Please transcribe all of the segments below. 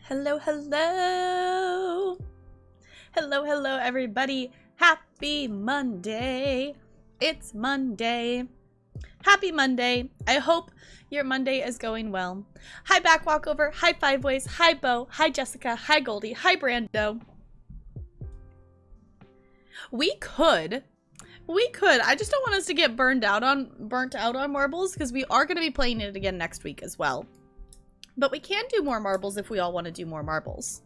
Hello, hello. Hello, hello, everybody. Happy Monday. It's Monday. Happy Monday. I hope your Monday is going well. Hi, Back Walkover. Hi, Five Ways. Hi, Bo. Hi, Jessica. Hi, Goldie. Hi, Brando. We could. I just don't want us to get burnt out on marbles because we are going to be playing it again next week as well. But we can do more marbles if we all want to do more marbles.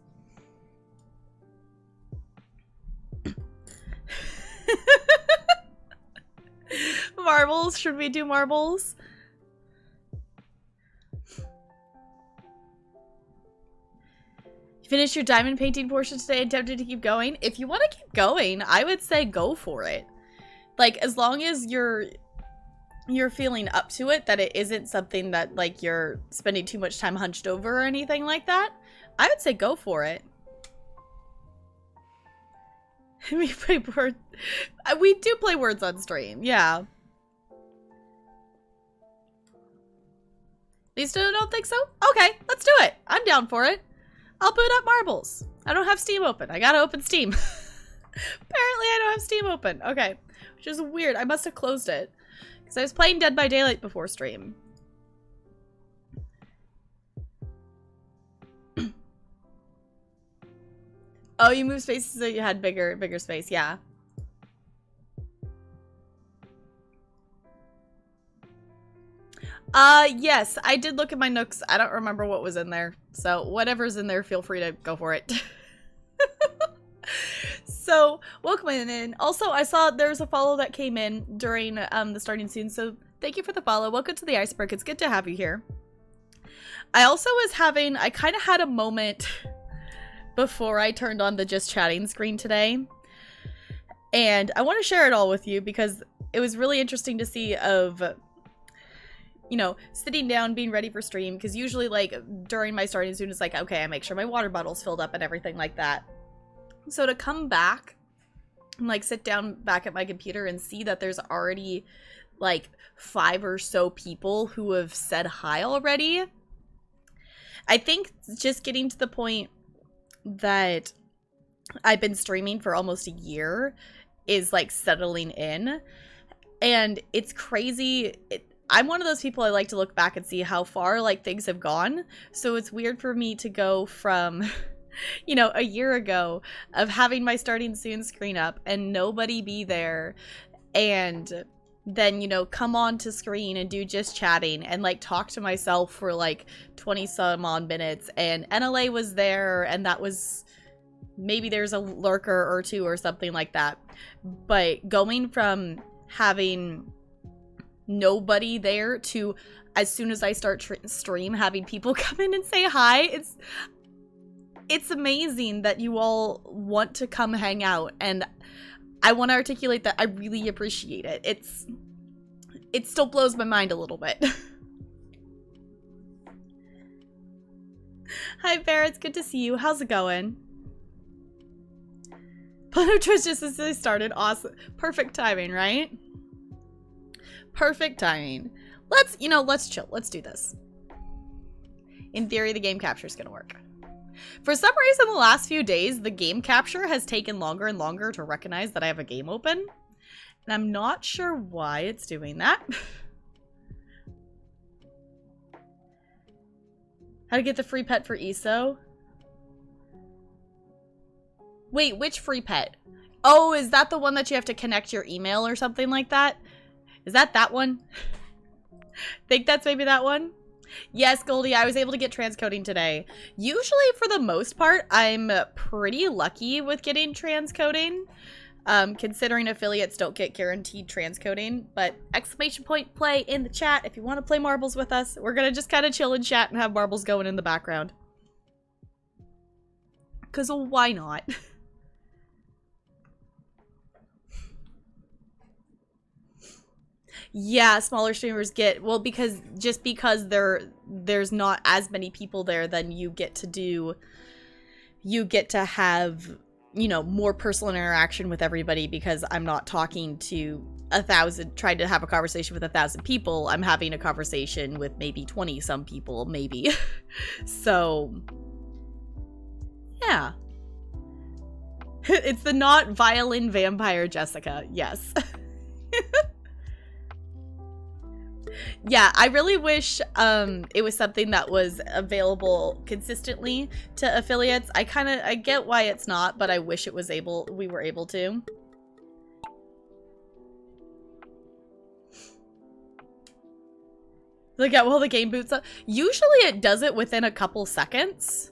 Marbles? Should we do marbles? You finished your diamond painting portion today and tempted to keep going? If you want to keep going, I would say go for it. Like, as long as you're feeling up to it, that it isn't something that, like, you're spending too much time hunched over or anything like that, I would say go for it. We play words. We do play words on stream, yeah. You still don't think so? Okay, let's do it. I'm down for it. I'll boot up marbles. I don't have Steam open. I gotta open Steam. Apparently I don't have Steam open. Okay, which is weird. I must have closed it. I was playing Dead by Daylight before stream. Oh, you moved spaces so you had bigger space, yeah. Yes, I did look at my nooks. I don't remember what was in there. So whatever's in there, feel free to go for it. So, welcome in. Also, I saw there's a follow that came in during the starting soon, so thank you for the follow. Welcome to the Iceberg. It's good to have you here. I also was having, I kind of had a moment before I turned on the just chatting screen today. And I want to share it all with you because it was really interesting to see of, you know, sitting down, being ready for stream. Because usually, like, during my starting soon, it's like, okay, I make sure my water bottle's filled up and everything like that. So to come back and, like, sit down back at my computer and see that there's already, like, 5 or so people who have said hi already. I think just getting to the point that I've been streaming for almost a year is, like, settling in. And it's crazy. I'm one of those people I like to look back and see how far, like, things have gone. So it's weird for me to go from... you know, a year ago of having my starting soon screen up and nobody be there, and then, you know, come on to screen and do just chatting and, like, talk to myself for, like, 20 some odd minutes, and NLA was there, and that was, maybe there's a lurker or two or something like that, but going from having nobody there to, as soon as I start stream, having people come in and say hi, it's amazing that you all want to come hang out, and I want to articulate that I really appreciate it. It still blows my mind a little bit. Hi Bear, it's good to see you. How's it going? Pluto Twitch just as they started. Awesome. Perfect timing, right? Perfect timing. Let's chill. Let's do this. In theory, the game capture is going to work. For some reason, the last few days, the game capture has taken longer and longer to recognize that I have a game open. And I'm not sure why it's doing that. How to get the free pet for ESO? Wait, which free pet? Oh, is that the one that you have to connect your email or something like that? Is that one? Think that's maybe that one? Yes, Goldie, I was able to get transcoding today. Usually, for the most part, I'm pretty lucky with getting transcoding, considering affiliates don't get guaranteed transcoding. But exclamation point play in the chat if you want to play marbles with us. We're going to just kind of chill and chat and have marbles going in the background. Because why not? Yeah, smaller streamers get, well, because there's not as many people there, then you get to have, you know, more personal interaction with everybody, because I'm not talking to 1,000, trying to have a conversation with 1,000 people. I'm having a conversation with maybe 20 some people, maybe. So Yeah. It's the not violin vampire Jessica. Yes. Yeah, I really wish it was something that was available consistently to affiliates. I get why it's not, but I wish it was we were able to. Look at, well, the game boots up. Usually it does it within a couple seconds.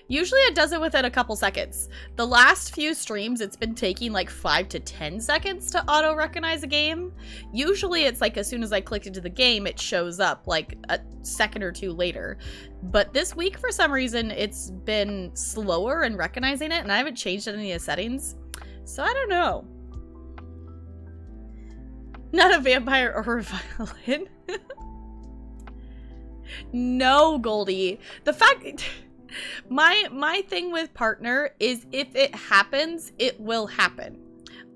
The last few streams, it's been taking like 5 to 10 seconds to auto-recognize a game. Usually it's like as soon as I click into the game, it shows up like a second or two later. But this week, for some reason, it's been slower in recognizing it, and I haven't changed any of the settings. So I don't know. Not a vampire or a violin. No, Goldie. The fact... My thing with partner is if it happens, it will happen.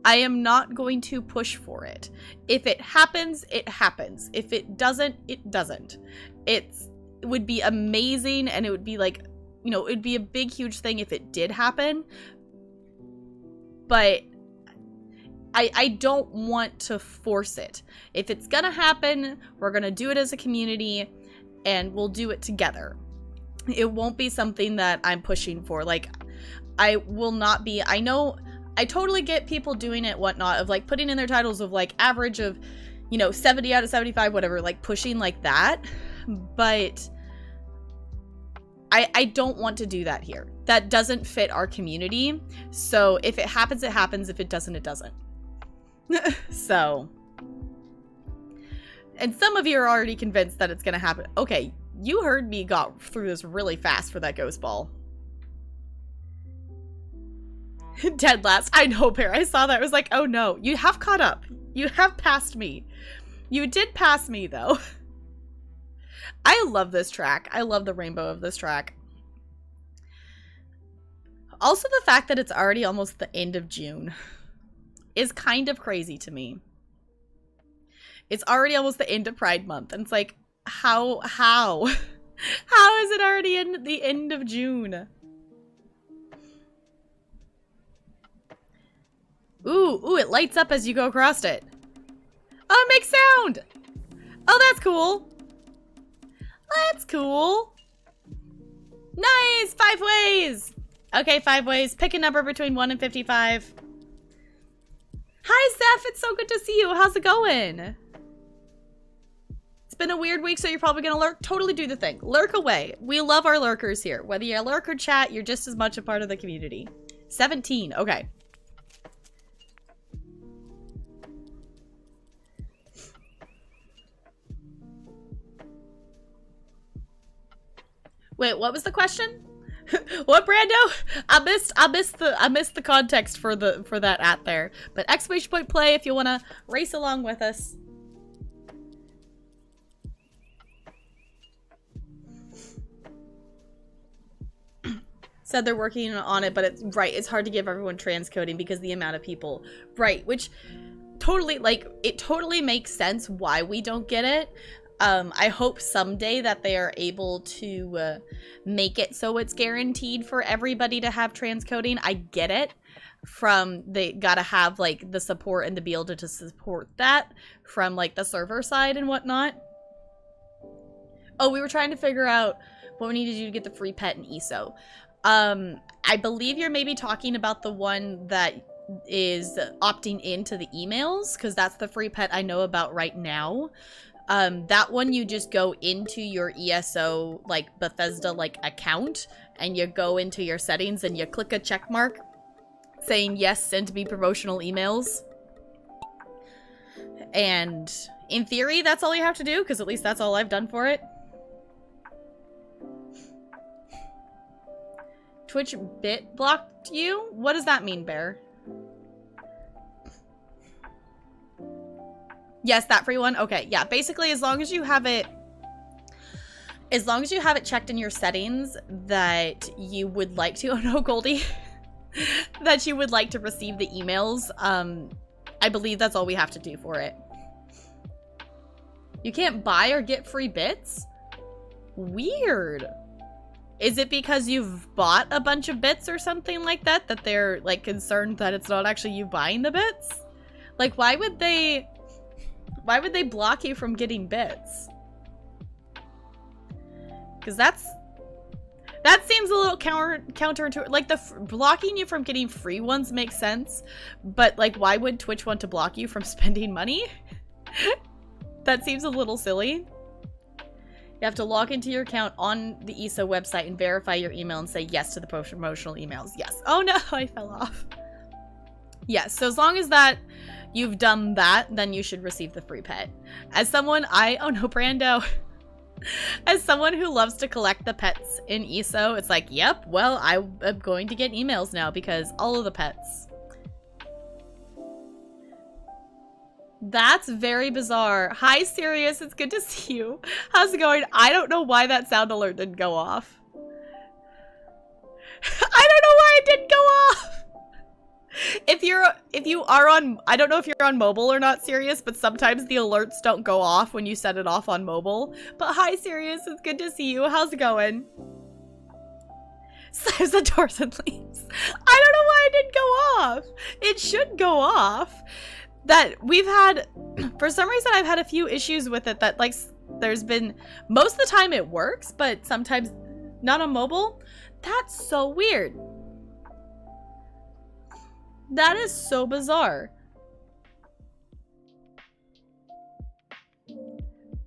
I am not going to push for it. If it happens, it happens. If it doesn't, it doesn't. It would be amazing, and it would be like, you know, it would be a big, huge thing if it did happen. But I don't want to force it. If it's gonna happen, we're gonna do it as a community, and we'll do it together. It won't be something that I'm pushing for. Like, I will not be, I know, I totally get people doing it, whatnot, of like putting in their titles of like average of, you know, 70 out of 75, whatever, like pushing like that. But I don't want to do that here. That doesn't fit our community. So if it happens, it happens. If it doesn't, it doesn't. So, and some of you are already convinced that it's going to happen. Okay. You heard me got through this really fast for that ghost ball. Dead last. I know, Pear. I saw that. I was like, oh no. You have caught up. You have passed me. You did pass me, though. I love this track. I love the rainbow of this track. Also, the fact that it's already almost the end of June is kind of crazy to me. It's already almost the end of Pride Month. And it's like, how is it already in the end of June? Ooh, it lights up as you go across it. Oh, it makes sound. Oh, that's cool. That's cool. Nice, 5 ways. Okay, 5 ways. Pick a number between 1 and 55. Hi, Zeph. It's so good to see you. How's it going? Been a weird week, so you're probably gonna lurk. Totally do the thing. Lurk away. We love our lurkers here. Whether you lurk or chat, you're just as much a part of the community. 17. Okay. Wait, what was the question? What, Brando? I missed the context for that at there. But exclamation point play if you wanna race along with us. Said they're working on it, but it's right. It's hard to give everyone transcoding because the amount of people, right? Which totally, like, it totally makes sense why we don't get it. I hope someday that they are able to make it so it's guaranteed for everybody to have transcoding. I get it. They gotta have like the support and to be able to support that from like the server side and whatnot. Oh, we were trying to figure out what we need to do to get the free pet in ESO. I believe you're maybe talking about the one that is opting into the emails, because that's the free pet I know about right now. That one you just go into your ESO, like, Bethesda, like, account, and you go into your settings and you click a check mark saying yes, send me promotional emails. And in theory, that's all you have to do, because at least that's all I've done for it. Twitch bit blocked you? What does that mean, Bear? Yes, that free one? Okay, yeah. Basically, as long as you have it checked in your settings that you would like to, oh no, Goldie, that you would like to receive the emails, I believe that's all we have to do for it. You can't buy or get free bits? Weird. Is it because you've bought a bunch of bits or something like that, that they're like concerned that it's not actually you buying the bits? Like, why would they block you from getting bits? Because that seems a little counterintuitive. Like, blocking you from getting free ones makes sense, but like, why would Twitch want to block you from spending money? That seems a little silly. You have to log into your account on the ESO website and verify your email and say yes to the promotional emails. Yes. Oh no, I fell off. Yes, so as long as that you've done that, then you should receive the free pet. As someone, oh no, Brando. As someone who loves to collect the pets in ESO, it's like, yep, well, I am going to get emails now because all of the pets. That's very bizarre. Hi, Sirius. It's good to see you. How's it going? I don't know why that sound alert didn't go off. I don't know why it didn't go off. If you are on, I don't know if you're on mobile or not, Sirius, but sometimes the alerts don't go off when you set it off on mobile. But hi, Sirius. It's good to see you. How's it going? Slams the doors and leaves. I don't know why it didn't go off. It should go off. That we've had, for some reason, I've had a few issues with it that, like, there's been, most of the time it works, but sometimes not on mobile. That's so weird. That is so bizarre.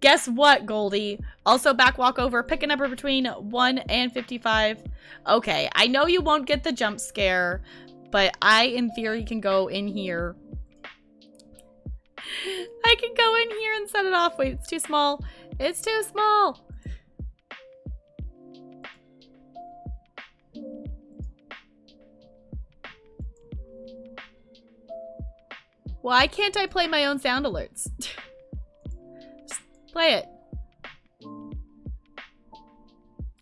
Guess what, Goldie? Also, back walk over, pick a number between 1 and 55. Okay, I know you won't get the jump scare, but I, in theory, can go in here. I can go in here and set it off. Wait, it's too small. It's too small. Why can't I play my own sound alerts? Just play it.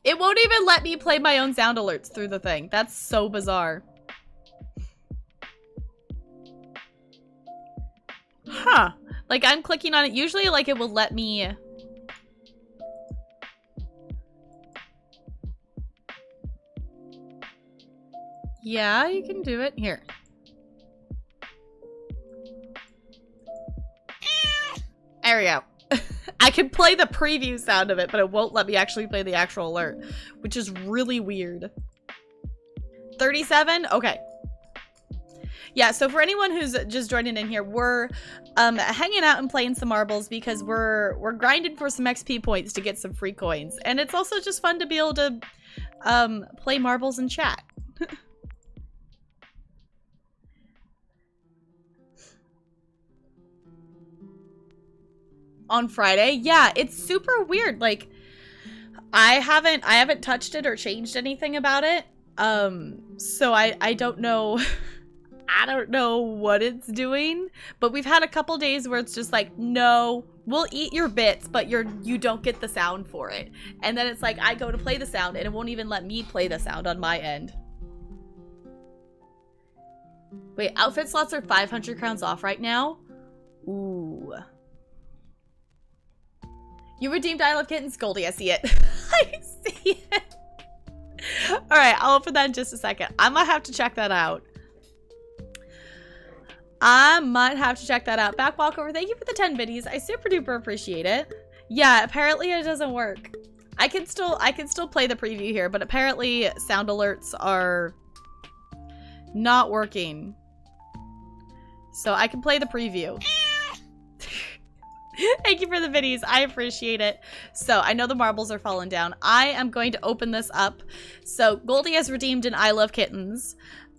It won't even let me play my own sound alerts through the thing. That's so bizarre. Huh. Like, I'm clicking on it. Usually, like, it will let me... Yeah, you can do it. Here. There we go. I can play the preview sound of it, but it won't let me actually play the actual alert, which is really weird. 37? Okay. Yeah, so for anyone who's just joining in here, we're hanging out and playing some marbles because we're grinding for some XP points to get some free coins. And it's also just fun to be able to play marbles and chat. On Friday? Yeah, it's super weird. Like, I haven't touched it or changed anything about it. So I don't know. I don't know what it's doing, but we've had a couple days where it's just like, no, we'll eat your bits, but you don't get the sound for it. And then it's like, I go to play the sound and it won't even let me play the sound on my end. Wait, outfit slots are 500 crowns off right now? Ooh. You redeemed I Love Kittens? Goldie, I see it. I see it. Alright, I'll open that in just a second. I might have to check that out. Back walkover, thank you for the 10 biddies. I super duper appreciate it. Yeah, apparently it doesn't work. I can still play the preview here, but apparently sound alerts are not working. So I can play the preview. Thank you for the biddies. I appreciate it. So I know the marbles are falling down. I am going to open this up. So Goldie has redeemed an I Love Kittens.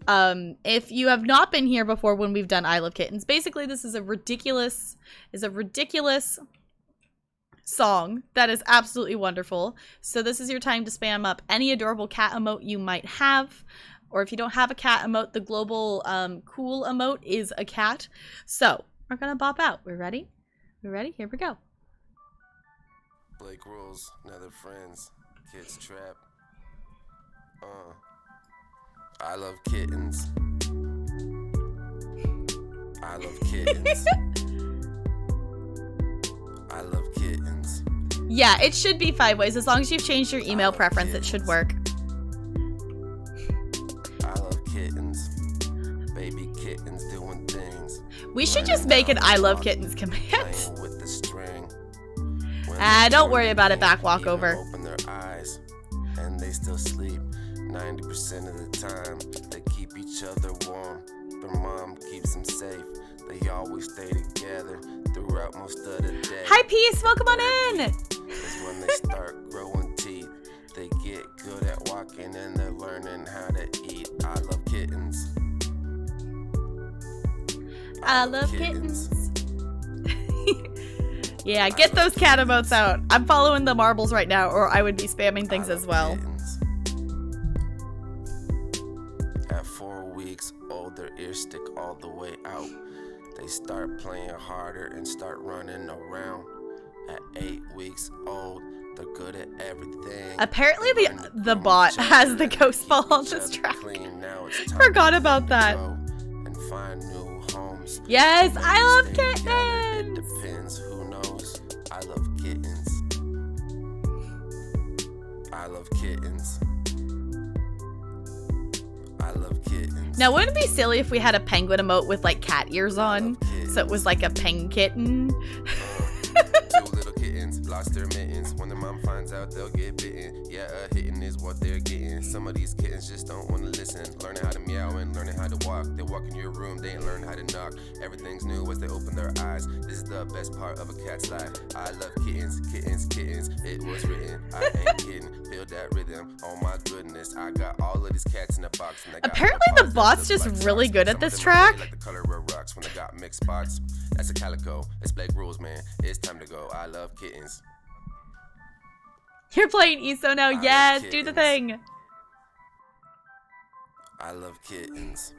If you have not been here before when we've done I Love Kittens, basically this is a ridiculous song that is absolutely wonderful. So this is your time to spam up any adorable cat emote you might have. Or if you don't have a cat emote, the global cool emote is a cat. So we're gonna bop out. We're ready? We ready? Here we go. Blake rules, now they're friends. Kids trap. I love kittens. I love kittens. I love kittens. Yeah, it should be 5 ways. As long as you've changed your email preference, it should work. We should just make an I love kittens command. Playing with the string. Don't worry about it, back walkover. Open their eyes and they still sleep. 90% of the time they keep each other warm. Their mom keeps them safe. They always stay together throughout most of the day. Hi, Peace. Welcome on in. Is when they start growing teeth. They get good at walking and they're learning how to eat. I love kittens. I love kittens. Yeah, get those cat emotes out. I'm following the marbles right now, or I would be spamming things as well. Kittens. At 4 weeks old, their ears stick all the way out. They start playing harder and start running around. At 8 weeks old, they're good at everything. Apparently the bot has the ghost ball on this track. Forgot about that. And find new homes. Yes, I love It kittens. depends, who knows? I love kittens. I love kittens. I love kittens. Now, wouldn't it be silly if we had a penguin emote with like cat ears on? So it was like a peng kitten. Two little kittens lost their mittens. When their mom finds out, they'll get bitten. Yeah, a hitting is what they're getting. Some of these kittens just don't want to listen. Learning how to meow and learning how to walk. They walk in your room, they ain't learn how to knock. Everything's new as they open their eyes. This is the best part of a cat's life. I love kittens, kittens, kittens. It was written, I ain't kidding. Feel that rhythm. Oh my goodness, I got all of these cats in a box. And Apparently the bot's just really good at this track. Like the color of rocks when they got mixed spots. That's a calico. It's Blake rules, man. It's time to go. I love kittens. You're playing ESO now. Yes, do the thing. I love kittens.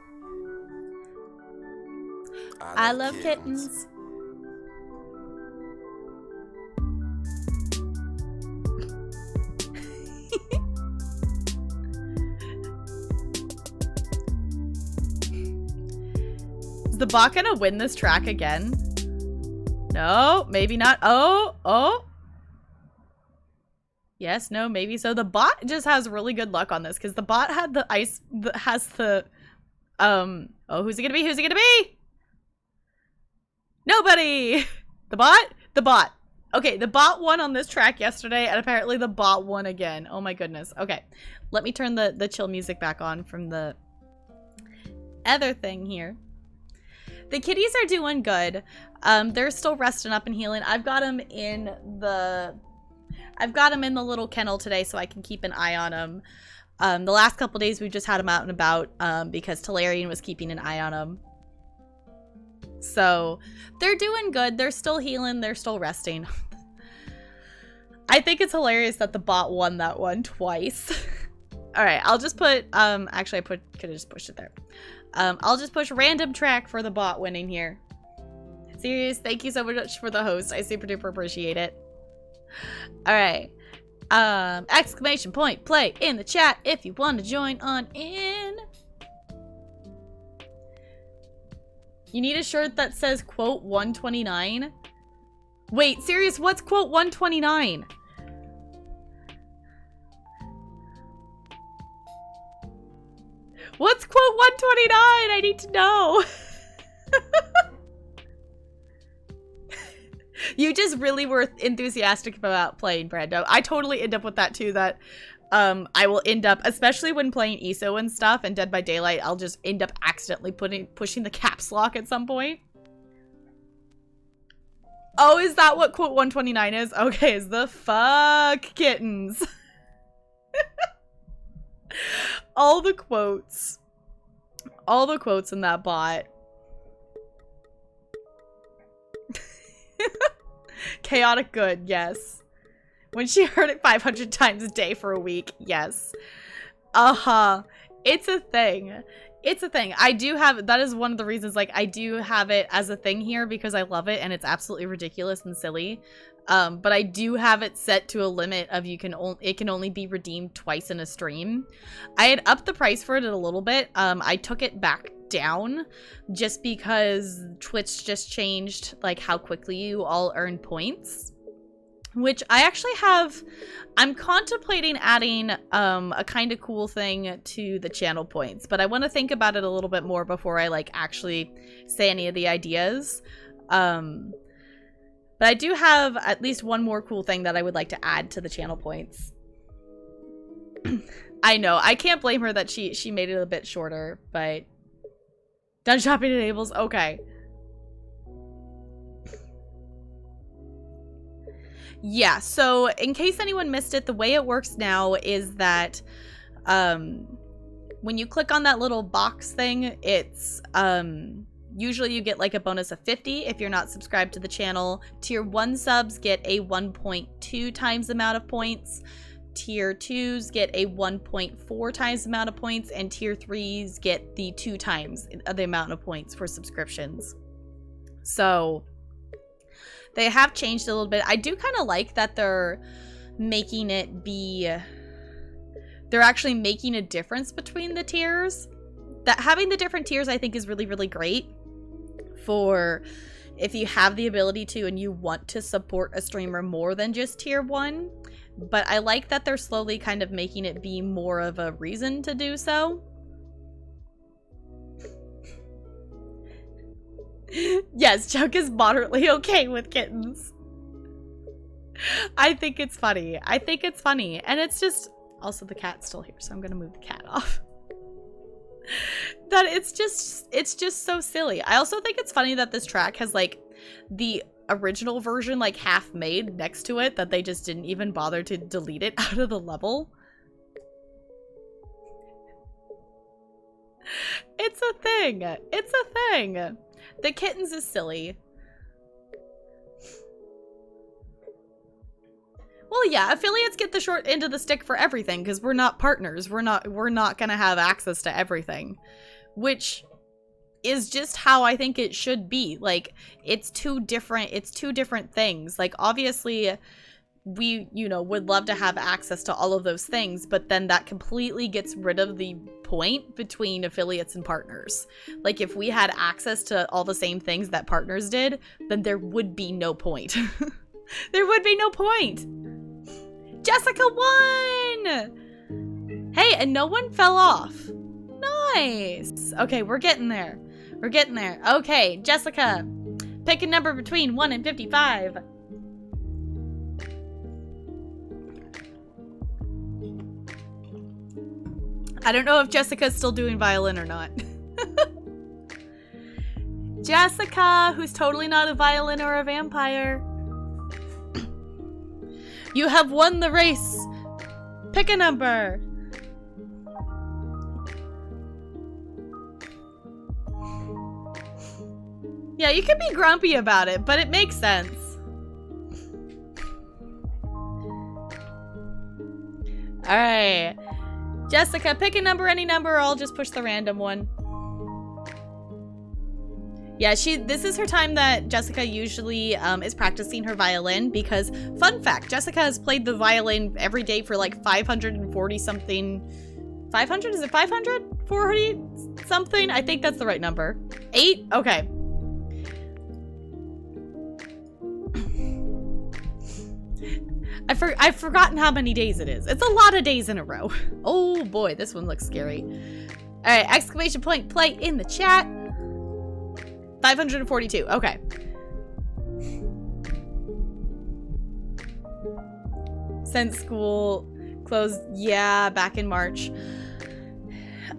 I love kittens. Is the bot gonna win this track again? No, maybe not. Oh. Yes, no, maybe so. The bot just has really good luck on this because the bot had the ice, has the, oh, who's it gonna be? Who's it gonna be? Nobody. The bot. Okay, the bot won on this track yesterday, and apparently the bot won again. Oh my goodness. Okay, let me turn the chill music back on from the other thing here. The kitties are doing good. They're still resting up and healing. I've got them in the little kennel today so I can keep an eye on them. The last couple days we've just had them out and about because Talarian was keeping an eye on them. So they're doing good. They're still healing. They're still resting. I think it's hilarious that the bot won that one twice. All right, I'll just put, actually could have just pushed it there. I'll just push random track for the bot winning here. Serious, thank you so much for the host. I super duper appreciate it. All right. Exclamation point play in the chat if you want to join on in. You need a shirt that says quote 129. Wait, serious, what's quote 129? What's quote 129? I need to know. You just really were enthusiastic about playing, Brando. I totally end up with that too, that I will end up, especially when playing ESO and stuff and Dead by Daylight, I'll just end up accidentally pushing the caps lock at some point. Oh, is that what quote 129 is? Okay, is the fuck kittens. All the quotes in that bot. Chaotic good, yes. When she heard it 500 times a day for a week, yes. It's a thing. It's a thing. I do have, that is one of the reasons, like, I do have it as a thing here because I love it and it's absolutely ridiculous and silly. But I do have it set to a limit of it can only be redeemed twice in a stream. I had upped the price for it a little bit. I took it back down just because Twitch just changed like how quickly you all earn points. which I actually have. I'm contemplating adding a kind of cool thing to the channel points, but I want to think about it a little bit more before I like actually say any of the ideas. But I do have at least one more cool thing that I would like to add to the channel points. I know, I can't blame her that she made it a bit shorter, but done shopping enables, okay. Yeah, so in case anyone missed it, the way it works now is that when you click on that little box thing, it's usually you get like a bonus of 50 if you're not subscribed to the channel. Tier 1 subs get a 1.2 times amount of points. Tier 2s get a 1.4 times amount of points, and Tier 3s get the 2 times the amount of points for subscriptions. So they have changed a little bit. I do kind of like that they're making it be... They're actually making a difference between the tiers. That having the different tiers I think is really, really great for if you have the ability to and you want to support a streamer more than just tier 1. But I like that they're slowly kind of making it be more of a reason to do so. Yes, Chuck is moderately okay with kittens. I think it's funny. I think it's funny. And it's just... Also, the cat's still here, so I'm gonna move the cat off. That it's just so silly. I also think it's funny that this track has, like, the original version, like, half made next to it, that they just didn't even bother to delete it out of the level. It's a thing. It's a thing. The kittens is silly. Well, yeah, affiliates get the short end of the stick for everything because we're not partners. We're not gonna have access to everything, which is just how I think it should be. Like, it's two different things. Like, obviously we, you know, would love to have access to all of those things, but then that completely gets rid of the point between affiliates and partners. Like, if we had access to all the same things that partners did, then there would be no point. There would be no point. Jessica won! Hey, and no one fell off. Nice. Okay, we're getting there. We're getting there. Okay, Jessica, pick a number between 1 and 55. I don't know if Jessica's still doing violin or not. Jessica, who's totally not a violin or a vampire. You have won the race. Pick a number. Yeah, you can be grumpy about it, but it makes sense. Alright. Jessica, pick a number, any number, or I'll just push the random one. Yeah, this is her time that Jessica usually is practicing her violin because, fun fact, Jessica has played the violin every day for like 540 something. 500? Is it 500? 400 something? I think that's the right number. 8? Okay. I've forgotten how many days it is. It's a lot of days in a row. Oh boy, this one looks scary. Alright, exclamation point play in the chat. 542, okay. Since school closed, yeah, back in March.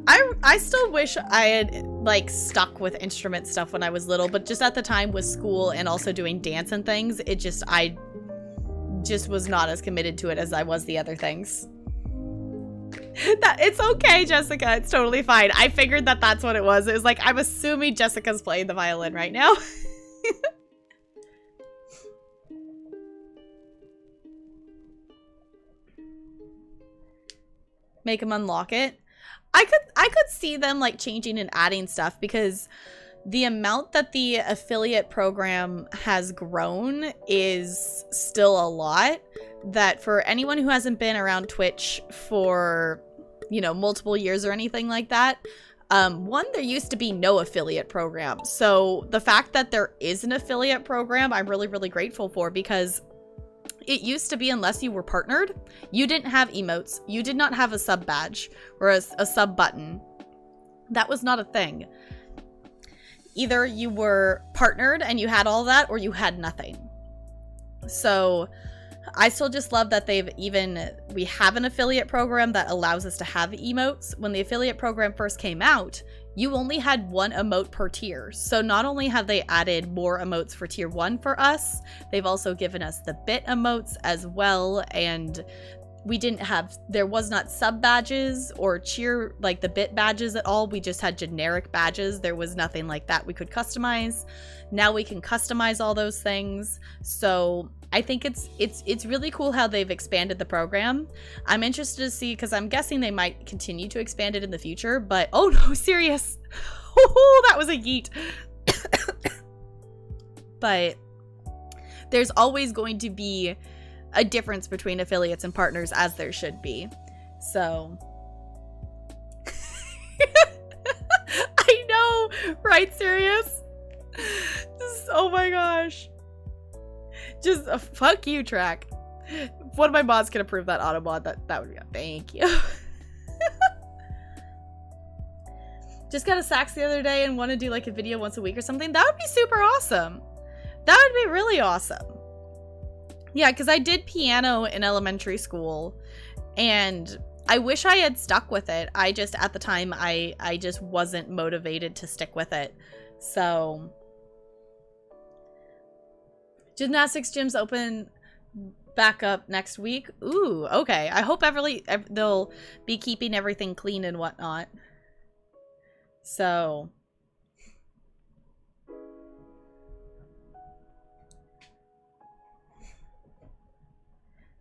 I still wish I had, like, stuck with instrument stuff when I was little, but just at the time with school and also doing dance and things, I just was not as committed to it as I was the other things. It's okay, Jessica. It's totally fine. I figured that that's what it was. It was like, I'm assuming Jessica's playing the violin right now. Make them unlock it. I could see them like changing and adding stuff because the amount that the affiliate program has grown is still a lot. That for anyone who hasn't been around Twitch for, you know, multiple years or anything like that, one, there used to be no affiliate program. So the fact that there is an affiliate program, I'm really, really grateful for because it used to be unless you were partnered, you didn't have emotes. You did not have a sub badge or a sub button. That was not a thing. Either you were partnered and you had all that, or you had nothing. So I still just love that we have an affiliate program that allows us to have emotes. When the affiliate program first came out, you only had one emote per tier. So not only have they added more emotes for tier 1 for us, they've also given us the bit emotes as well. And there was not sub badges or cheer, like the bit badges at all. We just had generic badges. There was nothing like that we could customize. Now we can customize all those things. So I think it's really cool how they've expanded the program. I'm interested to see, because I'm guessing they might continue to expand it in the future, but oh no, serious. Oh, that was a yeet. But there's always going to be a difference between affiliates and partners, as there should be. So I know, right? Serious? Oh my gosh. Just fuck you, track. If one of my mods can approve that auto mod, that would be thank you. Just got a sax the other day and want to do like a video once a week or something. That would be super awesome. That would be really awesome. Yeah, because I did piano in elementary school and I wish I had stuck with it. I just, at the time, I just wasn't motivated to stick with it. So gymnastics gyms open back up next week. Ooh, okay. I hope they'll be keeping everything clean and whatnot. So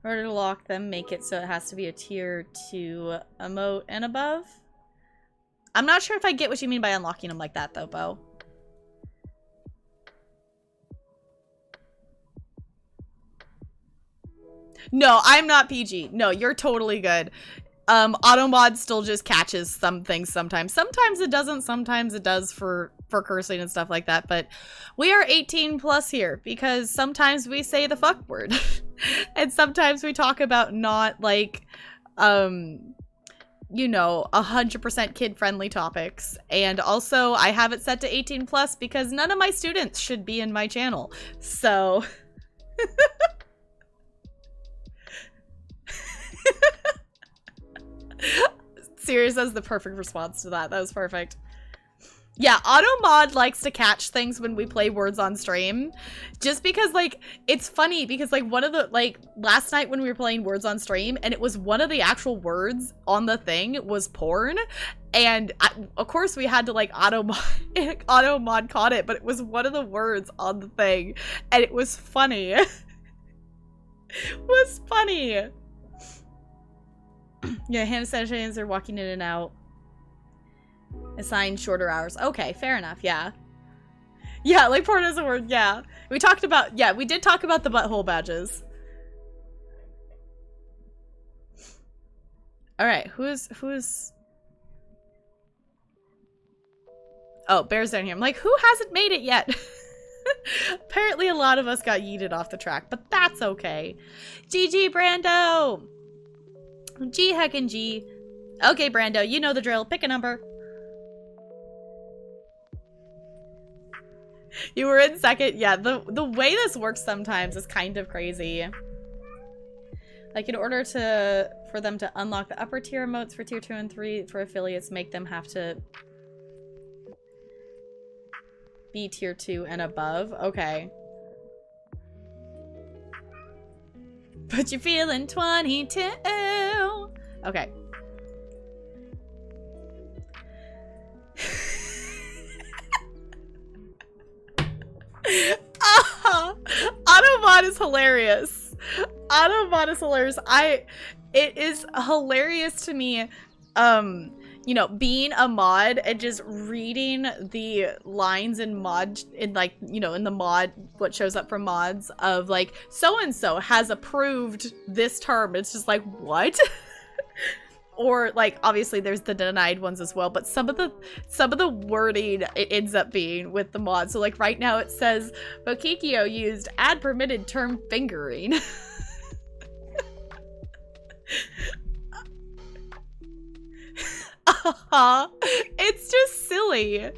in order to lock them, make it so it has to be a tier 2 emote and above. I'm not sure if I get what you mean by unlocking them like that though, Bo. No, I'm not PG. No, you're totally good. Automod still just catches some things sometimes. Sometimes it doesn't, sometimes it does for cursing and stuff like that. But we are 18 plus here because sometimes we say the fuck word. And sometimes we talk about not like, you know, 100% kid-friendly topics. And also I have it set to 18 plus because none of my students should be in my channel. So... Sirius has the perfect response to that. That was perfect. Yeah, AutoMod likes to catch things when we play words on stream. Just because, like, it's funny because, like, one of the, like, last night when we were playing words on stream and it was one of the actual words on the thing was porn. And, of course, we had to, like, AutoMod caught it, but it was one of the words on the thing. And it was funny. It was funny. Yeah, hand sanitizers are walking in and out. Assigned shorter hours. Okay, fair enough, yeah. Yeah, like porn is a word, yeah. We talked about, yeah, we did talk about the butthole badges. Alright, who's... Oh, Bear's down here. I'm like, who hasn't made it yet? Apparently a lot of us got yeeted off the track, but that's okay. GG, Brando! G heckin' G. Okay, Brando, you know the drill. Pick a number. You were in second. Yeah, the way this works sometimes is kind of crazy. Like, in order for them to unlock the upper tier emotes for tier 2 and 3 for affiliates, make them have to be tier 2 and above. Okay. But you're feeling 22. Okay. Automod is hilarious. Automod is hilarious. It is hilarious to me, you know, being a mod and just reading the lines in mod, in like, you know, in the mod, what shows up from mods of like, so-and-so has approved this term. It's just like, what? Or like, obviously there's the denied ones as well, but some of the wording it ends up being with the mod. So like right now it says Bokikio used add permitted term fingering. It's just silly.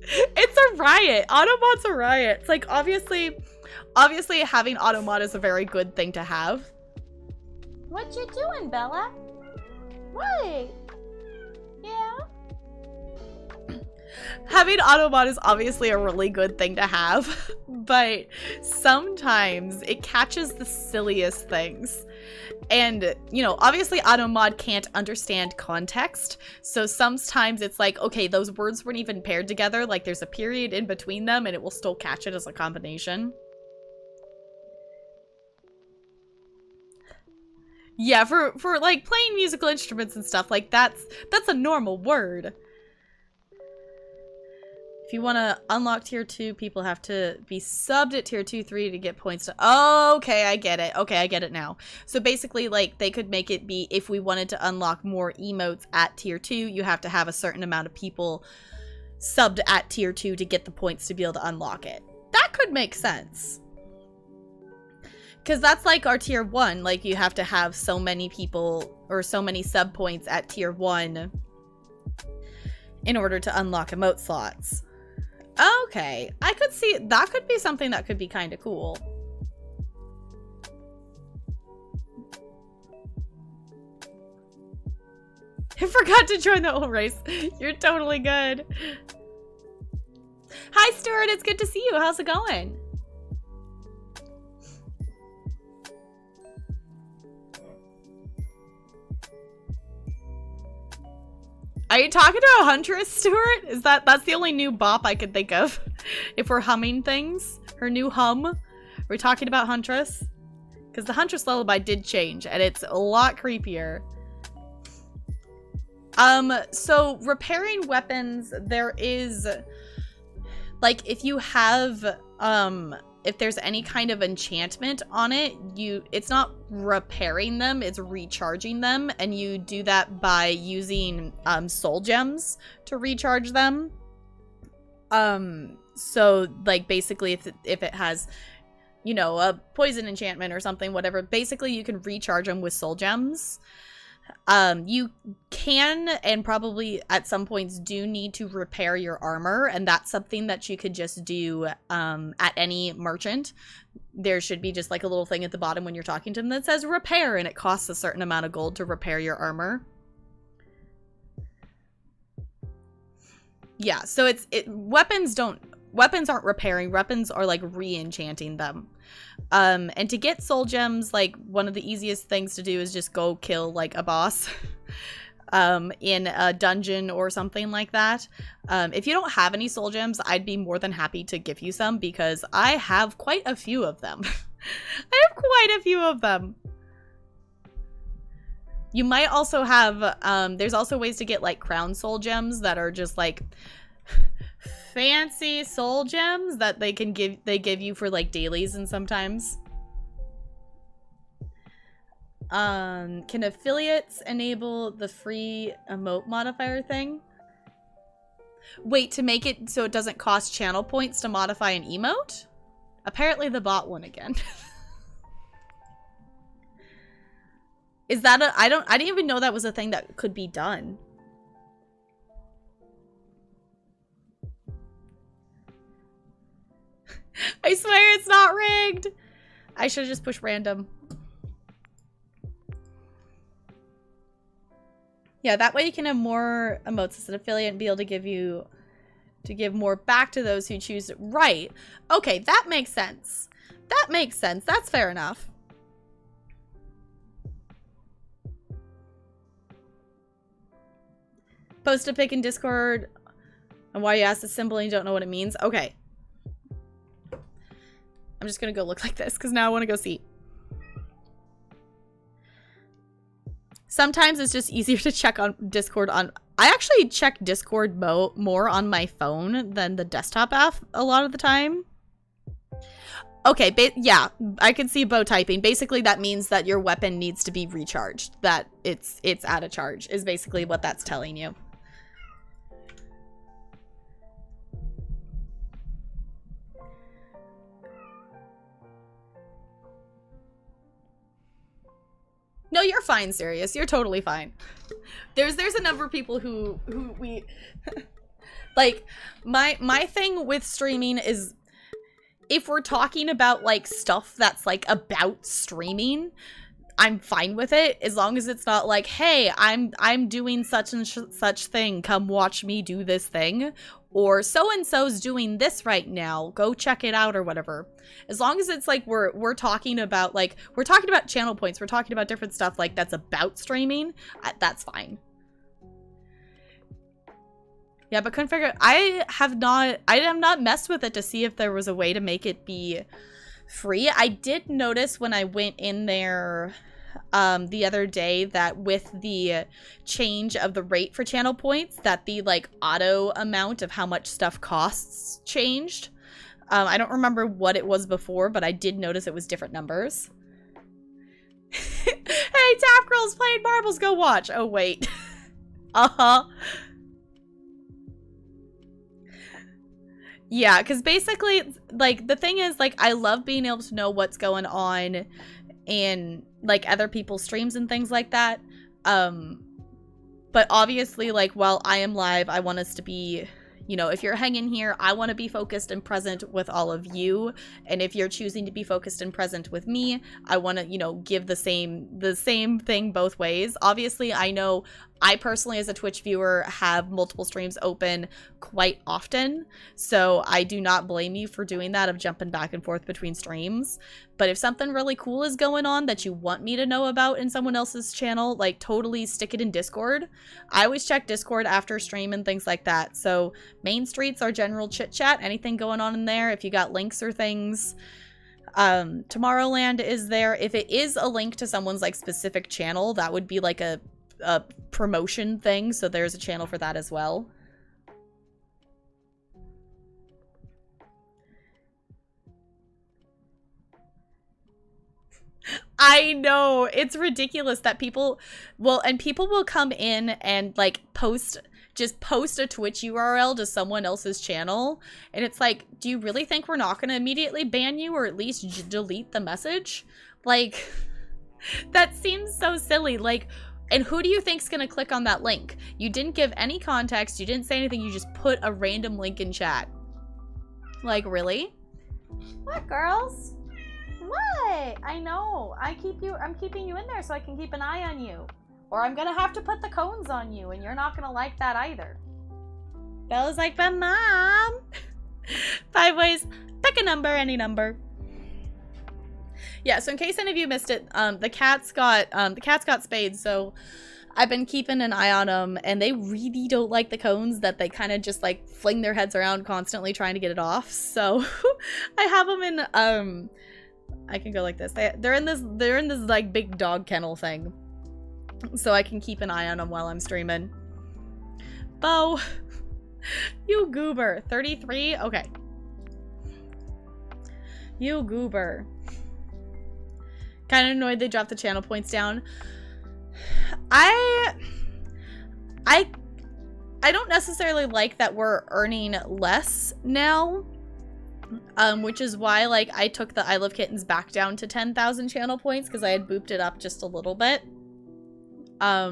It's a riot. Automod's a riot. It's like, obviously having automod is a very good thing to have. What you doing, Bella? What? Yeah? Having automod is obviously a really good thing to have, but sometimes it catches the silliest things. And, you know, obviously automod can't understand context, so sometimes it's like, okay, those words weren't even paired together, like there's a period in between them and it will still catch it as a combination. Yeah, for like playing musical instruments and stuff, like that's a normal word. If you want to unlock tier 2, people have to be subbed at tier 2, 3 to get points to— oh, okay, I get it. Okay, I get it now. So basically, like, they could make it be, if we wanted to unlock more emotes at tier 2, you have to have a certain amount of people subbed at tier 2 to get the points to be able to unlock it. That could make sense. Because that's like our tier 1. Like, you have to have so many people, or so many sub points at tier 1 in order to unlock emote slots. Okay, I could see that could be something that could be kind of cool. I forgot to join the whole race. You're totally good. Hi, Stuart. It's good to see you. How's it going? Are you talking to a huntress, Stuart? That's the only new bop I could think of. If we're humming things, her new hum. Are we talking about huntress? Because the huntress lullaby did change, and it's a lot creepier. So repairing weapons, there is, like, if you have, if there's any kind of enchantment on it, it's not repairing them, it's recharging them, and you do that by using soul gems to recharge them. So like basically if it has, you know, a poison enchantment or something, whatever, basically you can recharge them with soul gems. You can, and probably at some points do, need to repair your armor, and that's something that you could just do at any merchant. There should be just like a little thing at the bottom when you're talking to them that says repair, and it costs a certain amount of gold to repair your armor. Yeah, so weapons aren't repairing, weapons are like re-enchanting them. And to get soul gems, like, one of the easiest things to do is just go kill like a boss in a dungeon or something like that. If you don't have any soul gems, I'd be more than happy to give you some, because I have quite a few of them. I have quite a few of them. You might also have, there's also ways to get like crown soul gems that are just like fancy soul gems that they give you for like dailies and sometimes. Can affiliates enable the free emote modifier thing? Wait, to make it so it doesn't cost channel points to modify an emote? Apparently the bot won again. Is that I didn't even know that was a thing that could be done. I swear it's not rigged. I should have just pushed random. Yeah, that way you can have more emotes as an affiliate and be able to give more back to those who choose it. Right. Okay, that makes sense. That makes sense. That's fair enough. Post a pic in Discord and why you asked the symbol and you don't know what it means. Okay. I'm just gonna go look like this because now I want to go see. Sometimes it's just easier to check on Discord I actually check Discord more on my phone than the desktop app a lot of the time. Okay, yeah, I can see bow typing. Basically, that means that your weapon needs to be recharged. That it's out of charge is basically what that's telling you. No, you're fine, Sirius. You're totally fine. There's a number of people who we like my thing with streaming is if we're talking about like stuff that's like about streaming, I'm fine with it as long as it's not like, hey, I'm doing such and such thing, come watch me do this thing, or so and so's doing this right now, go check it out or whatever. As long as it's like we're talking about channel points, we're talking about different stuff like that's about streaming, that's fine. Yeah, but couldn't figure. I have not messed with it to see if there was a way to make it be free. I did notice when I went in there the other day that with the change of the rate for channel points, that the like auto amount of how much stuff costs changed. I don't remember what it was before, but I did notice it was different numbers. Hey, Tap Girl's playing marbles. Go watch. Oh wait. Yeah, because basically, like, the thing is, like, I love being able to know what's going on in, like, other people's streams and things like that. But obviously, like, while I am live, I want us to be, you know, if you're hanging here, I want to be focused and present with all of you. And if you're choosing to be focused and present with me, I want to, you know, give the same thing both ways. Obviously, I know I personally, as a Twitch viewer, have multiple streams open quite often, so I do not blame you for doing that, of jumping back and forth between streams. But if something really cool is going on that you want me to know about in someone else's channel, like, totally stick it in Discord. I always check Discord after stream and things like that. So main streets are general chit chat, anything going on in there. If you got links or things, Tomorrowland is there. If it is a link to someone's like specific channel, that would be like a promotion thing, so there's a channel for that as well. I know, it's ridiculous that people will come in and like just post a Twitch URL to someone else's channel, and it's like, do you really think we're not going to immediately ban you or at least delete the message? Like, that seems so silly. Like, and who do you think's gonna click on that link? You didn't give any context, you didn't say anything, you just put a random link in chat. Like, really? What, girls? What? I know. I'm keeping you in there so I can keep an eye on you. Or I'm gonna have to put the cones on you, and you're not gonna like that either. Bella's like, but Mom! 5 ways. Pick a number, any number. Yeah, so in case any of you missed it, the cats got spayed, so I've been keeping an eye on them, and they really don't like the cones that they kind of just like fling their heads around constantly trying to get it off. So I have them in I can go like this. They're in this like big dog kennel thing, so I can keep an eye on them while I'm streaming. Bo, you goober. 33. Okay. You goober. Kind of annoyed they dropped the channel points down. I don't necessarily like that we're earning less now, which is why, like, I took the I Love Kittens back down to 10,000 channel points because I had booped it up just a little bit. I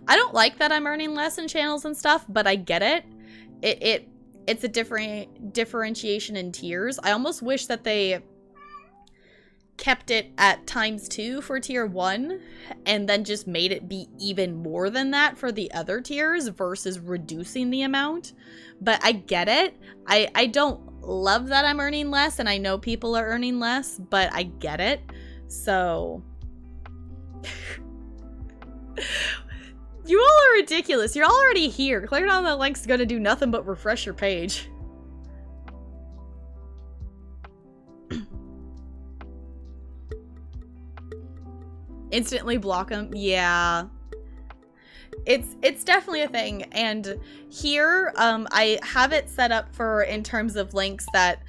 don't like that I'm earning less in channels and stuff, but I get it. It's a different differentiation in tiers. I almost wish that they kept it at ×2 for tier 1 and then just made it be even more than that for the other tiers versus reducing the amount. But I get it. I don't love that I'm earning less, and I know people are earning less, but I get it. So you all are ridiculous. You're already here. Clicking on that link's gonna do nothing but refresh your page. Instantly block them. Yeah, it's definitely a thing. And here I have it set up for, in terms of links, that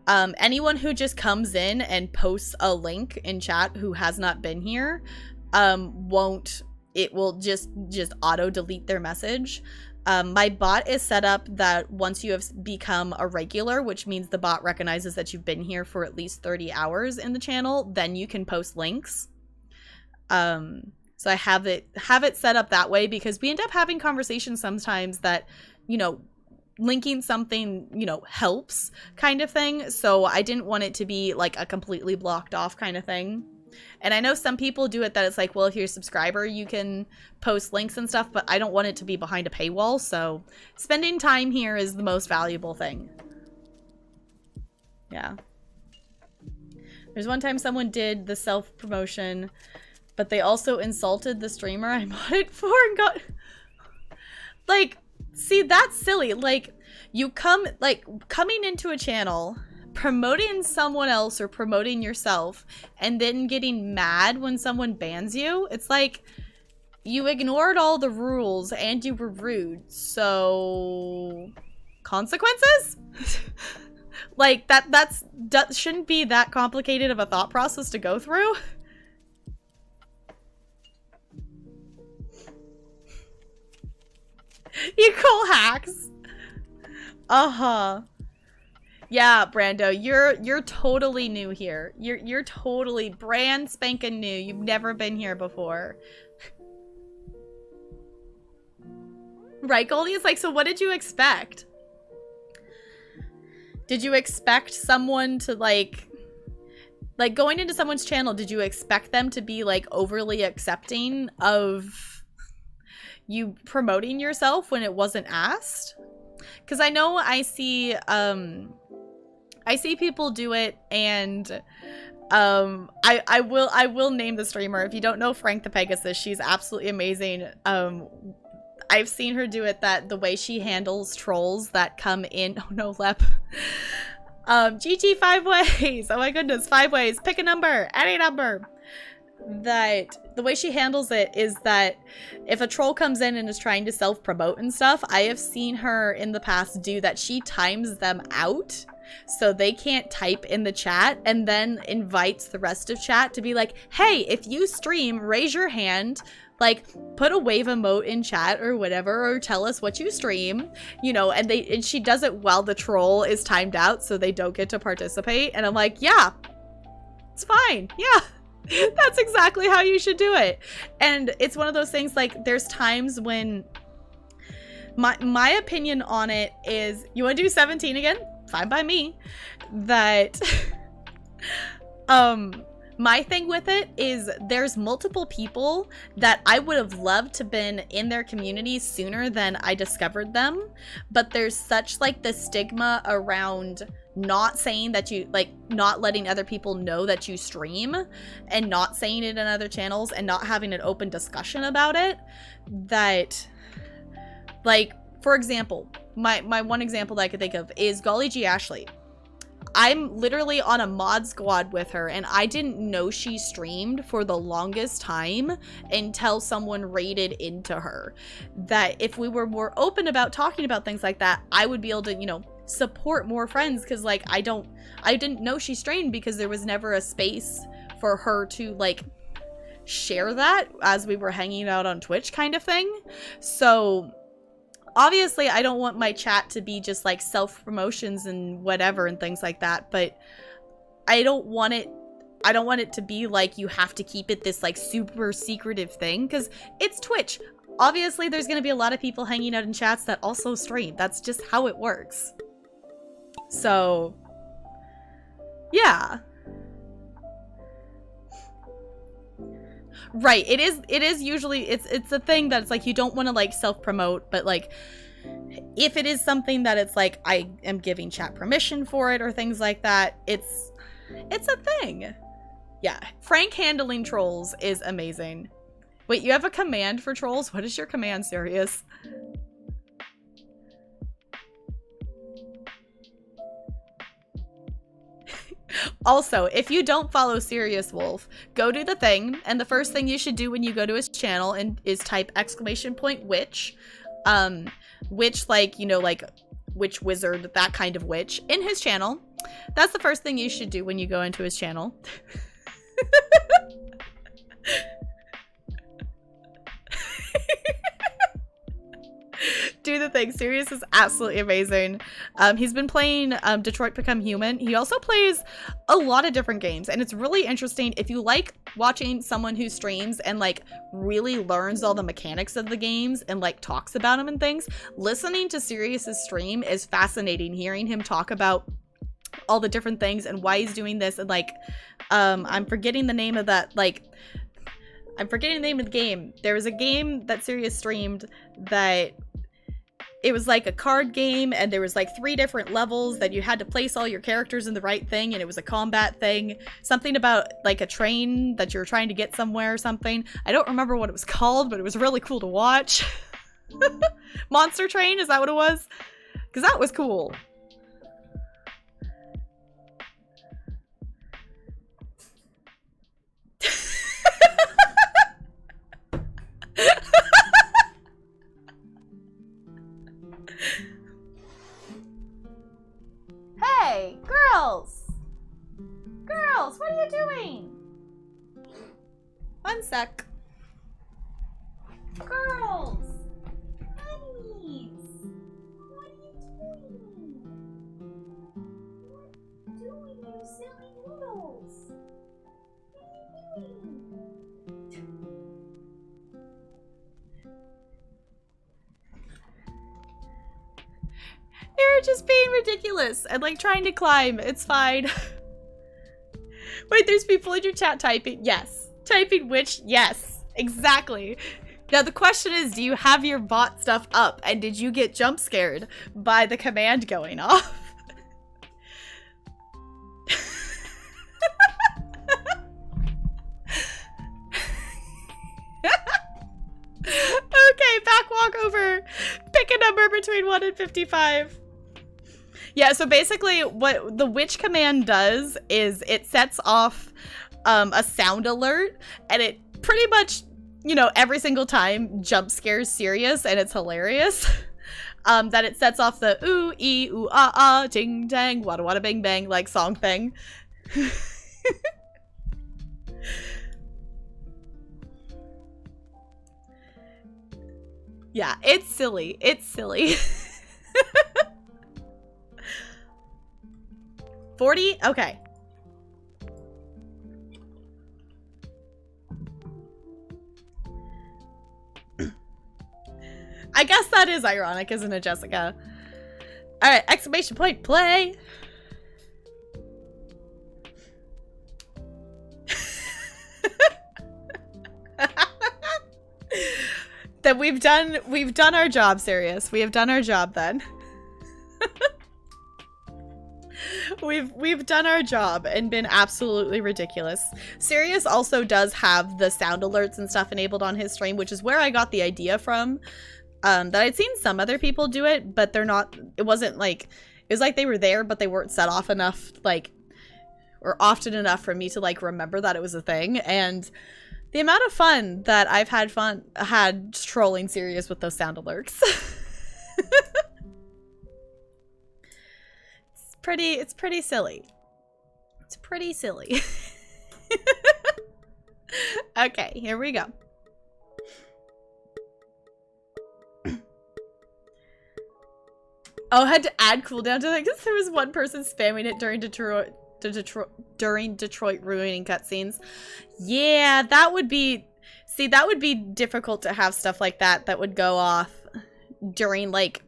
anyone who just comes in and posts a link in chat who has not been here it will just auto delete their message. My bot is set up that once you have become a regular, which means the bot recognizes that you've been here for at least 30 hours in the channel, then you can post links. So I have it set up that way because we end up having conversations sometimes that, you know, linking something, you know, helps kind of thing. So I didn't want it to be like a completely blocked off kind of thing. And I know some people do it that it's like, well, if you're a subscriber, you can post links and stuff, but I don't want it to be behind a paywall. So spending time here is the most valuable thing. Yeah. There's one time someone did the self-promotion, but they also insulted the streamer I modded for and got... Like, see, that's silly. Like, you coming into a channel, promoting someone else or promoting yourself, and then getting mad when someone bans you. It's like, you ignored all the rules and you were rude, so... Consequences? Like, that shouldn't be that complicated of a thought process to go through. You call hacks. Uh-huh. Yeah, Brando, you're totally new here. You're totally brand spanking new. You've never been here before. Right, Goldie? It's like, so what did you expect? Did you expect someone to like going into someone's channel, did you expect them to be like overly accepting of you promoting yourself when it wasn't asked? Because I know I see people do it, and I will name the streamer. If you don't know Frank the Pegasus, she's absolutely amazing. I've seen her do it, that the way she handles trolls that come in. Oh no, Lep. GG 5 ways. Oh my goodness, 5 ways. Pick a number, any number. That the way she handles it is that if a troll comes in and is trying to self-promote and stuff, I have seen her in the past do that. She times them out so they can't type in the chat, and then invites the rest of chat to be like, hey, if you stream, raise your hand, like put a wave emote in chat or whatever, or tell us what you stream, you know. And she does it while the troll is timed out so they don't get to participate. And I'm like, yeah, it's fine. Yeah. That's exactly how you should do it. And it's one of those things, like, there's times when my opinion on it is, you want to do 17 again? Fine by me. That my thing with it is there's multiple people that I would have loved to been in their community sooner than I discovered them, but there's such like the stigma around not saying that you, like, not letting other people know that you stream, and not saying it in other channels, and not having an open discussion about it, that, like, for example, my one example that I could think of is Golly G Ashley. I'm literally on a mod squad with her, and I didn't know she streamed for the longest time until someone raided into her. That if we were more open about talking about things like that, I would be able to, you know, support more friends, because like I didn't know she streamed because there was never a space for her to like share that as we were hanging out on Twitch kind of thing. So obviously I don't want my chat to be just like self-promotions and whatever and things like that, but I don't want it to be like you have to keep it this like super secretive thing, because it's Twitch. Obviously there's going to be a lot of people hanging out in chats that also stream. That's just how it works. So yeah. Right, it is usually, it's a thing that it's like you don't want to like self-promote, but like if it is something that it's like I am giving chat permission for it or things like that, it's a thing. Yeah, Frank handling trolls is amazing. Wait, you have a command for trolls? What is your command, Sirius? Also, if you don't follow Sirius Wolf, go do the thing, and the first thing you should do when you go to his channel is type !witch, witch, like, you know, like witch wizard, that kind of witch, in his channel. That's the first thing you should do when you go into his channel. Do the thing. Sirius is absolutely amazing. He's been playing Detroit Become Human. He also plays a lot of different games, and it's really interesting. If you like watching someone who streams and like really learns all the mechanics of the games and like talks about them and things, listening to Sirius's stream is fascinating. Hearing him talk about all the different things and why he's doing this, and like I'm forgetting the name of that, like I'm forgetting the name of the game. There was a game that Sirius streamed that it was like a card game, and there was like 3 different levels that you had to place all your characters in the right thing, and it was a combat thing. Something about like a train that you were trying to get somewhere or something. I don't remember what it was called, but it was really cool to watch. Monster Train, is that what it was? Because that was cool. Hey, girls! Girls, what are you doing? One sec. Girls! Honeys! What are you doing? What are you doing, you silly noodles? What are you doing? You're just being ridiculous and like trying to climb. It's fine. Wait, there's people in your chat typing. Yes. Typing which? Yes. Exactly. Now the question is, do you have your bot stuff up, and did you get jump scared by the command going off? Okay, back walk over. Pick a number between 1 and 55. Yeah, so basically what the witch command does is it sets off a sound alert, and it pretty much, you know, every single time jump scares Sirius, and it's hilarious. That it sets off the ooh, ee, ooh, ah, ah, ting, tang, wada, wada, bing, bang, like song thing. Yeah, it's silly. It's silly. 40? Okay. I guess that is ironic, isn't it, Jessica? Alright, exclamation point, play! Then we've done our job, Sirius. We have done our job then. We've done our job and been absolutely ridiculous. Sirius also does have the sound alerts and stuff enabled on his stream, which is where I got the idea from. That I'd seen some other people do it, but they're not, it wasn't like, it was like they were there, but they weren't set off enough, like, or often enough for me to like remember that it was a thing. And the amount of fun that I've had trolling Sirius with those sound alerts. It's pretty silly. It's pretty silly. Okay, here we go. Oh, I had to add cooldown to that because there was one person spamming it during Detroit ruining cutscenes. Yeah, that would be, see, that would be difficult to have stuff like that would go off during like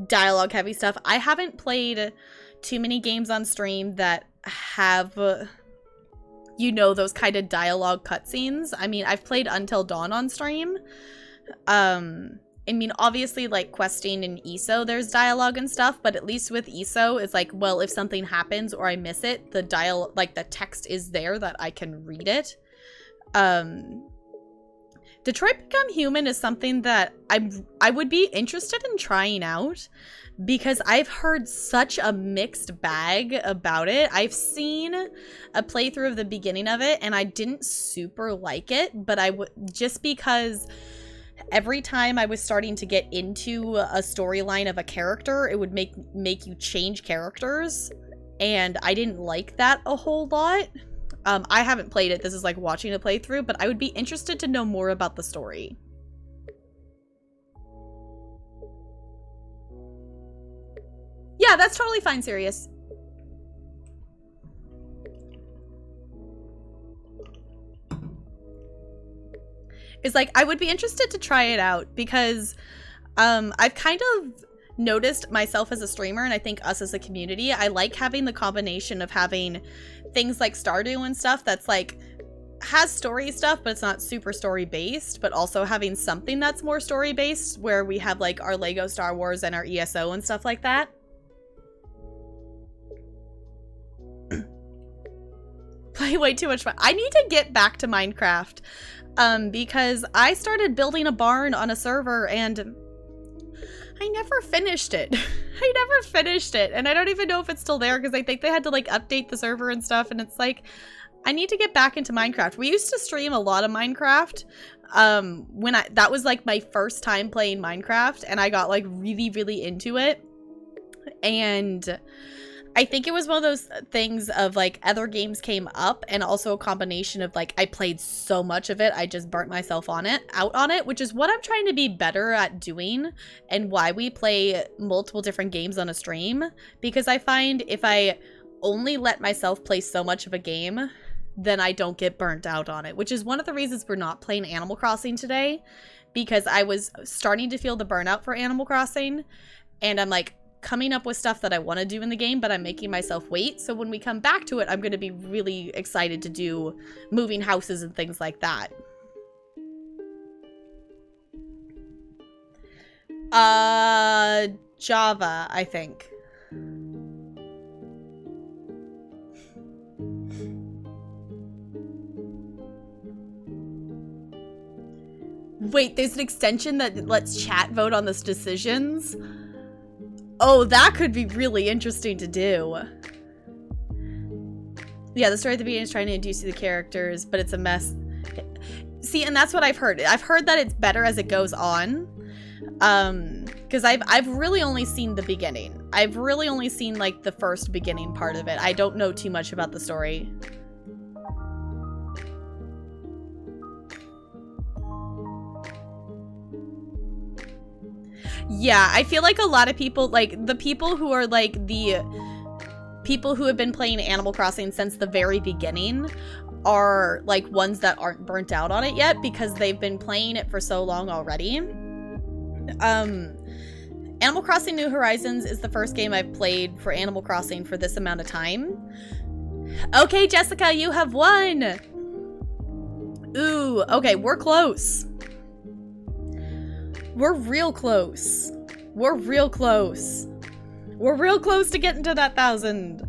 dialogue heavy stuff. I haven't played too many games on stream that have, you know, those kind of dialogue cutscenes. I mean, I've played Until Dawn on stream. I mean, obviously, like, questing in ESO, there's dialogue and stuff, but at least with ESO, it's like, well, if something happens or I miss it, the the text is there that I can read it. Detroit Become Human is something that I would be interested in trying out, because I've heard such a mixed bag about it. I've seen a playthrough of the beginning of it, and I didn't super like it, but just because every time I was starting to get into a storyline of a character, it would make you change characters, and I didn't like that a whole lot. I haven't played it. This is like watching a playthrough, but I would be interested to know more about the story. Yeah, that's totally fine, Sirius. is like, I would be interested to try it out because I've kind of noticed myself as a streamer, and I think us as a community, I like having the combination of having things like Stardew and stuff that's like has story stuff, but it's not super story based, but also having something that's more story based where we have like our Lego Star Wars and our ESO and stuff like that. Play way too much fun. I need to get back to Minecraft because I started building a barn on a server and I never finished it. I never finished it, and I don't even know if it's still there because I think they had to like update the server and stuff, and it's like I need to get back into Minecraft. We used to stream a lot of Minecraft when that was like my first time playing Minecraft, and I got like really into it. And I think it was one of those things of like other games came up, and also a combination of like I played so much of it I just burnt myself out on it, which is what I'm trying to be better at doing, and why we play multiple different games on a stream, because I find if I only let myself play so much of a game, then I don't get burnt out on it, which is one of the reasons we're not playing Animal Crossing today, because I was starting to feel the burnout for Animal Crossing, and I'm like coming up with stuff that I want to do in the game, but I'm making myself wait. So when we come back to it, I'm going to be really excited to do moving houses and things like that. Java, I think. Wait, there's an extension that lets chat vote on those decisions? Oh, that could be really interesting to do. Yeah, the story at the beginning is trying to introduce you to the characters, but it's a mess. See, and that's what I've heard. I've heard that it's better as it goes on. Because I've really only seen the beginning. I've really only seen like the first beginning part of it. I don't know too much about the story. Yeah, I feel like a lot of people, like the people who are like the people who have been playing Animal Crossing since the very beginning are like ones that aren't burnt out on it yet because they've been playing it for so long already. Animal Crossing New Horizons is the first game I've played for Animal Crossing for this amount of time. Okay, Jessica, you have won! Ooh, okay, we're close. We're real close. We're real close. We're real close to getting to that 1,000.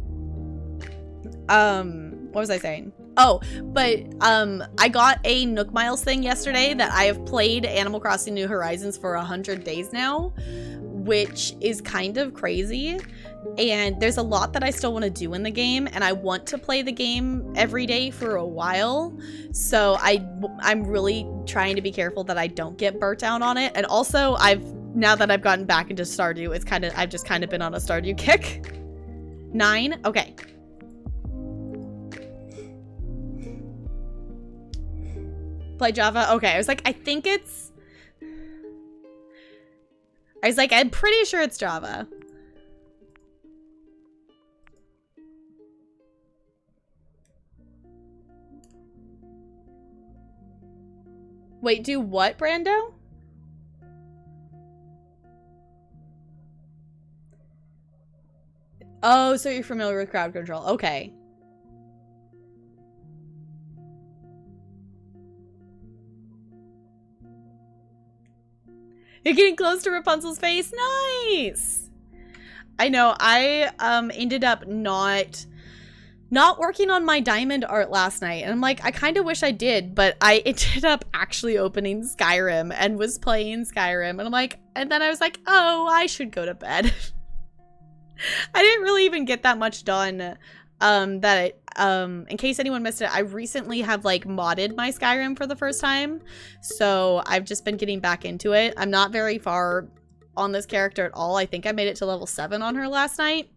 What was I saying? Oh, but I got a Nook Miles thing yesterday that I have played Animal Crossing New Horizons for 100 days now, which is kind of crazy. And there's a lot that I still want to do in the game, and I want to play the game every day for a while. So I'm really trying to be careful that I don't get burnt out on it. And also, now that I've gotten back into Stardew, I've just kind of been on a Stardew kick. 9? Okay. Play Java? Okay, I was like, I'm pretty sure it's Java. Wait, do what, Brando? Oh, so you're familiar with crowd control. Okay. You're getting close to Rapunzel's face. Nice! I know, I ended up not working on my diamond art last night, and I'm like, I kind of wish I did, but I ended up actually opening Skyrim and was playing Skyrim, and I'm like, and then I was like, oh, I should go to bed. I didn't really even get that much done. In case anyone missed it, I recently have like modded my Skyrim for the first time, so I've just been getting back into it. I'm not very far on this character at all. I think I made it to level 7 on her last night.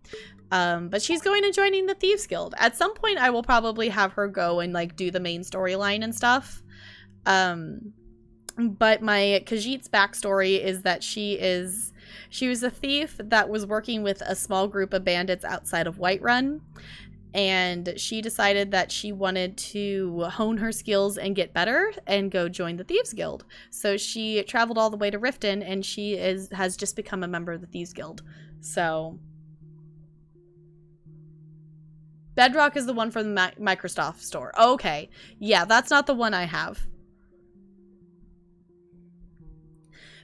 But she's going and joining the Thieves Guild. At some point, I will probably have her go and like do the main storyline and stuff. But my Khajiit's backstory is that she was a thief that was working with a small group of bandits outside of Whiterun. and she decided that she wanted to hone her skills and get better and go join the Thieves Guild. So she traveled all the way to Riften, and she has just become a member of the Thieves Guild. So Bedrock is the one from the Microsoft store. Okay. Yeah, that's not the one I have.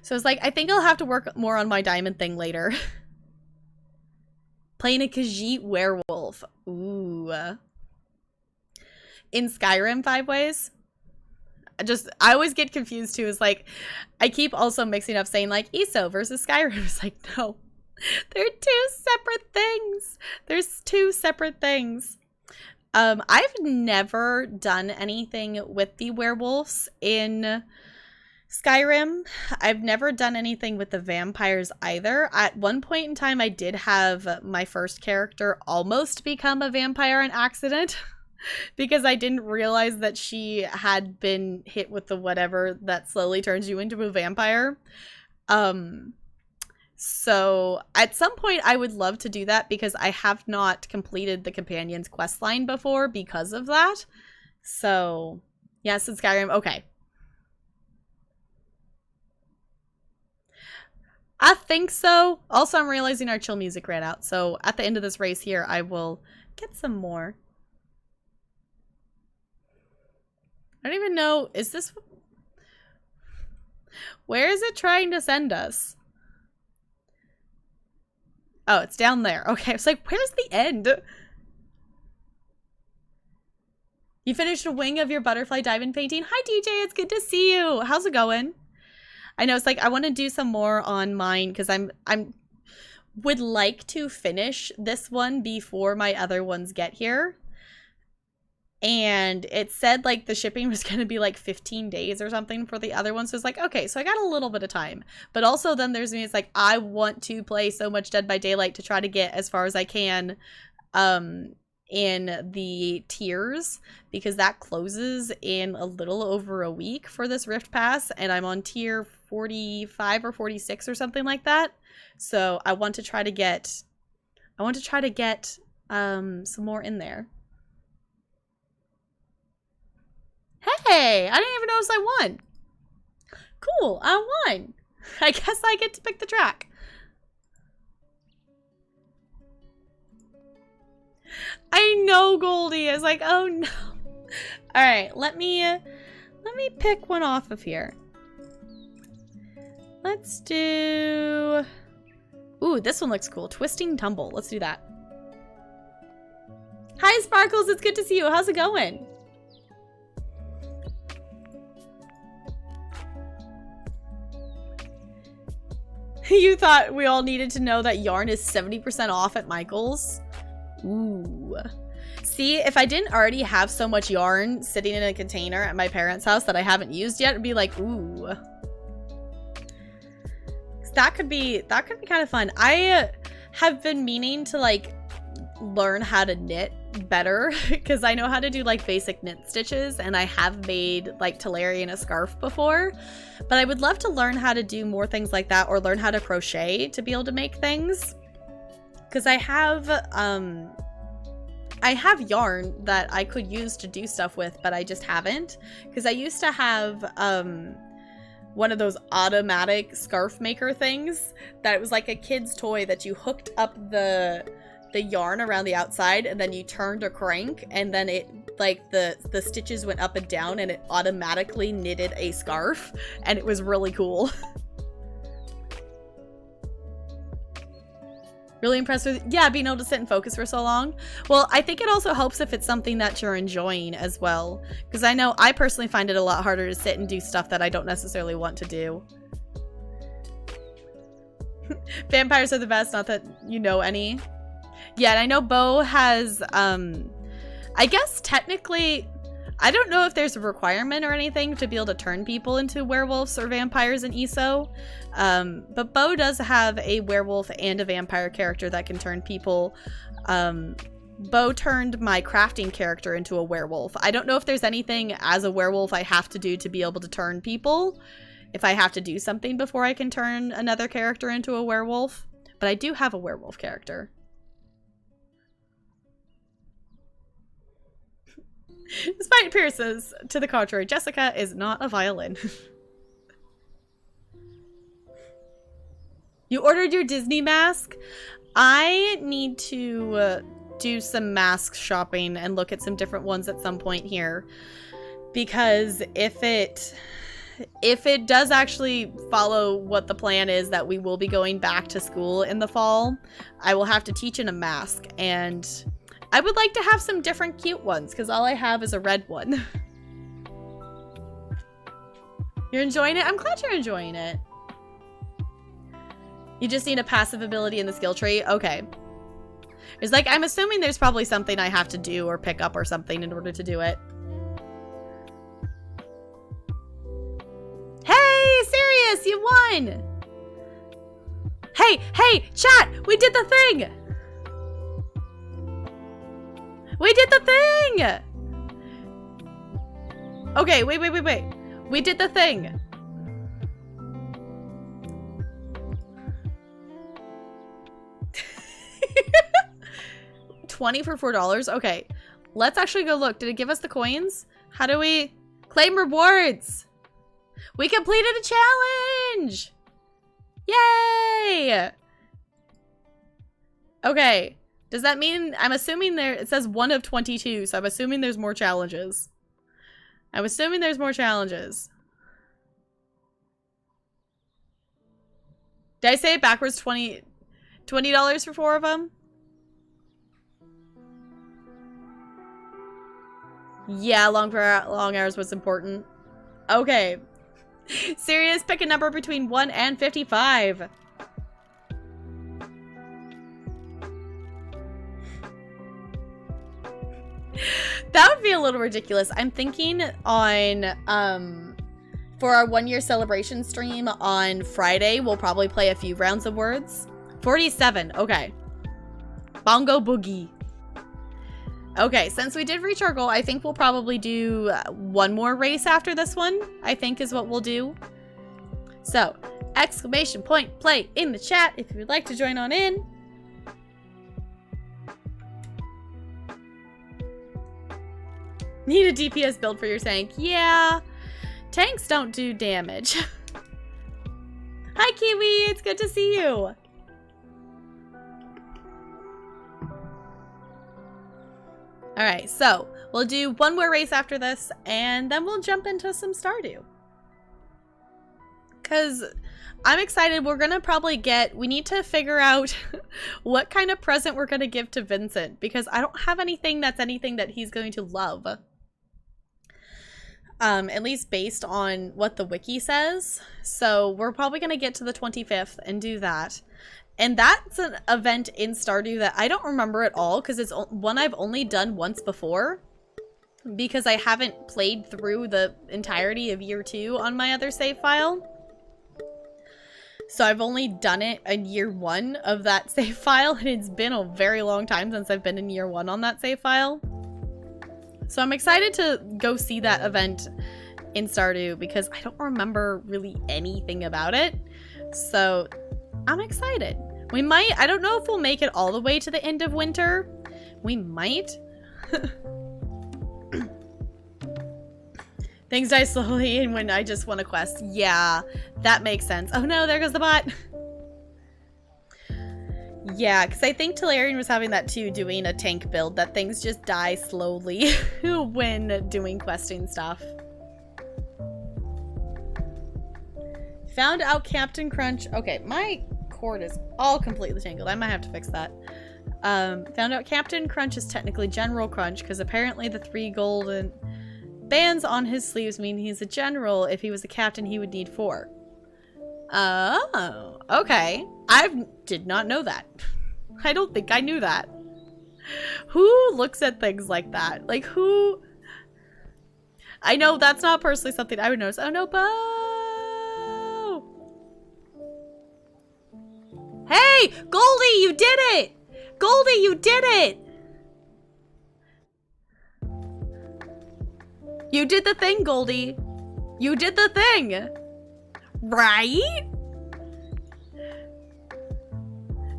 So it's like, I think I'll have to work more on my diamond thing later. Playing a Khajiit werewolf. Ooh. In Skyrim 5 ways? I always get confused too. It's like, I keep also mixing up saying like ESO versus Skyrim. It's like, no. They're two separate things. There's two separate things. I've never done anything with the werewolves in Skyrim. I've never done anything with the vampires either. At one point in time, I did have my first character almost become a vampire on accident because I didn't realize that she had been hit with the whatever that slowly turns you into a vampire. So at some point I would love to do that because I have not completed the Companion's questline before because of that. So yes, in Skyrim. Okay. I think so. Also, I'm realizing our chill music ran out. So at the end of this race here, I will get some more. I don't even know. Is this... Where is it trying to send us? Oh, it's down there. Okay, I was like, where's the end? You finished a wing of your butterfly diamond painting? Hi, DJ. It's good to see you. How's it going? I know, it's like, I want to do some more on mine because I'm would like to finish this one before my other ones get here. And it said, like, the shipping was going to be, like, 15 days or something for the other one. So it's like, okay, so I got a little bit of time. But also then there's me, it's like, I want to play so much Dead by Daylight to try to get as far as I can in the tiers. Because that closes in a little over a week for this Rift Pass. And I'm on tier 45 or 46 or something like that. So I want to try to get... some more in there. Hey, I didn't even notice I won. Cool, I won. I guess I get to pick the track. I know, Goldie. I was like, oh no. All right, let me pick one off of here. Let's do... Ooh, this one looks cool. Twisting Tumble. Let's do that. Hi, Sparkles. It's good to see you. How's it going? You thought we all needed to know that yarn is 70% off at Michael's? Ooh. See, if I didn't already have so much yarn sitting in a container at my parents' house that I haven't used yet, it'd be like, ooh. That could be kind of fun. I have been meaning to, like, learn how to knit better because I know how to do, like, basic knit stitches, and I have made, like, Talari in a scarf before, but I would love to learn how to do more things like that, or learn how to crochet to be able to make things, because I have yarn that I could use to do stuff with, but I just haven't, because I used to have one of those automatic scarf maker things that it was like a kid's toy that you hooked up the yarn around the outside, and then you turned a crank, and then it, like, the stitches went up and down, and it automatically knitted a scarf, and it was really cool. Really impressed with, yeah, being able to sit and focus for so long. Well, I think it also helps if it's something that you're enjoying as well, because I know I personally find it a lot harder to sit and do stuff that I don't necessarily want to do. Vampires are the best, not that you know any. Yeah, and I know Bo has, I guess technically, I don't know if there's a requirement or anything to be able to turn people into werewolves or vampires in ESO, but Bo does have a werewolf and a vampire character that can turn people. Bo turned my crafting character into a werewolf. I don't know if there's anything as a werewolf I have to do to be able to turn people, if I have to do something before I can turn another character into a werewolf, but I do have a werewolf character. Despite appearances to the contrary, Jessica is not a violin. You ordered your Disney mask? I need to do some mask shopping and look at some different ones at some point here. Because if it does actually follow what the plan is, that we will be going back to school in the fall, I will have to teach in a mask. And I would like to have some different cute ones, because all I have is a red one. You're enjoying it? I'm glad you're enjoying it. You just need a passive ability in the skill tree? Okay. It's like, I'm assuming there's probably something I have to do or pick up or something in order to do it. Hey, Sirius, you won! Hey, chat! We did the thing! We did the thing! Okay, wait. We did the thing. $20 for $4? Okay. Let's actually go look. Did it give us the coins? How do we claim rewards? We completed a challenge! Yay! Okay. Does that mean, I'm assuming it says 1 of 22, so I'm assuming there's more challenges. Did I say it backwards? $20 for 4 of them? Yeah, long hours was important. Okay. Sirius, pick a number between 1 and 55. That would be a little ridiculous. I'm thinking on, for our 1-year celebration stream on Friday, we'll probably play a few rounds of words. 47, okay. Bongo Boogie. Okay, since we did reach our goal, I think we'll probably do one more race after this one, I think is what we'll do. So, exclamation point play in the chat if you would like to join on in. Need a DPS build for your tank. Yeah, tanks don't do damage. Hi, Kiwi, it's good to see you. All right, so we'll do one more race after this, and then we'll jump into some Stardew. Because I'm excited. We're going to probably we need to figure out what kind of present we're going to give to Vincent, because I don't have anything that's anything that he's going to love. At least based on what the wiki says. So we're probably going to get to the 25th and do that. And that's an event in Stardew that I don't remember at all, because it's one I've only done once before, because I haven't played through the entirety of year 2 on my other save file. So I've only done it in year 1 of that save file, and it's been a very long time since I've been in year 1 on that save file. So I'm excited to go see that event in Stardew, because I don't remember really anything about it. So I'm excited. We might, I don't know if we'll make it all the way to the end of winter. We might. Things die slowly and when I just want a quest. Yeah, that makes sense. Oh no, there goes the bot. Yeah, because I think Talarian was having that too, doing a tank build, that things just die slowly when doing questing stuff. Found out Captain Crunch. Okay, my cord is all completely tangled. I might have to fix that. Found out Captain Crunch is technically General Crunch, because apparently the 3 golden bands on his sleeves mean he's a general. If he was a captain, he would need 4. Oh, okay. I did not know that. I don't think I knew that. Who looks at things like that? Like, who? I know that's not personally something I would notice. Oh no, Bo! Hey, Goldie, you did it! Goldie, you did it! You did the thing, Goldie. You did the thing. Right?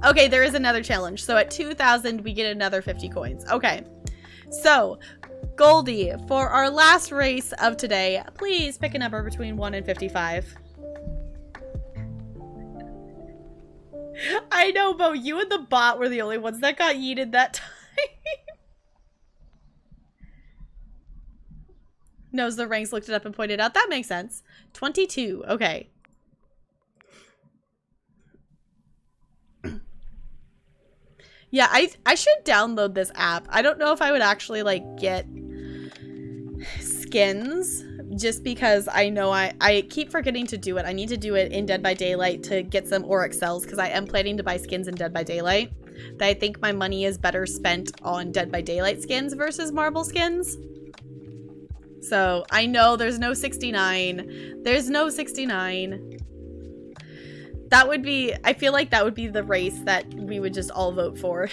Okay, there is another challenge. So at 2,000, we get another 50 coins. Okay. So, Goldie, for our last race of today, please pick a number between 1 and 55. I know, Bo, you and the bot were the only ones that got yeeted that time. Knows the ranks, looked it up and pointed out. That makes sense. 22. Okay. Yeah, I should download this app. I don't know if I would actually, like, get skins, just because I know I keep forgetting to do it. I need to do it in Dead by Daylight to get some Oryx cells, because I am planning to buy skins in Dead by Daylight. But I think my money is better spent on Dead by Daylight skins versus Marble skins. So, I know there's no 69. There's no 69. That would be, I feel like that would be the race that we would just all vote for.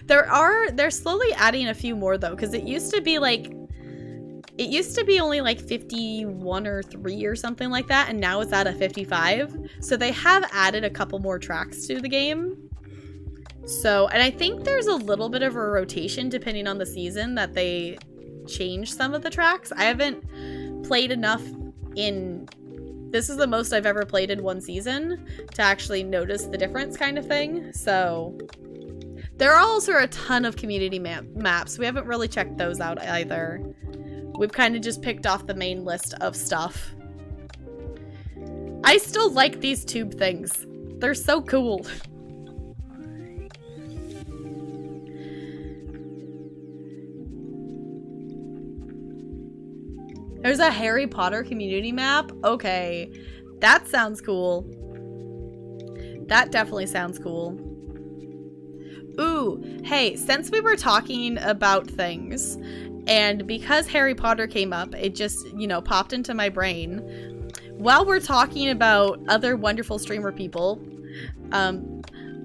They're slowly adding a few more though, because it used to be only like 51 or 3 or something like that, and now it's at a 55. So they have added a couple more tracks to the game. So, and I think there's a little bit of a rotation depending on the season that they change some of the tracks. I haven't played enough in... This is the most I've ever played in one season to actually notice the difference kind of thing. So there are also a ton of community maps. We haven't really checked those out either. We've kind of just picked off the main list of stuff. I still like these tube things. They're so cool. There's a Harry Potter community map? Okay. That sounds cool. That definitely sounds cool. Ooh, hey, since we were talking about things, and because Harry Potter came up, it just, you know, popped into my brain. While we're talking about other wonderful streamer people,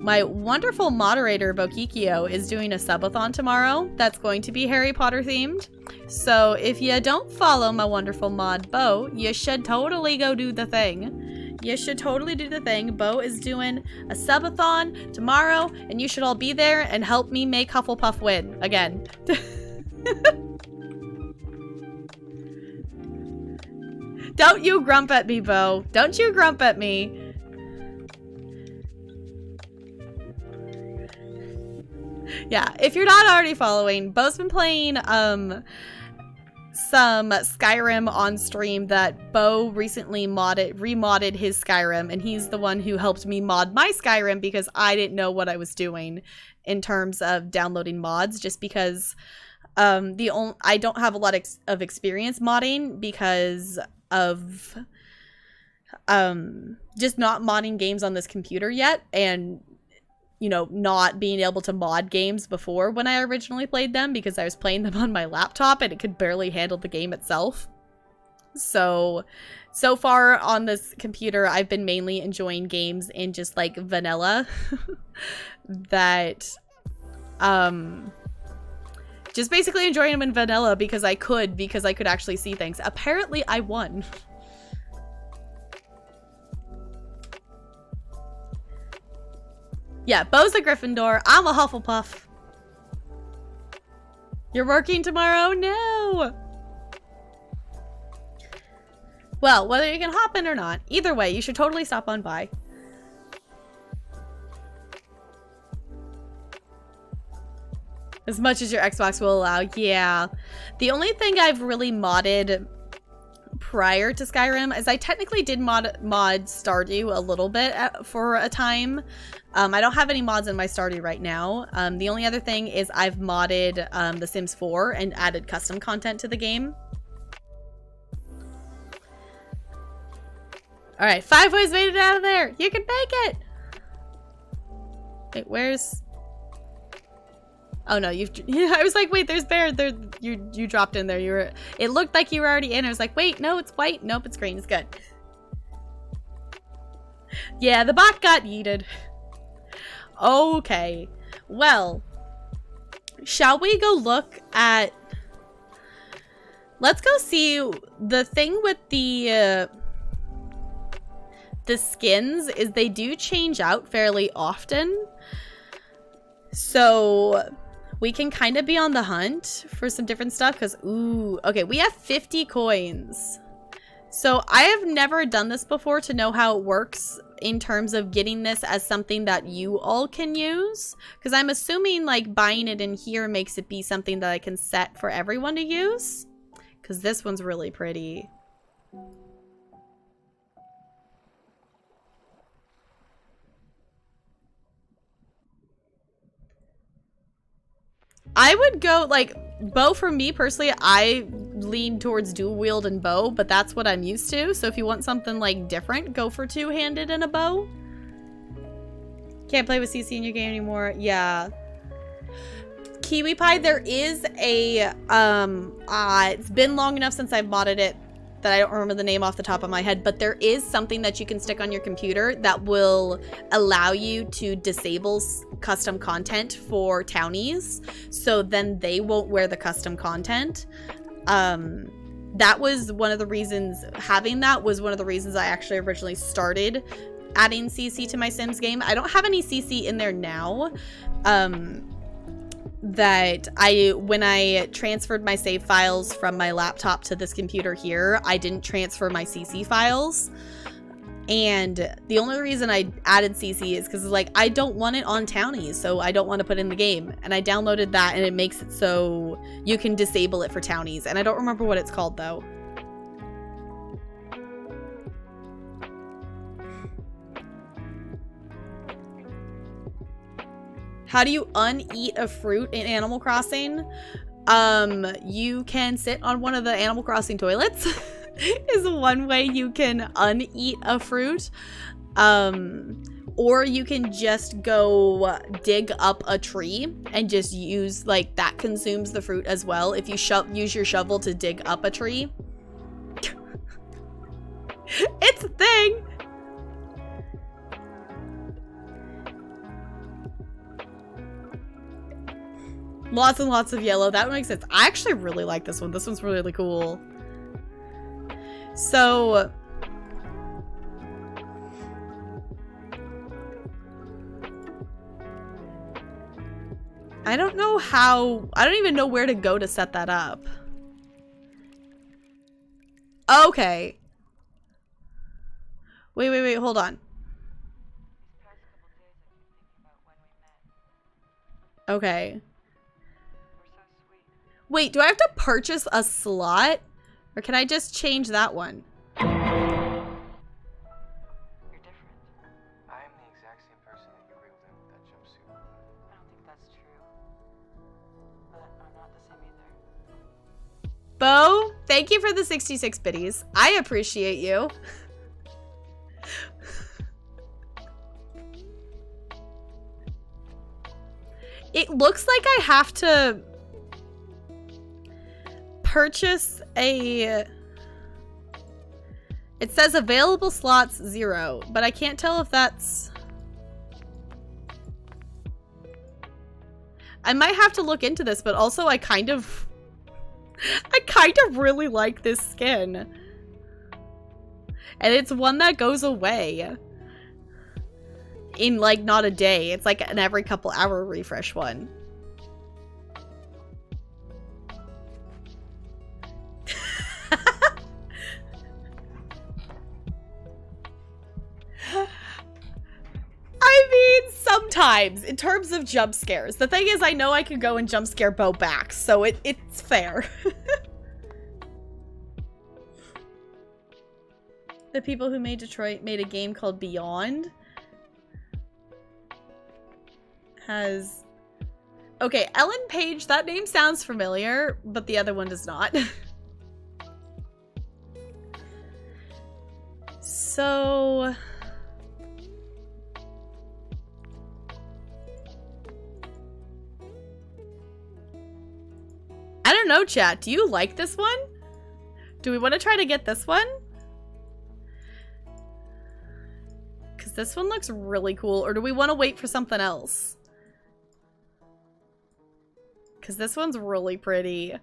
my wonderful moderator, Bokikio, is doing a subathon tomorrow that's going to be Harry Potter themed. So if you don't follow my wonderful mod, Bo, you should totally go do the thing. You should totally do the thing. Bo is doing a subathon tomorrow, and you should all be there and help me make Hufflepuff win again. Don't you grump at me, Bo. Don't you grump at me. Yeah, if you're not already following, Bo's been playing some Skyrim on stream that Bo recently remodded his Skyrim, and he's the one who helped me mod my Skyrim because I didn't know what I was doing in terms of downloading mods, just because I don't have a lot of experience modding because of just not modding games on this computer yet, and you know, not being able to mod games before when I originally played them because I was playing them on my laptop and it could barely handle the game itself. So far on this computer, I've been mainly enjoying games in just like vanilla that, just basically enjoying them in vanilla because I could actually see things. Apparently I won. Yeah, Bo's a Gryffindor. I'm a Hufflepuff. You're working tomorrow? No! Well, whether you can hop in or not, either way, you should totally stop on by. As much as your Xbox will allow, yeah. The only thing I've really modded prior to Skyrim is I technically did mod Stardew a little bit for a time. I don't have any mods in my Stardew right now. The only other thing is I've modded The Sims 4 and added custom content to the game. Alright, 5 ways made it out of there! You can make it! Wait, where's... Oh no, you've... Yeah, I was like, wait, there's Bear. There, you dropped in there. You were... It looked like you were already in. I was like, wait, no, it's white. Nope, it's green. It's good. Yeah, the bot got yeeted. Okay. Well, shall we go look at... Let's go see the thing with the skins is they do change out fairly often. So We can kind of be on the hunt for some different stuff because, ooh, okay, we have 50 coins. So I have never done this before to know how it works in terms of getting this as something that you all can use. Because I'm assuming like buying it in here makes it be something that I can set for everyone to use. Because this one's really pretty. I would go, like, bow for me personally, I lean towards dual wield and bow, but that's what I'm used to. So if you want something, like, different, go for two-handed and a bow. Can't play with CC in your game anymore. Yeah. Kiwi Pie, there is a, it's been long enough since I've modded it that I don't remember the name off the top of my head, but there is something that you can stick on your computer that will allow you to disable custom content for townies, so then they won't wear the custom content. That was one of the reasons, having that was one of the reasons I actually originally started adding CC to my Sims game. I don't have any CC in there now. When I transferred my save files from my laptop to this computer here, I didn't transfer my CC files. And the only reason I added CC is because, like, I don't want it on townies, so I don't want to put it in the game. And I downloaded that, and it makes it so you can disable it for townies. And I don't remember what it's called, though. How do you uneat a fruit in Animal Crossing? You can sit on one of the Animal Crossing toilets is one way you can uneat a fruit. Or you can just go dig up a tree and just use, like, that consumes the fruit as well. If you use your shovel to dig up a tree. It's a thing! Lots and lots of yellow. That makes sense. I actually really like this one. This one's really cool. So, I don't know how, I don't even know where to go to set that up. Okay. Wait, hold on. Okay. Wait, do I have to purchase a slot? Or can I just change that one? You're different. I am the exact same person that you wriggled in with that jumpsuit. I don't think that's true. But I'm not the same either. Bo, thank you for the 66 biddies. I appreciate you. It looks like I have to purchase a... It says available slots 0, but I can't tell if that's... I might have to look into this, but also I kind of really like this skin. And it's one that goes away in, like, not a day. It's like an every couple hour refresh one. I mean, sometimes, in terms of jump scares. The thing is, I know I can go and jump scare Bo back, so it's fair. The people who made Detroit made a game called Beyond. Has... Okay, Ellen Page, that name sounds familiar, but the other one does not. So... I don't know, chat. Do you like this one? Do we want to try to get this one? Because this one looks really cool. Or do we want to wait for something else? Because this one's really pretty.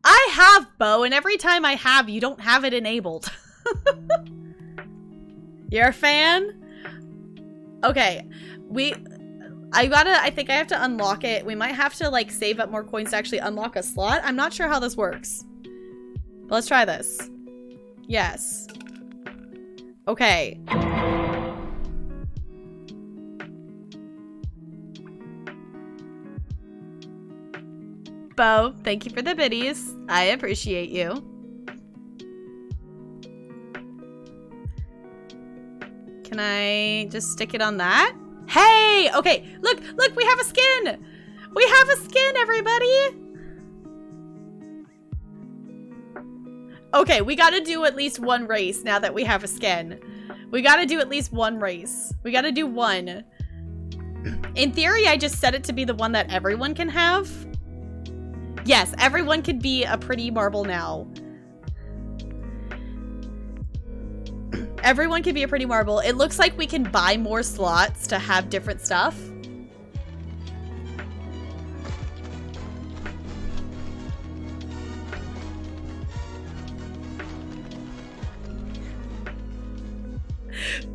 I have Bo, and every time I have, you don't have it enabled. You're a fan? Okay. I think I have to unlock it. We might have to like save up more coins to actually unlock a slot. I'm not sure how this works. But let's try this. Yes. Okay. Bo, thank you for the biddies. I appreciate you. Can I just stick it on that? Hey! Okay, look, we have a skin! We have a skin, everybody! Okay, we gotta do at least one race now that we have a skin. We gotta do at least one race. We gotta do one. In theory, I just set it to be the one that everyone can have. Yes, everyone could be a pretty marble now. Everyone can be a pretty marble. It looks like we can buy more slots to have different stuff.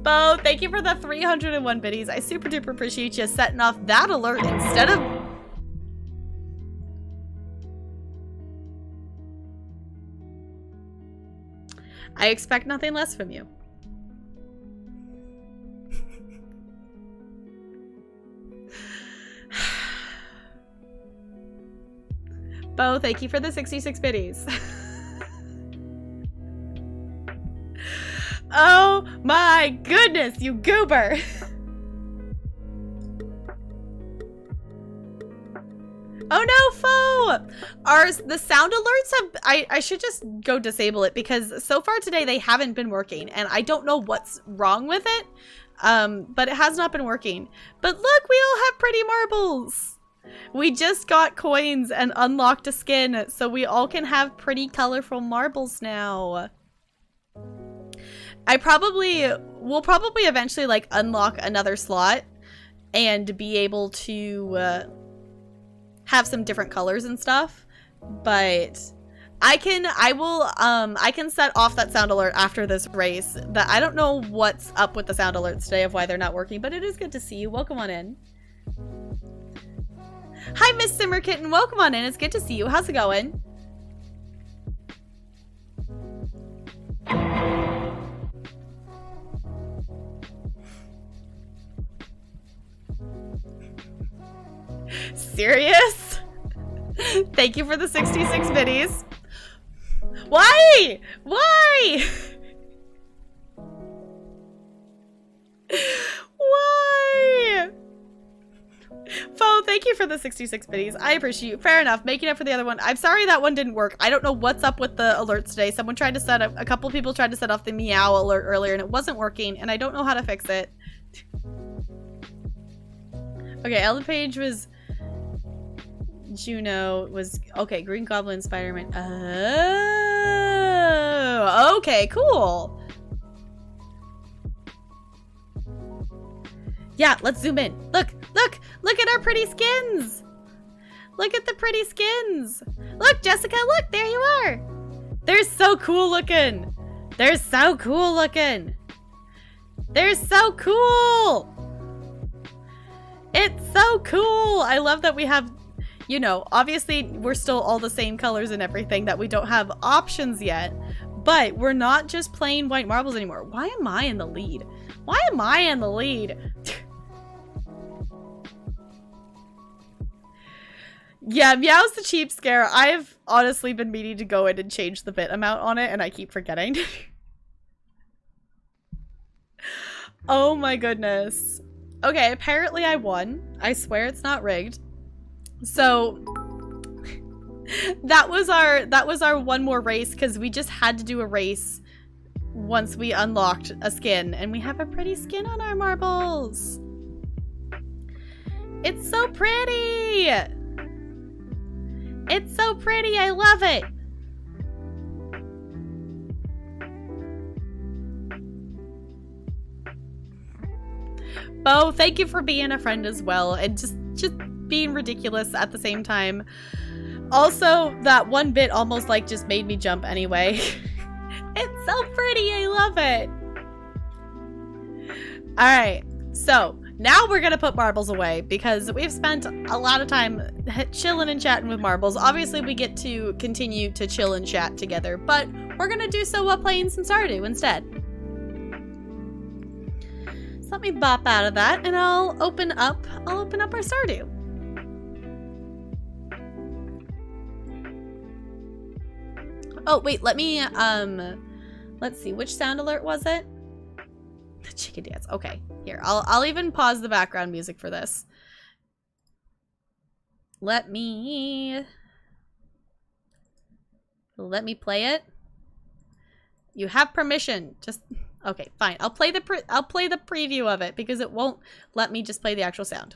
Bo, thank you for the 301 biddies. I super duper appreciate you setting off that alert instead of... I expect nothing less from you. Bo, thank you for the 66 biddies. Oh my goodness, you goober. Oh no, foe! The sound alerts have... I should just go disable it because so far today they haven't been working and I don't know what's wrong with it. But it has not been working. But look, we all have pretty marbles. We just got coins and unlocked a skin, so we all can have pretty colorful marbles now. We'll probably eventually like unlock another slot and be able to have some different colors and stuff. But I can set off that sound alert after this race. That I don't know what's up with the sound alerts today of why they're not working, but it is good to see you. Welcome on in. Hi, Miss Simmer Kitten. Welcome on in. It's good to see you. How's it going? Serious? Thank you for the 66 biddies. Why? Why? Why? Fo, thank you for the 66 biddies. I appreciate you. Fair enough. Making up for the other one. I'm sorry that one didn't work. I don't know what's up with the alerts today. Someone tried to set up, a couple people tried to set off the meow alert earlier and it wasn't working and I don't know how to fix it. Okay, Ellen Page was Juno, was okay, Green Goblin, Spider-Man. Oh, okay, cool. Yeah, let's zoom in. Look at our pretty skins. Look at the pretty skins. Look, Jessica, look, there you are. They're so cool looking. They're so cool looking. They're so cool. It's so cool. I love that we have, you know, obviously we're still all the same colors and everything, that we don't have options yet, but we're not just plain white marbles anymore. Why am I in the lead? Why am I in the lead? Yeah, Meow's the cheap scare. I've honestly been meaning to go in and change the bit amount on it and I keep forgetting. Oh my goodness. Okay, apparently I won. I swear it's not rigged. So that was our one more race because we just had to do a race once we unlocked a skin and we have a pretty skin on our marbles. It's so pretty. It's so pretty. I love it. Bo, thank you for being a friend as well and just being ridiculous at the same time. Also, that one bit almost like just made me jump anyway. It's so pretty. I love it. All right. So, Now we're gonna put marbles away because we've spent a lot of time chilling and chatting with marbles. Obviously, we get to continue to chill and chat together, but we're gonna do so while playing some Stardew instead. So let me bop out of that, and I'll open up our Stardew. Oh wait, let me let's see, which sound alert was it? The chicken dance. Okay, here. I'll even pause the background music for this. Let me play it. You have permission. Just okay, fine. I'll play the preview of it because it won't let me just play the actual sound.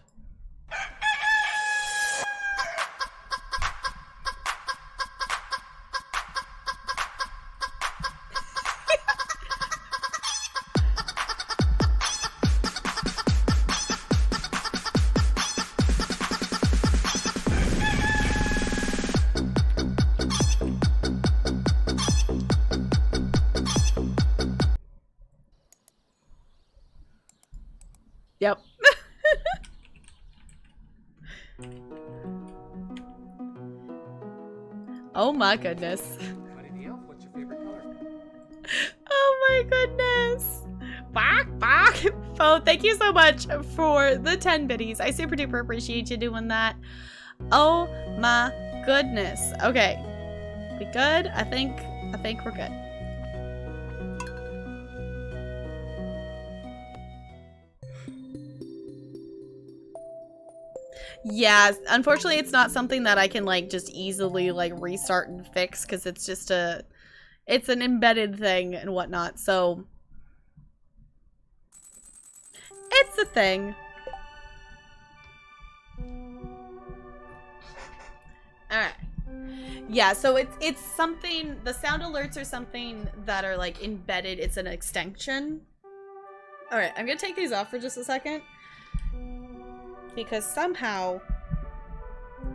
Yep. Oh my goodness. What's your favorite color? Oh my goodness. Back. Phone, thank you so much for the 10 biddies. I super duper appreciate you doing that. Oh my goodness. Okay. We good? I think we're good. Yeah, unfortunately it's not something that I can like just easily like restart and fix because it's just it's an embedded thing and whatnot, so it's a thing. Alright. Yeah, so it's something, the sound alerts are something that are like embedded, it's an extension. Alright, I'm gonna take these off for just a second. Because somehow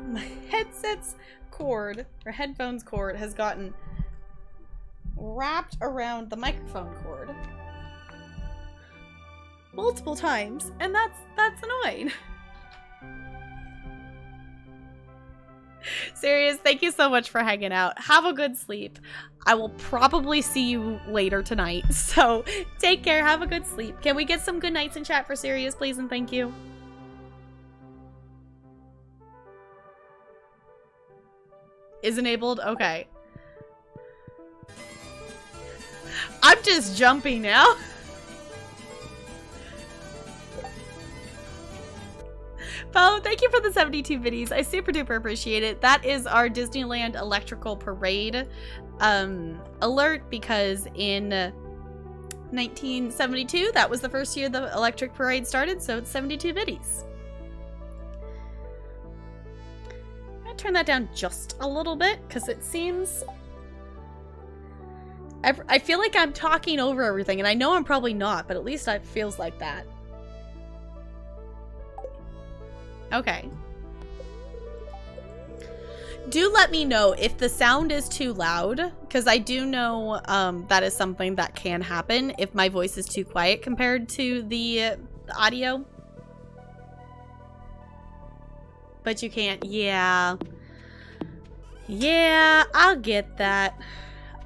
my headset's cord, or headphones cord, has gotten wrapped around the microphone cord multiple times, and that's annoying. Serious, thank you so much for hanging out. Have a good sleep. I will probably see you later tonight, so take care, have a good sleep. Can we get some good nights in chat for Sirius, please, and thank you? Is enabled? Okay. I'm just jumping now. Oh, thank you for the 72 biddies. I super duper appreciate it. That is our Disneyland electrical parade alert, because in 1972, that was the first year the electric parade started, so it's 72 biddies. Turn that down just a little bit because it seems I feel like I'm talking over everything, and I know I'm probably not, but at least it feels like that. Okay. Do let me know if the sound is too loud, because I do know that is something that can happen if my voice is too quiet compared to the audio. But you can't. Yeah. Yeah, I'll get that.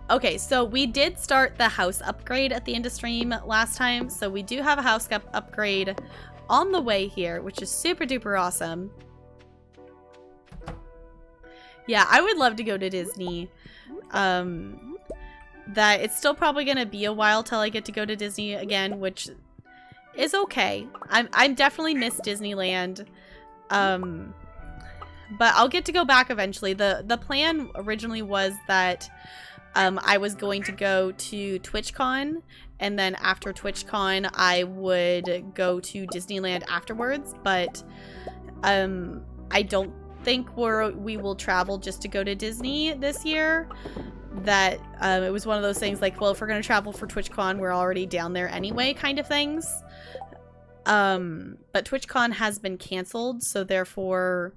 Okay, so we did start the house upgrade at the end of stream last time. So we do have a house upgrade on the way here, which is super duper awesome. Yeah, I would love to go to Disney. That it's still probably gonna be a while till I get to go to Disney again, which is okay. I'm definitely miss Disneyland. But I'll get to go back eventually. The plan originally was that I was going to go to TwitchCon, and then after TwitchCon I would go to Disneyland afterwards, but I don't think we will travel just to go to Disney this year. That it was one of those things like, well, if we're going to travel for TwitchCon, we're already down there anyway kind of things. But TwitchCon has been canceled, so therefore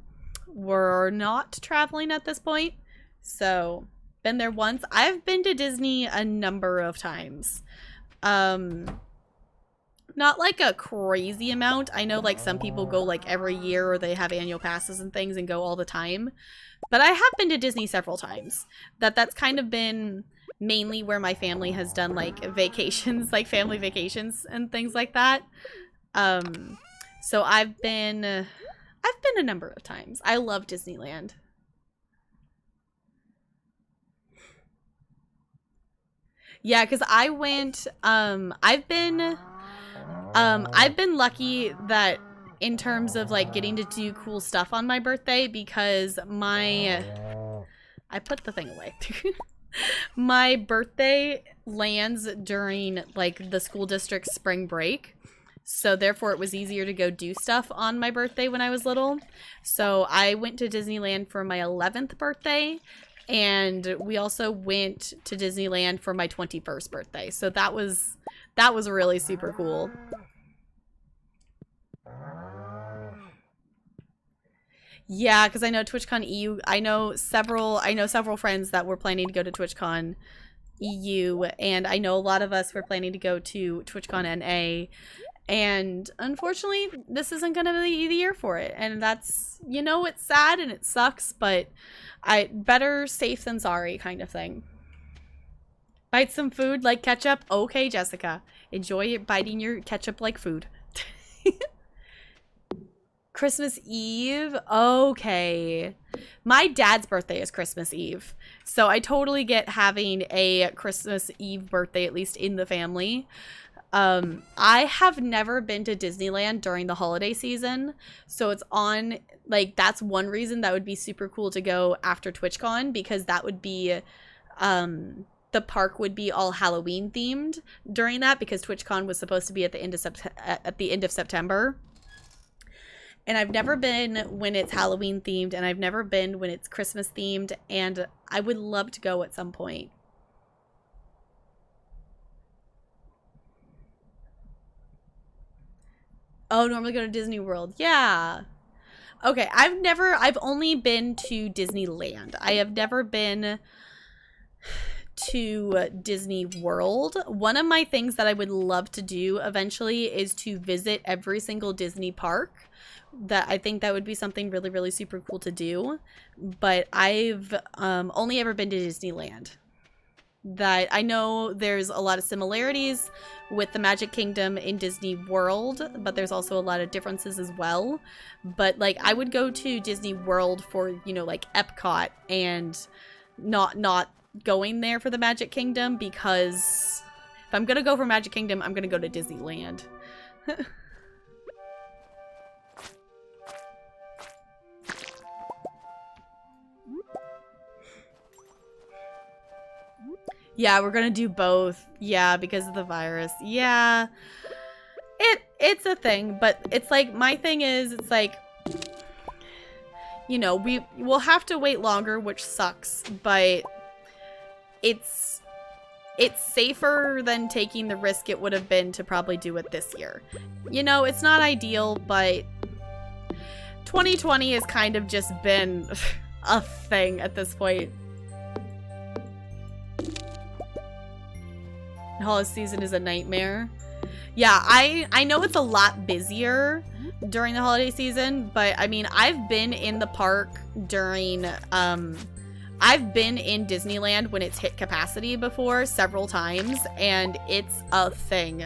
we're not traveling at this point. So, been there once. I've been to Disney a number of times. Not like a crazy amount. I know like some people go like every year or they have annual passes and things and go all the time. But I have been to Disney several times. That's kind of been mainly where my family has done like vacations, like family vacations and things like that. So I've been a number of times. I love Disneyland. Yeah, because I went, I've been lucky that in terms of like getting to do cool stuff on my birthday because I put the thing away. My birthday lands during like the school district's spring break. So therefore it was easier to go do stuff on my birthday when I was little. So I went to Disneyland for my 11th birthday. And we also went to Disneyland for my 21st birthday. So that was really super cool. Yeah, because I know TwitchCon EU. I know several friends that were planning to go to TwitchCon EU, and I know a lot of us were planning to go to TwitchCon NA. And unfortunately, this isn't going to be the year for it. And that's, you know, it's sad and it sucks, but better safe than sorry kind of thing. Bite some food like ketchup. Okay, Jessica. Enjoy biting your ketchup like food. Christmas Eve? Okay. My dad's birthday is Christmas Eve. So I totally get having a Christmas Eve birthday, at least in the family. I have never been to Disneyland during the holiday season, so it's on, like, that's one reason that would be super cool to go after TwitchCon, because that would be, the park would be all Halloween themed during that, because TwitchCon was supposed to be at the end of September. And I've never been when it's Halloween themed, and I've never been when it's Christmas themed, and I would love to go at some point. Oh, normally go to Disney World. Yeah. Okay, I've only been to Disneyland. I have never been to Disney World. One of my things that I would love to do eventually is to visit every single Disney park. That I think that would be something really, really super cool to do. But I've only ever been to Disneyland. That I know there's a lot of similarities with the Magic Kingdom in Disney World, but there's also a lot of differences as well. But like I would go to Disney World for, you know, like Epcot, and not going there for the Magic Kingdom, because if I'm gonna go for Magic Kingdom, I'm gonna go to Disneyland. Yeah, we're gonna do both. Yeah, because of the virus. Yeah. It's a thing, but it's like, my thing is, it's like, you know, we'll have to wait longer, which sucks, but it's safer than taking the risk it would have been to probably do it this year. You know, it's not ideal, but 2020 has kind of just been a thing at this point. Holiday season is a nightmare. Yeah, I know it's a lot busier during the holiday season, but I mean, I've been in the park during I've been in Disneyland when it's hit capacity before several times, and it's a thing.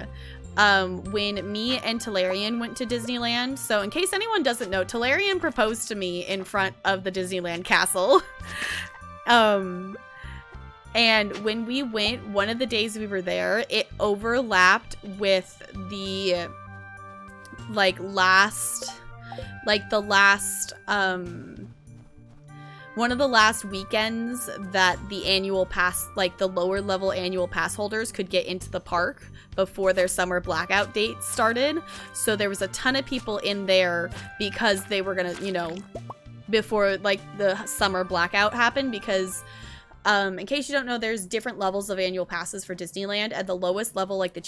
When me and Talarian went to Disneyland, so in case anyone doesn't know, Talarian proposed to me in front of the Disneyland castle. And when we went, one of the days we were there, it overlapped with the, one of the last weekends that the annual pass, like the lower level annual pass holders could get into the park before their summer blackout date started. So there was a ton of people in there because they were gonna, you know, before like the summer blackout happened, because in case you don't know, there's different levels of annual passes for Disneyland. At the lowest level, like the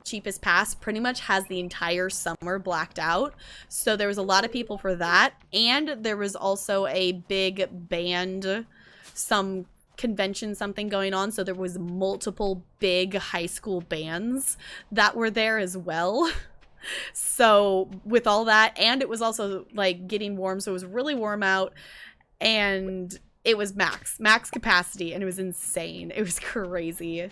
cheapest pass, pretty much has the entire summer blacked out. So there was a lot of people for that. And there was also a big band, some convention something going on, so there was multiple big high school bands that were there as well. So with all that, and it was also like getting warm, so it was really warm out, and it was max capacity, and it was insane. It was crazy.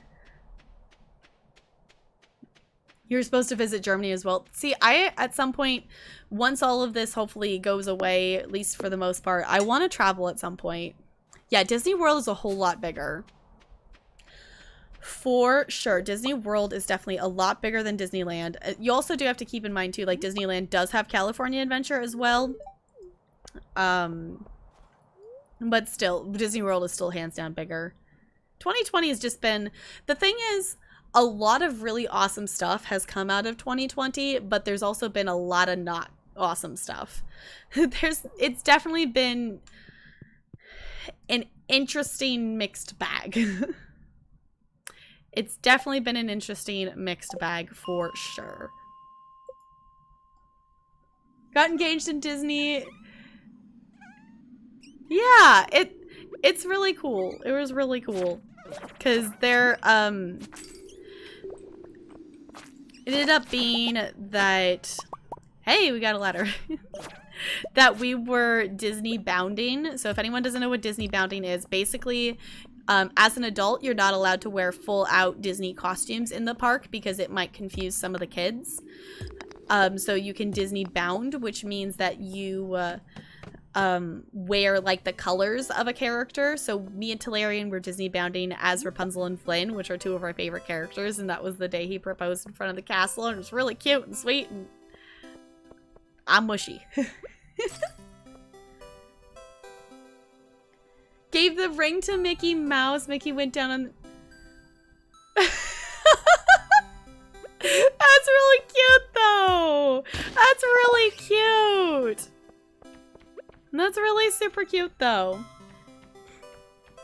You're supposed to visit Germany as well. See, at some point, once all of this hopefully goes away, at least for the most part, I want to travel at some point. Yeah, Disney World is a whole lot bigger. For sure. Disney World is definitely a lot bigger than Disneyland. You also do have to keep in mind, too, like, Disneyland does have California Adventure as well. But still, Disney World is still hands down bigger. 2020 has just been... The thing is... A lot of really awesome stuff has come out of 2020, but there's also been a lot of not awesome stuff. It's definitely been an interesting mixed bag. It's definitely been an interesting mixed bag for sure. Got engaged in Disney. Yeah, it's really cool. It was really cool. 'Cause they're it ended up being that, hey, we got a ladder, that we were Disney bounding. So if anyone doesn't know what Disney bounding is, basically, as an adult, you're not allowed to wear full out Disney costumes in the park because it might confuse some of the kids. So you can Disney bound, which means that you wear like the colors of a character. So me and Talarian were Disney bounding as Rapunzel and Flynn, which are two of our favorite characters, and that was the day he proposed in front of the castle, and it was really cute and sweet, and I'm mushy. Gave the ring to Mickey Mouse. Mickey went down on... That's really cute though. That's really cute. That's really super cute, though.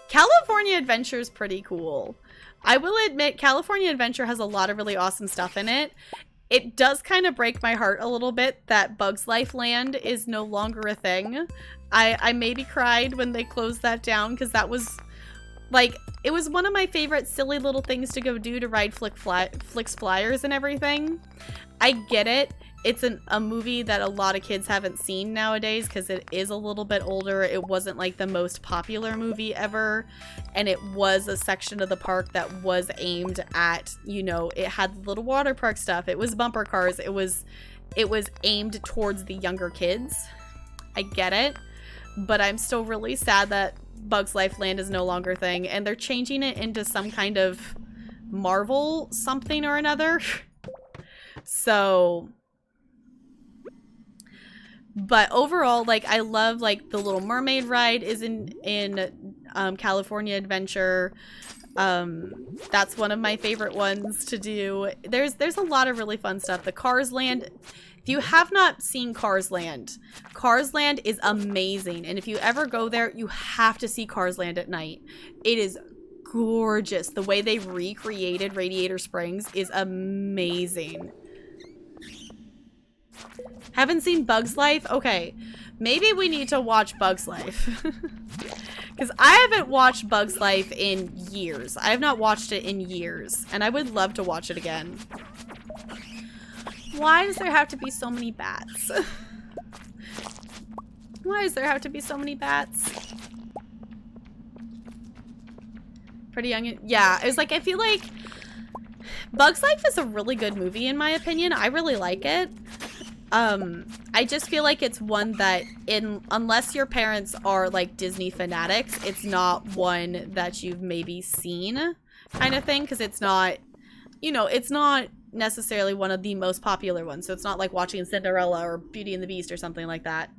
California Adventure is pretty cool. I will admit, California Adventure has a lot of really awesome stuff in it. It does kind of break my heart a little bit that Bugs Life Land is no longer a thing. I maybe cried when they closed that down, because that was, like, it was one of my favorite silly little things to go do, to ride Flix Flyers and everything. I get it. It's a movie that a lot of kids haven't seen nowadays because it is a little bit older. It wasn't like the most popular movie ever. And it was a section of the park that was aimed at, you know, it had little water park stuff. It was bumper cars. It was aimed towards the younger kids. I get it. But I'm still really sad that Bugs Life Land is no longer a thing. And they're changing it into some kind of Marvel something or another. So... But overall, like, I love, like, the Little Mermaid ride is in California Adventure. That's one of my favorite ones to do. There's a lot of really fun stuff. The Cars Land, if you have not seen Cars Land is amazing. And if you ever go there, you have to see Cars Land at night. It is gorgeous. The way they recreated Radiator Springs is amazing. Haven't seen Bugs Life? Okay, maybe we need to watch Bugs Life. Because I haven't watched Bugs Life in years. I have not watched it in years. And I would love to watch it again. Why does there have to be so many bats? Why does there have to be so many bats? Pretty young. Yeah, it was like, I feel like Bugs Life is a really good movie in my opinion. I really like it. I just feel like it's one that, unless your parents are like Disney fanatics, it's not one that you've maybe seen kind of thing, because it's not, you know, it's not necessarily one of the most popular ones, so it's not like watching Cinderella or Beauty and the Beast or something like that.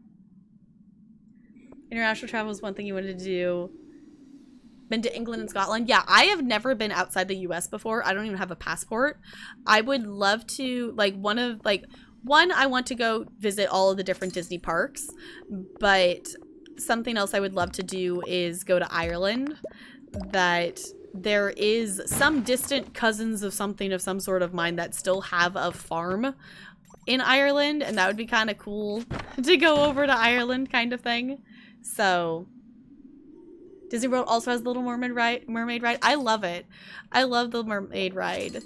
International travel is one thing you wanted to do. Been to England and Scotland? Yeah, I have never been outside the US before. I don't even have a passport. I would love to, like, one, I want to go visit all of the different Disney parks, but something else I would love to do is go to Ireland. That there is some distant cousins of something of some sort of mine that still have a farm in Ireland, and that would be kind of cool to go over to Ireland kind of thing. So, Disney World also has Little Mermaid ride. I love it. I love the mermaid ride.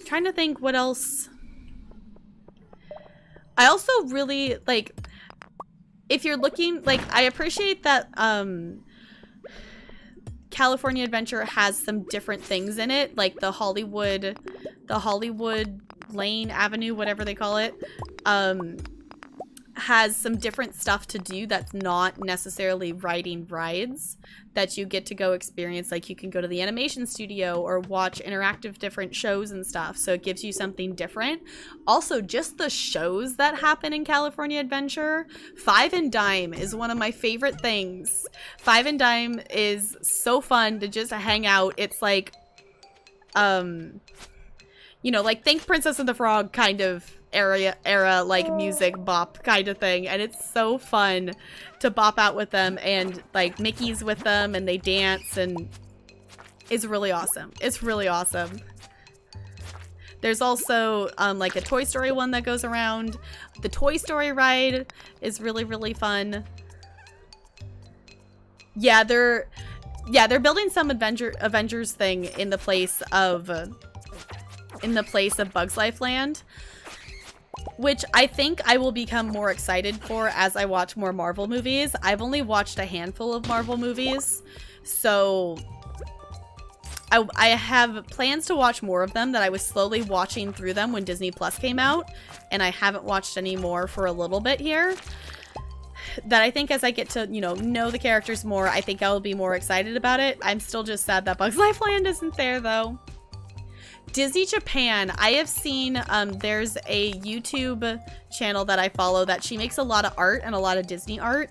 Trying to think what else. I also really like, if you're looking, like, I appreciate that California Adventure has some different things in it, like the Hollywood Lane Avenue, whatever they call it, has some different stuff to do that's not necessarily riding rides that you get to go experience. Like, you can go to the animation studio or watch interactive different shows and stuff, so it gives you something different. Also, just the shows that happen in California Adventure. Five and Dime is one of my favorite things. Five and Dime is so fun to just hang out. It's like, you know, like, think Princess and the Frog kind of era like music bop kind of thing, and it's so fun to bop out with them, and like Mickey's with them and they dance, and it's really awesome. It's really awesome. There's also like a Toy Story one that goes around. The Toy Story ride is really, really fun. Yeah, they're building some Avengers thing in the place of Bugs Life Land, which I think I will become more excited for as I watch more Marvel movies. I've only watched a handful of Marvel movies, so I have plans to watch more of them that I was slowly watching through them when Disney Plus came out, and I haven't watched any more for a little bit here. That I think as I get to, you know the characters more, I think I will be more excited about it. I'm still just sad that Bugs Life Land isn't there, though. Disney Japan, I have seen, there's a YouTube channel that I follow that she makes a lot of art and a lot of Disney art.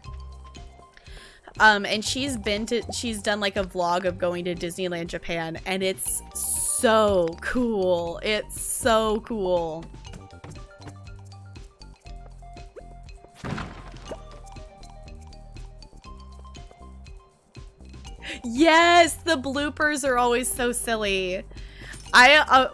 And she's done like a vlog of going to Disneyland Japan, and it's so cool. It's so cool. Yes, the bloopers are always so silly.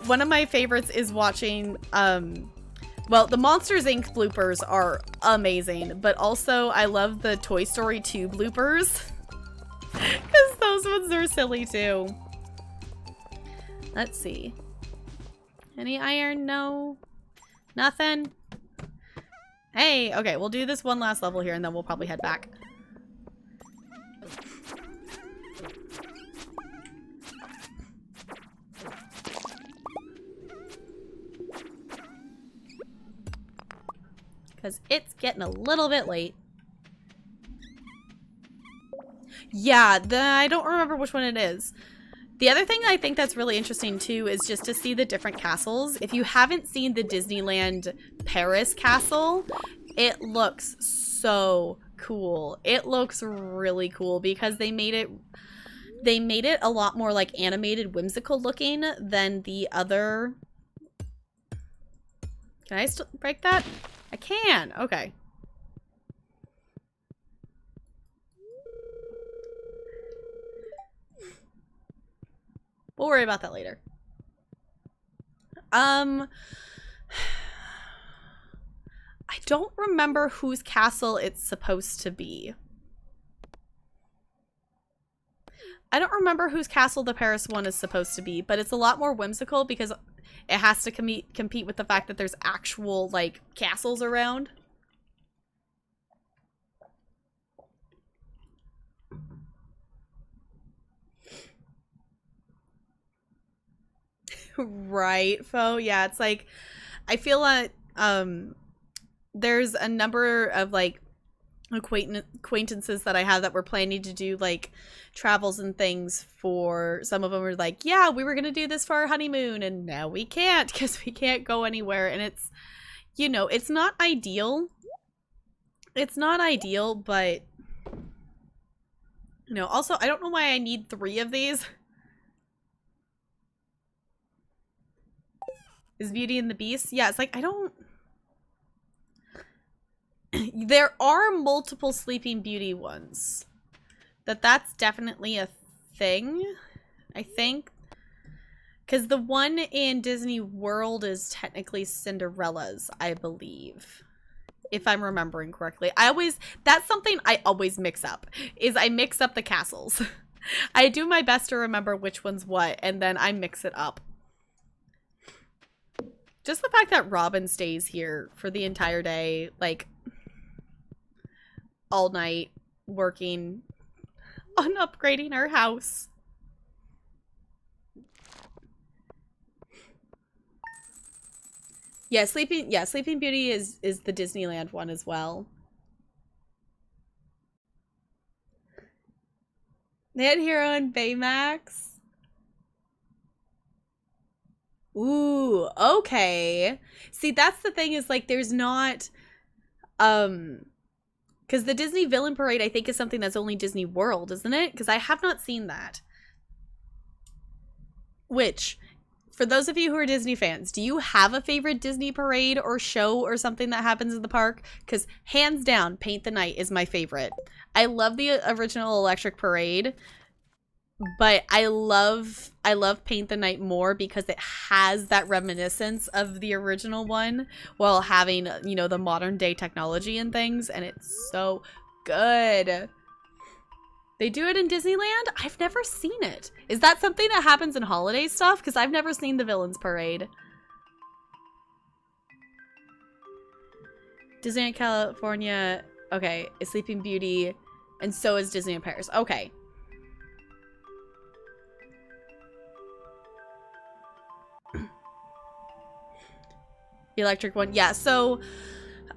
One of my favorites is watching, well, the Monsters Inc. bloopers are amazing, but also I love the Toy Story 2 bloopers, because those ones are silly too. Let's see. Any iron? No. Nothing? Hey, okay, we'll do this one last level here, and then we'll probably head back. Because it's getting a little bit late. Yeah, I don't remember which one it is. The other thing I think that's really interesting too is just to see the different castles. If you haven't seen the Disneyland Paris castle, it looks so cool. It looks really cool because they made it a lot more like animated, whimsical looking than the other. Can I still break that? I can. Okay. We'll worry about that later. I don't remember whose castle it's supposed to be. I don't remember whose castle the Paris one is supposed to be, but it's a lot more whimsical because it has to compete with the fact that there's actual, like, castles around. Right, Fo? Yeah, it's like, I feel like, there's a number of, like, acquaintances that I have that were planning to do, like, travels and things for, some of them were like, yeah, we were gonna do this for our honeymoon, and now we can't because we can't go anywhere. And it's, you know, it's not ideal. It's not ideal, but, you know, also, I don't know why I need 3 of these. Is Beauty and the Beast? Yeah, it's like, I don't... There are multiple Sleeping Beauty ones. That's definitely a thing, I think. Because the one in Disney World is technically Cinderella's, I believe. if I'm remembering correctly. That's something I always mix up, is I mix up the castles. I do my best to remember which one's what, and then I mix it up. Just the fact that Robin stays here for the entire day, like, all night, working on upgrading her house. Yeah, Sleeping Beauty is the Disneyland one as well. They had Hero and Baymax. Ooh, okay. See, that's the thing, is like there's not because the Disney Villain Parade, I think, is something that's only Disney World, isn't it? Because I have not seen that. Which, for those of you who are Disney fans, do you have a favorite Disney parade or show or something that happens in the park? Because hands down, Paint the Night is my favorite. I love the original Electric Parade, but I love Paint the Night more because it has that reminiscence of the original one while having, you know, the modern day technology and things, and it's so good. They do it in Disneyland? I've never seen it. Is that something that happens in holiday stuff? Because I've never seen the Villains Parade. Disneyland California, okay, is Sleeping Beauty, and so is Disneyland Paris. Okay. The electric one, yeah, so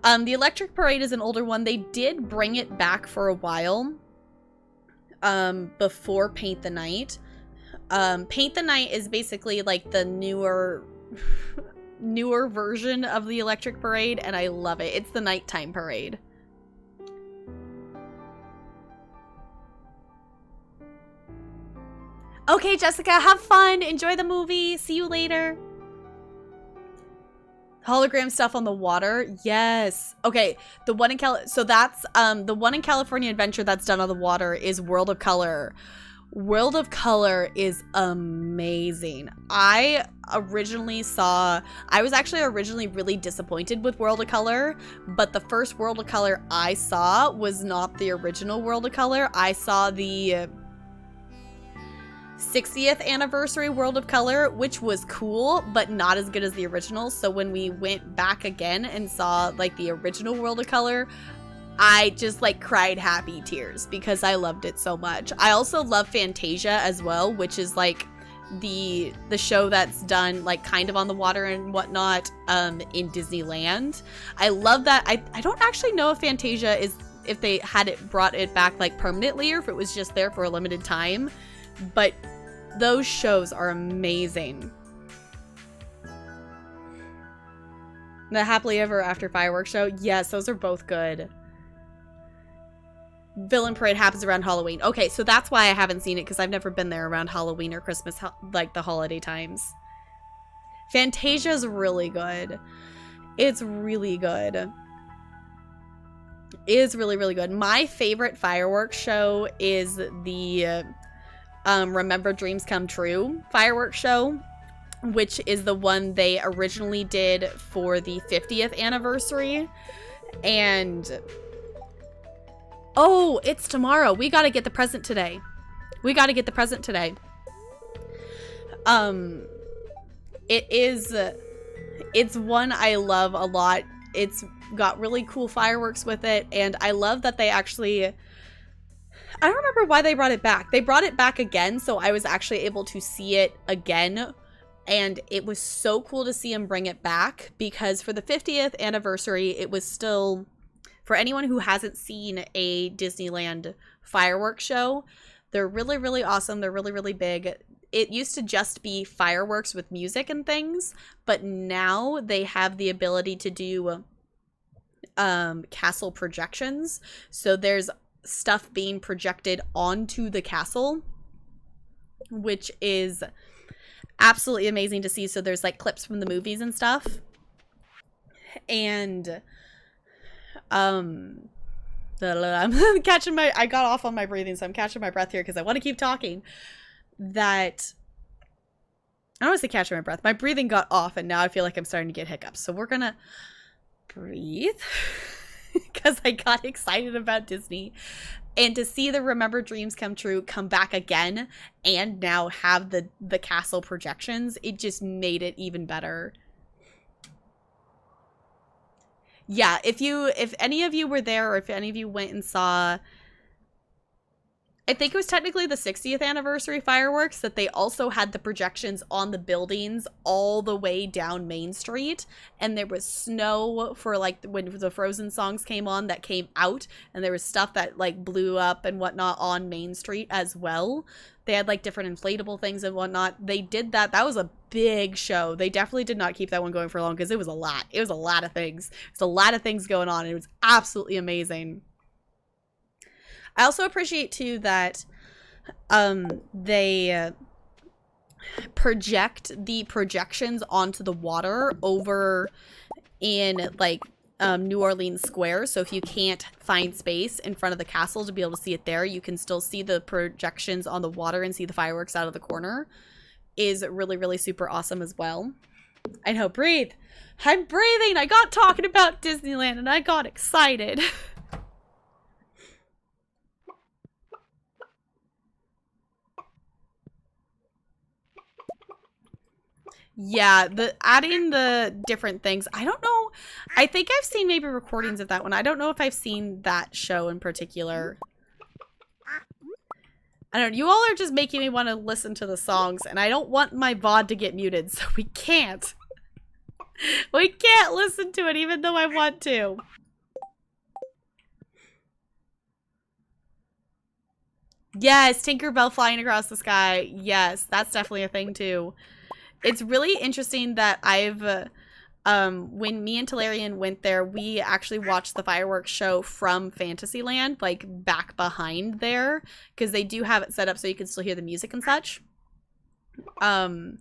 the Electric Parade is an older one. They did bring it back for a while before Paint the Night. Paint the Night is basically like the newer version of the Electric Parade, and I love it. It's the nighttime parade. Okay, Jessica, have fun. Enjoy the movie. See you later. Hologram stuff on the water. Yes. Okay, the one in so that's the one in California Adventure that's done on the water is World of Color. World of Color is amazing. I was actually originally really disappointed with World of Color, but the first World of Color I saw was not the original World of Color. I saw the 60th anniversary World of Color, which was cool, but not as good as the original. So when we went back again and saw like the original World of Color, I just like cried happy tears because I loved it so much. I also love Fantasia as well, which is like the show that's done like kind of on the water and whatnot in Disneyland. I love that. I don't actually know if Fantasia is, if they had it brought it back like permanently or if it was just there for a limited time, but those shows are amazing. The Happily Ever After Fireworks show, yes, those are both good. Villain Parade happens around Halloween. Okay, so that's why I haven't seen it, because I've never been there around Halloween or Christmas, like the holiday times. Fantasia's really good. It's really good. It's really, really good. My favorite fireworks show is the Remember Dreams Come True fireworks show, which is the one they originally did for the 50th anniversary. And oh, it's tomorrow. We gotta get the present today. We gotta get the present today. It's one I love a lot. It's got really cool fireworks with it, and I love that they actually, I don't remember why they brought it back. They brought it back again, so I was actually able to see it again, and it was so cool to see them bring it back, because for the 50th anniversary, it was still, for anyone who hasn't seen a Disneyland fireworks show, they're really, really awesome. They're really, really big. It used to just be fireworks with music and things, but now they have the ability to do castle projections. So there's stuff being projected onto the castle, which is absolutely amazing to see. So there's like clips from the movies and stuff. And I'm catching I got off on my breathing, so I'm catching my breath here because I want to keep talking. That, I don't want to say catching my breath. My breathing got off, and now I feel like I'm starting to get hiccups. So we're gonna breathe. because I got excited about Disney. And to see the Remember Dreams Come True come back again and now have the castle projections, it just made it even better. Yeah, if any of you were there, or if any of you went and saw, I think it was technically the 60th anniversary fireworks, that they also had the projections on the buildings all the way down Main Street, and there was snow for like when the Frozen songs came on that came out, and there was stuff that like blew up and whatnot on Main Street as well. They had like different inflatable things and whatnot. They did that. That was a big show. They definitely did not keep that one going for long because it was a lot. It was a lot of things. There's a lot of things going on. And it was absolutely amazing. I also appreciate too that they project the projections onto the water over in like New Orleans Square. So if you can't find space in front of the castle to be able to see it there, you can still see the projections on the water and see the fireworks out of the corner. Is really, really super awesome as well. I know, breathe. I'm breathing. I got talking about Disneyland and I got excited. Yeah, adding the different things. I don't know. I think I've seen maybe recordings of that one. I don't know if I've seen that show in particular. I don't know. You all are just making me want to listen to the songs, and I don't want my VOD to get muted, so we can't. We can't listen to it even though I want to. Yes, Tinkerbell flying across the sky. Yes, that's definitely a thing too. It's really interesting that when me and Talarian went there, we actually watched the fireworks show from Fantasyland, like back behind there, because they do have it set up so you can still hear the music and such. And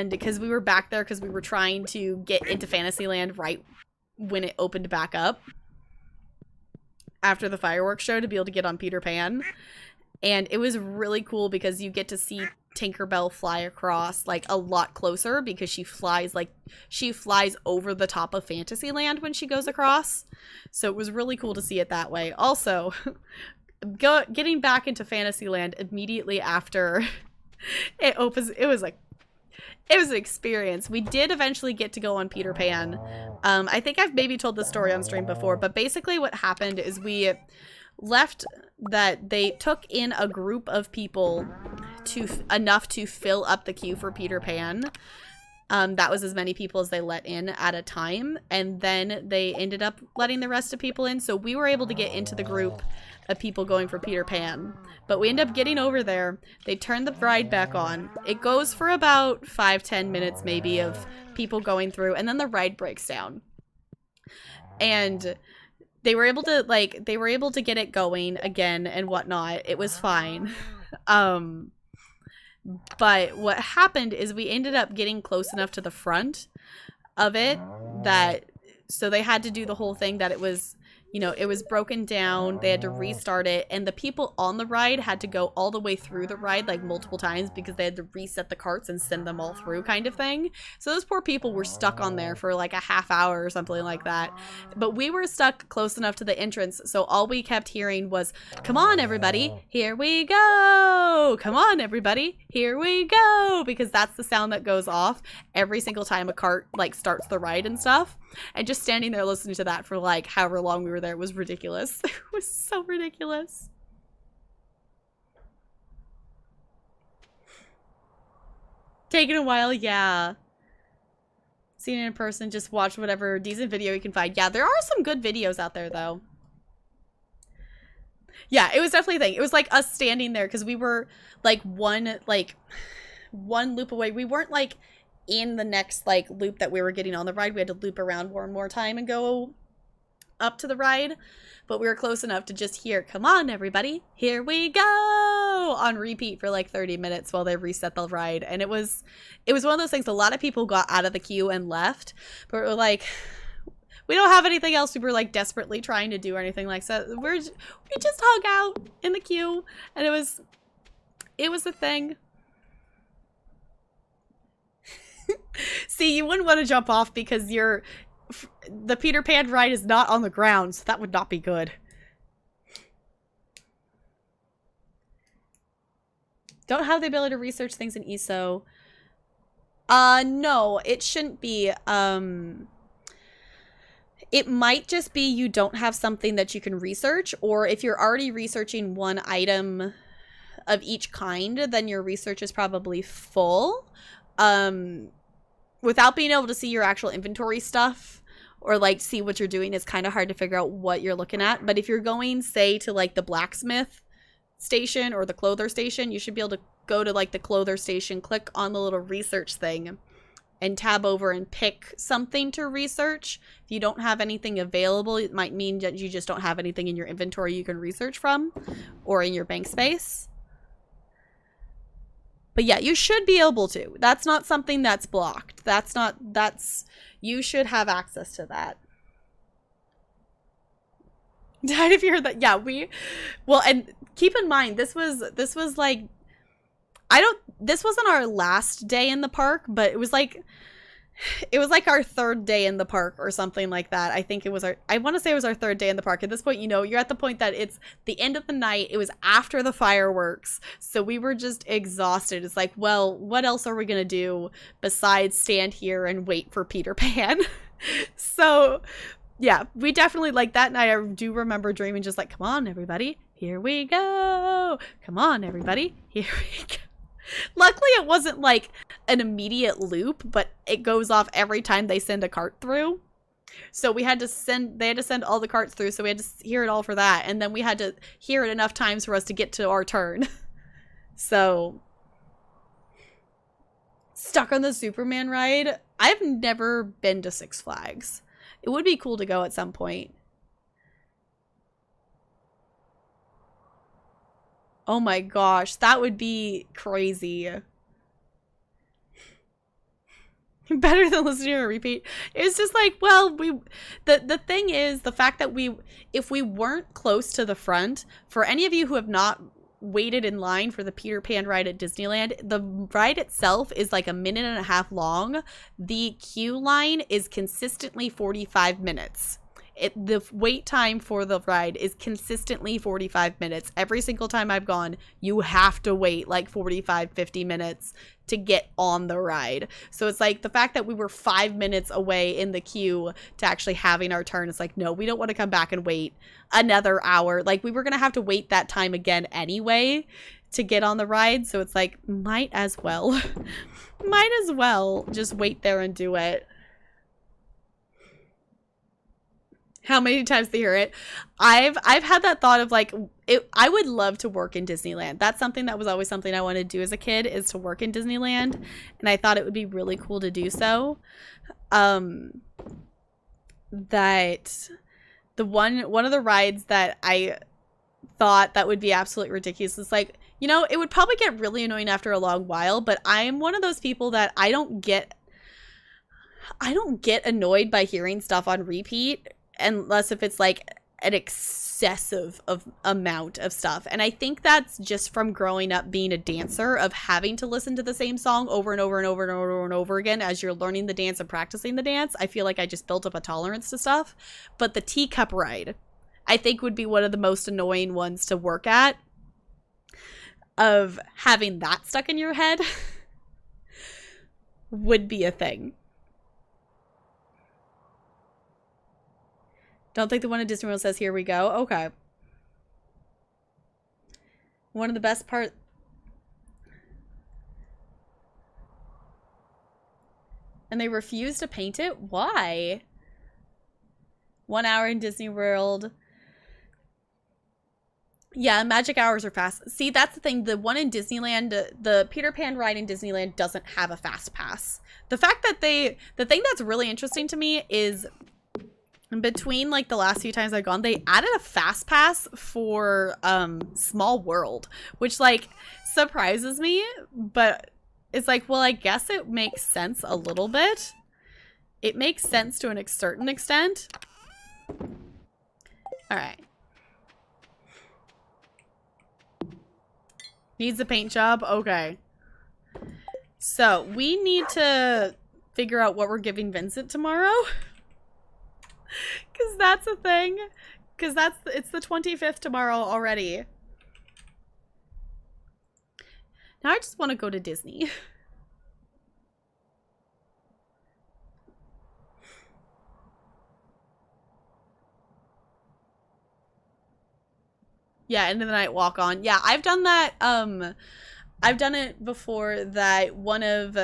because we were back there because we were trying to get into Fantasyland right when it opened back up after the fireworks show to be able to get on Peter Pan. And it was really cool because you get to see Tinkerbell fly across like a lot closer because she flies over the top of Fantasyland when she goes across. So it was really cool to see it that way. Also, getting back into Fantasyland immediately after it opens, it was an experience. We did eventually get to go on Peter Pan. I think I've maybe told this story on stream before, but basically what happened is we left that they took in a group of people enough to fill up the queue for Peter Pan. That was as many people as they let in at a time, and then they ended up letting the rest of people in, so we were able to get into the group of people going for Peter Pan. But we ended up getting over there. They turned the ride back on. It goes for about 5-10 minutes maybe of people going through, and then the ride breaks down. And they were able to get it going again and whatnot. It was fine. But what happened is we ended up getting close enough to the front of it so they had to do the whole thing that it was, it was broken down. They had to restart it, and the people on the ride had to go all the way through the ride like multiple times because they had to reset the carts and send them all through kind of thing. So those poor people were stuck on there for like a half hour or something like that. But we were stuck close enough to the entrance, so all we kept hearing was, "Come on, everybody, here we go! Come on, everybody, here we go!" Because that's the sound that goes off every single time a cart like starts the ride and stuff. And just standing there listening to that for like however long we were there was ridiculous. It was so ridiculous. Taking a while, yeah. Seeing it in person, just watch whatever decent video you can find. Yeah, there are some good videos out there though. Yeah, it was definitely a thing. It was like us standing there because we were like one loop away. We weren't like in the next like loop that we were getting on the ride. We had to loop around one more time and go up to the ride, but we were close enough to just hear, "Come on, everybody, here we go," on repeat for like 30 minutes while they reset the ride. And it was one of those things. A lot of people got out of the queue and left, but we're like, we don't have anything else we were like desperately trying to do or anything like that. So we just hung out in the queue, and it was a thing. See, you wouldn't want to jump off because you're the Peter Pan ride is not on the ground, so that would not be good. Don't have the ability to research things in ESO. No, it shouldn't be. It might just be you don't have something that you can research, or if you're already researching one item of each kind, then your research is probably full. Without being able to see your actual inventory stuff or like see what you're doing, it's kind of hard to figure out what you're looking at. But if you're going, say, to like the blacksmith station or the clother station, you should be able to go to like the clother station, click on the little research thing, and tab over and pick something to research. If you don't have anything available, it might mean that you just don't have anything in your inventory you can research from or in your bank space. But yeah, you should be able to. That's not something that's blocked. You should have access to that. Died if you heard that. Yeah, well, and keep in mind, this was like, this wasn't our last day in the park, but it was like our third day in the park or something like that. I think it was I want to say it was our third day in the park. At this point, you know, you're at the point that it's the end of the night. It was after the fireworks. So we were just exhausted. It's like, well, what else are we going to do besides stand here and wait for Peter Pan? So yeah, we definitely, like, that night I do remember dreaming just like, come on, everybody, here we go. Come on, everybody, here we go. Luckily, it wasn't like an immediate loop, but it goes off every time they send a cart through. So they had to send all the carts through, so we had to hear it all for that. And then we had to hear it enough times for us to get to our turn. So, stuck on the Superman ride. I've never been to Six Flags. It would be cool to go at some point. Oh my gosh, that would be crazy. Better than listening to a repeat. It's just like, well, the thing is, the fact that if we weren't close to the front, for any of you who have not waited in line for the Peter Pan ride at Disneyland, the ride itself is like 1.5 minutes long. The queue line is consistently 45 minutes. The wait time for the ride is consistently 45 minutes. Every single time I've gone, you have to wait like 45, 50 minutes to get on the ride. So it's like the fact that we were 5 minutes away in the queue to actually having our turn. It's like, no, we don't want to come back and wait another hour. Like, we were going to have to wait that time again anyway to get on the ride. So it's like, might as well just wait there and do it. How many times they hear it? I've had that thought of like, I would love to work in Disneyland. That's something that was always something I wanted to do as a kid, is to work in Disneyland. And I thought it would be really cool to do so. That the one of the rides that I thought that would be absolutely ridiculous is like, you know, it would probably get really annoying after a long while, but I am one of those people that I don't get annoyed by hearing stuff on repeat, unless if it's like an excessive amount of stuff. And I think that's just from growing up being a dancer, of having to listen to the same song over and over and over and over and over again as you're learning the dance and practicing the dance. I feel like I just built up a tolerance to stuff. But the teacup ride, I think, would be one of the most annoying ones to work at, of having that stuck in your head. Would be a thing. Don't think the one at Disney World says, here we go. Okay. One of the best part. And they refuse to paint it? Why? 1 hour in Disney World. Yeah, magic hours are fast. See, that's the thing. The one in Disneyland, the Peter Pan ride in Disneyland doesn't have a fast pass. The fact that the thing that's really interesting to me is, between like the last few times I've gone, they added a fast pass for Small World, which like surprises me, but it's like, well, I guess it makes sense a little bit. It makes sense to a certain extent. All right. Needs a paint job? Okay. So we need to figure out what we're giving Vincent tomorrow. Because that's a thing. Because it's the 25th tomorrow already. Now I just want to go to Disney. Yeah, end of the night walk on. Yeah, I've done that. I've done it before. That one of,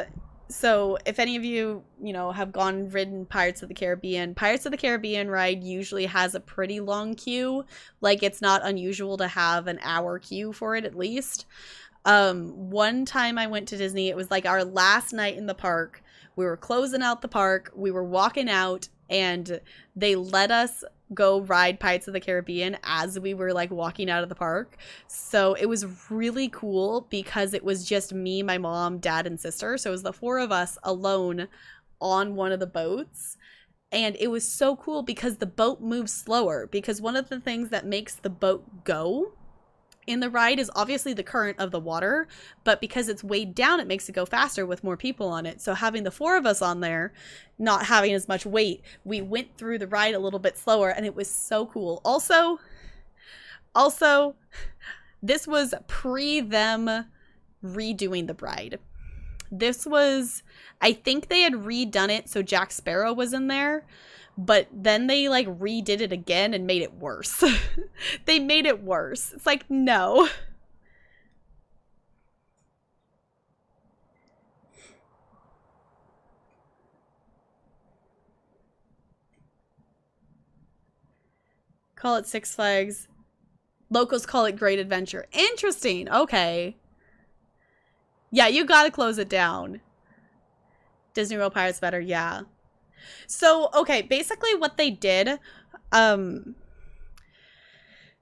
so if any of you, you know, have ridden Pirates of the Caribbean ride usually has a pretty long queue. Like, it's not unusual to have an hour queue for it at least. One time I went to Disney, it was like our last night in the park. We were closing out the park. We were walking out, and they let us go ride Pirates of the Caribbean as we were like walking out of the park. So it was really cool because it was just me, my mom, dad, and sister. So it was the four of us alone on one of the boats. And it was so cool because the boat moves slower, because one of the things that makes the boat go in the ride is obviously the current of the water, but because it's weighed down, it makes it go faster with more people on it. So having the four of us on there, not having as much weight, we went through the ride a little bit slower, and it was so cool. Also, this was pre them redoing the ride. This was, I think they had redone it so Jack Sparrow was in there, but then they like redid it again and made it worse. They made it worse. It's like, no. Call it Six Flags. Locals call it Great Adventure. Interesting. Okay. Yeah, you gotta close it down. Disney World Pirates better, yeah. So, okay, basically what they did,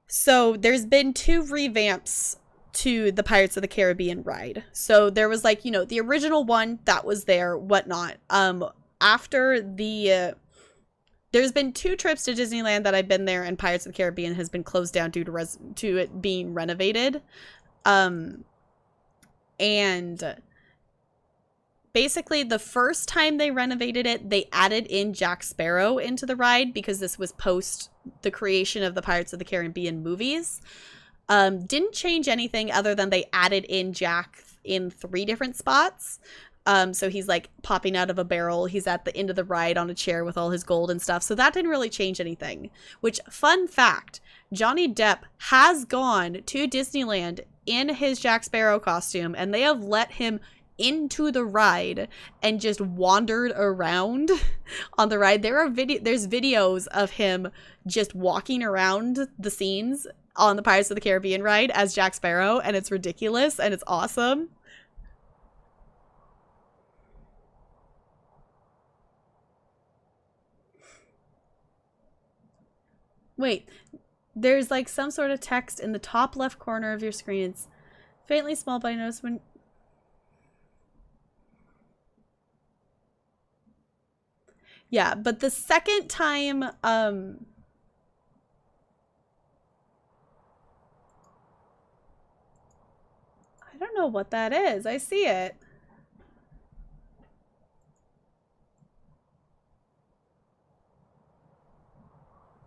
so there's been 2 revamps to the Pirates of the Caribbean ride. So there was like, you know, the original one that was there, whatnot. After the, there's been 2 trips to Disneyland that I've been there, and Pirates of the Caribbean has been closed down due to it being renovated. And basically, the first time they renovated it, they added in Jack Sparrow into the ride because this was post the creation of the Pirates of the Caribbean movies. Didn't change anything other than they added in Jack in 3 different spots. So he's like popping out of a barrel. He's at the end of the ride on a chair with all his gold and stuff. So that didn't really change anything. Which, fun fact, Johnny Depp has gone to Disneyland in his Jack Sparrow costume, and they have let him into the ride and just wandered around on the ride. There's videos of him just walking around the scenes on the Pirates of the Caribbean ride as Jack Sparrow, and it's ridiculous and it's awesome. Wait, there's like some sort of text in the top left corner of your screen. It's faintly small, but I noticed when... Yeah, but the second time, I don't know what that is. I see it.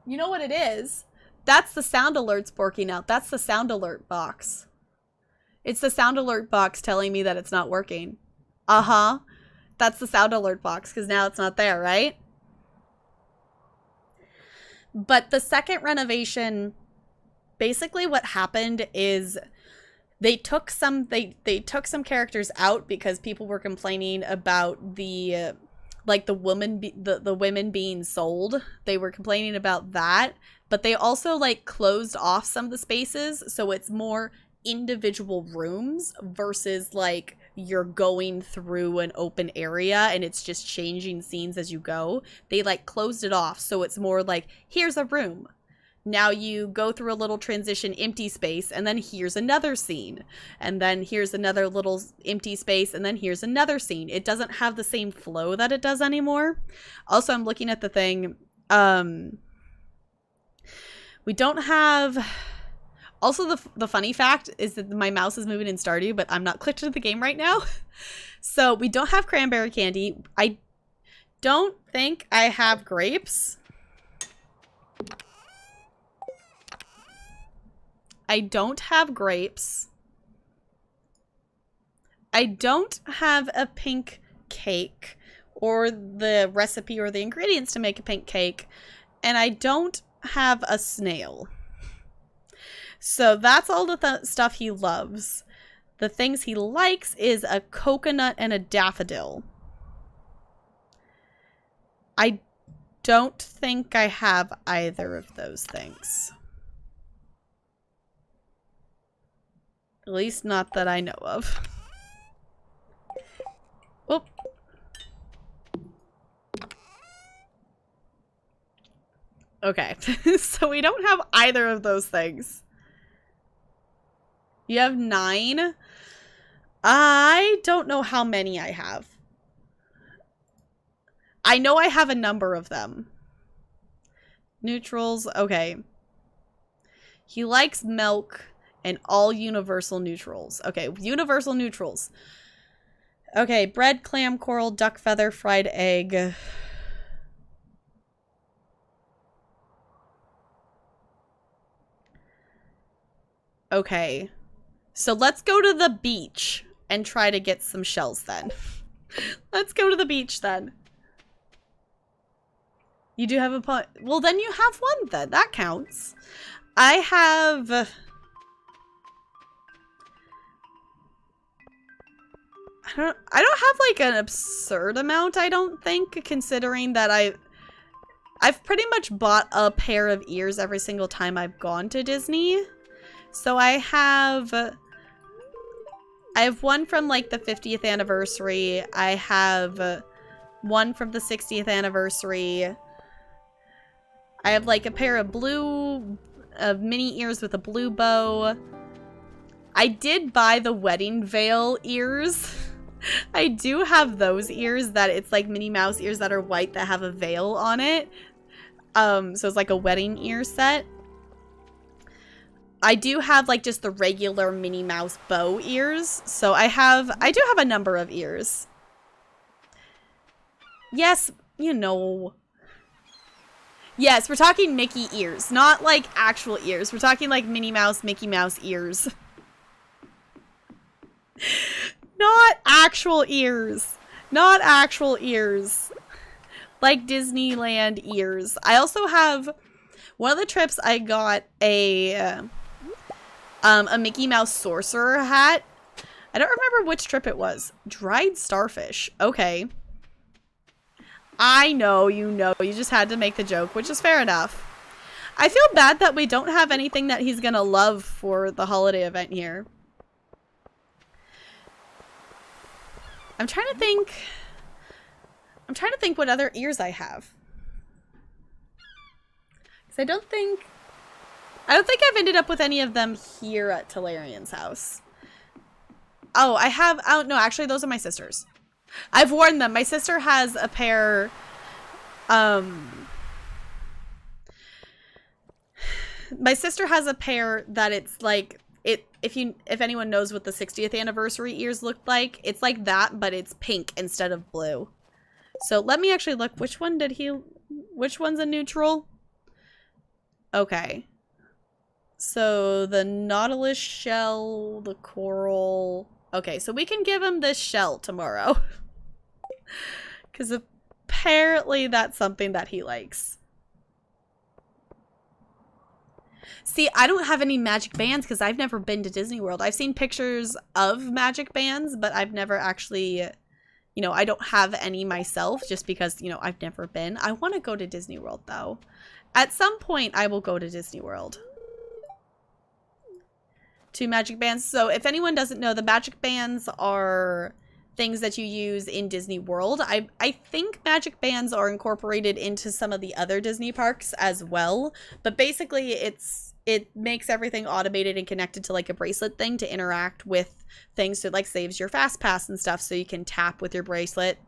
You know what it is? That's the sound alerts working out. That's the sound alert box. It's the sound alert box telling me that it's not working. Uh-huh. That's the sound alert box, because now it's not there, right? But the second renovation, basically what happened is they took some characters out because people were complaining about the like the women being sold. They were complaining about that, but they also like closed off some of the spaces, so it's more individual rooms versus like you're going through an open area and it's just changing scenes as you go. They like closed it off, so it's more like, here's a room. Now you go through a little transition empty space, and then here's another scene. And then here's another little empty space, and then here's another scene. It doesn't have the same flow that it does anymore. Also, I'm looking at the thing. We don't have... Also, the funny fact is that my mouse is moving in Stardew, but I'm not clicked into the game right now. So we don't have cranberry candy. I don't think I have grapes. I don't have grapes. I don't have a pink cake or the recipe or the ingredients to make a pink cake. And I don't have a snail. So that's all the stuff he loves. The things he likes is a coconut and a daffodil. I don't think I have either of those things. At least not that I know of. Oop. Okay, so we don't have either of those things. You have 9. I don't know how many I have. I know I have a number of them. Neutrals, okay. He likes milk and all universal neutrals. Okay, universal neutrals. Okay, bread, clam, coral, duck feather, fried egg. Okay. So let's go to the beach and try to get some shells then. Let's go to the beach then. You do have a pot. Well, then you have one then. That counts. I have... I don't have like an absurd amount, I don't think, considering that I've pretty much bought a pair of ears every single time I've gone to Disney. So I have one from like the 50th anniversary. I have one from the 60th anniversary. I have like a pair of mini ears with a blue bow. I did buy the wedding veil ears. I do have those ears that it's like Minnie Mouse ears that are white that have a veil on it. So it's like a wedding ear set. I do have like just the regular Minnie Mouse bow ears. So I do have a number of ears. Yes, you know. Yes, we're talking Mickey ears, not like actual ears. We're talking like Minnie Mouse, Mickey Mouse ears. Not actual ears. Not actual ears. Like Disneyland ears. I also have... One of the trips I got a Mickey Mouse sorcerer hat. I don't remember which trip it was. Dried starfish. Okay. I know, you know. You just had to make the joke, which is fair enough. I feel bad that we don't have anything that he's gonna love for the holiday event here. I'm trying to think what other ears I have. Because I don't think I've ended up with any of them here at Talarian's house. Oh, I have, oh no, actually those are my sister's. I've worn them. My sister has a pair, my sister has a pair that it's like, if anyone knows what the 60th anniversary ears looked like, it's like that, but it's pink instead of blue. So let me actually look. Which one's a neutral? Okay. So the nautilus shell, the coral. Okay, so we can give him this shell tomorrow. Because apparently that's something that he likes. See, I don't have any magic bands because I've never been to Disney World. I've seen pictures of magic bands, but I've never actually, you know, I don't have any myself just because, you know, I've never been. I want to go to Disney World, though. At some point, I will go to Disney World. 2 magic bands. So if anyone doesn't know, the magic bands are things that you use in Disney World. I think magic bands are incorporated into some of the other Disney parks as well. But basically, it makes everything automated and connected to like a bracelet thing to interact with things. So it like saves your fast pass and stuff so you can tap with your bracelet.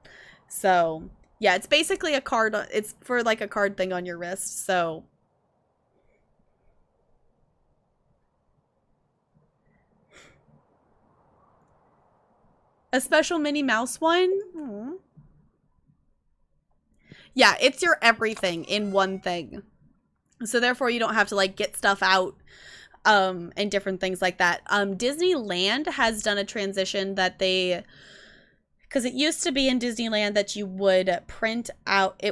So yeah, it's basically a card. It's for like a card thing on your wrist. So a special Minnie Mouse one? Aww. Yeah, it's your everything in one thing. So therefore you don't have to like get stuff out and different things like that. Disneyland has done a transition that they, because it used to be in Disneyland that you would print out,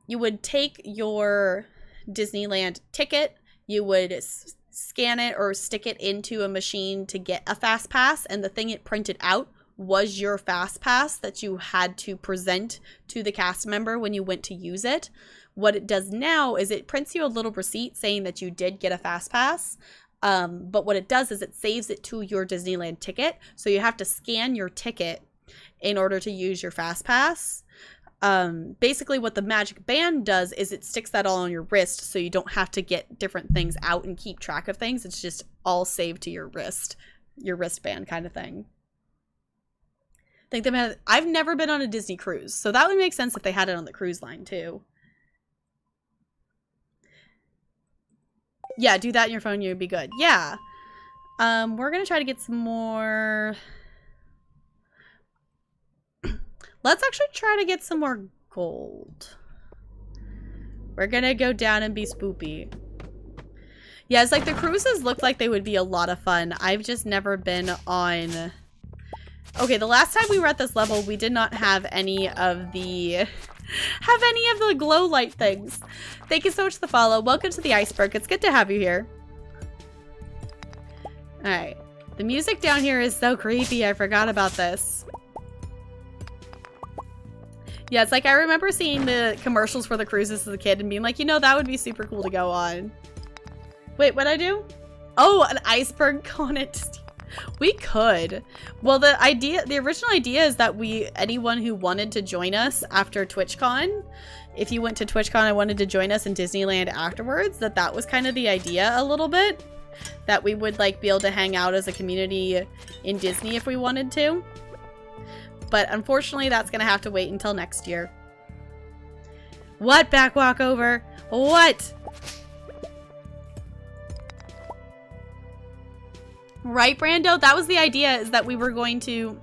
you would take your Disneyland ticket, you would scan it or stick it into a machine to get a fast pass, and the thing it printed out was your fast pass that you had to present to the cast member when you went to use it. What it does now is it prints you a little receipt saying that you did get a fast pass. But what it does is it saves it to your Disneyland ticket. So you have to scan your ticket in order to use your fast pass. Basically what the Magic Band does is it sticks that all on your wrist so you don't have to get different things out and keep track of things. It's just all saved to your wristband kind of thing. I've never been on a Disney cruise, so that would make sense if they had it on the cruise line too. Yeah, do that on your phone, you'd be good. Yeah. We're gonna try to get some more. Let's actually try to get some more gold. We're gonna go down and be spoopy. Yeah, it's like the cruises look like they would be a lot of fun. I've just never been on. Okay, the last time we were at this level, we did not have any of the glow light things. Thank you so much for the follow. Welcome to the iceberg. It's good to have you here. Alright. The music down here is so creepy. I forgot about this. Yeah, it's like I remember seeing the commercials for the cruises as a kid and being like, you know, that would be super cool to go on. Wait, what'd I do? Oh, an iceberg on it. We could. Well, the original idea is that anyone who wanted to join us after TwitchCon, if you went to TwitchCon and wanted to join us in Disneyland afterwards, that was kind of the idea a little bit. That we would like be able to hang out as a community in Disney if we wanted to. But unfortunately, that's going to have to wait until next year. What, back walkover? What? Right, Brando? That was the idea, is that we were going to...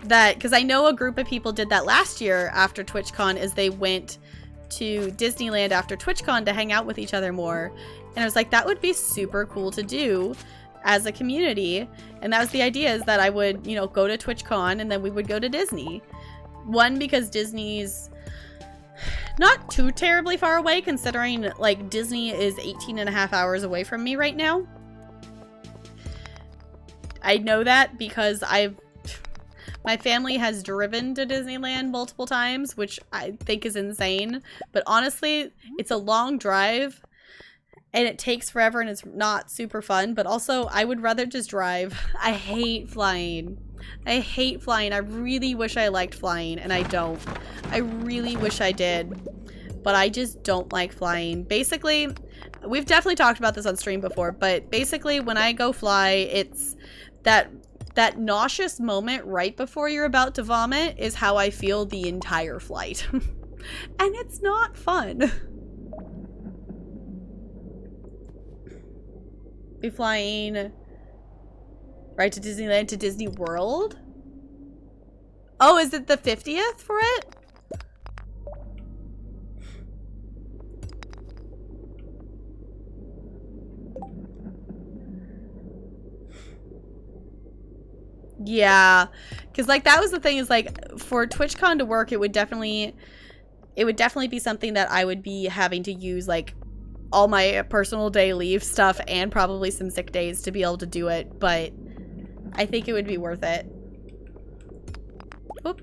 because I know a group of people did that last year after TwitchCon, is they went to Disneyland after TwitchCon to hang out with each other more. And I was like, that would be super cool to do as a community. And that was the idea, is that I would, you know, go to TwitchCon and then we would go to Disney. One, because Disney's not too terribly far away, considering, like, Disney is 18.5 hours away from me right now. I know that because my family has driven to Disneyland multiple times, which I think is insane. But honestly, it's a long drive and it takes forever and it's not super fun. But also, I would rather just drive. I hate flying. I hate flying. I really wish I liked flying, and I don't. I really wish I did, but I just don't like flying. Basically, we've definitely talked about this on stream before, but basically when I go fly, it's that nauseous moment right before you're about to vomit is how I feel the entire flight. And it's not fun. Be flying right to Disneyland, to Disney World? Oh, is it the 50th for it? Yeah, because like that was the thing, is like for TwitchCon to work, it would definitely be something that I would be having to use like all my personal day leave stuff and probably some sick days to be able to do it, but I think it would be worth it. Oop.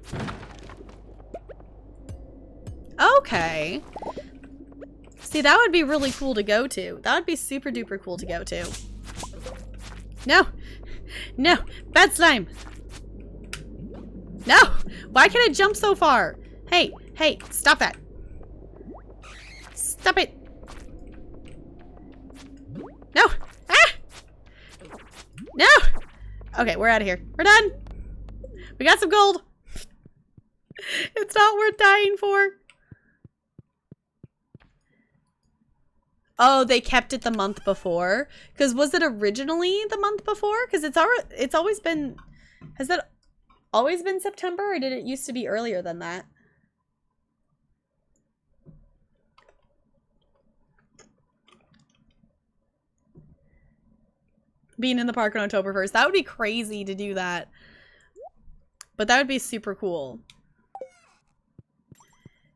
Okay. See, that would be really cool to go to. That would be super duper cool to go to. No! No! Bad slime! No! Why can it jump so far? Hey! Hey! Stop that! Stop it! No! Ah! No! Okay, we're out of here. We're done! We got some gold! It's not worth dying for. Oh, they kept it the month before? Because was it originally the month before? Because it's always been... Has that always been September, or did it used to be earlier than that? being in the park on October 1st. That would be crazy to do that. But that would be super cool.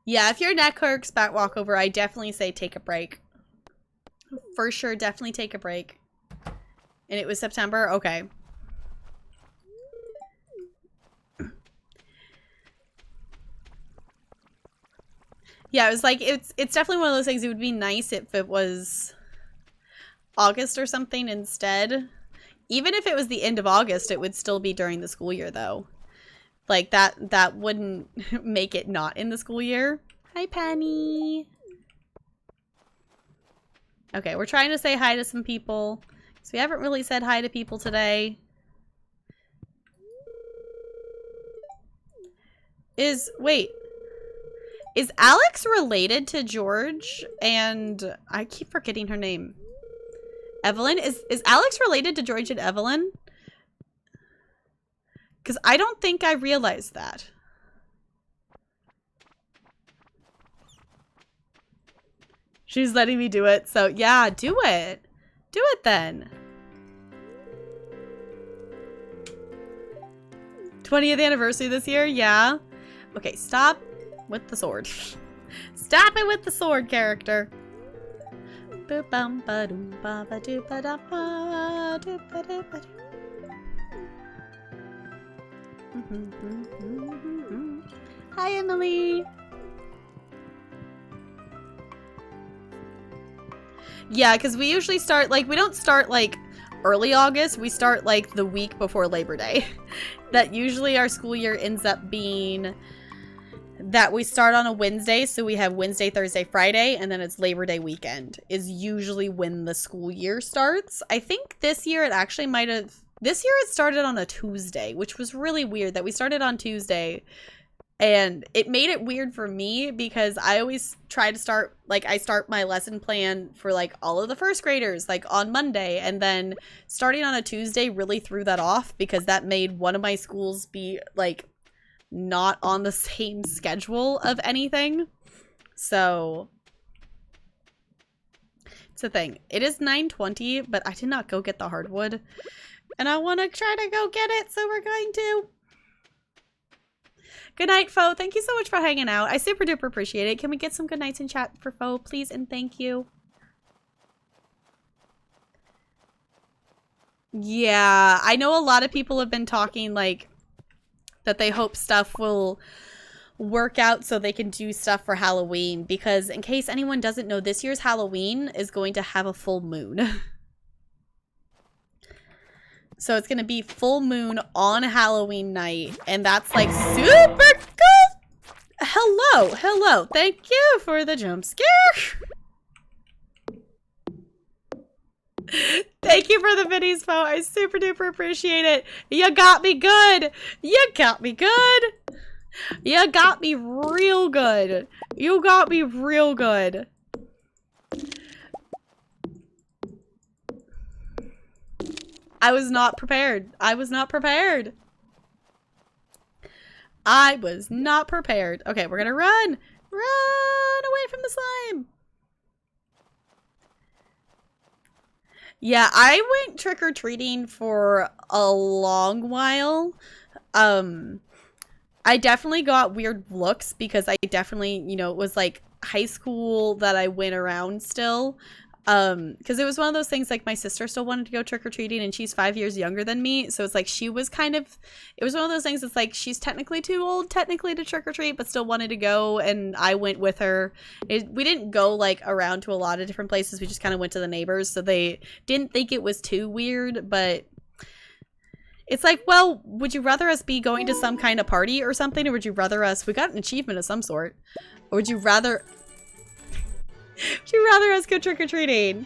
Yeah, if your neck hurts, back walkover, I definitely say take a break. For sure, definitely take a break. And it was September? Okay. Yeah, it was like, it's definitely one of those things. It would be nice if it was August or something instead. Even if it was the end of August, it would still be during the school year, though. Like, that wouldn't make it not in the school year. Hi, Penny. Okay, we're trying to say hi to some people. So we haven't really said hi to people today. Wait. Is Alex related to George? And I keep forgetting her name. Evelyn? Is Alex related to George and Evelyn? Because I don't think I realized that. She's letting me do it. So yeah, do it. Do it then. 20th anniversary this year? Yeah. Okay, stop with the sword. Stop it with the sword, character. Hi, Emily. Yeah, because we usually start, like, we don't start, like, early August. We start, like, the week before Labor Day. That usually our school year ends up being that we start on a Wednesday, so we have Wednesday, Thursday, Friday, and then it's Labor Day weekend is usually when the school year starts. I think this year it actually might have, this year it started on a Tuesday, which was really weird that we started on Tuesday. And it made it weird for me because I always try to start, like, I start my lesson plan for, like, all of the first graders, like, on Monday. And then starting on a Tuesday really threw that off because that made one of my schools be, like, not on the same schedule of anything. So it's a thing. It is 9:20, but I did not go get the hardwood. And I want to try to go get it, so we're going to. Good night, Fo. Thank you so much for hanging out. I super duper appreciate it. Can we get some good nights in chat for Fo, please? And thank you. Yeah, I know a lot of people have been talking, like, that they hope stuff will work out so they can do stuff for Halloween. Because in case anyone doesn't know, this year's Halloween is going to have a full moon. So it's going to be full moon on Halloween night. And that's, like, super cool. Hello. Hello. Thank you for the jump scare. Thank you for the biddies, Fo. I super duper appreciate it. You got me good. You got me good. You got me real good. You got me real good. I was not prepared. I was not prepared. I was not prepared. Okay, we're gonna run. Run away from the slime. Yeah, I went trick-or-treating for a long while. I definitely got weird looks because I definitely, you know, it was like high school that I went around still. Because it was one of those things, like, my sister still wanted to go trick-or-treating and she's 5 years younger than me, so it's like she was kind of, it was one of those things, it's like she's technically too old technically to trick-or-treat but still wanted to go, and I went with her. We didn't go, like, around to a lot of different places, we just kind of went to the neighbors, so they didn't think it was too weird. But it's like, well, would you rather us be going to some kind of party or something, or would you rather us, we got an achievement of some sort, or would you rather would you rather us go trick-or-treating?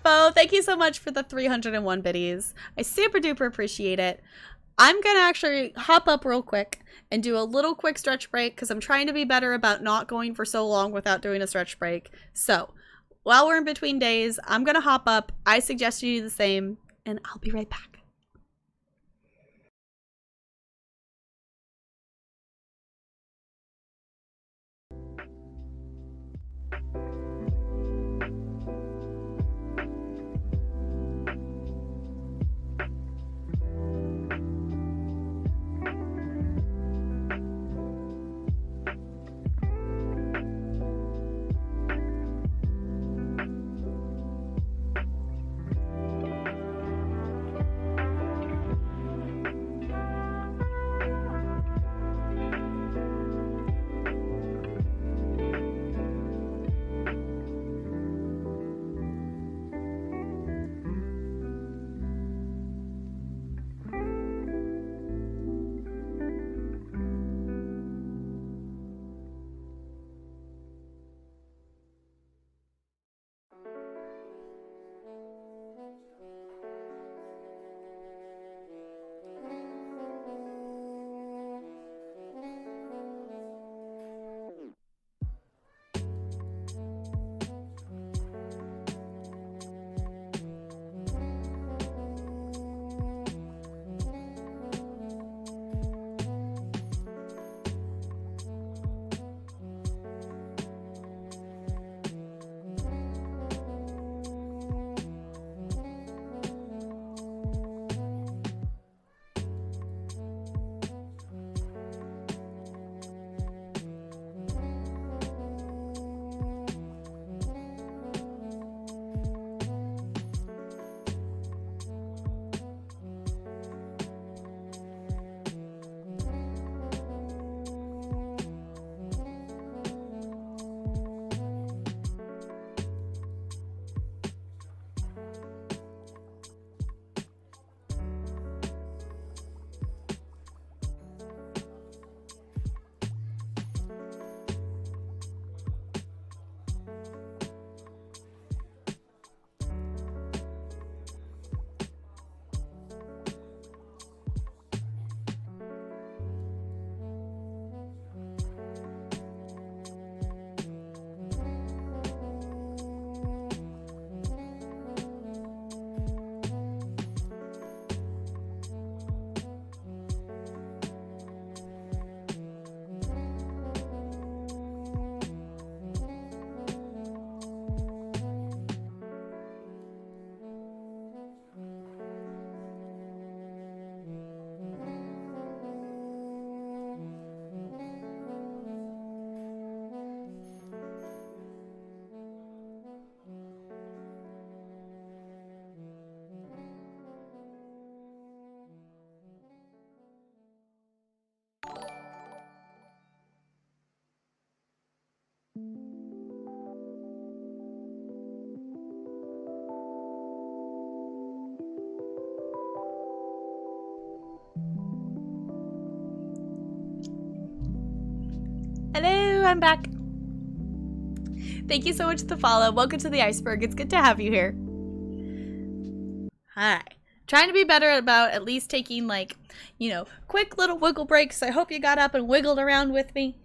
Bo, thank you so much for the 301 biddies. I super duper appreciate it. I'm gonna actually hop up real quick and do a little quick stretch break because I'm trying to be better about not going for so long without doing a stretch break. So, while we're in between days, I'm gonna hop up. I suggest you do the same, and I'll be right back. I'm back. Thank you so much for the follow. Welcome to the iceberg. It's good to have you here. Hi. Trying to be better about at least taking, like, you know, quick little wiggle breaks. I hope you got up and wiggled around with me.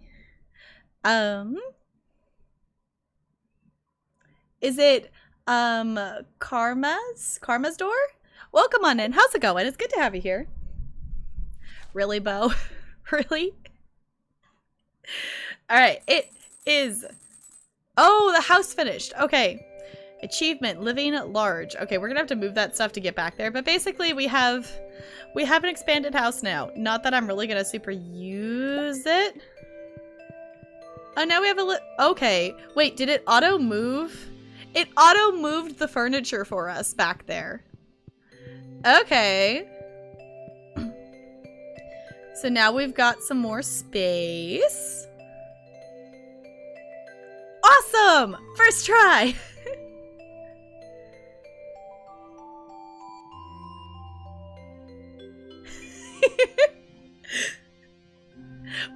Is it, Karma's door? Welcome on in. How's it going? It's good to have you here. Really, Bo? Really? Alright, it is... Oh, the house finished. Okay. Achievement, living large. Okay, we're gonna have to move that stuff to get back there, but basically we have an expanded house now. Not that I'm really gonna super use it. Oh, now we have a okay. Wait, did it auto move? It auto moved the furniture for us back there. Okay. So now we've got some more space. Awesome! First try!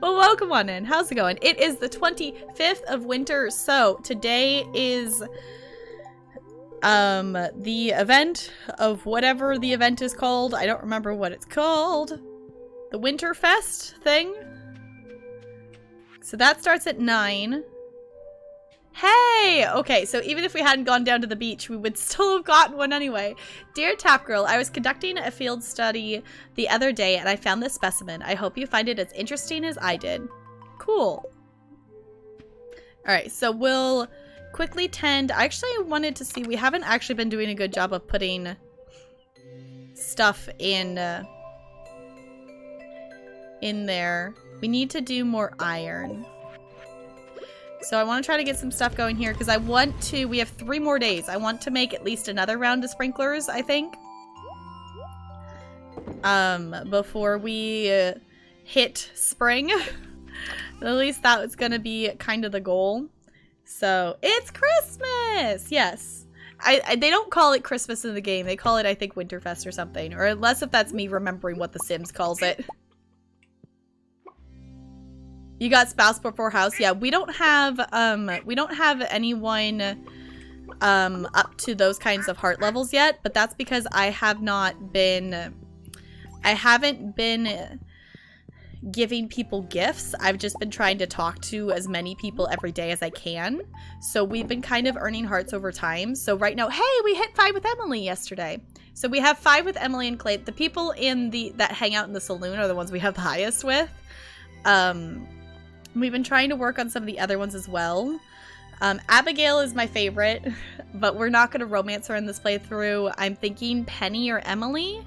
Well, welcome on in. How's it going? It is the 25th of winter, so today is the event of whatever the event is called. I don't remember what it's called. The Winterfest thing. So that starts at 9. Hey! Okay, so even if we hadn't gone down to the beach, we would still have gotten one anyway. Dear Tap Girl, I was conducting a field study the other day and I found this specimen. I hope you find it as interesting as I did. Cool. Alright, so we'll quickly tend... I actually wanted to see... We haven't actually been doing a good job of putting stuff in there. We need to do more iron. So I want to try to get some stuff going here because I want to, we have 3 more days. I want to make at least another round of sprinklers, I think. Before we hit spring. At least that was going to be kind of the goal. So it's Christmas! Yes. They don't call it Christmas in the game. They call it, I think, Winterfest or something. Or unless if that's me remembering what The Sims calls it. You got spouse before house? Yeah, we don't have anyone up to those kinds of heart levels yet, but that's because I haven't been giving people gifts. I've just been trying to talk to as many people every day as I can. So we've been kind of earning hearts over time. So right now, hey, we hit 5 with Emily yesterday. So we have 5 with Emily and Clay. The people that hang out in the saloon are the ones we have the highest with. We've been trying to work on some of the other ones as well. Abigail is my favorite, but we're not going to romance her in this playthrough. I'm thinking Penny or Emily.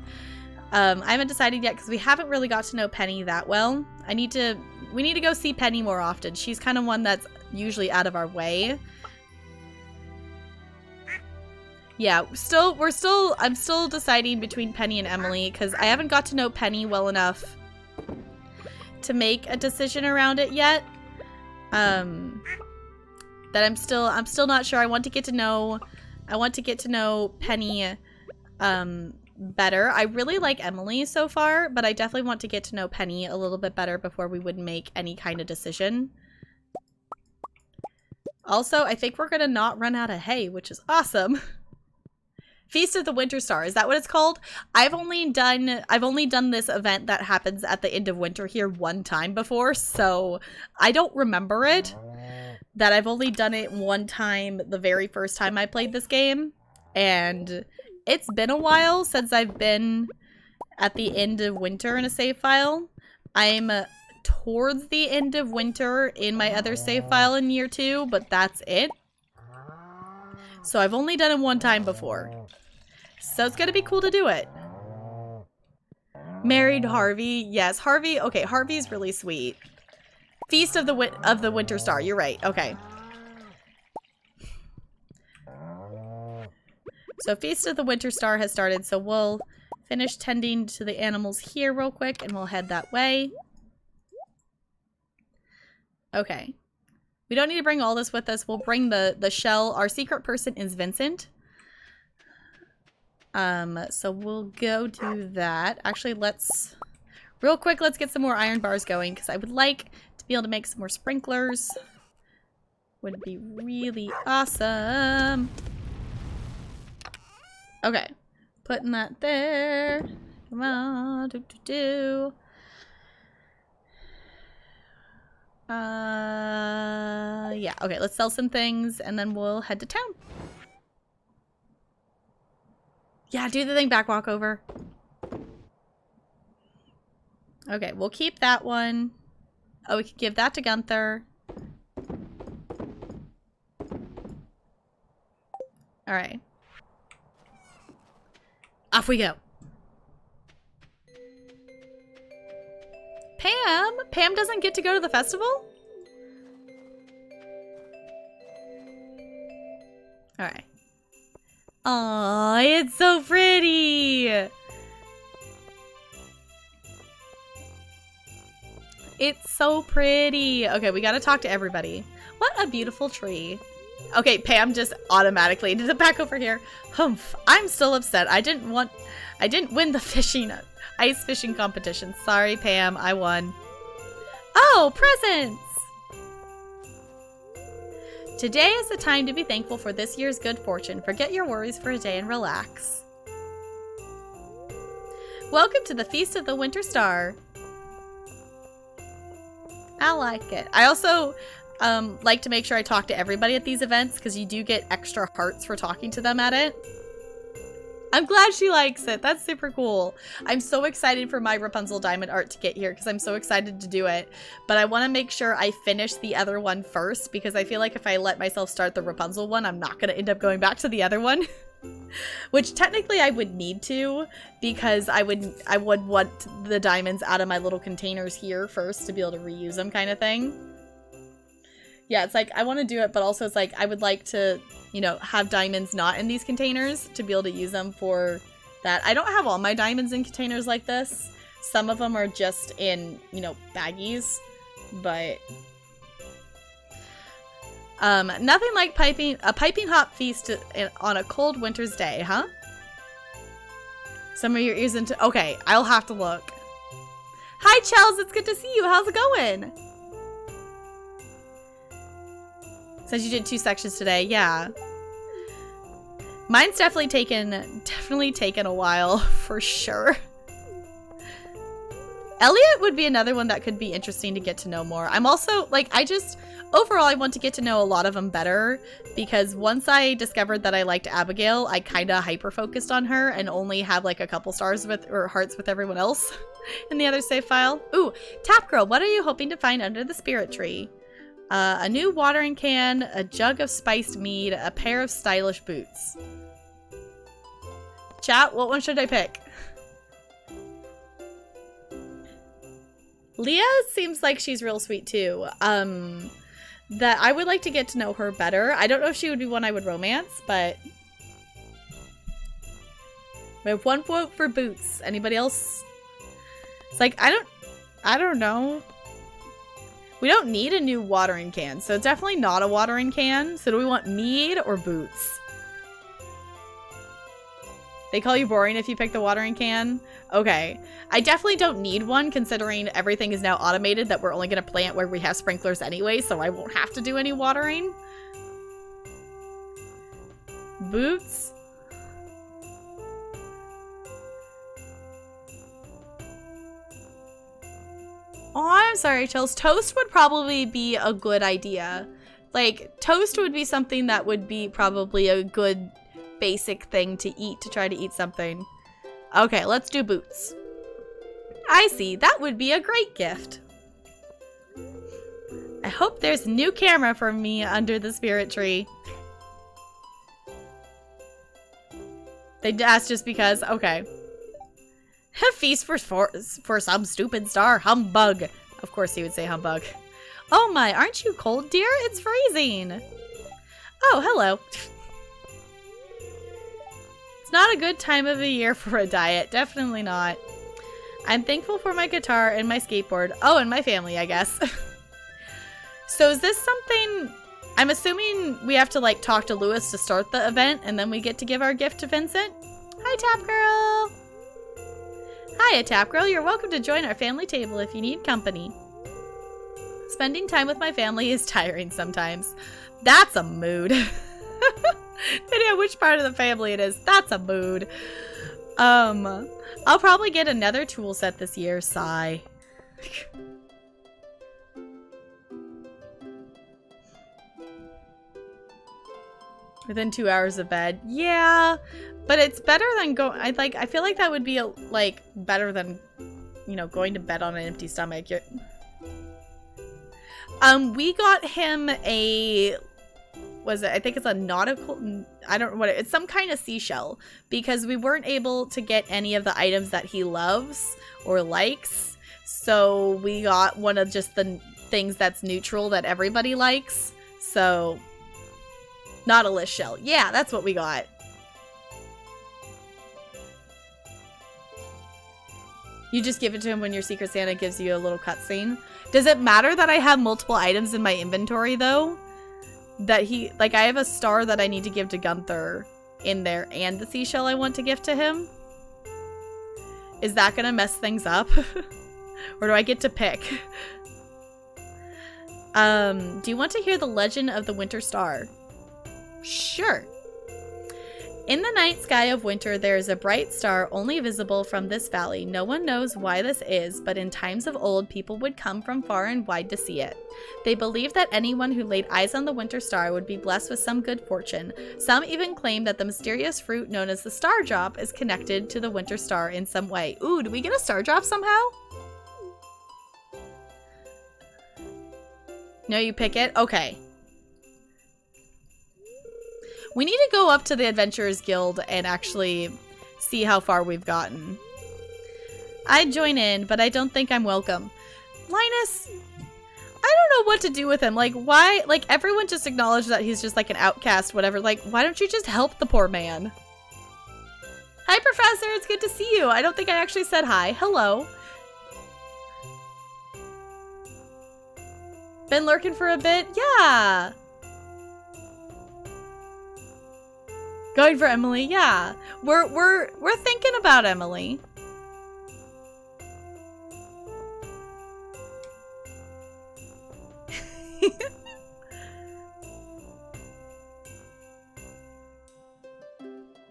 I haven't decided yet because we haven't really got to know Penny that well. We need to go see Penny more often. She's kind of one that's usually out of our way. Yeah, I'm still deciding between Penny and Emily because I haven't got to know Penny well enough to make a decision around it yet. That I'm still not sure. I want to get to know Penny better. I really like Emily so far, but I definitely want to get to know Penny a little bit better before we would make any kind of decision. Also, I think we're gonna not run out of hay, which is awesome. Feast of the Winter Star, is that what it's called? I've only done this event that happens at the end of winter here one time before, so I don't remember it. That I've only done it one time the very first time I played this game, and it's been a while since I've been at the end of winter in a save file. I'm towards the end of winter in my other save file in year 2, but that's it. So I've only done it one time before. So it's gonna be cool to do it. Married Harvey. Yes, Harvey. Okay, Harvey's really sweet. Feast of the Winter Star. You're right. Okay. So Feast of the Winter Star has started, so we'll finish tending to the animals here real quick and we'll head that way. Okay. We don't need to bring all this with us. We'll bring the shell. Our secret person is Vincent. So we'll go do that. Actually, real quick, let's get some more iron bars going because I would like to be able to make some more sprinklers. would be really awesome. Okay. Putting that there. Come on. Yeah. Okay, let's sell some things and then we'll head to town. Yeah, do the thing back walk over. Okay, we'll keep that one. Oh, we could give that to Gunther. Alright. Off we go. Pam? Pam doesn't get to go to the festival? Alright. Aw, it's so pretty! It's so pretty. Okay, we gotta talk to everybody. What a beautiful tree. Okay, Pam just automatically did it back over here. Humph, I'm still upset. I didn't win the ice fishing competition. Sorry, Pam, I won. Oh, presents! Today is the time to be thankful for this year's good fortune. Forget your worries for a day and relax. Welcome to the Feast of the Winter Star. I like it. I also like to make sure I talk to everybody at these events because you do get extra hearts for talking to them at it. I'm glad she likes it. That's super cool. I'm so excited for my Rapunzel Diamond art to get here because I'm so excited to do it. But I want to make sure I finish the other one first because I feel like if I let myself start the Rapunzel one, I'm not going to end up going back to the other one. Which technically I would need to because I would want the diamonds out of my little containers here first to be able to reuse them kind of thing. Yeah, it's like I want to do it, but also it's like I would like to, you know, have diamonds not in these containers to be able to use them for that. I don't have all my diamonds in containers like this. Some of them are just in, you know, baggies, but nothing like a piping hot feast on a cold winter's day, huh? Some of your ears into... Okay, I'll have to look. Hi, Chels. It's good to see you. How's it going? Says you did 2 sections today. Yeah. Mine's definitely taken a while, for sure. Elliot would be another one that could be interesting to get to know more. I'm also, like, overall, I want to get to know a lot of them better because once I discovered that I liked Abigail, I kind of hyper-focused on her and only have, like, a couple stars or hearts with everyone else in the other save file. Ooh, Tap Girl, what are you hoping to find under the spirit tree? A new watering can, a jug of spiced mead, a pair of stylish boots. Chat, what one should I pick? Leah seems like she's real sweet too. That I would like to get to know her better. I don't know if she would be one I would romance, but we have one vote for boots. Anybody else? It's like I don't know. We don't need a new watering can, so it's definitely not a watering can. So do we want mead or boots? They call you boring if you pick the watering can? Okay. I definitely don't need one considering everything is now automated that we're only going to plant where we have sprinklers anyway, so I won't have to do any watering. Boots? Oh, I'm sorry, Chels. Toast would probably be a good idea. Like, toast would be something that would be probably a good basic thing to eat, to try to eat something. Okay, let's do boots. I see. That would be a great gift. I hope there's a new camera for me under the spirit tree. They asked just because. Okay. A feast for some stupid star. Humbug. Of course he would say humbug. Oh my, aren't you cold, dear? It's freezing. Oh, hello. It's not a good time of the year for a diet. Definitely not. I'm thankful for my guitar and my skateboard. Oh, and my family, I guess. So is this something... I'm assuming we have to, like, talk to Lewis to start the event, and then we get to give our gift to Vincent? Hi, Tap Girl! Hiya, Tap Girl. You're welcome to join our family table if you need company. Spending time with my family is tiring sometimes. That's a mood. Depending on which part of the family it is, that's a mood. I'll probably get another tool set this year, sigh. Within 2 hours of bed. Yeah, but it's better than I feel like that would be better than, you know, going to bed on an empty stomach. We got him a, I think it's a nautical, I don't know what it's some kind of seashell, because we weren't able to get any of the items that he loves or likes. So we got one of just the things that's neutral that everybody likes. So Nautilus shell. Yeah, that's what we got. You just give it to him when your Secret Santa gives you a little cutscene. Does it matter that I have multiple items in my inventory, though? That he... Like, I have a star that I need to give to Gunther in there, and the seashell I want to give to him? Is that gonna mess things up? Or do I get to pick? Do you want to hear the legend of the Winter Star? Sure. In the night sky of winter, there is a bright star only visible from this valley. No one knows why this is, but in times of old, people would come from far and wide to see it. They believed that anyone who laid eyes on the winter star would be blessed with some good fortune. Some even claim that the mysterious fruit known as the star drop is connected to the winter star in some way. Ooh, do we get a star drop somehow? No, you pick it? Okay. We need to go up to the Adventurers Guild and actually see how far we've gotten. I'd join in, but I don't think I'm welcome. Linus, I don't know what to do with him. Like, why? Like, everyone just acknowledged that he's just like an outcast, whatever. Like, why don't you just help the poor man? Hi, Professor. It's good to see you. I don't think I actually said hi. Hello. Been lurking for a bit? Yeah. Going for Emily, yeah. We're thinking about Emily.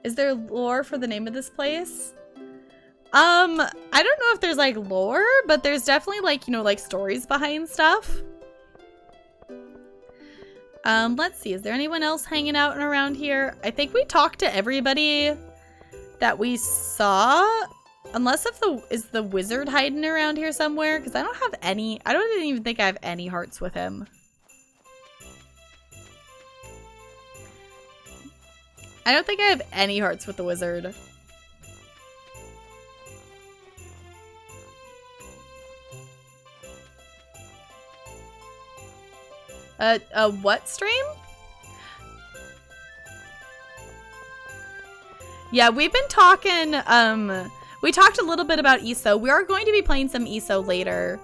Is there lore for the name of this place? I don't know if there's like lore, but there's definitely like, you know, like stories behind stuff. Let's see. Is there anyone else hanging out and around here? I think we talked to everybody that we saw. Unless is the wizard hiding around here somewhere? Because I don't have any. I don't even think I have any hearts with him. I don't think I have any hearts with the wizard. A what stream? Yeah, we've been talking, we talked a little bit about ESO. We are going to be playing some ESO later.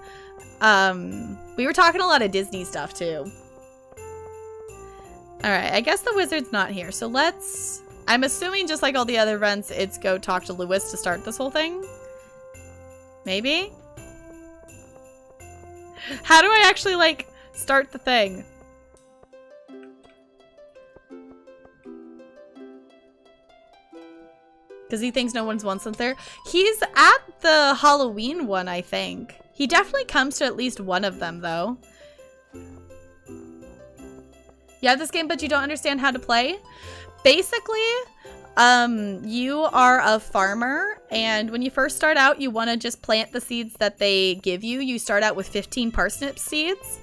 We were talking a lot of Disney stuff too. Alright, I guess the wizard's not here, so let's... I'm assuming just like all the other events, it's go talk to Lewis to start this whole thing. Maybe? How do I actually, like... start the thing? Because he thinks no one's once there. He's at the Halloween one, I think. He definitely comes to at least one of them, though. You have this game, but you don't understand how to play? Basically, you are a farmer, and when you first start out, you want to just plant the seeds that they give you. You start out with 15 parsnip seeds.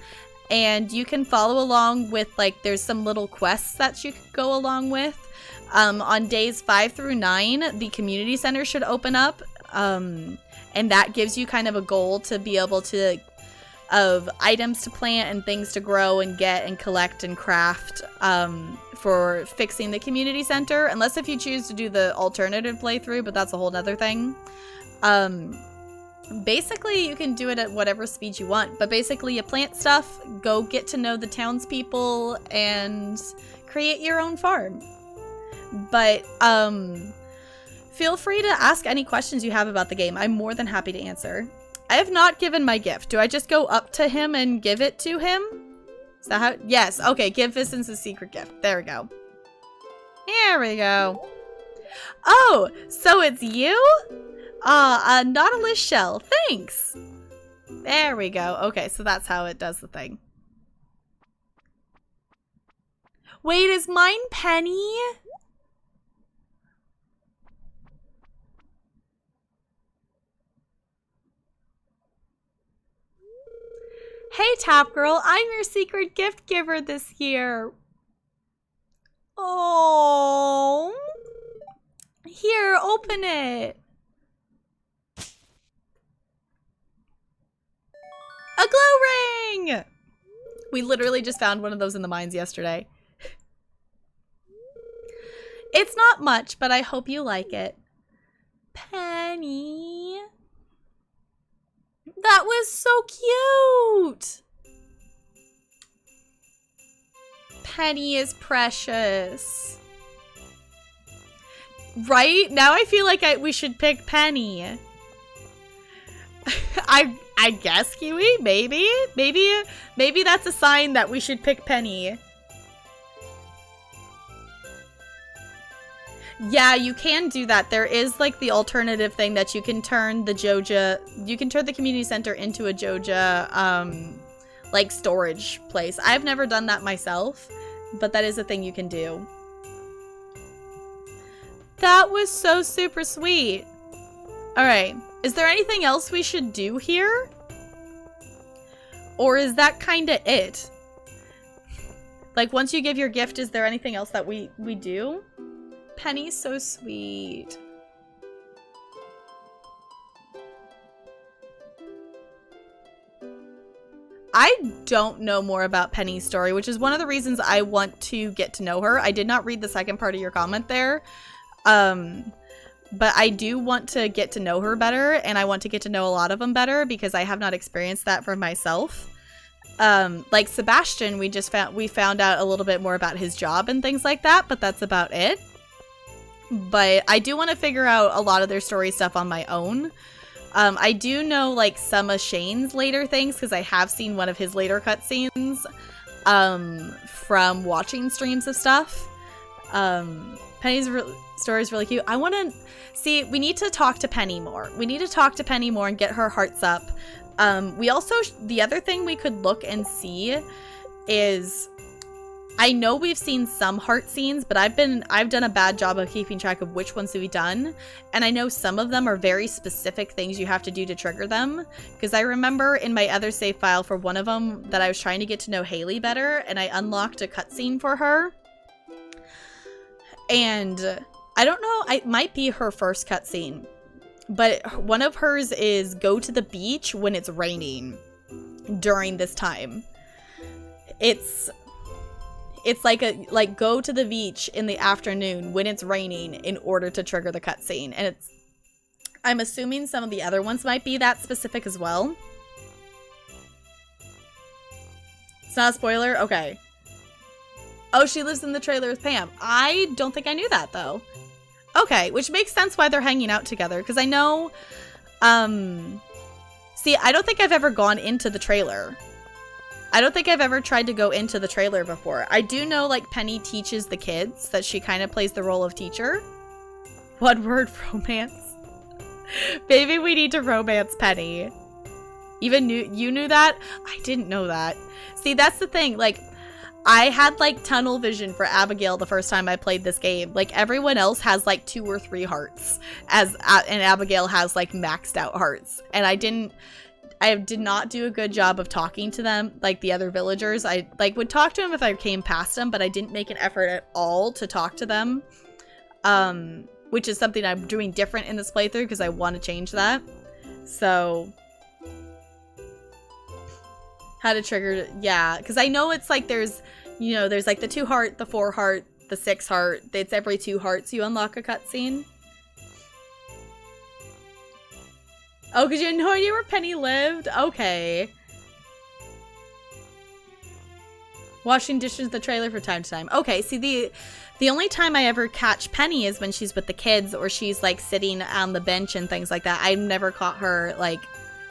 And you can follow along with, like, there's some little quests that you could go along with. On days 5 through 9, the community center should open up. And that gives you kind of a goal to be able to, of items to plant and things to grow and get and collect and craft for fixing the community center. Unless if you choose to do the alternative playthrough, but that's a whole nother thing. Basically, you can do it at whatever speed you want, but basically you plant stuff, go get to know the townspeople, and create your own farm. But, feel free to ask any questions you have about the game. I'm more than happy to answer. I have not given my gift. Do I just go up to him and give it to him? Is that how? Yes. Okay. Give Vistance a secret gift. There we go. There we go. Oh, so it's you? A Nautilus shell. Thanks. There we go. Okay, so that's how it does the thing. Wait, is mine Penny? Hey, Tap Girl, I'm your secret gift giver this year. Oh. Here, open it. A glow ring! We literally just found one of those in the mines yesterday. It's not much, but I hope you like it. Penny. That was so cute. Penny is precious. Right? Now I feel like we should pick Penny. I guess, Kiwi? Maybe? Maybe that's a sign that we should pick Penny. Yeah, you can do that. There is like the alternative thing that you can turn the Joja, you can turn the community center into a Joja, like storage place. I've never done that myself, but that is a thing you can do. That was so super sweet. All right. Is there anything else we should do here? Or is that kind of it? Like, once you give your gift, is there anything else that we do? Penny's so sweet. I don't know more about Penny's story, which is one of the reasons I want to get to know her. I did not read the second part of your comment there. But I do want to get to know her better, and I want to get to know a lot of them better because I have not experienced that for myself. Like Sebastian, we found out a little bit more about his job and things like that, but that's about it. But I do want to figure out a lot of their story stuff on my own. I do know like some of Shane's later things because I have seen one of his later cutscenes from watching streams of stuff. Penny's story is really cute. I want to see, we need to talk to Penny more. We need to talk to Penny more and get her hearts up. We also, the other thing we could look and see is, I know we've seen some heart scenes, but I've done a bad job of keeping track of which ones we've done. And I know some of them are very specific things you have to do to trigger them. Because I remember in my other save file for one of them that I was trying to get to know Haley better, and I unlocked a cutscene for her. And I don't know, it might be her first cutscene, but one of hers is go to the beach when it's raining during this time. It's like go to the beach in the afternoon when it's raining in order to trigger the cutscene. And I'm assuming some of the other ones might be that specific as well. It's not a spoiler? Okay. Oh, she lives in the trailer with Pam. I don't think I knew that, though. Okay, which makes sense why they're hanging out together. Because I know... see, I don't think I've ever gone into the trailer. I don't think I've ever tried to go into the trailer before. I do know, like, Penny teaches the kids, that she kind of plays the role of teacher. One word, romance. Maybe we need to romance Penny. Even you knew that? I didn't know that. See, that's the thing, like... I had, like, tunnel vision for Abigail the first time I played this game. Like, everyone else has, like, 2 or 3 hearts. And Abigail has, like, maxed out hearts. And I did not do a good job of talking to them, like, the other villagers. I, like, would talk to them if I came past them, but I didn't make an effort at all to talk to them. Which is something I'm doing different in this playthrough, because I want to change that. So... how to trigger, yeah, because I know it's like there's, you know, there's like the 2 heart, the 4 heart, the 6 heart. It's every 2 hearts you unlock a cutscene. Oh, because you had no idea where Penny lived? Okay. Washing dishes in the trailer from time to time. Okay, see, the only time I ever catch Penny is when she's with the kids or she's like sitting on the bench and things like that. I've never caught her like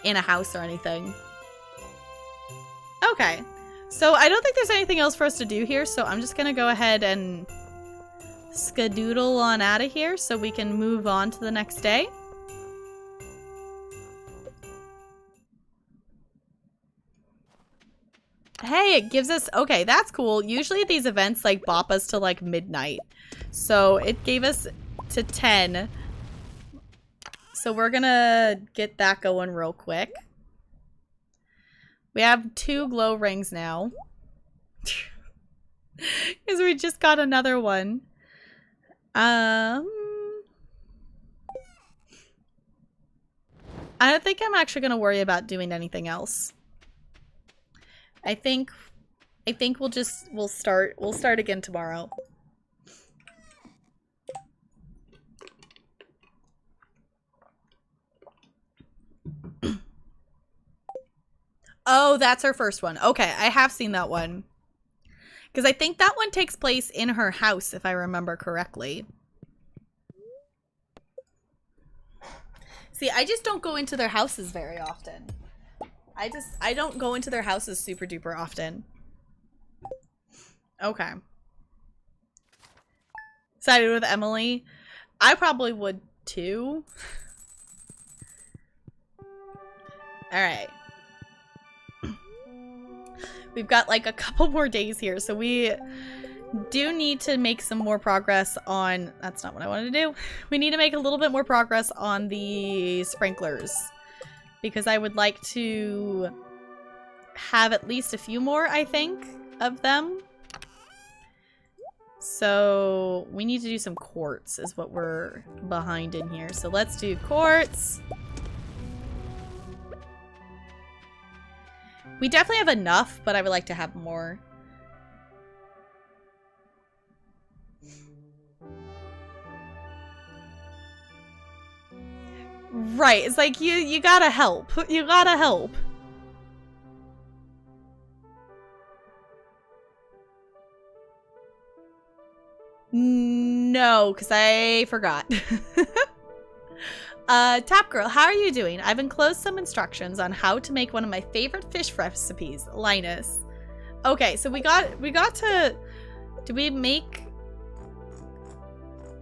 in a house or anything. Okay, So I don't think there's anything else for us to do here, so I'm just gonna go ahead and skadoodle on out of here so we can move on to the next day. Hey, it gives us, okay, that's cool. Usually these events like bop us to like midnight. So it gave us to 10. So we're gonna get that going real quick. We have 2 glow rings now. Because we just got another one. I don't think I'm actually gonna worry about doing anything else. I think we'll start again tomorrow. Oh, that's her first one. Okay, I have seen that one. Because I think that one takes place in her house, if I remember correctly. See, I just don't go into their houses very often. I don't go into their houses super duper often. Okay. Sided with Emily. I probably would too. Alright. We've got like a couple more days here, so we do need to make some more progress on... That's not what I wanted to do. We need to make a little bit more progress on the sprinklers. Because I would like to have at least a few more, I think, of them. So we need to do some quartz is what we're behind in here. So let's do quartz. We definitely have enough, but I would like to have more. Right, it's like you gotta help. You gotta help. No, because I forgot. Tap Girl, how are you doing? I've enclosed some instructions on how to make one of my favorite fish recipes, Linus. Okay, so we got to... Did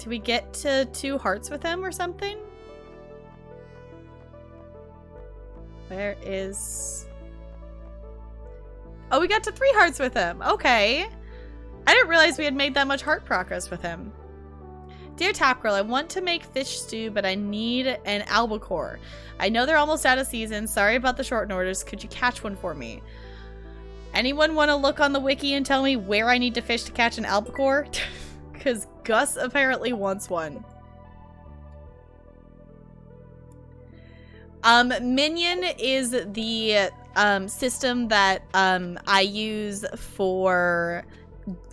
we get to 2 hearts with him or something? Where is... Oh, we got to 3 hearts with him. Okay. I didn't realize we had made that much heart progress with him. Dear Tap Girl, I want to make fish stew, but I need an albacore. I know they're almost out of season. Sorry about the short orders. Could you catch one for me? Anyone want to look on the wiki and tell me where I need to fish to catch an albacore? Because Gus apparently wants one. Minion is the system that I use for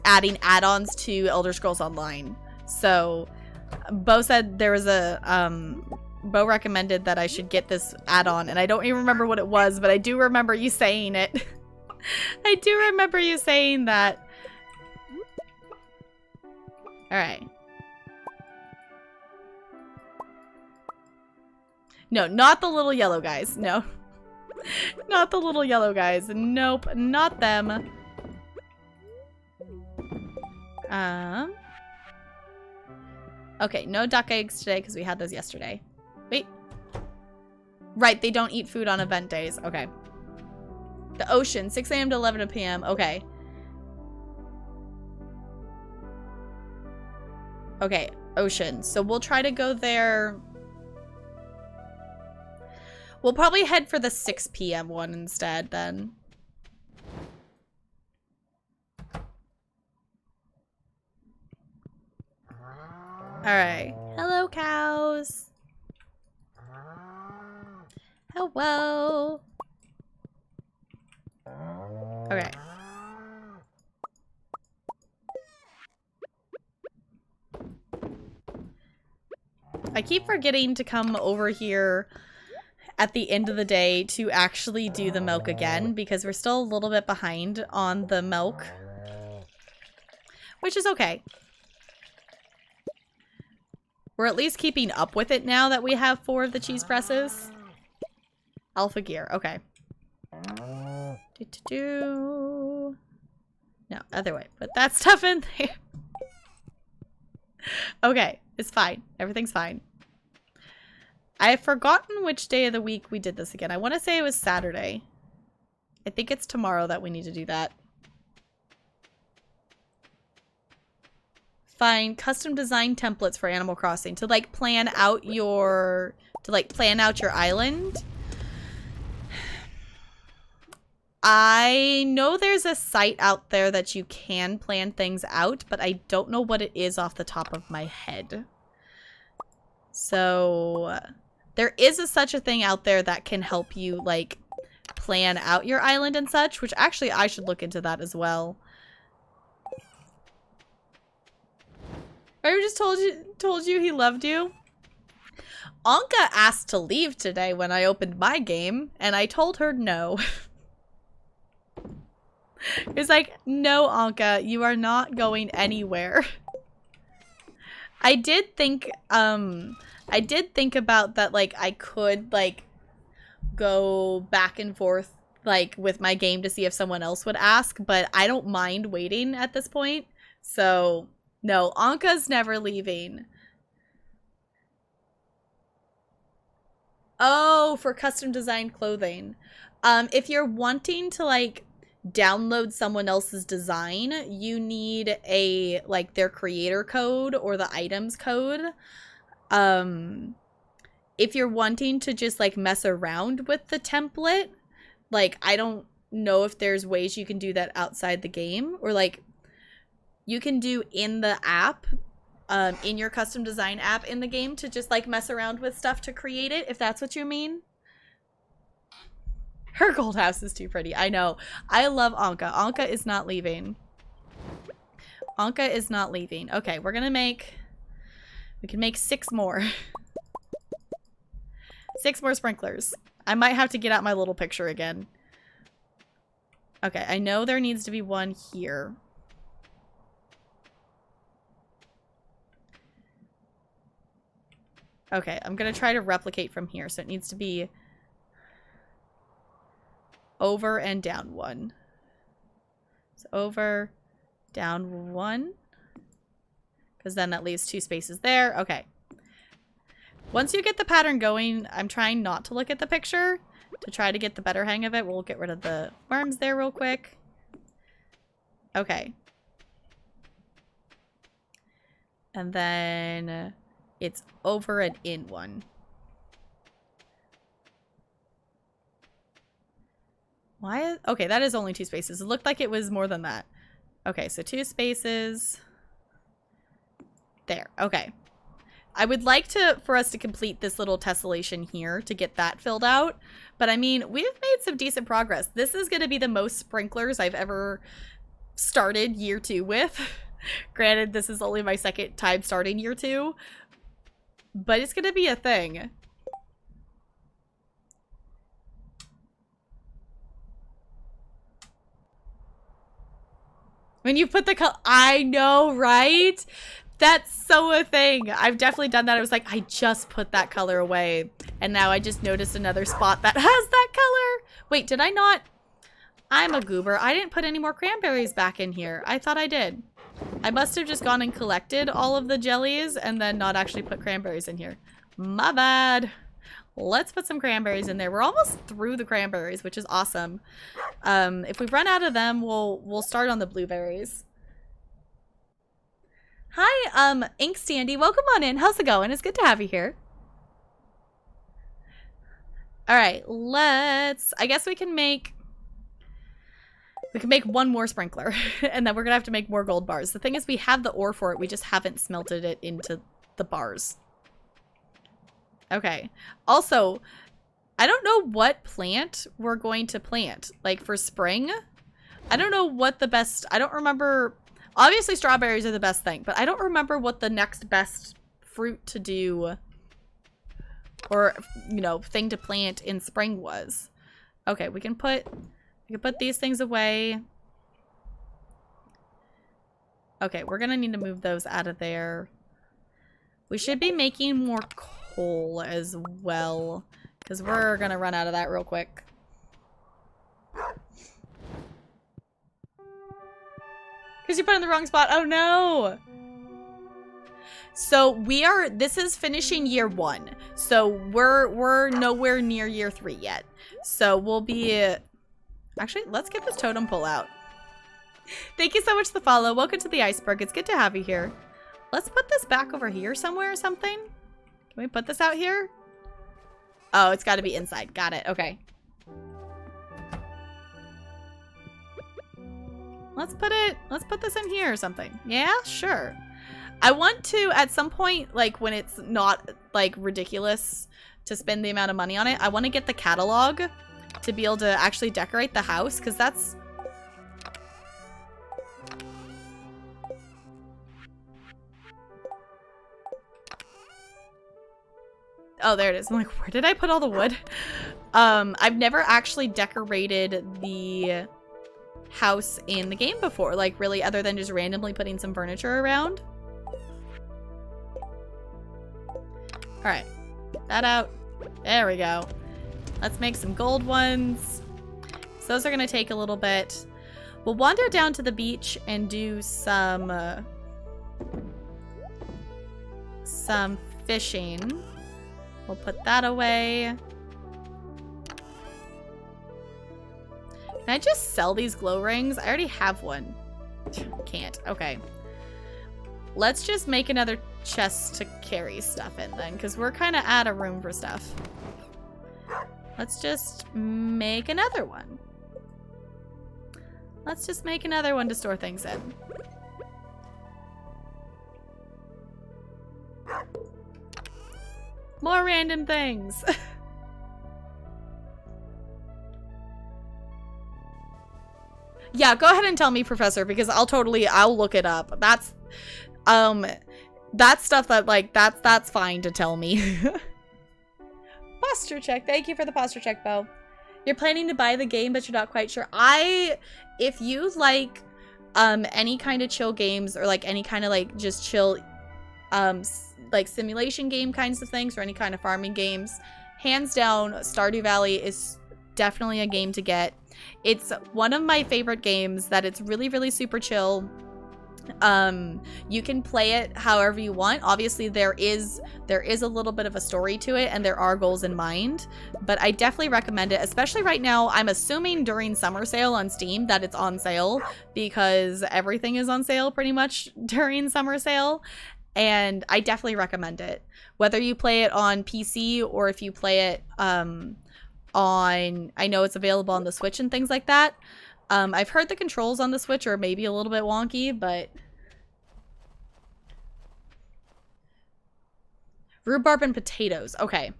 adding add-ons to Elder Scrolls Online. So Bo said there was a Bo recommended that I should get this add-on, and I don't even remember what it was, but I do remember you saying it. I do remember you saying that. Alright. No, not the little yellow guys. No. Not the little yellow guys. Nope, not them. Okay, no duck eggs today because we had those yesterday. Wait. Right, they don't eat food on event days. Okay. The ocean, 6 a.m. to 11 p.m. Okay. Okay, ocean. So we'll try to go there. We'll probably head for the 6 p.m. one instead then. Alright. Hello, cows. Hello. Okay. I keep forgetting to come over here at the end of the day to actually do the milk again because we're still a little bit behind on the milk, which is okay. We're at least keeping up with it now that we have 4 of the cheese presses. Alpha gear, okay. No, other way. Put that stuff in there. Okay, it's fine. Everything's fine. I've forgotten which day of the week we did this again. I want to say it was Saturday. I think it's tomorrow that we need to do that. Find custom design templates for Animal Crossing to like plan out your island. I know there's a site out there that you can plan things out, but I don't know what it is off the top of my head. So there is such a thing out there that can help you like plan out your island and such, which actually I should look into that as well. I just told you he loved you. Anka asked to leave today when I opened my game, and I told her no. It's like, no, Anka, you are not going anywhere. I did think about that, like, I could, like, go back and forth, like, with my game to see if someone else would ask, but I don't mind waiting at this point. So, no, Anka's never leaving. Oh, for custom designed clothing. If you're wanting to, like, download someone else's design, you need a like their creator code or the items code. If you're wanting to just like mess around with the template, like I don't know if there's ways you can do that outside the game, or like you can do in the app, in your custom design app in the game, to just like mess around with stuff to create it, if that's what you mean. Her gold house is too pretty. I know. I love Anka. Anka is not leaving. Anka is not leaving. Okay, we're gonna make... We can make 6 more. 6 more sprinklers. I might have to get out my little picture again. Okay, I know there needs to be one here. Okay, I'm gonna try to replicate from here, so it needs to be... over and down 1. So over, down 1. Because then that leaves 2 spaces there. Okay. Once you get the pattern going, I'm trying not to look at the picture to try to get the better hang of it. We'll get rid of the worms there real quick. Okay. And then it's over and in 1. Why? Okay, that is only 2 spaces. It looked like it was more than that. Okay, so 2 spaces. There. Okay. I would like for us to complete this little tessellation here to get that filled out. But I mean, we've made some decent progress. This is going to be the most sprinklers I've ever started year 2 with. Granted, this is only my 2nd time starting year 2. But it's going to be a thing. When you put the color, I know, right? That's so a thing. I've definitely done that. I was like, I just put that color away. And now I just noticed another spot that has that color. Wait, did I not? I'm a goober. I didn't put any more cranberries back in here. I thought I did. I must have just gone and collected all of the jellies and then not actually put cranberries in here. My bad. Let's put some cranberries in there. We're almost through the cranberries, which is awesome. If we run out of them, we'll start on the blueberries. Hi, Ink Standy. Welcome on in. How's it going? It's good to have you here. All right, I guess we can make 1 more sprinkler and then we're gonna have to make more gold bars. The thing is, we have the ore for it. We just haven't smelted it into the bars. Okay. Also, I don't know what plant we're going to plant. Like for spring, I don't know what the best, I don't remember. Obviously strawberries are the best thing, but I don't remember what the next best fruit to do or, you know, thing to plant in spring was. Okay, we can put these things away. Okay, we're gonna need to move those out of there. We should be making more coal as well, because we're gonna run out of that real quick. Because you put it in the wrong spot. Oh no. So this is finishing year 1. So we're nowhere near year 3 yet. So we'll be, actually, let's get this totem pole out. Thank you so much for the follow. Welcome to the iceberg. It's good to have you here. Let's put this back over here somewhere or something. Can we put this out here? Oh, it's got to be inside. Got it. Okay. Let's put this in here or something. Yeah, sure. I want to, at some point, like when it's not like ridiculous to spend the amount of money on it, I want to get the catalog to be able to actually decorate the house, because that's... Oh, there it is. I'm like, where did I put all the wood? I've never actually decorated the house in the game before, like really, other than just randomly putting some furniture around. All right, that out. There we go. Let's make some gold ones. So those are gonna take a little bit. We'll wander down to the beach and do some fishing. We'll put that away. Can I just sell these glow rings? I already have one. Can't. Okay. Let's just make another chest to carry stuff in then, because we're kind of out of room for stuff. Let's just make another one. Let's just make another one to store things in. More random things. Yeah, go ahead and tell me, Professor, because I'll look it up. That's stuff that, like, that's fine to tell me. Posture check. Thank you for the posture check, Bo. You're planning to buy the game, but you're not quite sure. If you like, any kind of chill games, or like any kind of like just chill, like simulation game kinds of things, or any kind of farming games, hands down, Stardew Valley is definitely a game to get. It's one of my favorite games that it's really, really super chill. You can play it however you want. Obviously, there is a little bit of a story to it, and there are goals in mind, but I definitely recommend it, especially right now. I'm assuming during summer sale on Steam that it's on sale, because everything is on sale pretty much during summer sale, and I definitely recommend it. Whether you play it on PC or if you play it on, I know it's available on the Switch and things like that. I've heard the controls on the Switch are maybe a little bit wonky, but... Rhubarb and potatoes. Okay.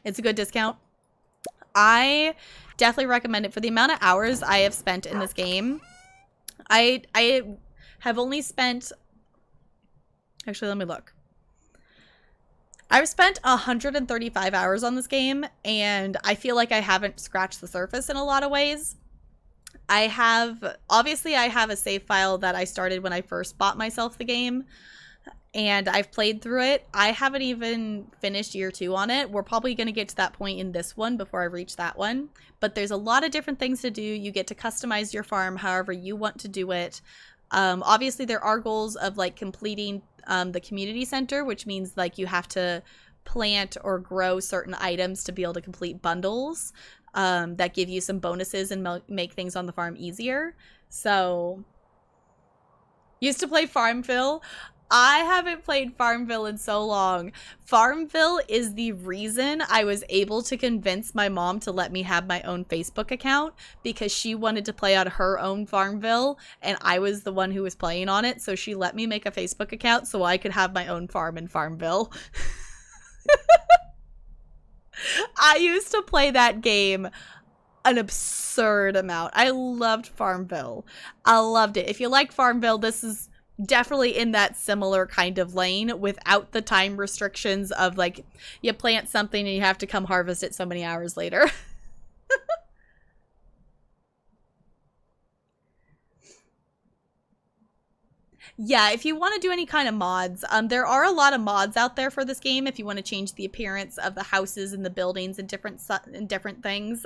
It's a good discount. I definitely recommend it for the amount of hours I have spent in this game. I have only spent... Actually, let me look. I've spent 135 hours on this game, and I feel like I haven't scratched the surface in a lot of ways. Obviously I have a save file that I started when I first bought myself the game, and I've played through it. I haven't even finished year 2 on it. We're probably going to get to that point in this one before I reach that one, but there's a lot of different things to do. You get to customize your farm however you want to do it. Obviously there are goals of like completing the community center, which means like you have to plant or grow certain items to be able to complete bundles that give you some bonuses and make things on the farm easier. So, used to play Farmville. I haven't played Farmville in so long. Farmville is the reason I was able to convince my mom to let me have my own Facebook account, because she wanted to play on her own Farmville and I was the one who was playing on it, so she let me make a Facebook account so I could have my own farm in Farmville. I used to play that game an absurd amount. I loved Farmville. I loved it. If you like Farmville, this is definitely in that similar kind of lane without the time restrictions of like you plant something and you have to come harvest it so many hours later. Yeah, if you want to do any kind of mods, there are a lot of mods out there for this game if you want to change the appearance of the houses and the buildings and different things.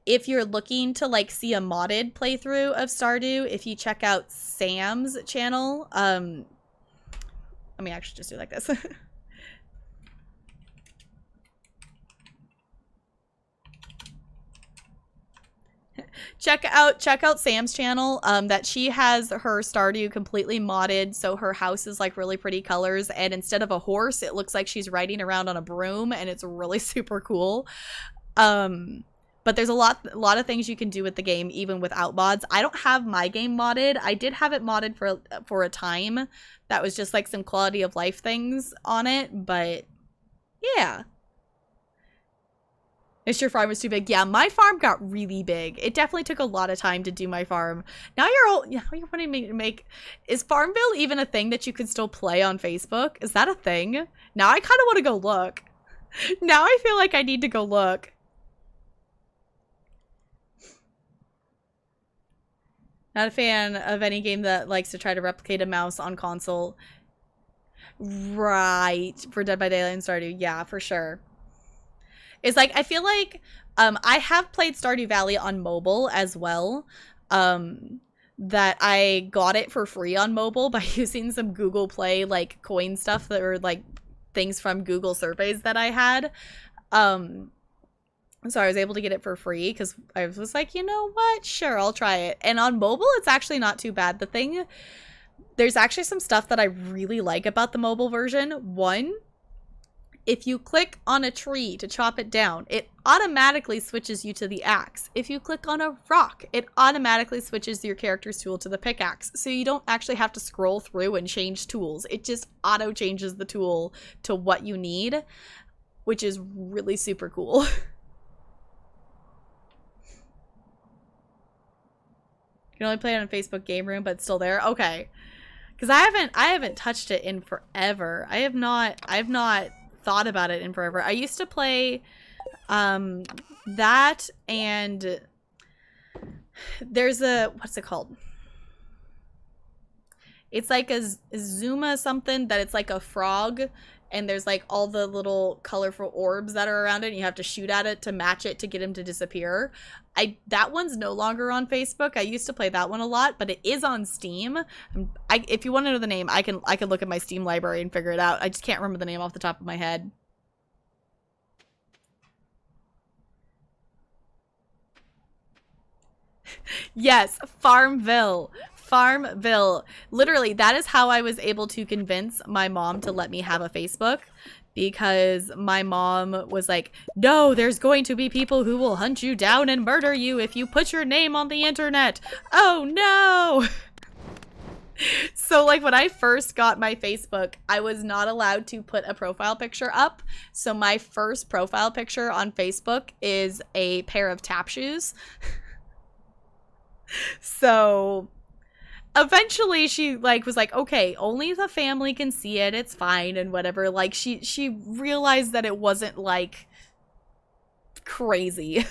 if you're looking to like see a modded playthrough of Stardew, if you check out Sam's channel, let me actually just do it like this. check out Sam's channel. That she has her Stardew completely modded, so her house is like really pretty colors, and instead of a horse, it looks like she's riding around on a broom, and it's really super cool. But there's a lot of things you can do with the game even without mods. I don't have my game modded. I did have it modded for a time. That was just like some quality of life things on it, but yeah. If your farm was too big. Yeah, my farm got really big. It definitely took a lot of time to do my farm. Now you're wanting me to make... Is Farmville even a thing that you can still play on Facebook? Is that a thing? Now I kind of want to go look. Now I feel like I need to go look. Not a fan of any game that likes to try to replicate a mouse on console. Right. For Dead by Daylight and Stardew. Yeah, for sure. It's like, I feel like I have played Stardew Valley on mobile as well. That I got it for free on mobile by using some Google Play like coin stuff that were like things from Google surveys that I had. So I was able to get it for free because I was like, you know what? Sure, I'll try it. And on mobile, it's actually not too bad. There's actually some stuff that I really like about the mobile version. One, if you click on a tree to chop it down, it automatically switches you to the axe. If you click on a rock, it automatically switches your character's tool to the pickaxe. So you don't actually have to scroll through and change tools. It just auto changes the tool to what you need, which is really super cool. You can only play it on Facebook Game Room, but it's still there. Okay. Because I haven't touched it in forever. I have not thought about it in forever. I used to play that, and there's a, what's it called? It's like a Zuma something that it's like a frog, and there's like all the little colorful orbs that are around it, and you have to shoot at it to match it to get him to disappear. That one's no longer on Facebook. I used to play that one a lot, but it is on Steam. If you want to know the name, I can look at my Steam library and figure it out. I just can't remember the name off the top of my head. Yes, Farmville. Literally, that is how I was able to convince my mom to let me have a Facebook, because my mom was like, no, there's going to be people who will hunt you down and murder you if you put your name on the internet. Oh no. So like when I first got my Facebook, I was not allowed to put a profile picture up. So my first profile picture on Facebook is a pair of tap shoes. So eventually she like was like, okay, only the family can see it, it's fine and whatever. Like she realized that it wasn't like crazy.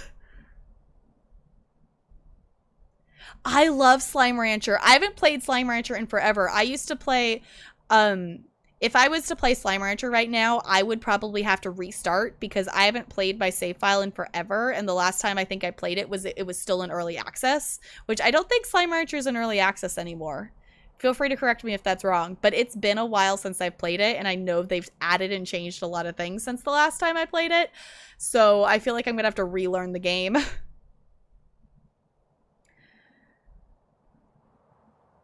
I love Slime Rancher. I haven't played Slime Rancher in forever. I used to play if I was to play Slime Rancher right now, I would probably have to restart because I haven't played my save file in forever, and the last time I think I played it was still in early access, which I don't think Slime Rancher is in early access anymore. Feel free to correct me if that's wrong, but it's been a while since I've played it, and I know they've added and changed a lot of things since the last time I played it, so I feel like I'm gonna have to relearn the game.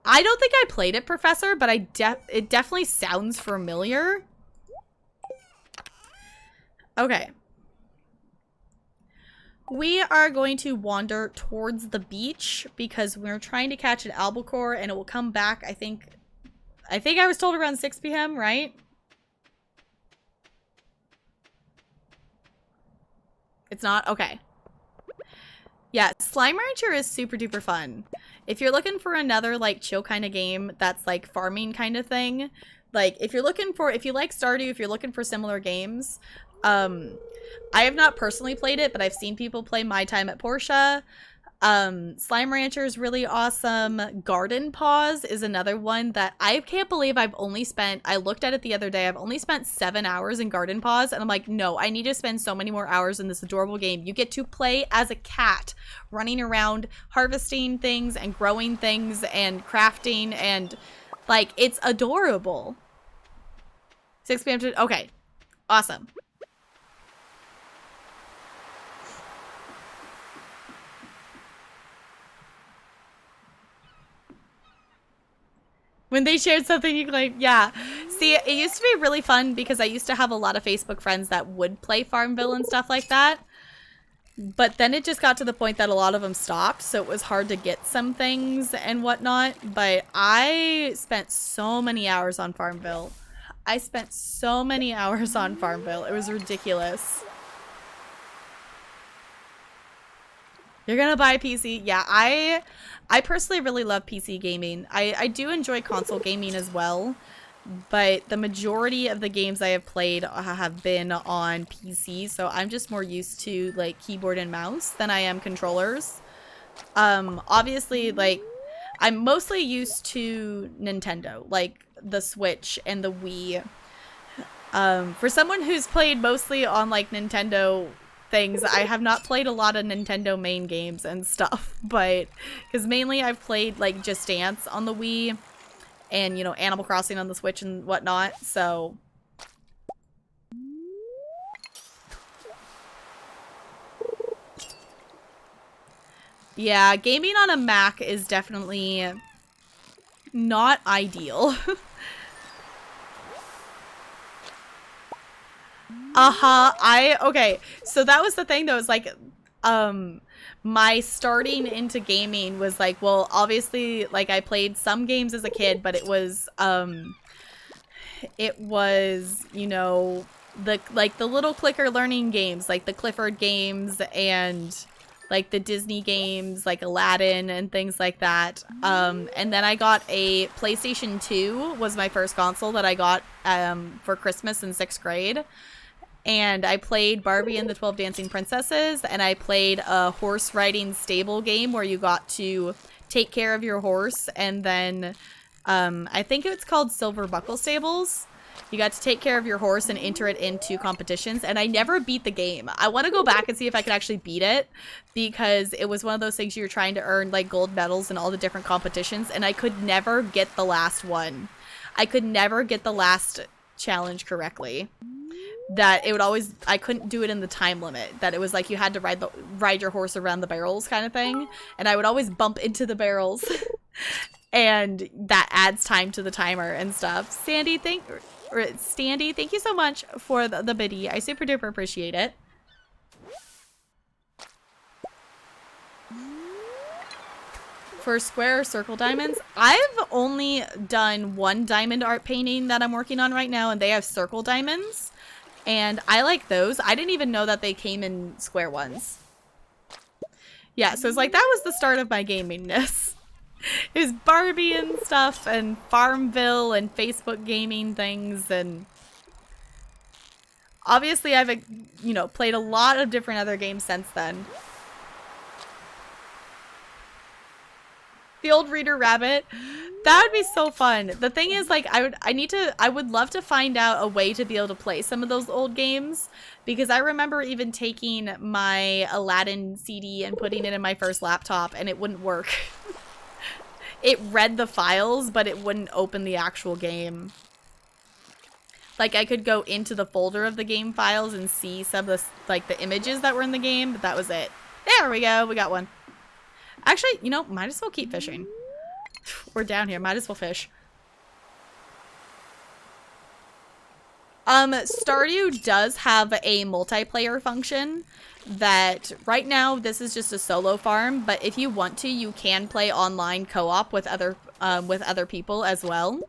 I don't think I played it, Professor, but it definitely sounds familiar. Okay. We are going to wander towards the beach because we're trying to catch an albacore and it will come back, I think I was told around 6 p.m., right? It's not? Okay. Yeah, Slime Rancher is super duper fun. If you're looking for another like chill kind of game that's like farming kind of thing, like if you like Stardew, if you're looking for similar games, I have not personally played it, but I've seen people play My Time at Portia. Slime Rancher is really awesome. Garden Paws is another one that I can't believe I've only spent, I looked at it the other day, I've only spent 7 hours in Garden Paws, and I'm like, no, I need to spend so many more hours in this adorable game. You get to play as a cat, running around, harvesting things and growing things and crafting, and like, it's adorable. 6 p.m. to, okay, awesome. When they shared something, you claim, yeah. See, it used to be really fun because I used to have a lot of Facebook friends that would play Farmville and stuff like that. But then it just got to the point that a lot of them stopped, so it was hard to get some things and whatnot. But I spent so many hours on Farmville. I spent so many hours on Farmville. It was ridiculous. You're gonna buy a PC? Yeah, I personally really love PC gaming. I do enjoy console gaming as well, but the majority of the games I have played have been on PC, so I'm just more used to like keyboard and mouse than I am controllers. Obviously, like, I'm mostly used to Nintendo, like the Switch and the Wii. For someone who's played mostly on like Nintendo things, I have not played a lot of Nintendo main games and stuff, but because mainly I've played like Just Dance on the Wii and, you know, Animal Crossing on the Switch and whatnot, so yeah, gaming on a Mac is definitely not ideal. Okay, so that was the thing though, is like, my starting into gaming was like, well, obviously, like, I played some games as a kid, but it was, you know, the little clicker learning games, like the Clifford games and like the Disney games, like Aladdin and things like that. And then I got a PlayStation 2 was my first console that I got, for Christmas in 6th grade. And I played Barbie and the 12 Dancing Princesses, and I played a horse riding stable game where you got to take care of your horse, and then I think it's called Silver Buckle Stables. You got to take care of your horse and enter it into competitions, and I never beat the game. I want to go back and see if I could actually beat it, because it was one of those things you're trying to earn like gold medals in all the different competitions, and I could never get the last one. I could never get the last challenge correctly. That it would always, I couldn't do it in the time limit, that it was like you had to ride your horse around the barrels kind of thing, and I would always bump into the barrels and that adds time to the timer and stuff. Standy, thank you so much for the biddy. I super duper appreciate it. For square or circle diamonds, I've only done one diamond art painting that I'm working on right now, and they have circle diamonds. And I like those. I didn't even know that they came in square ones. Yeah, so it's like, that was the start of my gamingness. It was Barbie and stuff, and Farmville, and Facebook gaming things, and obviously I've, you know, played a lot of different other games since then. The old Reader Rabbit. That would be so fun. The thing is, like, I would love to find out a way to be able to play some of those old games, because I remember even taking my Aladdin CD and putting it in my first laptop, and it wouldn't work. It read the files, but it wouldn't open the actual game. Like, I could go into the folder of the game files and see some of the, like, the images that were in the game, but that was it. There we go, we got one. Actually, you know, might as well keep fishing. We're down here, might as well fish. Stardew does have a multiplayer function that right now this is just a solo farm, but if you want to, you can play online co-op with other people as well.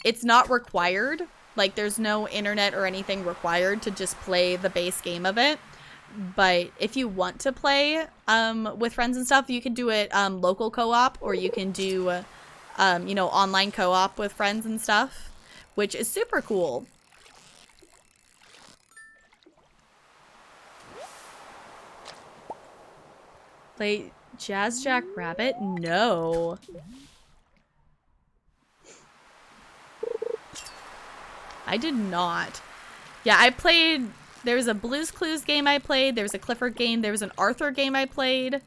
It's not required, like there's no internet or anything required to just play the base game of it. But if you want to play with friends and stuff, you can do it local co-op, or you can do you know, online co-op with friends and stuff, which is super cool. Play Jazz Jack Rabbit? No. I did not. Yeah, I played... There was a Blue's Clues game I played. There was a Clifford game. There was an Arthur game I played.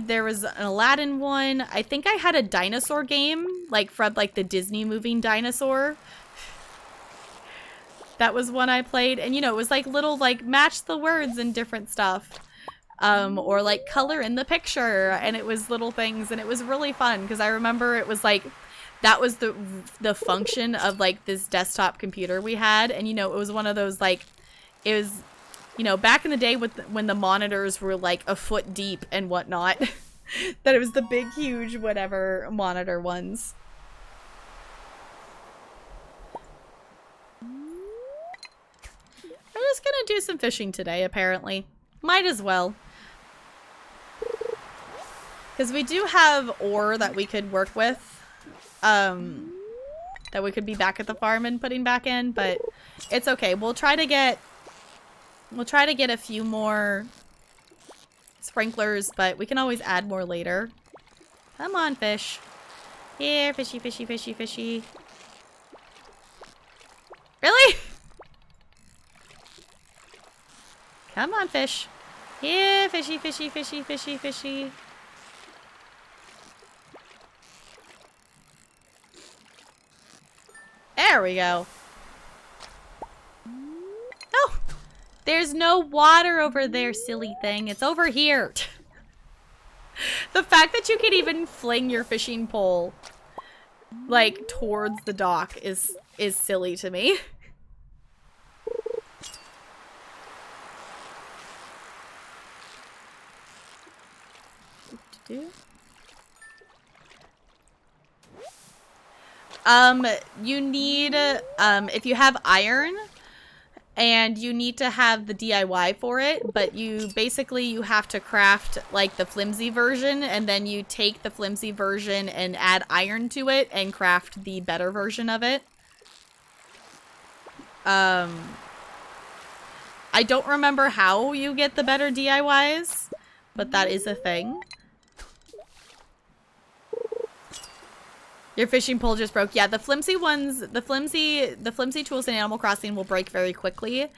There was an Aladdin one. I think I had a dinosaur game, like from like the Disney moving Dinosaur. That was one I played. And you know, it was like little like match the words and different stuff. Or like color in the picture, and it was little things, and it was really fun because I remember it was like that was the function of like this desktop computer we had, and you know, it was one of those like it was, you know, back in the day when the monitors were like a foot deep and whatnot, that it was the big huge whatever monitor ones. I'm just gonna do some fishing today, apparently. Might as well. Because we do have ore that we could work with. That we could be back at the farm and putting back in, but it's okay. We'll try to get a few more sprinklers, but we can always add more later. Come on, fish. Here, fishy, fishy, fishy, fishy. Really? Come on, fish. Here, fishy, fishy, fishy, fishy, fishy. There we go. Oh! There's no water over there, silly thing. It's over here. The fact that you can even fling your fishing pole, like, towards the dock is silly to me. You need, if you have iron, and you need to have the DIY for it, but you have to craft, like, the flimsy version, and then you take the flimsy version and add iron to it and craft the better version of it. I don't remember how you get the better DIYs, but that is a thing. Your fishing pole just broke. Yeah, the flimsy ones, the flimsy tools in Animal Crossing will break very quickly.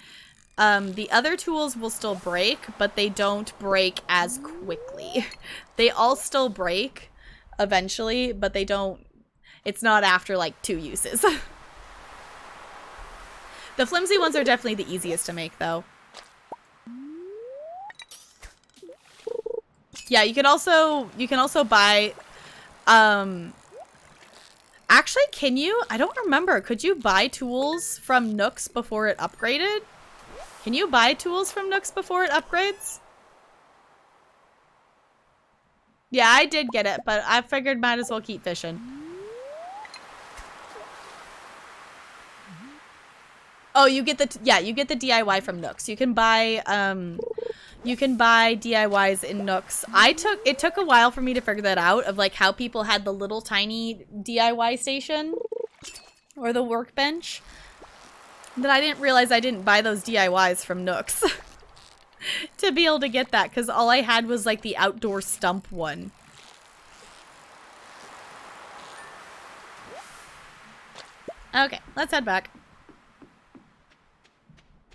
The other tools will still break, but they don't break as quickly. They all still break eventually, but they don't, it's not after like 2 uses. The flimsy ones are definitely the easiest to make though. Yeah, you can also buy, actually, can you? I don't remember. Could you buy tools from Nooks before it upgraded? Can you buy tools from Nooks before it upgrades? Yeah, I did get it, but I figured might as well keep fishing. Oh, you get the DIY from Nooks. You can buy DIYs in Nooks. It took a while for me to figure that out, of like how people had the little tiny DIY station or the workbench. That I didn't realize I didn't buy those DIYs from Nooks to be able to get that, because all I had was like the outdoor stump one. Okay, let's head back.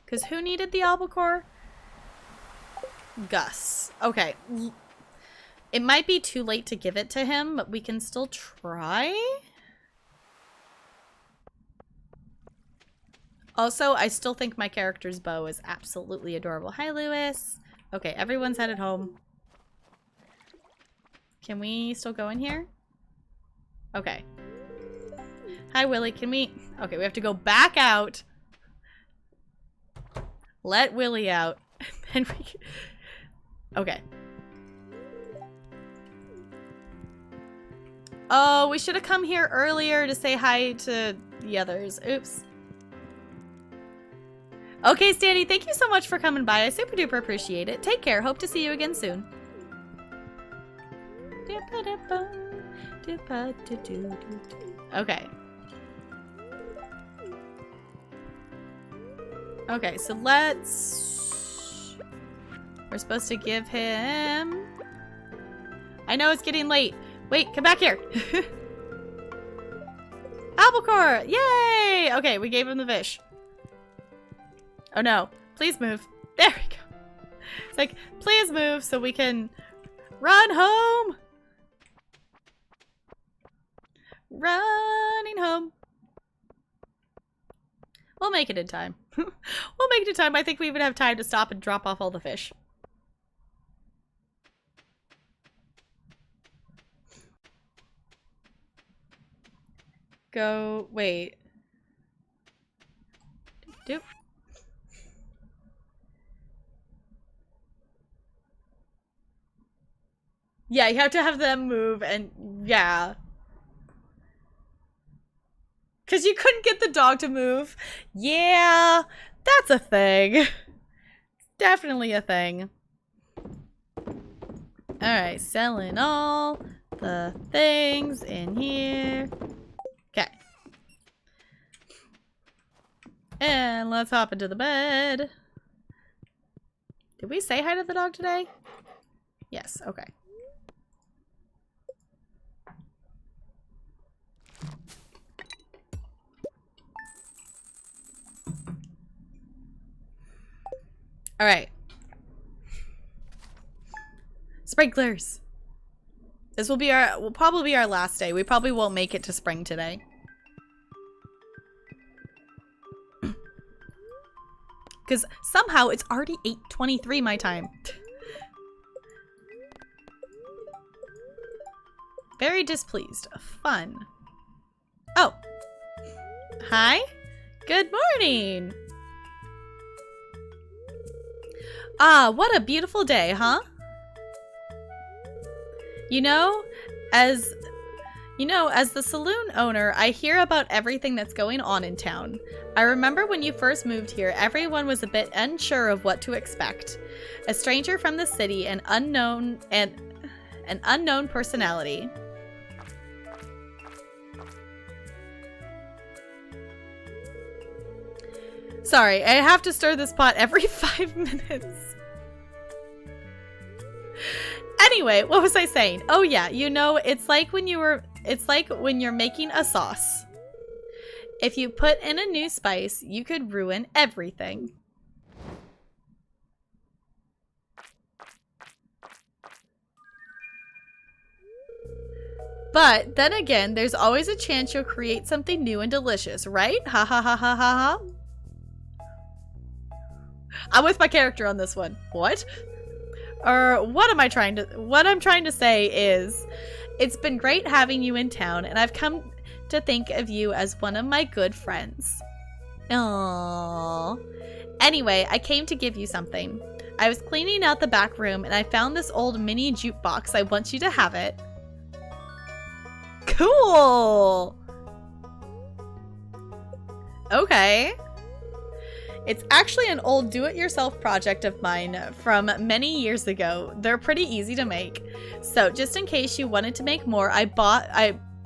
Because who needed the albacore? Gus. Okay. It might be too late to give it to him, but we can still try. Also, I still think my character's bow is absolutely adorable. Hi, Lewis. Okay, everyone's headed home. Can we still go in here? Okay. Hi, Willie. Can we... Okay, we have to go back out. Let Willie out. And we... Okay. Oh, we should have come here earlier to say hi to the others. Oops. Okay, Stanny, thank you so much for coming by. I super duper appreciate it. Take care. Hope to see you again soon. Okay. Okay, so let's... We're supposed to give him... I know it's getting late. Wait, come back here. Albacore! Yay! Okay, we gave him the fish. Oh no. Please move. There we go. It's like, please move so we can run home. Running home. We'll make it in time. We'll make it in time. I think we even have time to stop and drop off all the fish. Go, wait. Doop. Yeah, you have to have them move and yeah. Because you couldn't get the dog to move. Yeah, that's a thing. Definitely a thing. Alright, selling all the things in here. Okay. And let's hop into the bed. Did we say hi to the dog today? Yes, okay. All right. Sprinklers. This will probably be our last day. We probably won't make it to spring today. Because somehow it's already 8:23 my time. Very displeased. Fun. Oh. Hi. Good morning. Ah, what a beautiful day, huh? As the saloon owner, I hear about everything that's going on in town. I remember when you first moved here, everyone was a bit unsure of what to expect. A stranger from the city, an unknown personality. Sorry, I have to stir this pot every 5 minutes. Anyway, what was I saying? Oh yeah, it's like when you're making a sauce. If you put in a new spice, you could ruin everything. But then again, there's always a chance you'll create something new and delicious, right? Ha ha ha ha ha ha. I'm with my character on this one. What? Or what I'm trying to say is, it's been great having you in town, and I've come to think of you as one of my good friends. Aww. Anyway, I came to give you something. I was cleaning out the back room, and I found this old mini jukebox. I want you to have it. Cool! Okay. It's actually an old do-it-yourself project of mine from many years ago. They're pretty easy to make. So just in case you wanted to make more, I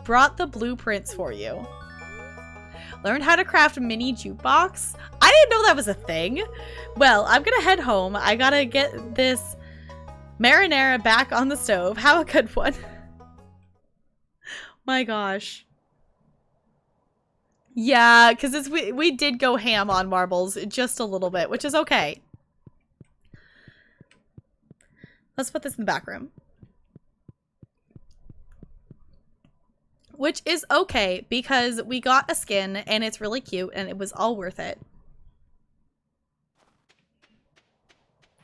brought the blueprints for you. Learn how to craft a mini jukebox? I didn't know that was a thing. Well, I'm gonna head home. I gotta get this marinara back on the stove. Have a good one. My gosh. Yeah, because we did go ham on marbles just a little bit, which is okay. Let's put this in the back room. Which is okay, because we got a skin, and it's really cute, and it was all worth it.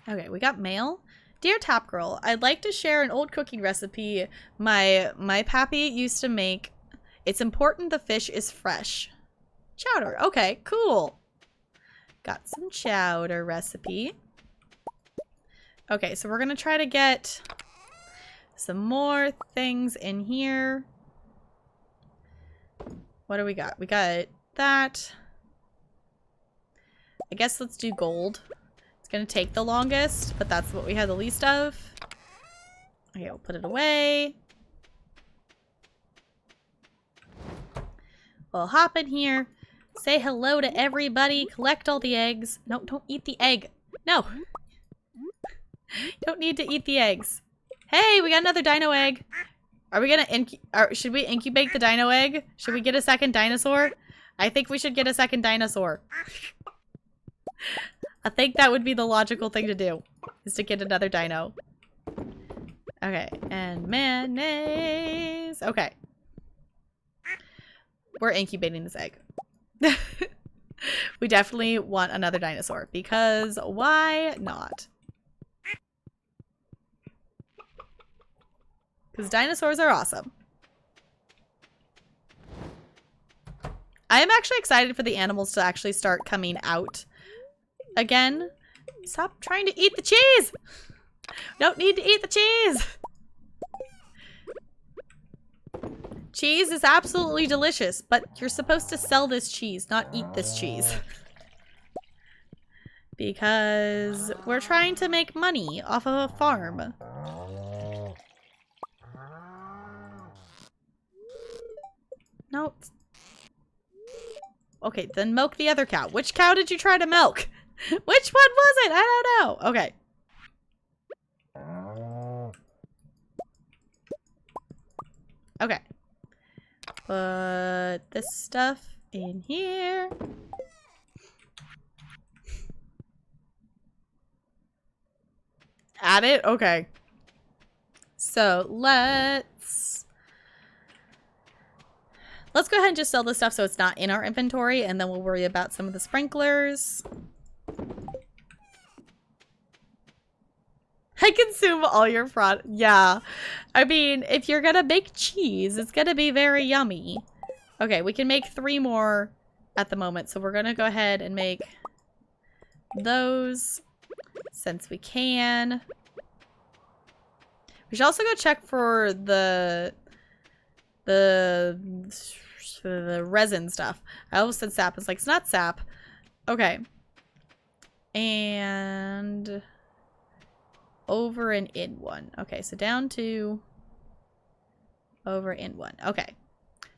Okay, we got mail. Dear Tap Girl, I'd like to share an old cooking recipe my pappy used to make. It's important the fish is fresh. Chowder. Okay, cool. Got some chowder recipe. Okay, so we're going to try to get some more things in here. What do we got? We got that. I guess let's do gold. It's going to take the longest, but that's what we had the least of. Okay, we'll put it away. We'll hop in here. Say hello to everybody. Collect all the eggs. No, don't eat the egg. No. Don't need to eat the eggs. Hey, we got another dino egg. Are we gonna should we incubate the dino egg? Should we get a second dinosaur? I think we should get a second dinosaur. I think that would be the logical thing to do, is to get another dino. Okay, and mayonnaise. Okay. We're incubating this egg. We definitely want another dinosaur, because why not? Because dinosaurs are awesome. I am actually excited for the animals to actually start coming out again. Stop trying to eat the cheese! Don't need to eat the cheese! Cheese is absolutely delicious, but you're supposed to sell this cheese, not eat this cheese. Because we're trying to make money off of a farm. No. Okay, then milk the other cow. Which cow did you try to milk? Which one was it? I don't know. Okay. Okay. Put this stuff in here. Add it? Okay. So let's go ahead and just sell this stuff so it's not in our inventory, and then we'll worry about some of the sprinklers. I consume all your product. Yeah. I mean, if you're gonna make cheese, it's gonna be very yummy. Okay, we can make 3 more at the moment, so we're gonna go ahead and make those since we can. We should also go check for the resin stuff. I almost said sap. It's like, it's not sap. Okay. And over and in 1. Okay, so down to over in 1. Okay.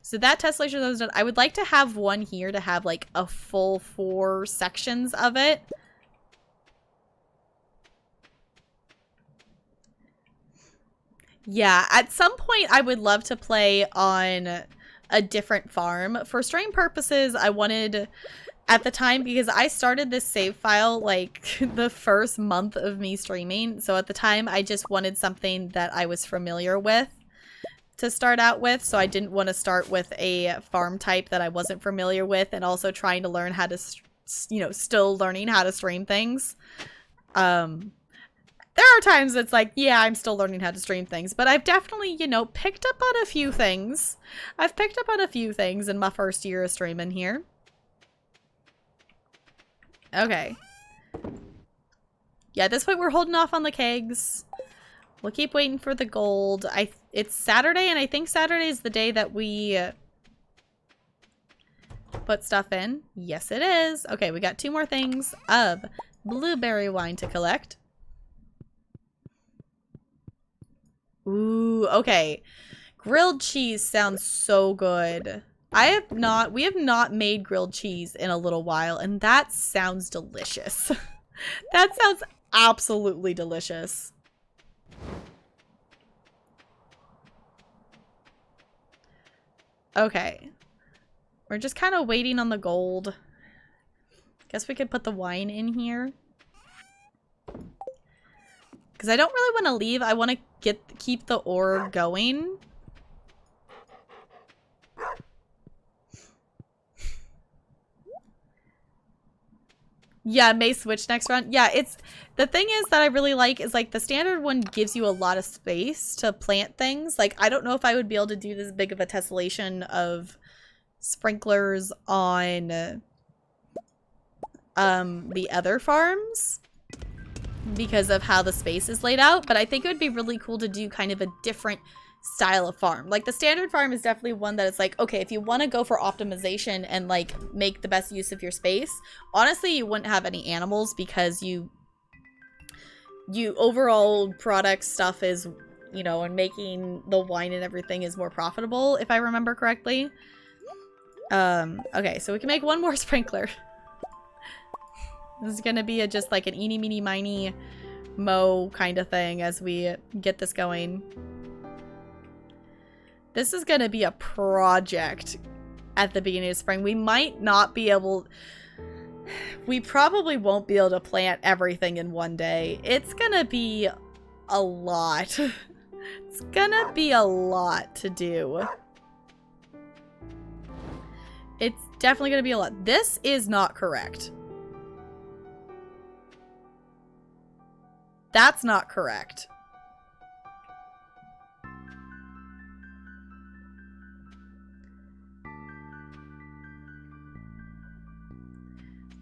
So that tessellation was done. I would like to have one here to have like a full 4 sections of it. Yeah, at some point I would love to play on a different farm. For stream purposes, I wanted, at the time, because I started this save file like the first month of me streaming. So at the time, I just wanted something that I was familiar with to start out with. So I didn't want to start with a farm type that I wasn't familiar with, and also trying to learn how to, you know, still learning how to stream things. There are times it's like, yeah, I'm still learning how to stream things, but I've definitely, you know, picked up on a few things. I've picked up on a few things in my first year of streaming here. Okay. Yeah, at this point we're holding off on the kegs. We'll keep waiting for the gold. It's Saturday, and I think Saturday is the day that we put stuff in. Yes, it is. Okay, we got 2 more things of blueberry wine to collect. Ooh, okay. Grilled cheese sounds so good. We have not made grilled cheese in a little while, and that sounds delicious. That sounds absolutely delicious. Okay. We're just kind of waiting on the gold. Guess we could put the wine in here. Because I don't really want to leave. I want to keep the ore going. Yeah, may switch next round. Yeah, it's the thing is that I really like is like the standard one gives you a lot of space to plant things. Like, I don't know if I would be able to do this big of a tessellation of sprinklers on the other farms because of how the space is laid out, but I think it would be really cool to do kind of a different style of farm. Like, the standard farm is definitely one that it's like, okay, if you want to go for optimization and like make the best use of your space, honestly you wouldn't have any animals because you overall product stuff is, you know, and making the wine and everything is more profitable, if I remember correctly. Okay, so we can make 1 more sprinkler. This is gonna be just like an eeny meeny miny mow kind of thing as we get this going. This is gonna be a project at the beginning of spring. We might not be able... We probably won't be able to plant everything in one day. It's gonna be a lot. It's gonna be a lot to do. It's definitely gonna be a lot. This is not correct. That's not correct.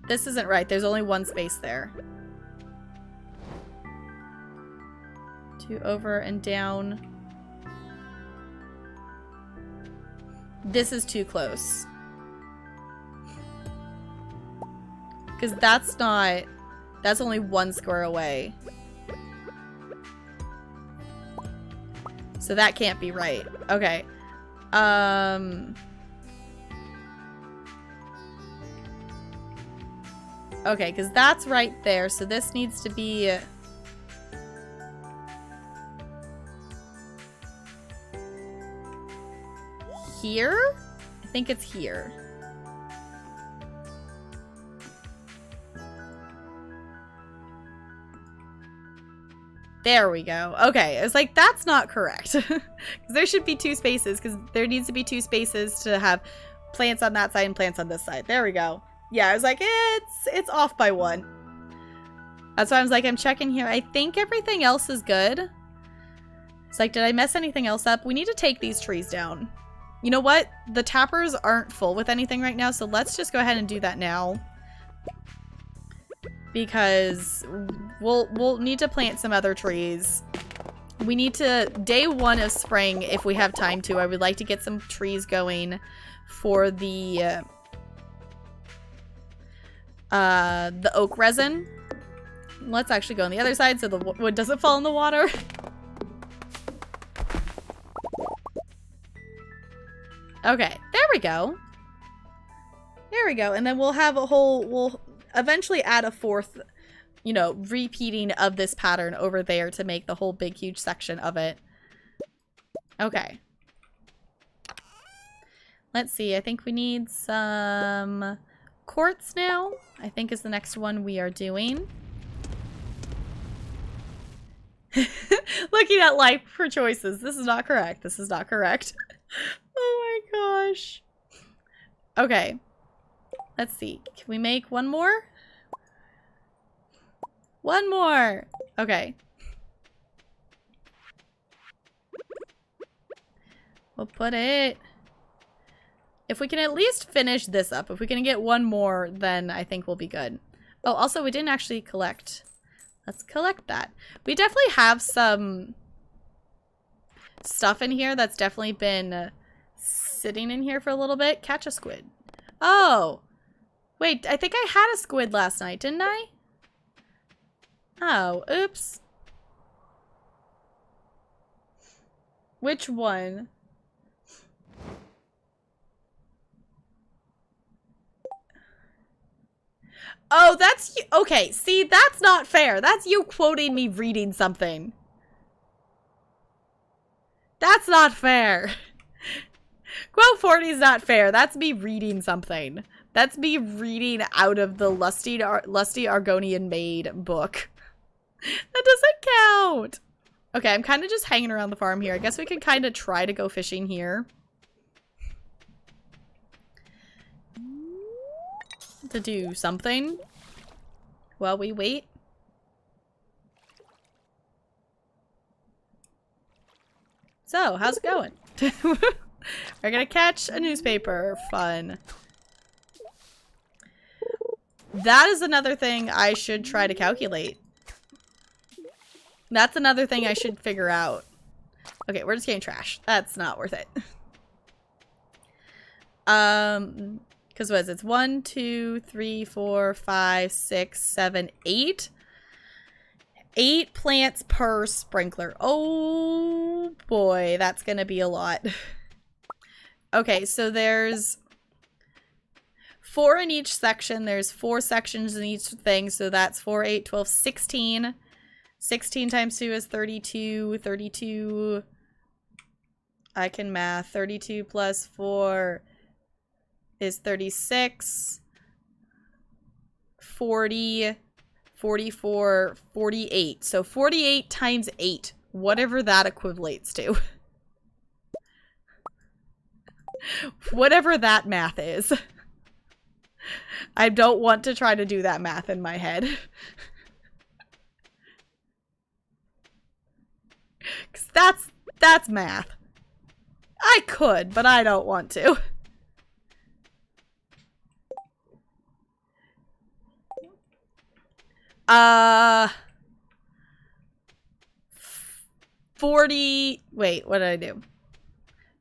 This isn't right. There's only one space there. 2 over and down. This is too close. Because that's not... That's only 1 square away. So that can't be right. Okay. Okay, because that's right there. So this needs to be... Here? I think it's here. There we go. Okay, I was like, that's not correct. Because there should be 2 spaces, because there needs to be 2 spaces to have plants on that side and plants on this side. There we go. Yeah, I was like, it's off by 1. That's why I was like, I'm checking here. I think everything else is good. It's like, did I mess anything else up? We need to take these trees down. You know what? The tappers aren't full with anything right now, so let's just go ahead and do that now. Because we'll need to plant some other trees. We need to, day 1 of spring, if we have time to, I would like to get some trees going for the oak resin. Let's actually go on the other side so the wood doesn't fall in the water. Okay, there we go. There we go. And then we'll have a whole, we'll eventually add a 4th, you know, repeating of this pattern over there to make the whole big, huge section of it. Okay. Let's see. I think we need some quartz now, I think is the next one we are doing. Looking at life for choices. This is not correct. This is not correct. Oh my gosh. Okay. Let's see. Can we make one more? One more. Okay. We'll put it... If we can at least finish this up, if we can get one more, then I think we'll be good. Oh, also, we didn't actually collect. Let's collect that. We definitely have some stuff in here that's definitely been sitting in here for a little bit. Catch a squid. Oh! Wait, I think I had a squid last night, didn't I? Oh, oops. Which one? Oh, that's you. Okay, see, that's not fair. That's you quoting me reading something. That's not fair. Quote 40 is not fair. That's me reading something. That's me reading out of the Lusty Argonian Maid book. That doesn't count. Okay, I'm kind of just hanging around the farm here. I guess we could kind of try to go fishing here. To do something while we wait. So, how's it going? We're gonna catch a newspaper. Fun. That is another thing I should try to calculate. That's another thing I should figure out. Okay, we're just getting trash. That's not worth it. Because what is it? It's 1, 2, 3, 4, 5, 6, 7, 8. 8 plants per sprinkler. Oh boy, that's gonna be a lot. Okay, so there's 4 in each section. There's 4 sections in each thing, so that's 4, 8, 12, 16. 16 times 2 is 32. 32. I can math. 32 plus 4 is 36. 40. 44. 48. So 48 times 8. Whatever that equivalates to. Whatever that math is. I don't want to try to do that math in my head. 'Cause that's math. I could, but I don't want to. 40, wait, what did I do?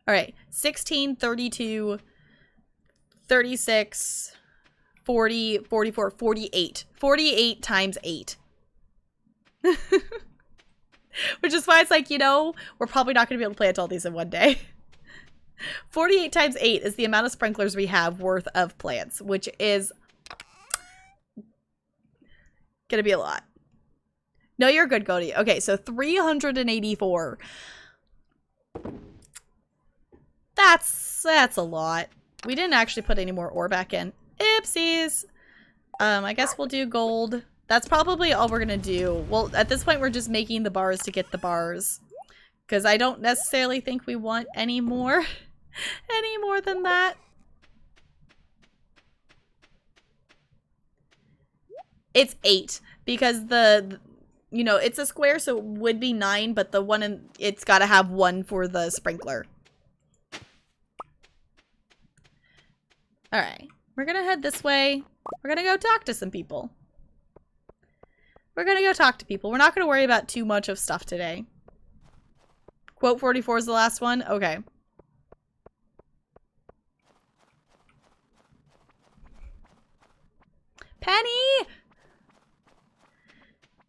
All right, 16, 32, 36, 40, 44, 48. 48 times 8. Which is why it's like, you know, we're probably not going to be able to plant all these in one day. 48 times 8 is the amount of sprinklers we have worth of plants, which is going to be a lot. No, you're good, Cody. Okay, so 384. That's a lot. We didn't actually put any more ore back in. Oopsies. I guess we'll do gold. That's probably all we're gonna do. Well, at this point, we're just making the bars to get the bars. Because I don't necessarily think we want any more. Any more than that. It's 8. Because you know, it's a square, so it would be 9, but the one in it's got to have 1 for the sprinkler. All right, we're gonna head this way. We're gonna go talk to some people. We're gonna go talk to people. We're not gonna worry about too much of stuff today. Quote 44 is the last one. Okay. Penny.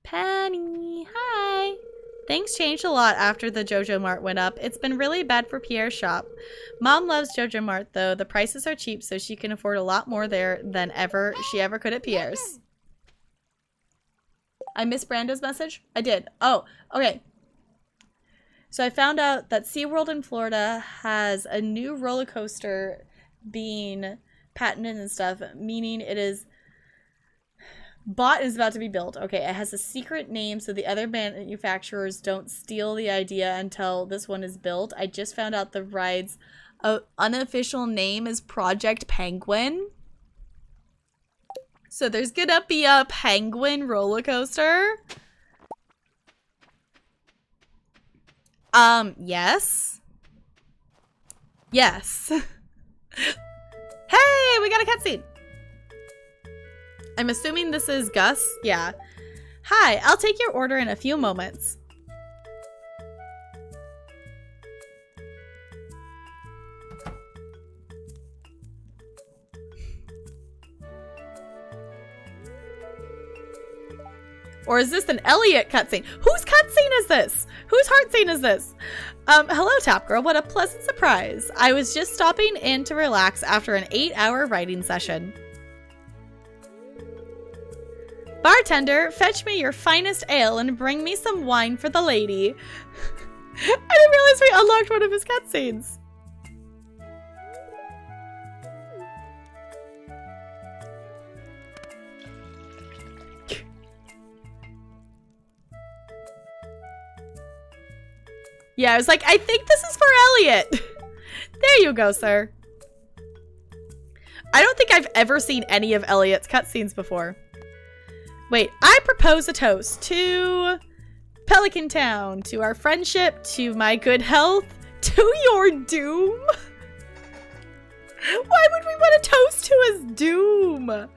Penny, hi. Things changed a lot after the JoJo Mart went up. It's been really bad for Pierre's shop. Mom loves JoJo Mart though. The prices are cheap, so she can afford a lot more there than she ever could at Pierre's. I missed Brando's message? I did. Oh, okay. So I found out that SeaWorld in Florida has a new roller coaster being patented and stuff, meaning it is bought and is about to be built. Okay, it has a secret name so the other manufacturers don't steal the idea until this one is built. I just found out the ride's unofficial name is Project Penguin. So there's gonna be a penguin roller coaster. Yes. Yes. Hey, we got a cutscene. I'm assuming this is Gus. Yeah. Hi, I'll take your order in a few moments. Or is this an Elliot cutscene? Whose cutscene is this? Whose heart scene is this? Hello, Tap Girl. What a pleasant surprise. I was just stopping in to relax after an 8-hour writing session. Bartender, fetch me your finest ale and bring me some wine for the lady. I didn't realize we unlocked one of his cutscenes. Yeah, I was like, I think this is for Elliot. There you go, sir. I don't think I've ever seen any of Elliot's cutscenes before. Wait, I propose a toast to Pelican Town, to our friendship, to my good health, to your doom. Why would we want to toast to his doom?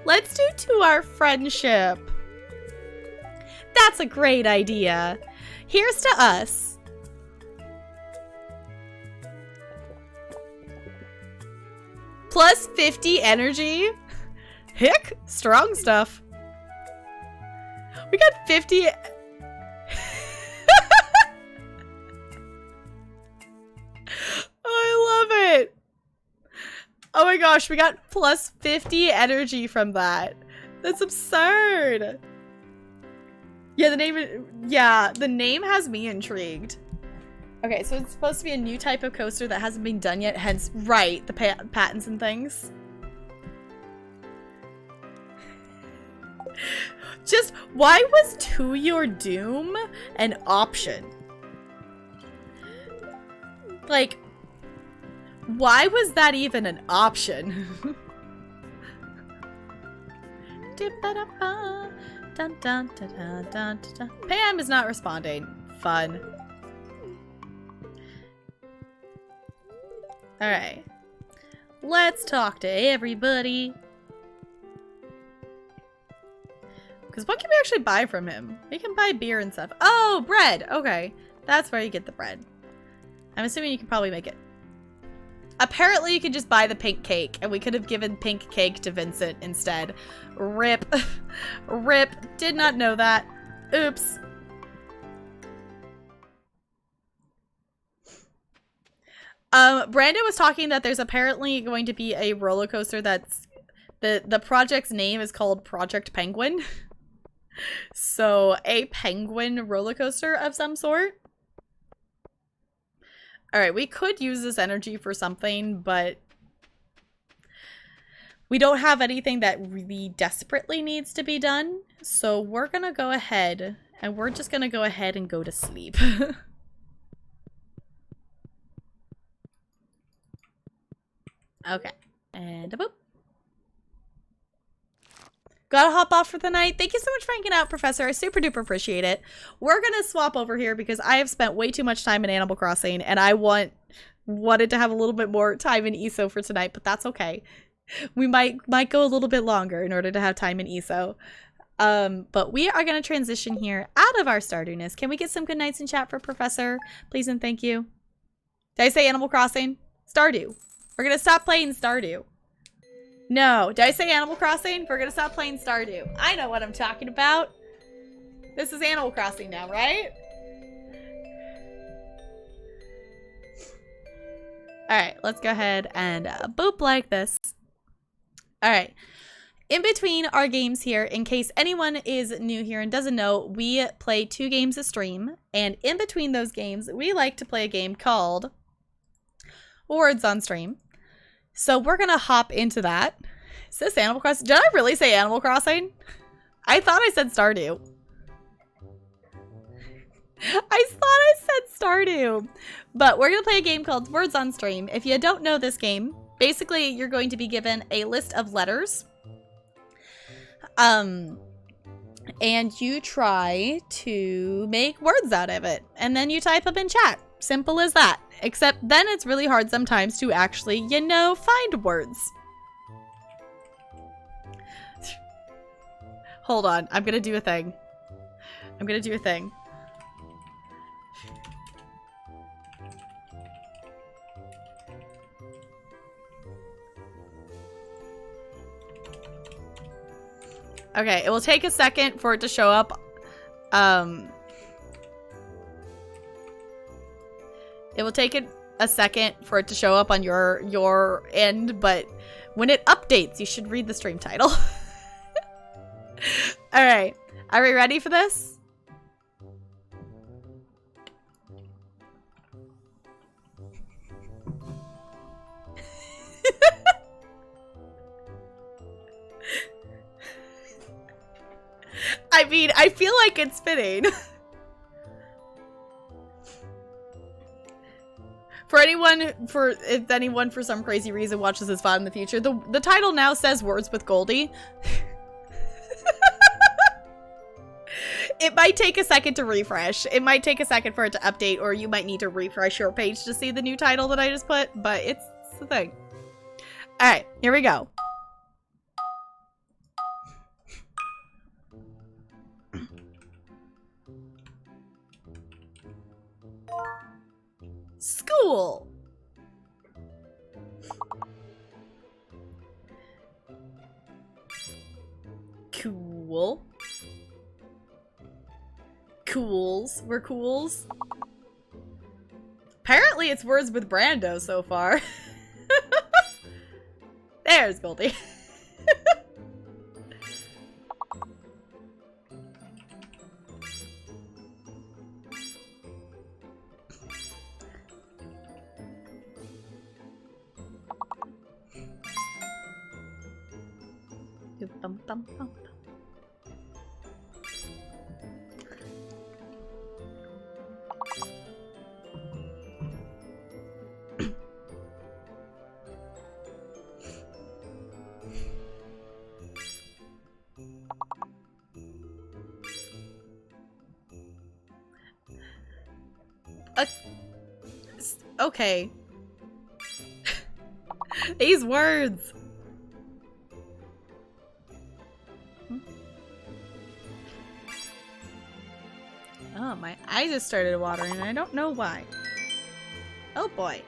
Let's do to our friendship. That's a great idea. Here's to us. Plus 50 energy. Hick, strong stuff. We got 50. I love it. Oh my gosh, we got plus 50 energy from that. That's absurd. Yeah, the name has me intrigued. Okay, so it's supposed to be a new type of coaster that hasn't been done yet, hence, right, the patents and things. Just, why was To Your Doom an option? Like, why was that even an option? Dun, dun, dun, dun, dun, dun. Pam is not responding. Fun. Alright. Let's talk to everybody. Because what can we actually buy from him? We can buy beer and stuff. Oh, bread! Okay. That's where you get the bread. I'm assuming you can probably make it. Apparently you can just buy the pink cake, and we could have given pink cake to Vincent instead. Rip. Rip. Did not know that. Oops. Brandon was talking that there's apparently going to be a roller coaster that's... The project's name is called Project Penguin. So, a penguin roller coaster of some sort. Alright, we could use this energy for something, but we don't have anything that really desperately needs to be done. So we're gonna go ahead, and we're just gonna go ahead and go to sleep. Okay, and a boop. Gotta hop off for the night. Thank you so much for hanging out, Professor. I super duper appreciate it. We're gonna swap over here because I have spent way too much time in Animal Crossing and I wanted to have a little bit more time in ESO for tonight, but that's okay. We might go a little bit longer in order to have time in ESO. But we are gonna transition here out of our Stardewness. Can we get some good nights in chat for Professor? Please and thank you. Did I say Animal Crossing? Stardew. We're gonna stop playing Stardew. No, did I say Animal Crossing? We're gonna stop playing Stardew. I know what I'm talking about. This is Animal Crossing now, right? Alright, let's go ahead and boop like this. Alright. In between our games here, in case anyone is new here and doesn't know, we play 2 games a stream. And in between those games, we like to play a game called Words on Stream. So we're gonna hop into that. Is this Animal Crossing? Did I really say Animal Crossing? I thought I said Stardew. I thought I said Stardew. But we're gonna play a game called Words on Stream. If you don't know this game, basically you're going to be given a list of letters. And you try to make words out of it. And then you type them in chat. Simple as that. Except then it's really hard sometimes to actually, you know, find words. Hold on. I'm gonna do a thing. I'm gonna do a thing. Okay, it will take a second for it to show up. It will take a second for it to show up on your end, but when it updates, you should read the stream title. Alright, are we ready for this? I mean, I feel like it's fitting. If anyone for some crazy reason watches this VOD in the future, the title now says Words with Goldie. It might take a second to refresh. It might take a second for it to update, or you might need to refresh your page to see the new title that I just put, but it's the thing. Alright, here we go. School. Cool. Cools. We're cools. Apparently it's words with Brando so far. There's Goldie. Bum, bum, bum. Okay. These words. Oh, my eyes just started watering and I don't know why. Oh boy.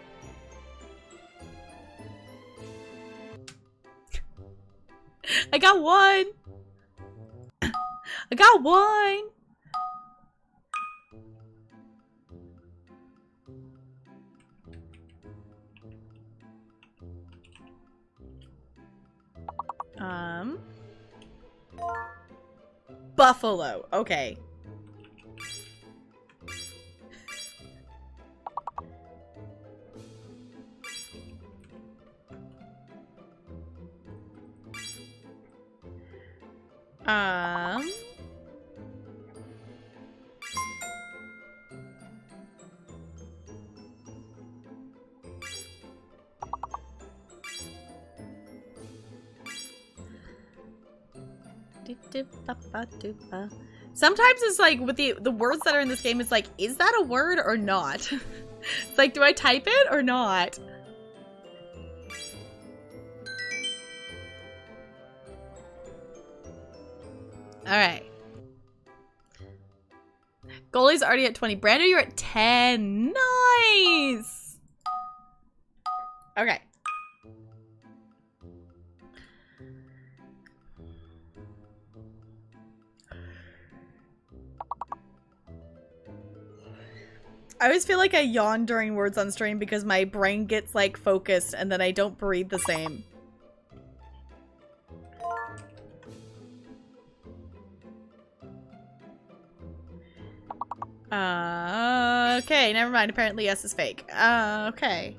I got one. I got one. Buffalo. Okay. Sometimes it's like with the words that are in this game, it's like, is that a word or not? It's like, do I type it or not? Alright. Goalie's already at 20. Brandon, you're at 10. Nice! Okay. I always feel like I yawn during words on stream because my brain gets like focused and then I don't breathe the same. Okay, never mind. Apparently yes is fake. Okay.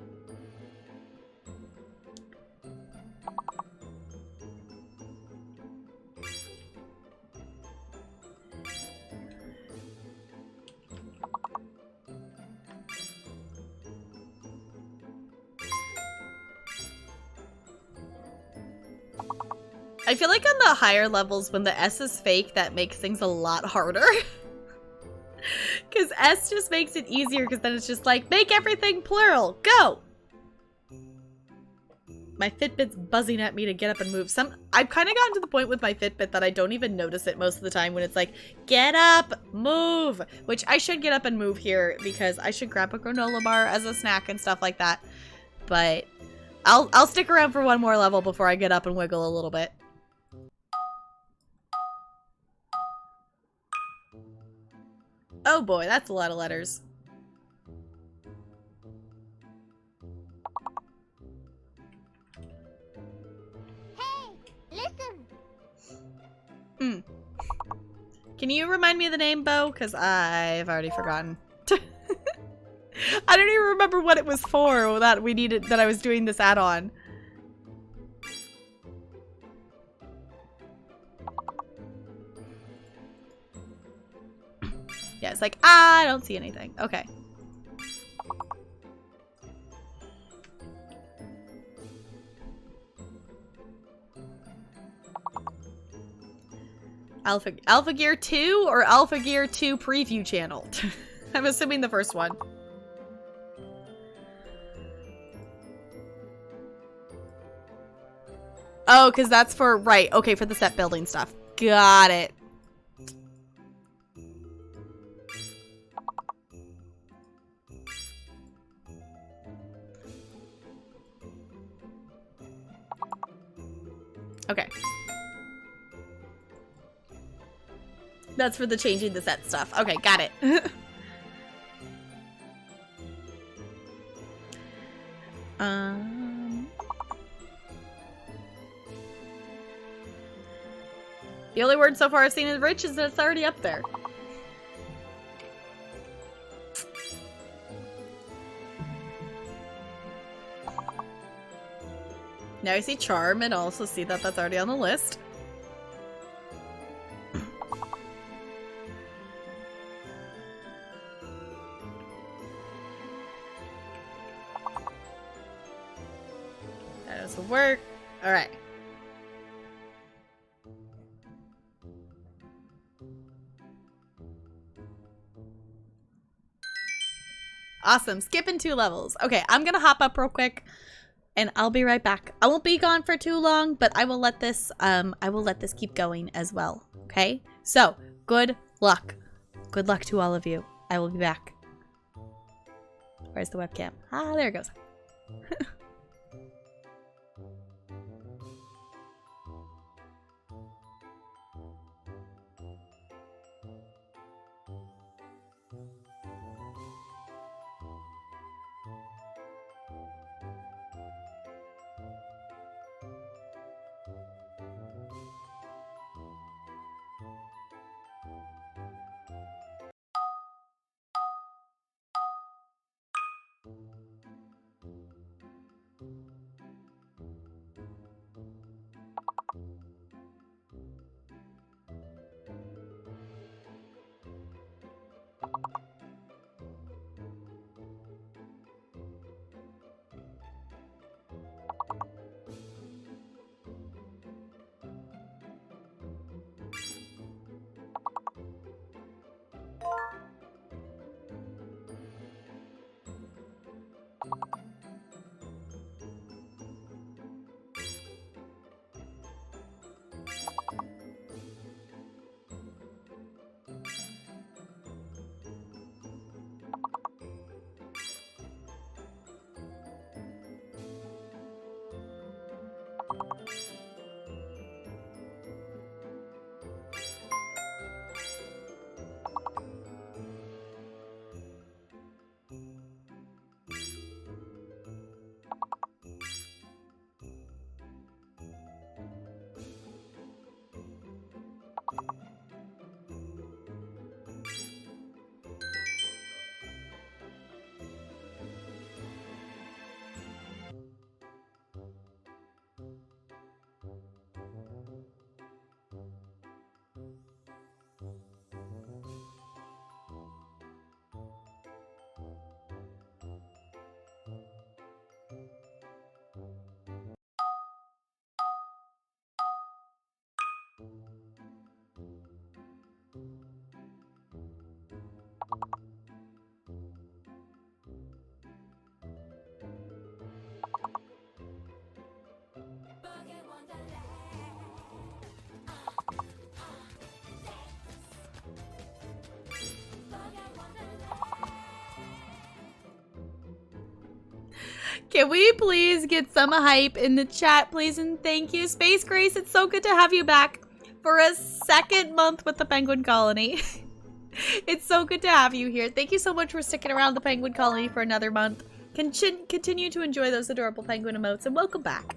I feel like on the higher levels, when the S is fake, that makes things a lot harder. Because S just makes it easier, because then it's just like, make everything plural, go! My Fitbit's buzzing at me to get up and move. I've kind of gotten to the point with my Fitbit that I don't even notice it most of the time when it's like, get up, move! Which I should get up and move here, because I should grab a granola bar as a snack and stuff like that. But I'll stick around for one more level before I get up and wiggle a little bit. Oh boy, that's a lot of letters. Hey, listen. Can you remind me of the name, Bo? Because I've already forgotten. I don't even remember what it was for that we needed, that I was doing this add-on. Yeah, it's like, I don't see anything. Okay. Alpha Gear 2 or Alpha Gear 2 preview channel? I'm assuming the first one. Oh, because that's for, right, okay, for the set building stuff. Got it. Okay. That's for the changing the set stuff. Okay, got it. The only word so far I've seen is rich is that it's already up there. Now I see charm and also see that that's already on the list. will work. All right. Awesome. Skipping 2 levels. Okay, I'm gonna hop up real quick and I'll be right back. I won't be gone for too long, but I will let this keep going as well. Okay? So, good luck. Good luck to all of you. I will be back. Where's the webcam? Ah, there it goes. Can we please get some hype in the chat, please? And thank you, Space Grace. It's so good to have you back for a 2nd month with the Penguin Colony. It's so good to have you here. Thank you so much for sticking around the Penguin Colony for another month. Continue to enjoy those adorable penguin emotes, and welcome back.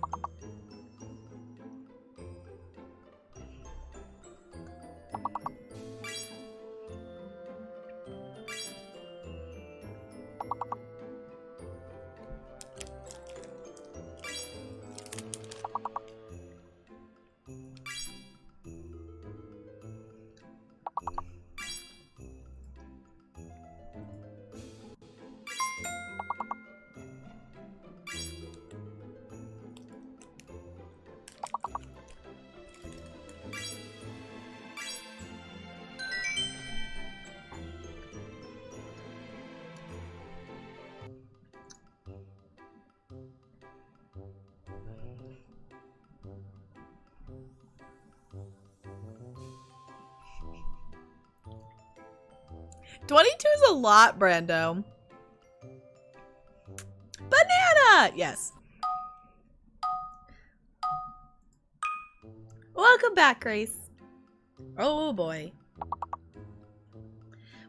$22 is a lot, Brando. Banana! Yes. Welcome back, Grace. Oh boy.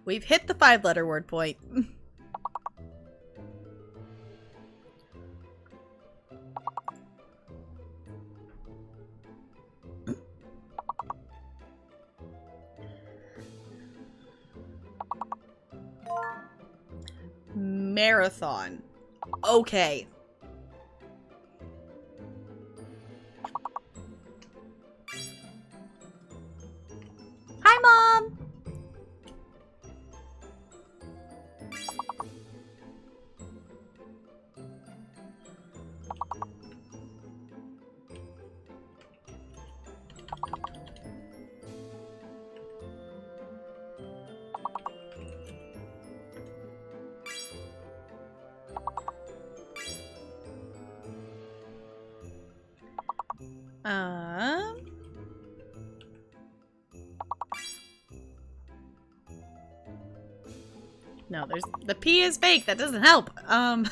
We've hit the 5-letter word point. Marathon. Okay. Hi, Mom! Um. No, there's the P is fake. That doesn't help. Um.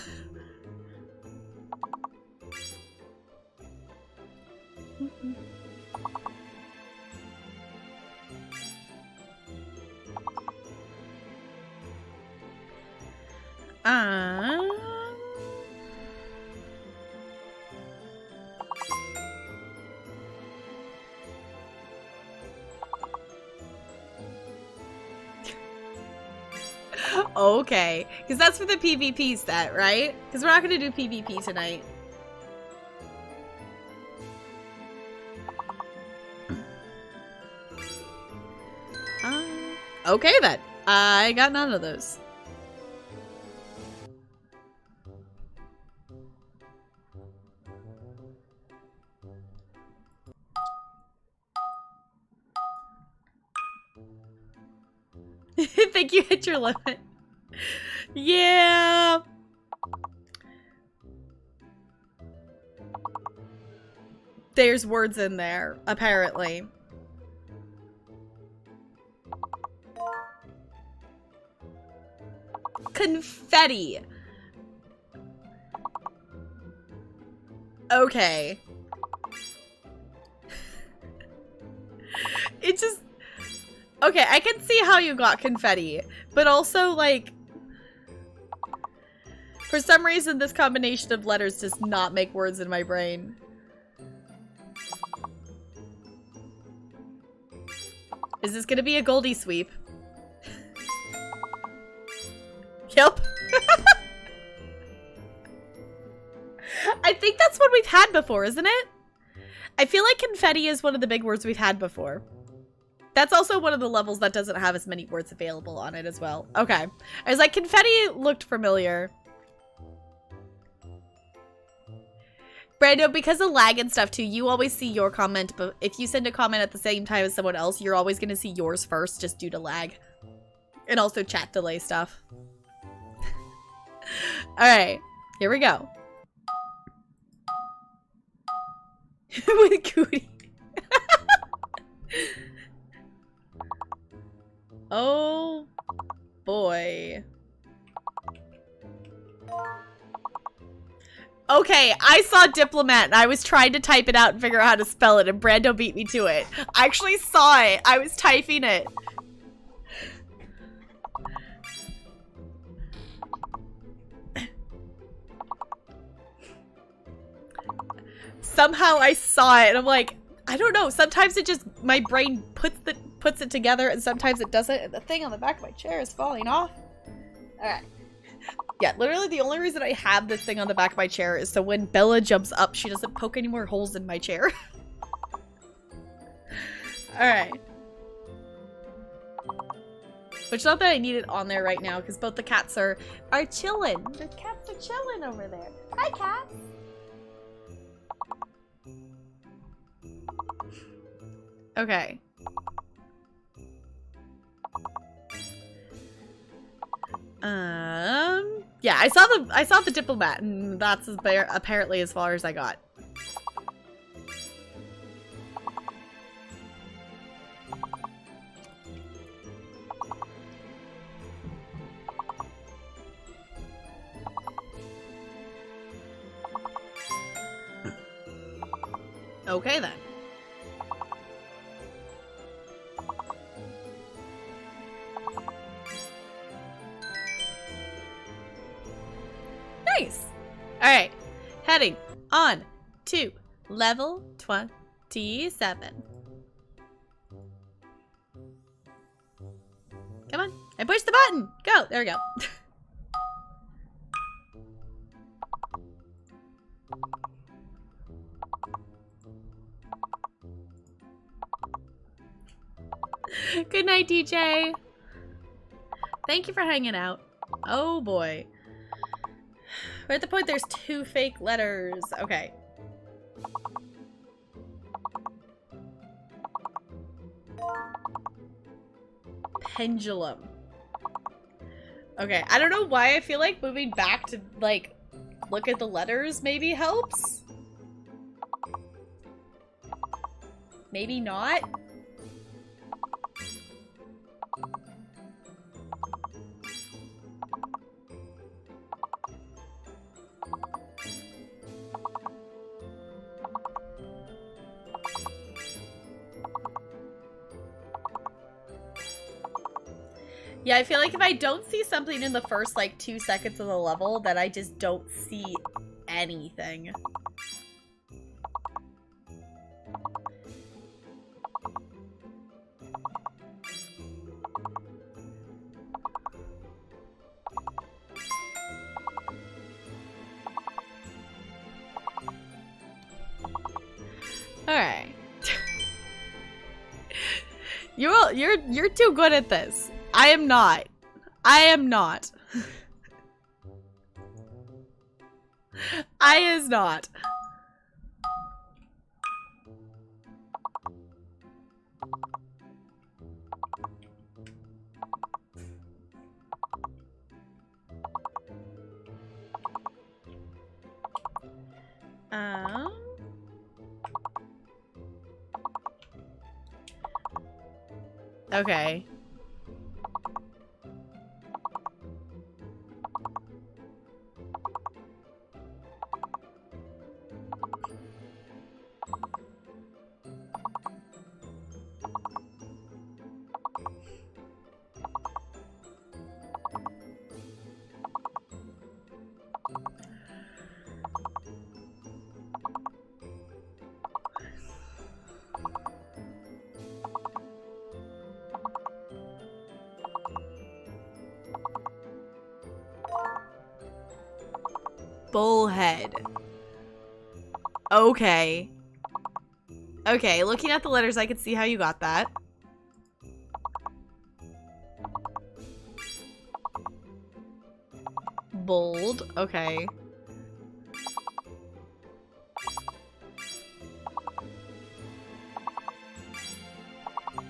Okay, because that's for the PvP set, right? Because we're not going to do PvP tonight. Okay then. I got none of those. Think you hit your limit. Yeah. There's words in there, apparently. Confetti. Okay. It just... Okay, I can see how you got confetti, but also, like... For some reason, this combination of letters does not make words in my brain. Is this gonna be a Goldie sweep? Yep. I think that's what we've had before, isn't it? I feel like confetti is one of the big words we've had before. That's also one of the levels that doesn't have as many words available on it as well. Okay. I was like, confetti looked familiar. Brando, because of lag and stuff too, you always see your comment, but if you send a comment at the same time as someone else, you're always going to see yours first just due to lag. And also chat delay stuff. Alright, here we go. With Cootie. Oh boy. Okay, I saw diplomat and I was trying to type it out and figure out how to spell it and Brando beat me to it. I actually saw it. I was typing it. Somehow I saw it and I'm like, I don't know. Sometimes it just, my brain puts it together and sometimes it doesn't. And the thing on the back of my chair is falling off. Alright. Yeah, literally the only reason I have this thing on the back of my chair is so when Bella jumps up, she doesn't poke any more holes in my chair. Alright. Which not that I need it on there right now, because both the cats are chilling. The cats are chilling over there. Hi, cats! Okay. Yeah, I saw the diplomat, and that's apparently as far as I got. Okay then. Nice. All right, heading on to level 27. Come on, I pushed the button. Go. There we go. Good night, DJ. Thank you for hanging out. Oh boy. We're at the point there's 2 fake letters. Okay. Pendulum. Okay, I don't know why I feel like moving back to, like, look at the letters maybe helps. Maybe not? Yeah, I feel like if I don't see something in the first, like, 2 seconds of the level, that I just don't see anything. Alright. You're too good at this. I am not. I am not. I is not. Okay. Bullhead. Okay. Okay, looking at the letters, I can see how you got that. Bold. Okay.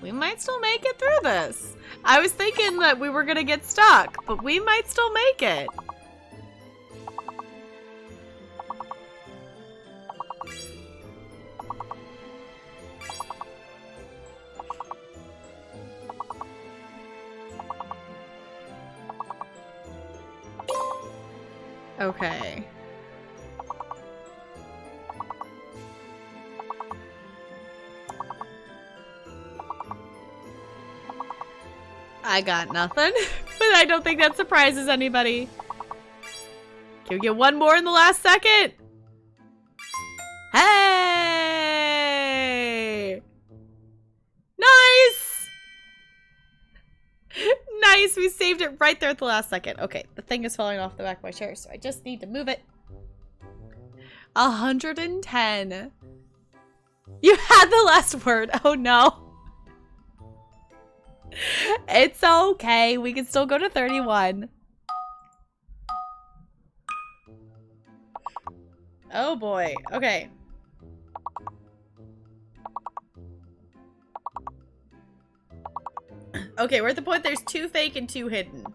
We might still make it through this. I was thinking that we were gonna get stuck, but we might still make it. Okay. I got nothing, but I don't think that surprises anybody. Can we get one more in the last second? Hey! Nice! Nice, we saved it right there at the last second. Okay, the thing is falling off the back of my chair, so I just need to move it. 110. You had the last word. Oh no. It's okay. We can still go to 31. Oh boy. Okay. Okay, we're at the point there's 2 fake and 2 hidden.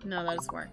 No, that doesn't work.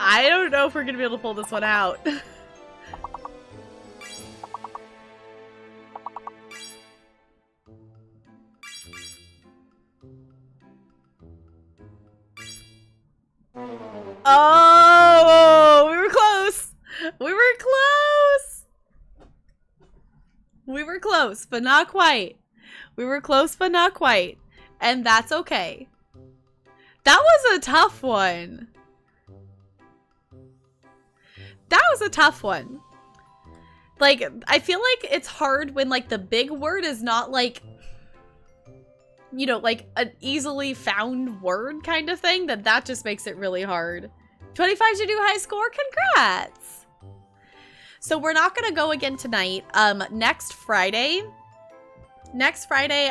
I don't know if we're gonna be able to pull this one out. Oh, we were close. We were close. We were close, but not quite. We were close, but not quite. And that's okay. That was a tough one. That was a tough one. Like, I feel like it's hard when, like, the big word is not, like, you know, like, an easily found word kind of thing. That just makes it really hard. 25 to do high score? Congrats! So we're not gonna go again tonight. Next Friday,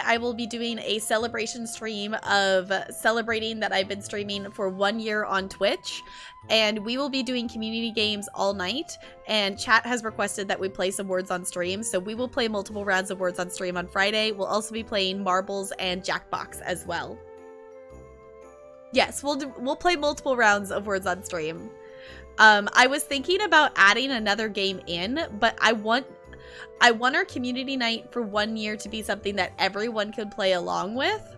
I will be doing a celebration stream of celebrating that I've been streaming for 1 year on Twitch. And we will be doing community games all night. And chat has requested that we play some words on stream. So we will play multiple rounds of words on stream on Friday. We'll also be playing marbles and Jackbox as well. Yes, we'll play multiple rounds of words on stream. I was thinking about adding another game in, but I want our community night for 1 year to be something that everyone could play along with.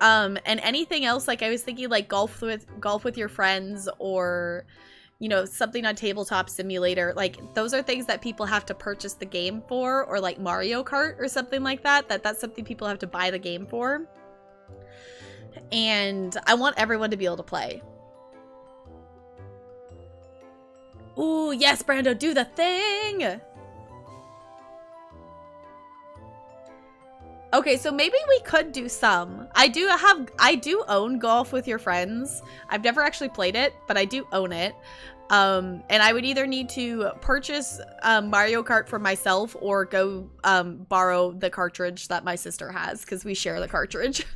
And anything else, like I was thinking like golf with your friends, or, you know, something on Tabletop Simulator. Like, those are things that people have to purchase the game for, or like Mario Kart or something like that. That's something people have to buy the game for. And I want everyone to be able to play. Ooh, yes, Brando, do the thing! Okay, so maybe we could do some. I do own Golf with Your Friends. I've never actually played it, but I do own it. And I would either need to purchase Mario Kart for myself, or go borrow the cartridge that my sister has, because we share the cartridge.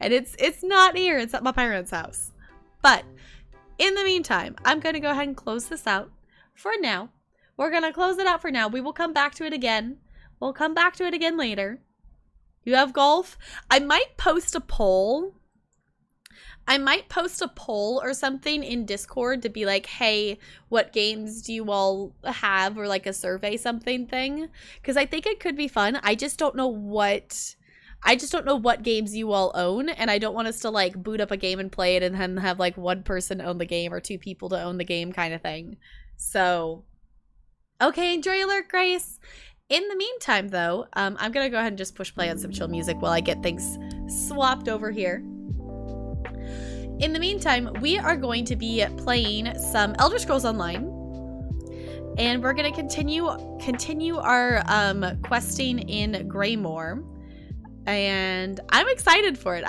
And it's not here, it's at my parents' house. But in the meantime, I'm going to go ahead and close this out for now. We're going to close it out for now. We will come back to it again. We'll come back to it again later. You have golf? I might post a poll. I might post a poll or something in Discord to be like, hey, what games do you all have? Or like a survey something thing. Because I think it could be fun. I just don't know what games you all own, and I don't want us to like boot up a game and play it and then have like one person own the game or two people to own the game kind of thing. So, okay, enjoy Alert Grace. In the meantime, though, I'm gonna go ahead and just push play on some chill music while I get things swapped over here. In the meantime, we are going to be playing some Elder Scrolls Online, and we're gonna continue our questing in Greymoor. And I'm excited for it.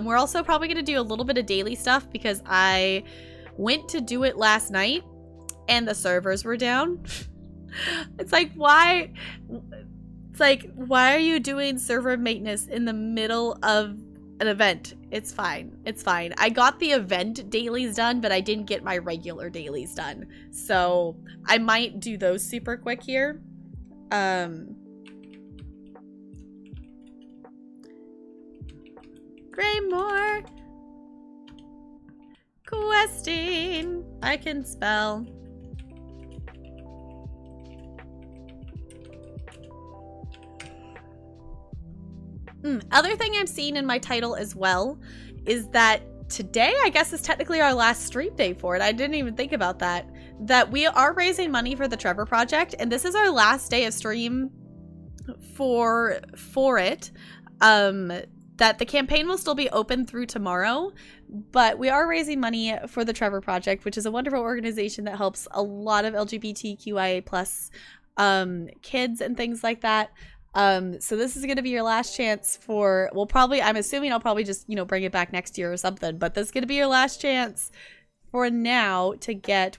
We're also probably going to do a little bit of daily stuff, because I went to do it last night and the servers were down. It's like, why? It's like, why are you doing server maintenance in the middle of an event? It's fine. It's fine. I got the event dailies done, but I didn't get my regular dailies done. So I might do those super quick here. Greymoor. Questing. I can spell. Other thing I'm seeing in my title as well is that today, I guess, is technically our last stream day for it. I didn't even think about that. That we are raising money for the Trevor Project, and this is our last day of stream for it. That the campaign will still be open through tomorrow, but we are raising money for the Trevor Project, which is a wonderful organization that helps a lot of LGBTQIA+ kids and things like that. So this is going to be your last chance for, I'm assuming I'll probably just, bring it back next year or something, but this is going to be your last chance for now to get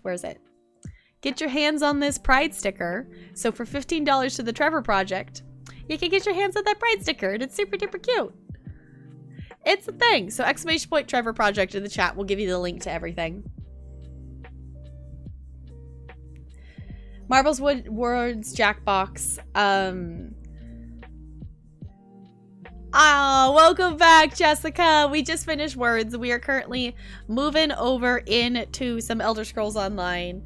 your hands on this Pride sticker. So for $15 to the Trevor Project, you can get your hands on that Pride sticker, and it's super duper cute. It's a thing. So !! Trevor Project in the chat will give you the link to everything. Marbles Words Jackbox. Ah, welcome back, Jessica. We just finished Words. We are currently moving over into some Elder Scrolls Online.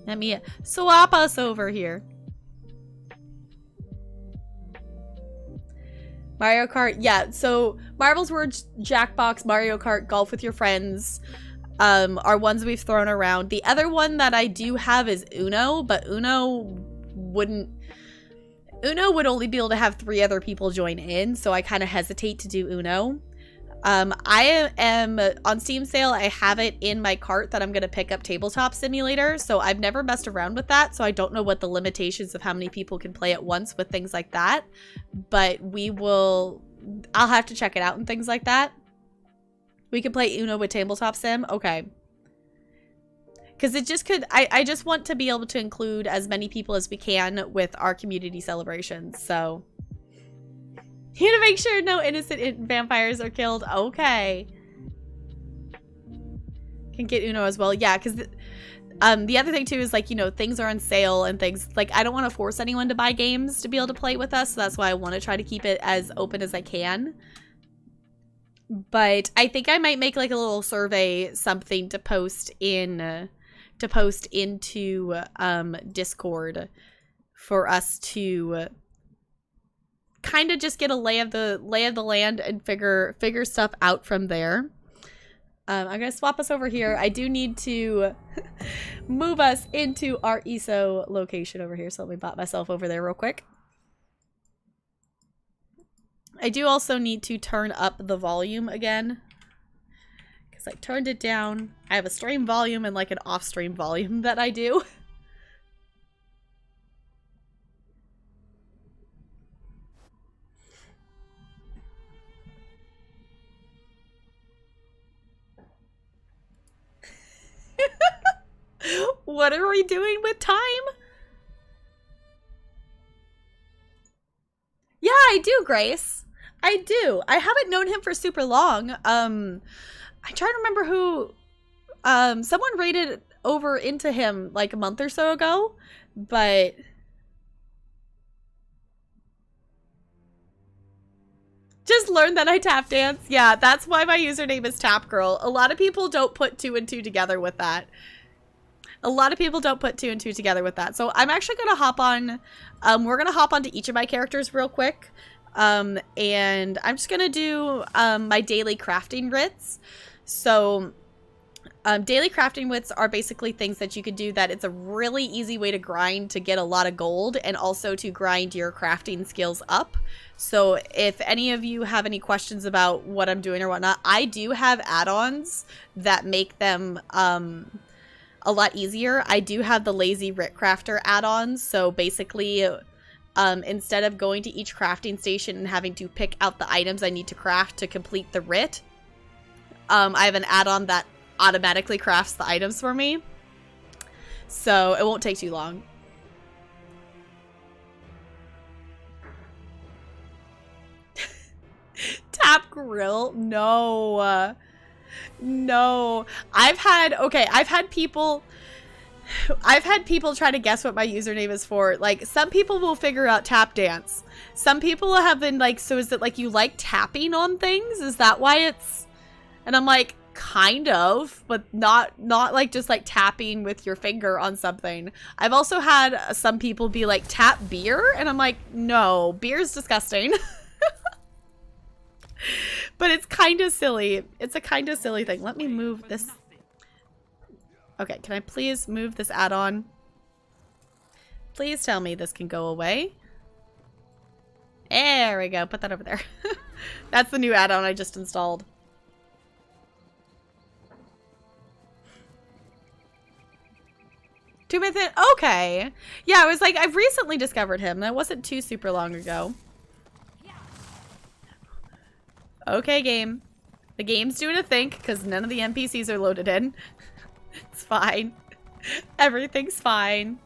Let me swap us over here. Mario Kart, yeah. So Marvel's Words, Jackbox, Mario Kart, Golf with Your Friends are ones we've thrown around. The other one that I do have is Uno, but Uno would only be able to have 3 other people join in, so I kind of hesitate to do Uno. I am on Steam sale. I have it in my cart that I'm going to pick up Tabletop Simulator, so I've never messed around with that, so I don't know what the limitations of how many people can play at once with things like that, but I'll have to check it out and things like that. We can play Uno with Tabletop Sim? Okay. Because it just could, I just want to be able to include as many people as we can with our community celebrations, so. You gotta make sure no innocent vampires are killed. Okay. Can get Uno as well. Yeah, because the other thing too is like, you know, things are on sale and things. Like, I don't want to force anyone to buy games to be able to play with us, so that's why I want to try to keep it as open as I can. But I think I might make like a little survey, something to post into Discord for us to kind of just get a lay of the land and figure stuff out from there. I'm gonna swap us over here. I do need to move us into our ESO location over here, so let me bot myself over there real quick. I do also need to turn up the volume again, because I turned it down. I have a stream volume and like an off-stream volume that I do. What are we doing with time? Yeah, I do, Grace. I do. I haven't known him for super long. I'm trying to remember who someone raided over into him like a month or so ago, but just learned that I tap dance. Yeah, that's why my username is Tap Girl. A lot of people don't put 2 and 2 together with that. A lot of people don't put 2 and 2 together with that. So I'm actually going to hop on, we're going to hop onto each of my characters real quick. And I'm just going to do my daily crafting writs. So daily crafting writs are basically things that you can do that it's a really easy way to grind to get a lot of gold and also to grind your crafting skills up. So if any of you have any questions about what I'm doing or whatnot, I do have add-ons that make them a lot easier. I do have the Lazy Writ Crafter add-ons, so basically instead of going to each crafting station and having to pick out the items I need to craft to complete the writ, I have an add-on that automatically crafts the items for me, so it won't take too long. Tap grill? No. No. I've had people try to guess what my username is for. Like, some people will figure out tap dance. Some people have been like, so is it like you like tapping on things? Is that why it's... And I'm like, kind of, but not like just like tapping with your finger on something. I've also had some people be like, tap beer? And I'm like, no, beer's disgusting. But it's kind of silly. It's a kind of silly thing. Let me move this. Okay, can I please move this add-on? Please tell me this can go away. There we go. Put that over there. That's the new add-on I just installed. Okay. Yeah, I was like, I've recently discovered him. That wasn't too super long ago. Okay, game. The game's doing a think because none of the NPCs are loaded in. It's fine. Everything's fine.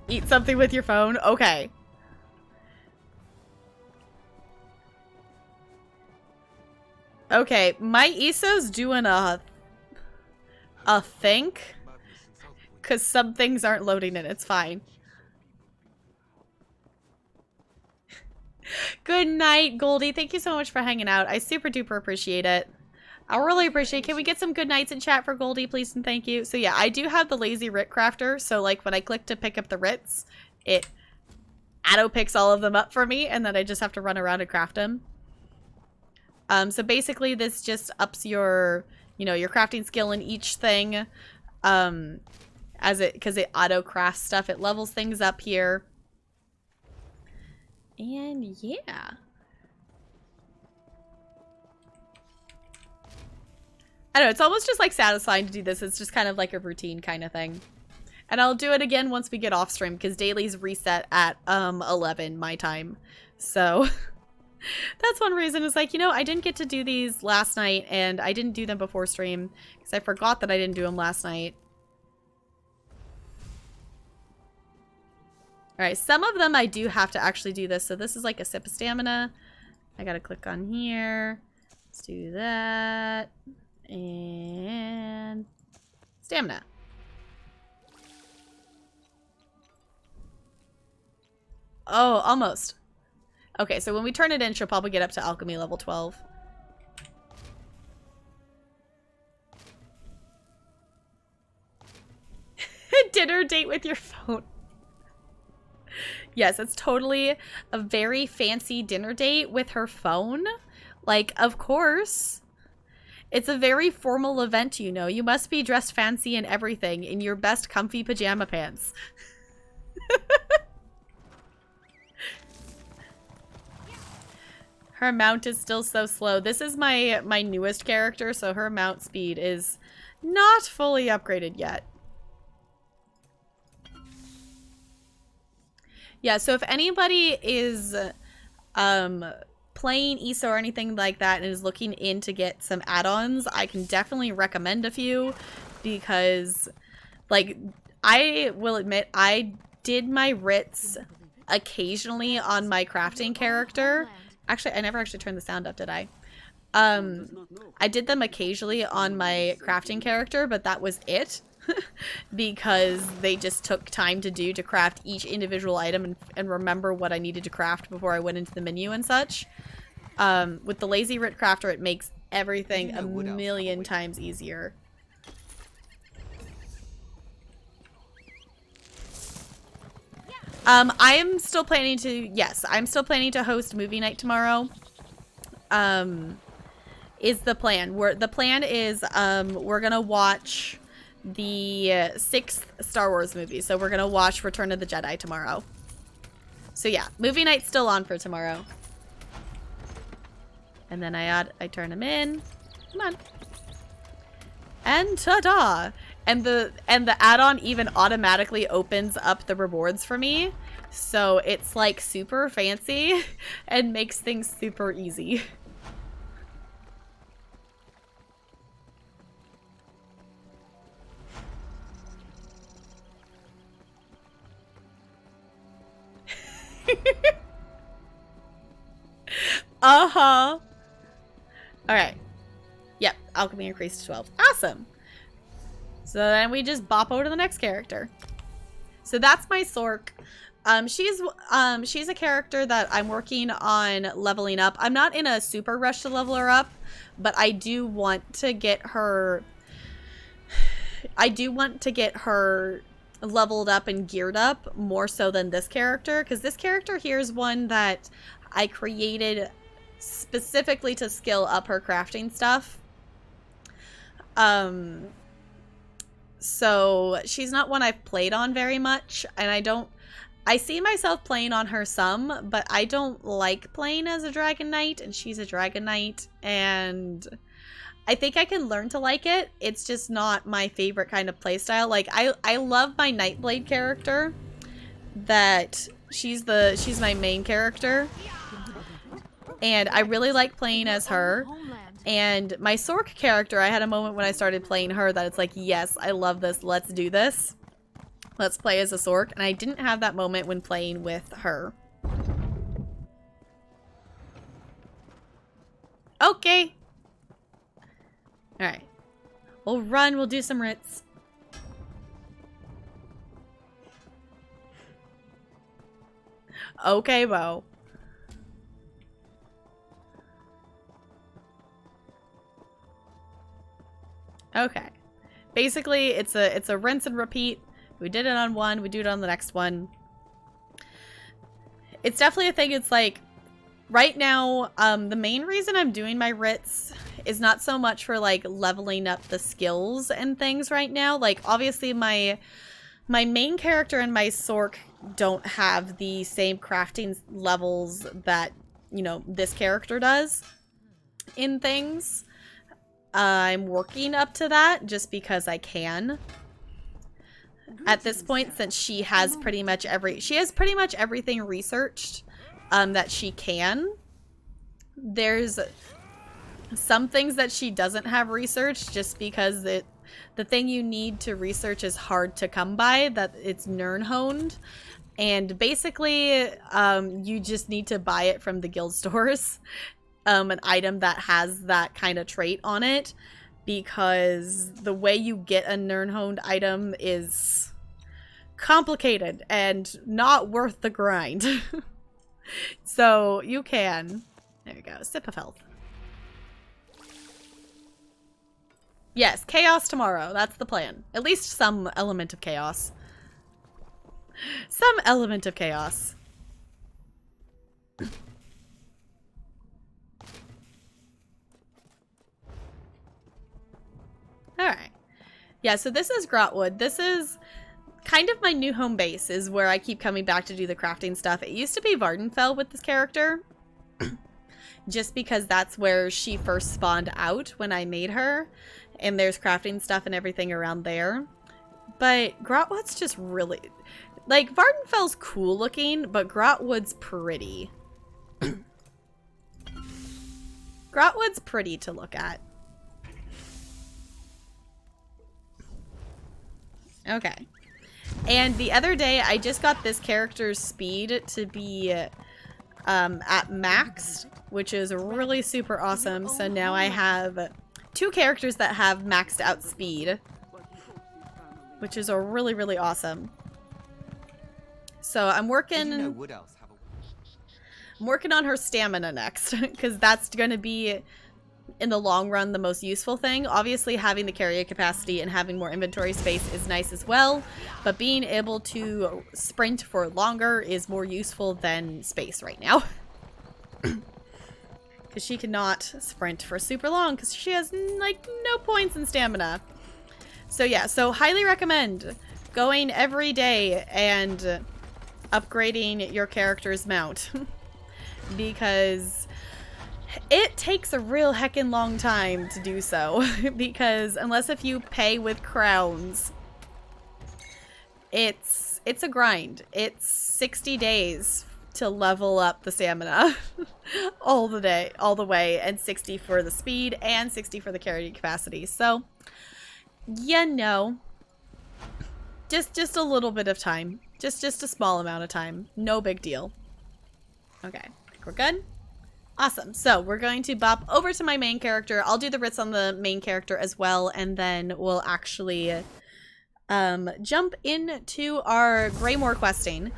Eat something with your phone? Okay. Okay, my ESO's doing a a think. Because some things aren't loading in. It's fine. Good night, Goldie. Thank you so much for hanging out. I super duper appreciate it. I really appreciate it. Can we get some good nights in chat for Goldie, please, and thank you? So yeah, I do have the lazy writ crafter. So like when I click to pick up the writs, it auto picks all of them up for me, and then I just have to run around and craft them. So basically this just ups your, you know, your crafting skill in each thing. Because it auto crafts stuff. It levels things up here. And yeah. I don't know, it's almost just like satisfying to do this. It's just kind of like a routine kind of thing. And I'll do it again once we get off stream because dailies reset at 11 my time. So that's one reason. It's like, you know, I didn't get to do these last night and I didn't do them before stream because I forgot that I didn't do them last night. Alright, some of them I do have to actually do this. So this is like a sip of stamina. I gotta click on here. Let's do that. And stamina. Oh, almost. Okay, so when we turn it in, she'll probably get up to alchemy level 12. Dinner date with your phone. Yes, it's totally a very fancy dinner date with her phone. Like, of course. It's a very formal event, you know. You must be dressed fancy and everything in your best comfy pajama pants. Her mount is still so slow. This is my newest character, so her mount speed is not fully upgraded yet. Yeah, so if anybody is playing ESO or anything like that and is looking in to get some add-ons, I can definitely recommend a few because, like, I will admit I did my writs occasionally on my crafting character. Actually, I never actually turned the sound up, did I? I did them occasionally on my crafting character, but that was it. Because they just took time to craft each individual item and remember what I needed to craft before I went into the menu and such. With the lazy writ crafter, it makes everything a million times easier. I'm still planning to, yes, I'm still planning to host movie night tomorrow. Is the plan. The plan is, we're gonna watch the 6th Star Wars movie. So we're gonna watch Return of the Jedi tomorrow. So yeah, movie night's still on for tomorrow. And then I turn them in. Come on. And ta-da! And the add-on even automatically opens up the rewards for me. So it's like super fancy and makes things super easy. Uh-huh. Alright. Yep, alchemy increased to 12. Awesome. So then we just bop over to the next character. So that's my Sork. She's a character that I'm working on leveling up. I'm not in a super rush to level her up, but I do want to get her leveled up and geared up more so than this character, because this character here is one that I created specifically to skill up her crafting stuff. So she's not one I've played on very much, and I see myself playing on her some, but I don't like playing as a Dragon Knight, and she's a Dragon Knight, and I think I can learn to like it. It's just not my favorite kind of playstyle. Like, I love my Nightblade character. That she's my main character. And I really like playing as her. And my Sork character, I had a moment when I started playing her that it's like, yes, I love this. Let's do this. Let's play as a Sork. And I didn't have that moment when playing with her. Okay. Alright. We'll run, we'll do some writs. Okay, Bo. Okay. Basically, it's a rinse and repeat. We did it on one, we do it on the next one. It's definitely a thing. It's like right now, the main reason I'm doing my writs is not so much for like leveling up the skills and things right now. Like obviously my main character and my Sork don't have the same crafting levels that, you know, this character does in things. I'm working up to that just because I can. At this point, since she has pretty much everything researched that she can. There's some things that she doesn't have researched just because the thing you need to research is hard to come by, that it's Nirnhoned. And basically, you just need to buy it from the guild stores. An item that has that kind of trait on it, because the way you get a Nirnhoned item is complicated and not worth the grind. So you can. There you go. Sip of health. Yes, chaos tomorrow. That's the plan. At least some element of chaos. Some element of chaos. Alright. Yeah, so this is Grotwood. This is kind of my new home base, is where I keep coming back to do the crafting stuff. It used to be Vardenfell with this character. Just because that's where she first spawned out when I made her. And there's crafting stuff and everything around there. But Grotwood's just really... Like, Vardenfell's cool looking, but Grotwood's pretty. Grotwood's pretty to look at. Okay. And the other day, I just got this character's speed to be at max, which is really super awesome. So now I have 2 characters that have maxed out speed, which is a really, really awesome. So I'm working on her stamina next, because that's going to be, in the long run, the most useful thing. Obviously, having the carrier capacity and having more inventory space is nice as well, but being able to sprint for longer is more useful than space right now. Because she cannot sprint for super long, because she has, like, no points in stamina. So yeah, so highly recommend going every day and upgrading your character's mount. Because it takes a real heckin' long time to do so. Because unless if you pay with crowns, it's a grind. It's 60 days to level up the stamina all the way, and 60 for the speed and 60 for the carrying capacity. So, you know, just a little bit of time. Just a small amount of time. No big deal. Okay, I think we're good. Awesome. So we're going to bop over to my main character. I'll do the writs on the main character as well, and then we'll actually jump into our Greymore questing,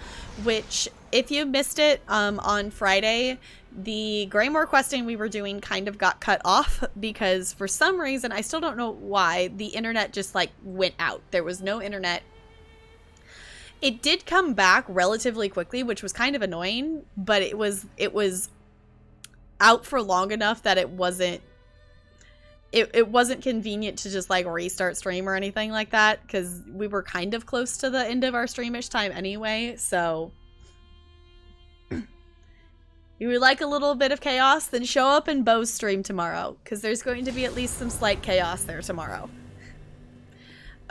which, if you missed it on Friday, the Greymore questing we were doing kind of got cut off because for some reason, I still don't know why, the internet just like went out. There was no internet. It did come back relatively quickly, which was kind of annoying, but it was out for long enough that it wasn't convenient to just like restart stream or anything like that, because we were kind of close to the end of our streamish time anyway. So you would like a little bit of chaos, then show up in Bo's stream tomorrow, because there's going to be at least some slight chaos there tomorrow.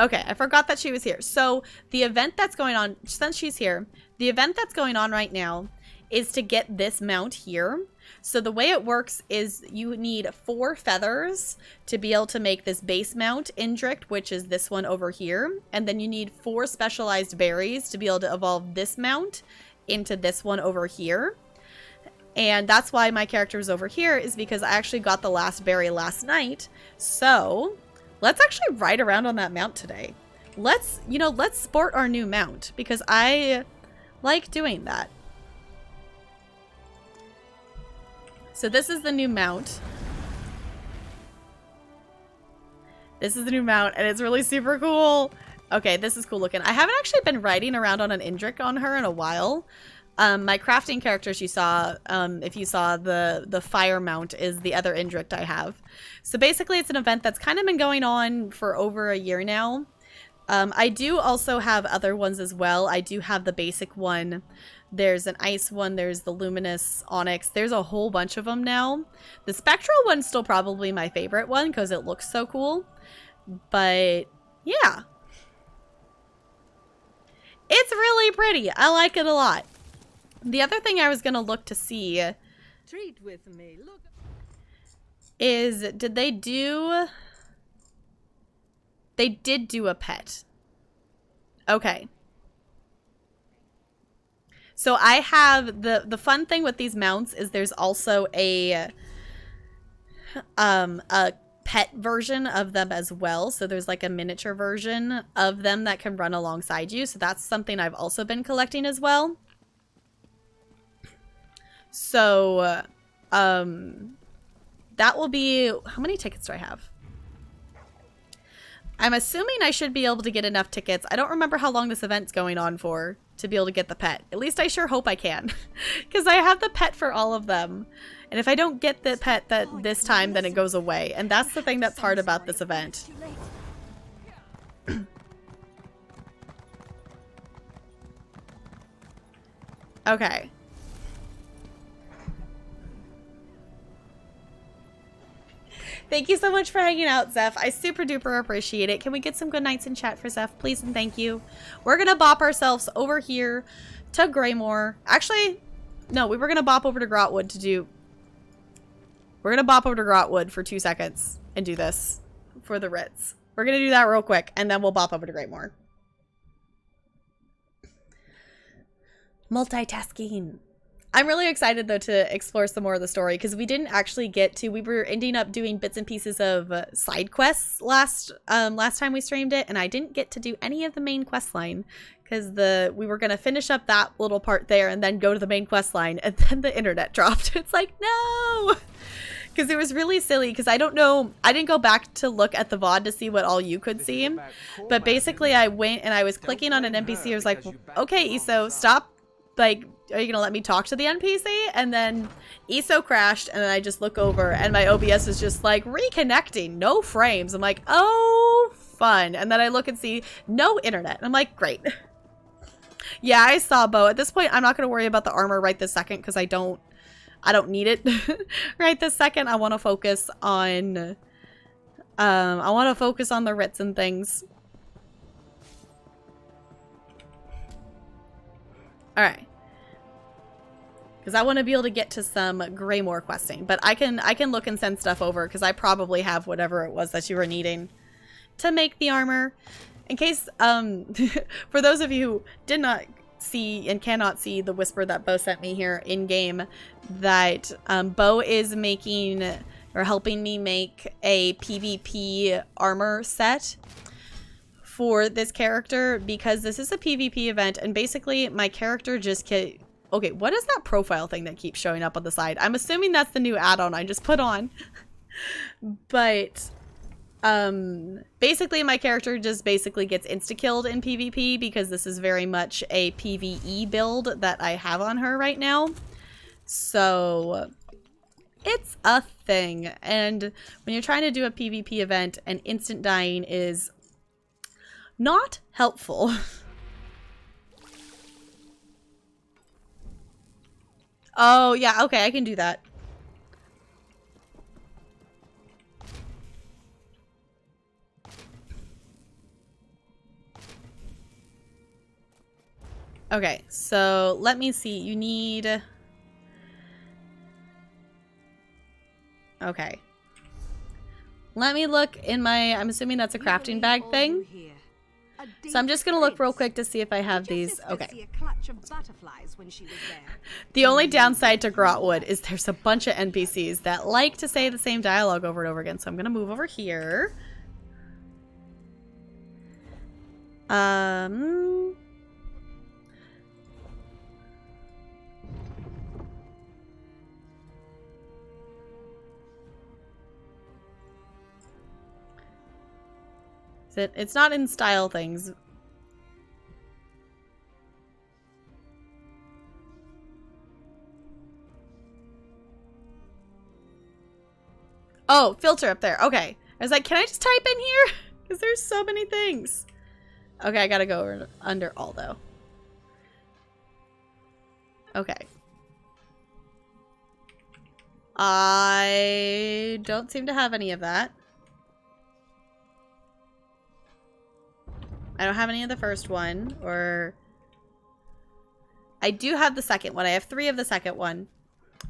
Okay, I forgot that she was here. So the event that's going on, since she's here, the event that's going on right now is to get this mount here. So the way it works is you need 4 feathers to be able to make this base mount, Indrict, which is this one over here. And then you need 4 specialized berries to be able to evolve this mount into this one over here. And that's why my character is over here, is because I actually got the last berry last night. So Let's actually ride around on that mount today. Let's sport our new mount because I like doing that. So this is the new mount. This is the new mount, and it's really super cool. Okay, this is cool looking. I haven't actually been riding around on an Indrik on her in a while. My crafting characters you saw, if you saw the fire mount, is the other Indrik I have. So basically it's an event that's kind of been going on for over a year now. I do also have other ones as well. I do have the basic one. There's an ice one. There's the luminous onyx. There's a whole bunch of them now. The spectral one's still probably my favorite one because it looks so cool. But yeah. It's really pretty. I like it a lot. The other thing I was going to look to see Treat with me. Look. is did they do... They did do a pet. Okay. So I have the fun thing with these mounts is there's also a pet version of them as well. So there's like a miniature version of them that can run alongside you. So that's something I've also been collecting as well. So that will be, how many tickets do I have? I'm assuming I should be able to get enough tickets. I don't remember how long this event's going on for to be able to get the pet. At least I sure hope I can. Because I have the pet for all of them. And if I don't get the pet this time, then it goes away. And that's the thing that's hard about this event. Okay. Thank you so much for hanging out, Zeph. I super duper appreciate it. Can we get some good nights in chat for Zeph, please and thank you. We're going to bop ourselves over here to Greymoor. Actually, no, we were going to bop over to Grotwood to do... We're going to bop over to Grotwood for 2 seconds and do this for the Ritz. We're going to do that real quick, and then we'll bop over to Greymoor. Multitasking. I'm really excited, though, to explore some more of the story, because we didn't actually get to... We were ending up doing bits and pieces of side quests last time we streamed it, and I didn't get to do any of the main quest line, because we were going to finish up that little part there and then go to the main quest line, and then the internet dropped. It's like, no! Because it was really silly, because I don't know... I didn't go back to look at the VOD to see what all you could see, but basically I went and I was clicking on an NPC. I was like, okay, ESO, stop. Like, are you gonna let me talk to the NPC? And then ESO crashed, and then I just look over, and my OBS is just like, reconnecting, no frames. I'm like, oh, fun. And then I look and see, no internet. And I'm like, great. Yeah, I saw Bo. At this point, I'm not gonna worry about the armor right this second, because I don't need it right this second. I want to focus on, the Ritz and things. All right. Because I want to be able to get to some Greymoor questing. But I can look and send stuff over because I probably have whatever it was that you were needing to make the armor. In case, for those of you who did not see and cannot see the whisper that Bo sent me here in-game, that Bo is making or helping me make a PvP armor set for this character because this is a PvP event and basically my character just okay, what is that profile thing that keeps showing up on the side? I'm assuming that's the new add-on I just put on. But basically my character just basically gets insta-killed in PvP because this is very much a PvE build that I have on her right now. So it's a thing. And when you're trying to do a PvP event and instant dying is not helpful. Oh, yeah, okay, I can do that. Okay, so let me see. You need... Okay. Let me look in my... I'm assuming that's a crafting bag thing. So I'm just going to look real quick to see if I have these. Okay. The only downside to Grotwood is there's a bunch of NPCs that like to say the same dialogue over and over again. So I'm going to move over here. Um... It's not in style things. Oh, filter up there. Okay. I was like, can I just type in here? Because there's so many things. Okay, I gotta go under all though. Okay. I don't seem to have any of that. I don't have any of the first one, or... I do have the second one. I have 3 of the second one,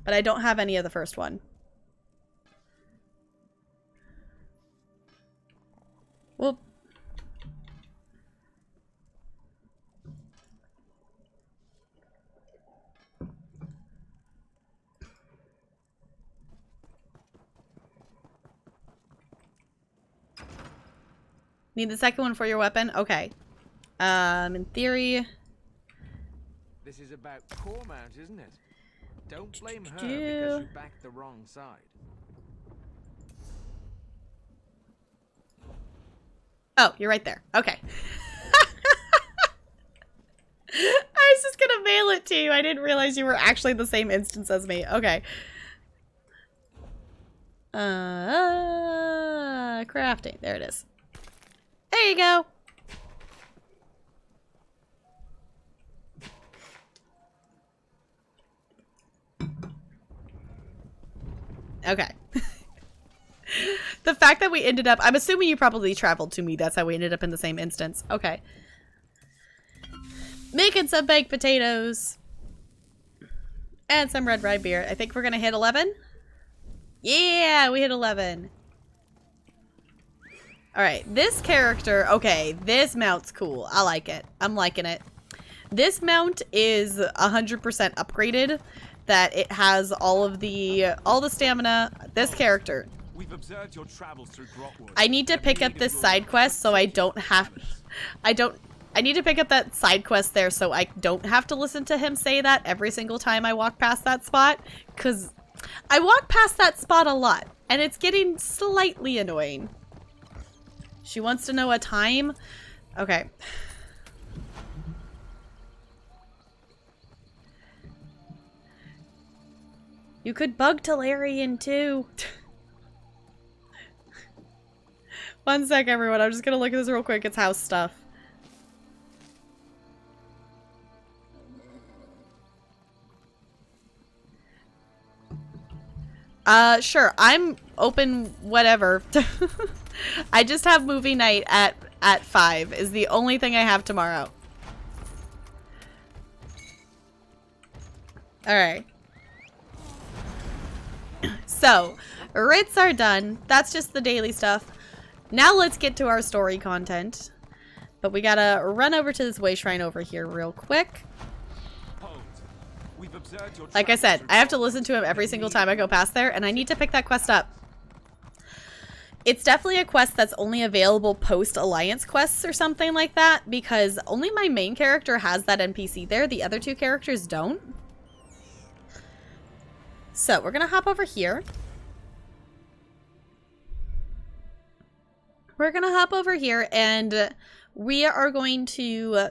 but I don't have any of the first one. Well... Need the second one for your weapon? Okay. In theory... This is about Cormount, isn't it? Don't blame her Do- because you backed the wrong side. Oh, you're right there. Okay. I was just gonna mail it to you. I didn't realize you were actually the same instance as me. Okay. Crafting. There it is. There you go. Okay. The fact that we ended up... I'm assuming you probably traveled to me. That's how we ended up in the same instance. Okay. Making some baked potatoes. And some red rye beer. I think we're going to hit 11. Yeah, we hit 11. Alright, this character... Okay, this mount's cool. I like it. I'm liking it. This mount is 100% upgraded. That it has all the stamina. This character... We've observed your travels through Grotwood. I need to pick up this side quest so I don't have... I need to pick up that side quest there so I don't have to listen to him say that every single time I walk past that spot. Because I walk past that spot a lot. And it's getting slightly annoying. She wants to know a time? Okay. You could bug Talarian too. One sec, everyone. I'm just gonna look at this real quick. It's house stuff. Sure. I'm open whatever. I just have movie night at 5 is the only thing I have tomorrow. Alright. So, writs are done. That's just the daily stuff. Now let's get to our story content. But we gotta run over to this way shrine over here real quick. Like I said, I have to listen to him every single time I go past there, and I need to pick that quest up. It's definitely a quest that's only available post-Alliance quests or something like that, because only my main character has that NPC there. The other 2 characters don't. So, we're gonna hop over here. We're gonna hop over here, and we are going to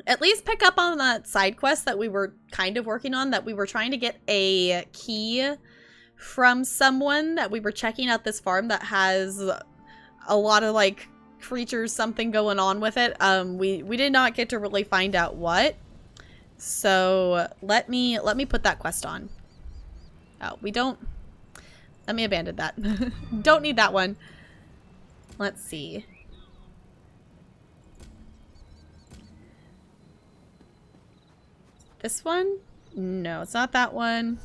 at least pick up on that side quest that we were kind of working on, that we were trying to get a key from someone, that we were checking out this farm that has a lot of, like, creatures, something going on with it. We did not get to really find out what. So, let me put that quest on. Oh, we don't... Let me abandon that. Don't need that one. Let's see. This one? No, it's not that one.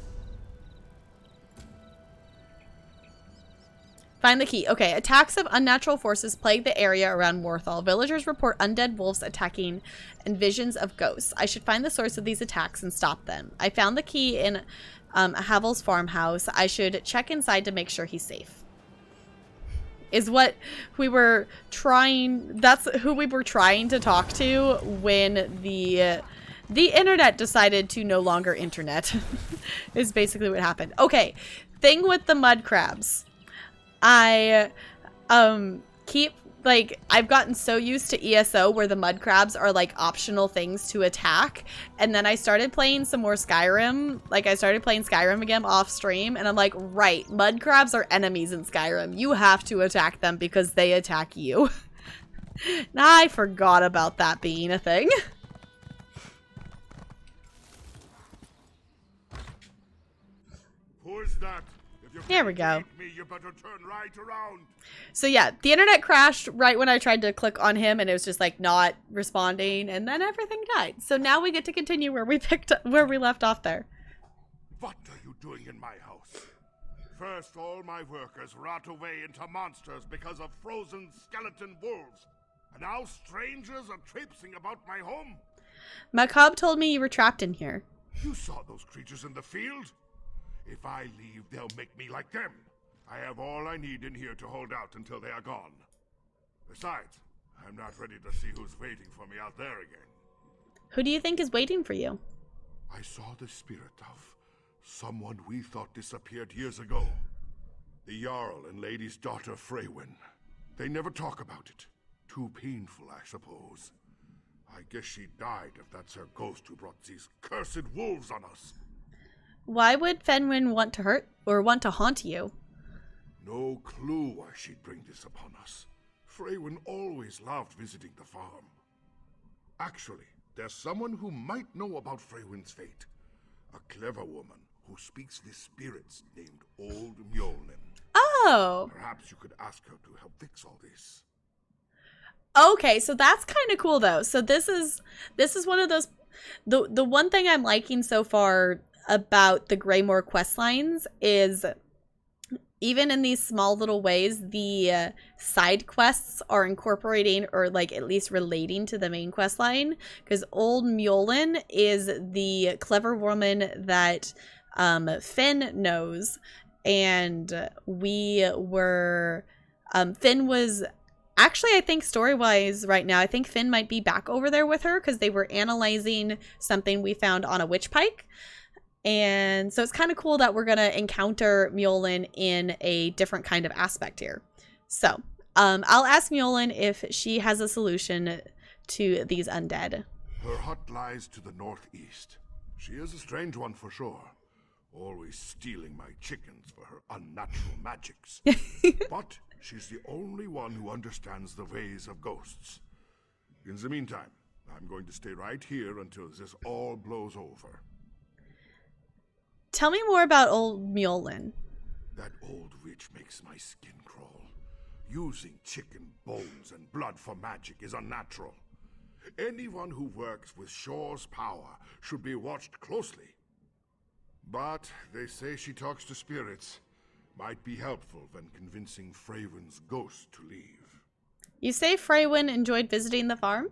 Find the key. Okay, attacks of unnatural forces plague the area around Morthal. Villagers report undead wolves attacking and visions of ghosts. I should find the source of these attacks and stop them. I found the key in Havel's farmhouse. I should check inside to make sure he's safe. is what we were trying, that's who we were trying to talk to when the internet decided to no longer internet is basically what happened. Okay, thing with the mud crabs. I keep, like, I've gotten so used to ESO where the mud crabs are like optional things to attack, and then I started playing some more Skyrim. Like, I started playing Skyrim again off stream, and I'm like, right, mud crabs are enemies in Skyrim. You have to attack them because they attack you. I forgot about that being a thing. Who is that? If you Here we can't go. beat me, you better turn right around. So yeah, the internet crashed right when I tried to click on him, and it was just like not responding, and then everything died. So now we get to continue where we left off there. What are you doing in my house? First, all my workers rot away into monsters because of frozen skeleton wolves. And now strangers are traipsing about my home. Macabre told me you were trapped in here. You saw those creatures in the field? If I leave, they'll make me like them. I have all I need in here to hold out until they are gone. Besides, I'm not ready to see who's waiting for me out there again. Who do you think is waiting for you? I saw the spirit of someone we thought disappeared years ago. The Jarl and Lady's daughter Freywin. They never talk about it. Too painful, I suppose. I guess she died if that's her ghost who brought these cursed wolves on us. Why would Fenwin want to hurt or want to haunt you? No clue why she'd bring this upon us. Freywin always loved visiting the farm. Actually, there's someone who might know about Freywin's fate. A clever woman who speaks with spirits named Old Mjolnir. Oh! Perhaps you could ask her to help fix all this. Okay, so that's kind of cool though. So this is one of those, the one thing I'm liking so far about the Greymore quest lines is even in these small little ways, the side quests are incorporating or like at least relating to the main quest line, because Old Mjolnir is the clever woman that Finn knows, and we were Finn was actually, I think story-wise right now, I think Finn might be back over there with her because they were analyzing something we found on a witch pike. And so it's kind of cool that we're going to encounter Mjolnir in a different kind of aspect here. So I'll ask Mjolnir if she has a solution to these undead. Her hut lies to the northeast. She is a strange one for sure. Always stealing my chickens for her unnatural magics. But she's the only one who understands the ways of ghosts. In the meantime, I'm going to stay right here until this all blows over. Tell me more about Old Mjolnir. That old witch makes my skin crawl. Using chicken bones and blood for magic is unnatural. Anyone who works with Shore's power should be watched closely. But they say she talks to spirits. Might be helpful when convincing Freywin's ghost to leave. You say Freywin enjoyed visiting the farm?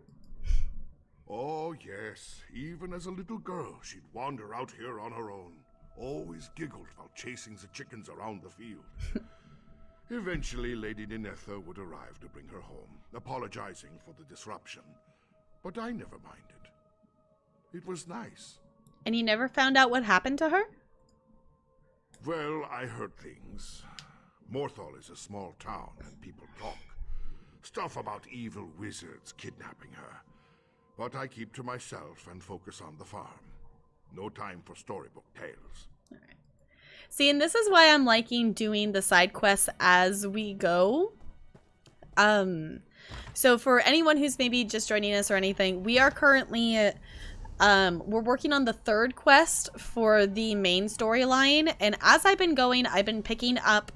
Oh, yes. Even as a little girl, she'd wander out here on her own. Always giggled while chasing the chickens around the field. Eventually, Lady Ninetha would arrive to bring her home, apologizing for the disruption. But I never minded. It was nice. And you never found out what happened to her? Well, I heard things. Morthal is a small town, and people talk. Stuff about evil wizards kidnapping her. But I keep to myself and focus on the farm. No time for storybook tales. All right. See, and this is why I'm liking doing the side quests as we go. So for anyone who's maybe just joining us or anything, we are currently we're working on the third quest for the main storyline, and as I've been going, I've been picking up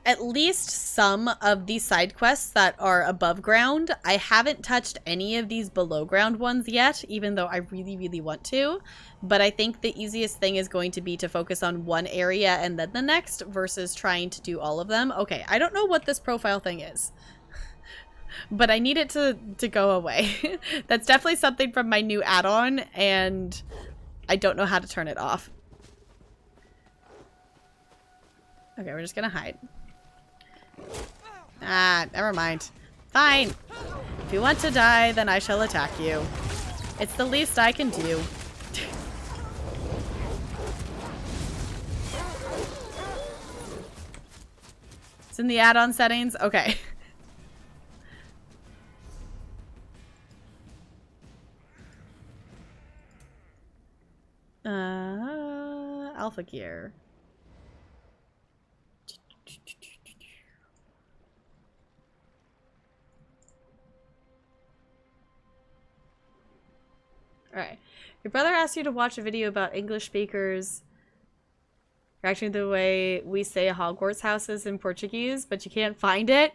at least some of these side quests that are above ground. I haven't touched any of these below ground ones yet, even though I really, really want to. But I think the easiest thing is going to be to focus on one area and then the next versus trying to do all of them. Okay, I don't know what this profile thing is, but I need it to go away. That's definitely something from my new add-on, and I don't know how to turn it off. Okay, we're just gonna hide. Ah, never mind. Fine. If you want to die, then I shall attack you. It's the least I can do. It's in the add-on settings? Okay. Alpha gear. Alright. Your brother asked you to watch a video about English speakers reacting to the way we say Hogwarts houses in Portuguese, but you can't find it.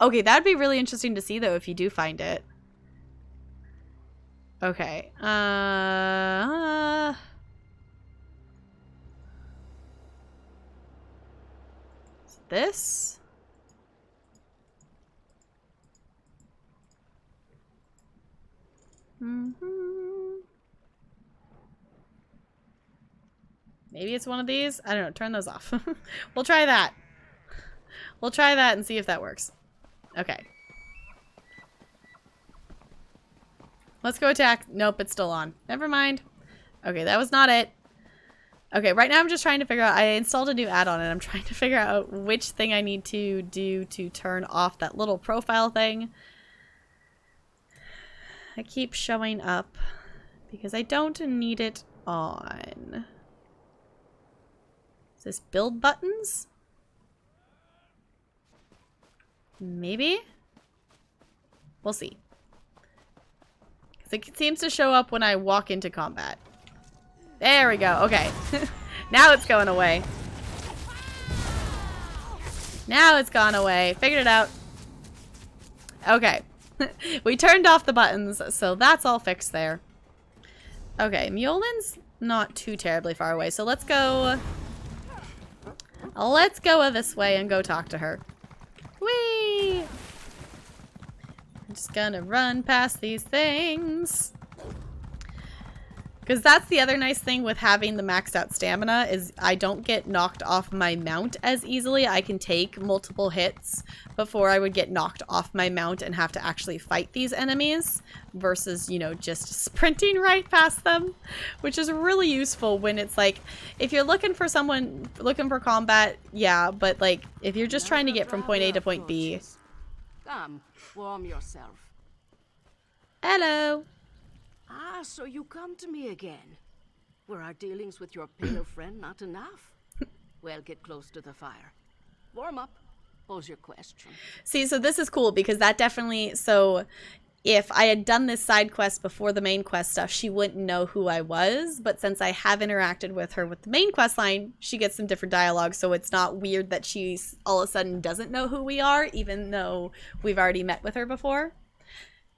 Okay, that'd be really interesting to see, though, if you do find it. Okay. This? Maybe it's one of these? I don't know. Turn those off. We'll try that. We'll try that and see if that works. Okay. Let's go attack. Nope, it's still on. Never mind. Okay, that was not it. Okay, right now I'm just trying to figure out... I installed a new add-on and I'm trying to figure out which thing I need to do to turn off that little profile thing. I keep showing up because I don't need it on. Is this build buttons? Maybe? We'll see. It seems to show up when I walk into combat. There we go. Okay. Now it's going away. Now it's gone away. Figured it out. Okay. We turned off the buttons, so that's all fixed there. Okay, Mjolin's not too terribly far away, so let's go... Let's go this way and go talk to her. Whee! I'm just gonna run past these things. Because that's the other nice thing with having the maxed out stamina is I don't get knocked off my mount as easily. I can take multiple hits before I would get knocked off my mount and have to actually fight these enemies versus, you know, just sprinting right past them, which is really useful when it's like, if you're looking for someone, looking for combat, yeah, but like, if you're just trying to get from point A to point B. Come, warm yourself. Hello. Ah, so you come to me again. Were our dealings with your pale friend not enough? Well, get close to the fire. Warm up. Pose your question. See, so this is cool because that definitely... So, if I had done this side quest before the main quest stuff, she wouldn't know who I was. But since I have interacted with her with the main quest line, she gets some different dialogue. So it's not weird that she all of a sudden doesn't know who we are, even though we've already met with her before.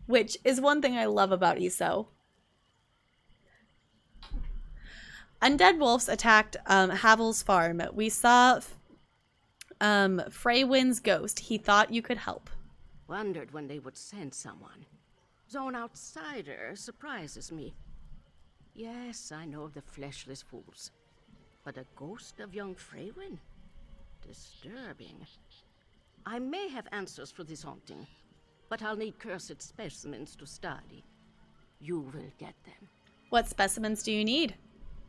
Which is one thing I love about ESO. Undead wolves attacked Havel's farm. We saw Freywind's ghost. He thought you could help. Wondered when they would send someone. Zone outsider surprises me. Yes, I know the fleshless fools. But a ghost of young Freywind? Disturbing. I may have answers for this haunting, but I'll need cursed specimens to study. You will get them. What specimens do you need?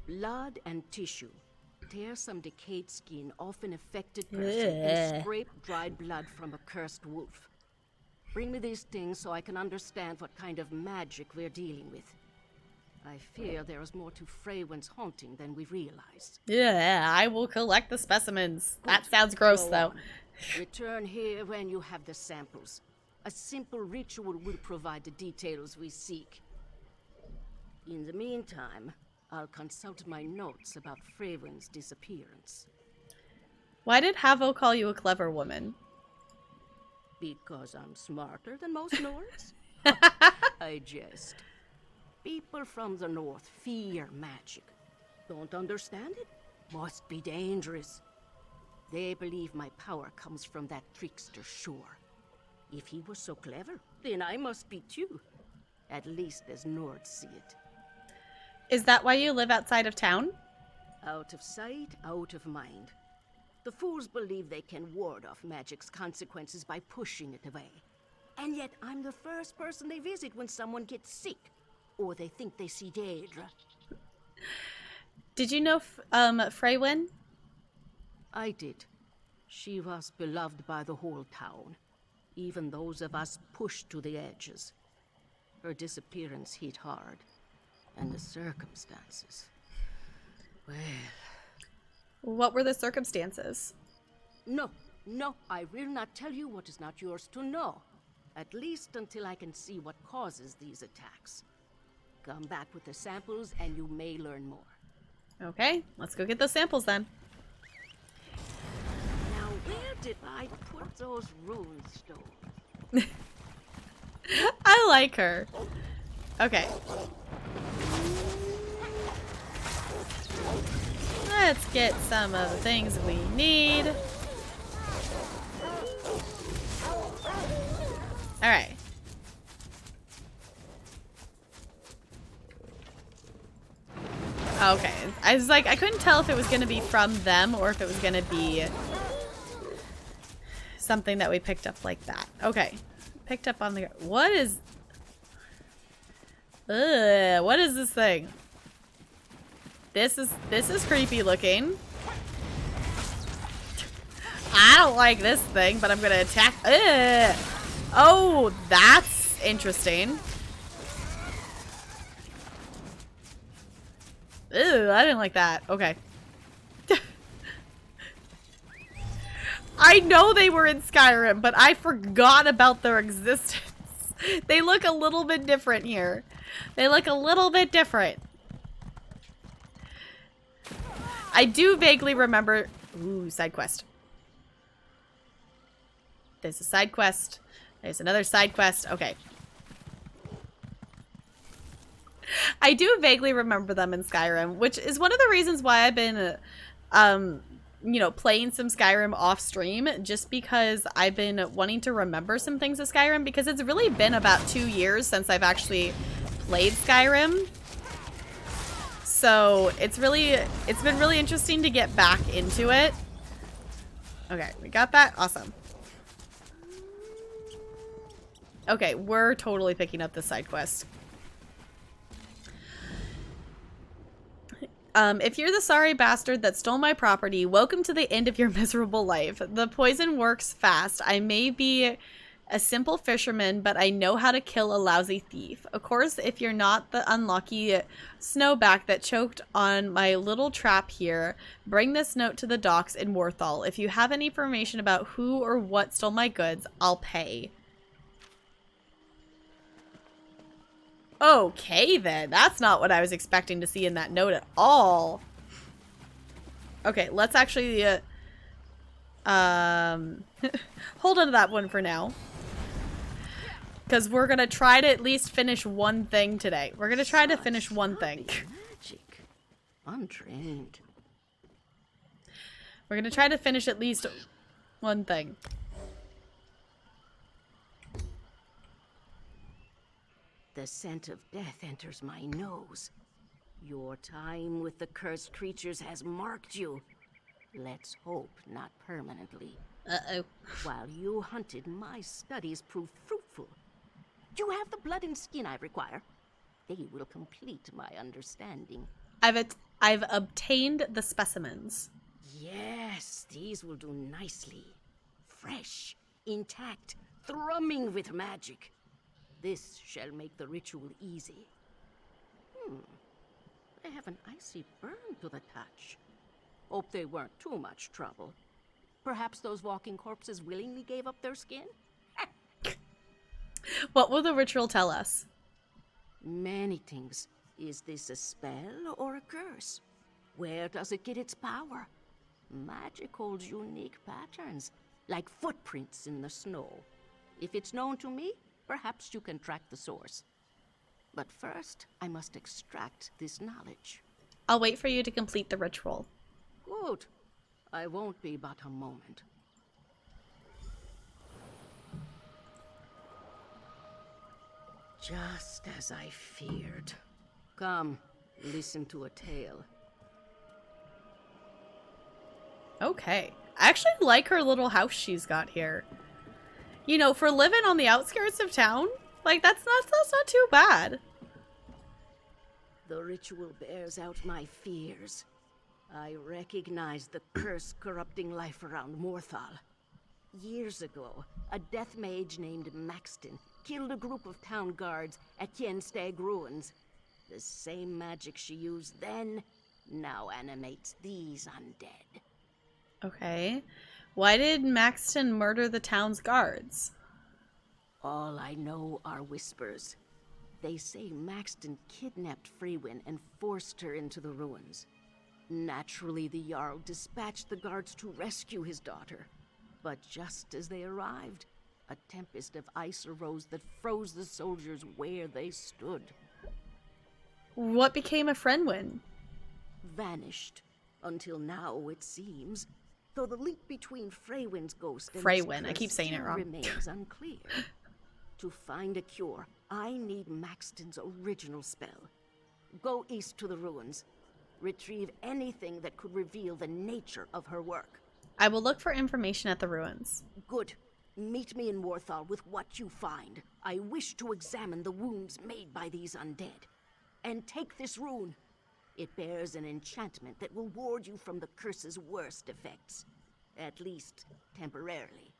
Blood and tissue. Tear some decayed skin off an affected person and scrape dried blood from a cursed wolf. Bring me these things so I can understand what kind of magic we're dealing with. I fear there is more to Freywind's haunting than we realize. Yeah, I will collect the specimens. That sounds gross, Go though. on. Return here when you have the samples. A simple ritual will provide the details we seek. In the meantime, I'll consult my notes about Freywind's disappearance. Why did Havo call you a clever woman? Because I'm smarter than most Nords? I jest. People from the north fear magic. Don't understand it? Must be dangerous. They believe my power comes from that trickster Shore. If he was so clever, then I must be too. At least as Nords see it. Is that why you live outside of town? Out of sight, out of mind. The fools believe they can ward off magic's consequences by pushing it away. And yet I'm the first person they visit when someone gets sick, or they think they see Daedra. Did you know Freywin? I did. She was beloved by the whole town, even those of us pushed to the edges. Her disappearance hit hard, and the circumstances. Well... What were the circumstances? No, I will not tell you what is not yours to know. At least until I can see what causes these attacks. Come back with the samples and you may learn more. Okay, let's go get those samples then. Now, where did I put those rune stones? I like her. Okay. Let's get some of the things we need. Alright. Okay. I was like, I couldn't tell if it was going to be from them or if it was going to be something that we picked up like that. Okay. Picked up on the... What is... Ugh, what is this thing? This is creepy looking. I don't like this thing, but I'm going to attack... Ugh. Oh, that's interesting. Ew, I didn't like that. Okay. I know they were in Skyrim, but I forgot about their existence. They look a little bit different here. They look a little bit different. I do vaguely remember... Ooh, side quest. There's a side quest. There's another side quest. Okay. I do vaguely remember them in Skyrim, which is one of the reasons why I've been, you know, playing some Skyrim off stream, just because I've been wanting to remember some things of Skyrim, because it's really been about 2 years since I've actually played Skyrim. So it's been really interesting to get back into it. Okay, we got that. Awesome. Okay, we're totally picking up the side quest. If you're the sorry bastard that stole my property, welcome to the end of your miserable life. The poison works fast. I may be a simple fisherman, but I know how to kill a lousy thief. Of course, if you're not the unlucky snowback that choked on my little trap here, bring this note to the docks in Warthal. If you have any information about who or what stole my goods, I'll pay. Okay, then. That's not what I was expecting to see in that note at all. Okay, let's actually hold on to that one for now. Because we're going to try to at least finish one thing today. We're going to try to finish one thing. Magic. Untrained. We're going to try to finish at least one thing. The scent of death enters my nose. Your time with the cursed creatures has marked you. Let's hope not permanently. Uh-oh. While you hunted, my studies proved fruitful. You have the blood and skin I require. They will complete my understanding. I've obtained the specimens. Yes, these will do nicely. Fresh, intact, thrumming with magic. This shall make the ritual easy. They have an icy burn to the touch. Hope they weren't too much trouble. Perhaps those walking corpses willingly gave up their skin? What will the ritual tell us? Many things. Is this a spell or a curse? Where does it get its power? Magic holds unique patterns, like footprints in the snow. If it's known to me, perhaps you can track the source. But first, I must extract this knowledge. I'll wait for you to complete the ritual. Good. I won't be but a moment. Just as I feared. Come, listen to a tale. Okay. I actually like her little house she's got here. You know, for living on the outskirts of town, like that's not too bad. The ritual bears out my fears. I recognize the curse corrupting life around Morthal. Years ago, a death mage named Maxton killed a group of town guards at Kienstag Ruins. The same magic she used then now animates these undead. Okay. Why did Maxton murder the town's guards? All I know are whispers. They say Maxton kidnapped Freywin and forced her into the ruins. Naturally, the Jarl dispatched the guards to rescue his daughter. But just as they arrived, a tempest of ice arose that froze the soldiers where they stood. What became of Freywin? Vanished. Until now, it seems. Though the link between Freywin's ghost and Freywin, his I keep curse saying it still wrong. remains unclear. To find a cure, I need Maxton's original spell. Go east to the ruins. Retrieve anything that could reveal the nature of her work. I will look for information at the ruins. Good. Meet me in Morthal with what you find. I wish to examine the wounds made by these undead. And take this rune. It bears an enchantment that will ward you from the curse's worst effects. At least, temporarily.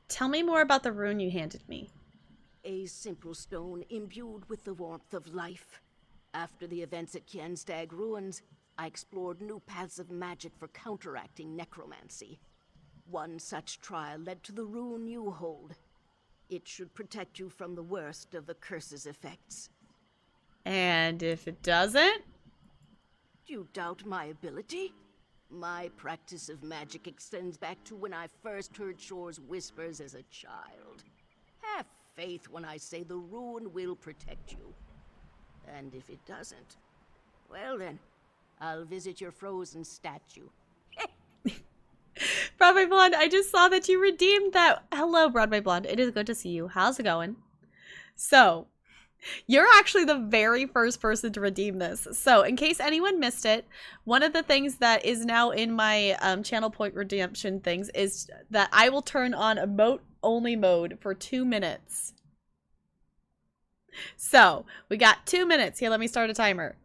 Tell me more about the rune you handed me. A simple stone imbued with the warmth of life. After the events at Kienstag Ruins, I explored new paths of magic for counteracting necromancy. One such trial led to the rune you hold. It should protect you from the worst of the curse's effects. And if it doesn't? Do you doubt my ability? My practice of magic extends back to when I first heard Shore's whispers as a child. Have faith when I say the rune will protect you. And if it doesn't, well then, I'll visit your frozen statue. Broadway Blonde, I just saw that you redeemed that. Hello, Broadway Blonde. It is good to see you. How's it going? So, you're actually the very first person to redeem this. So, in case anyone missed it, one of the things that is now in my channel point redemption things is that I will turn on emote-only mode for 2 minutes. So, we got 2 minutes. Here, let me start a timer.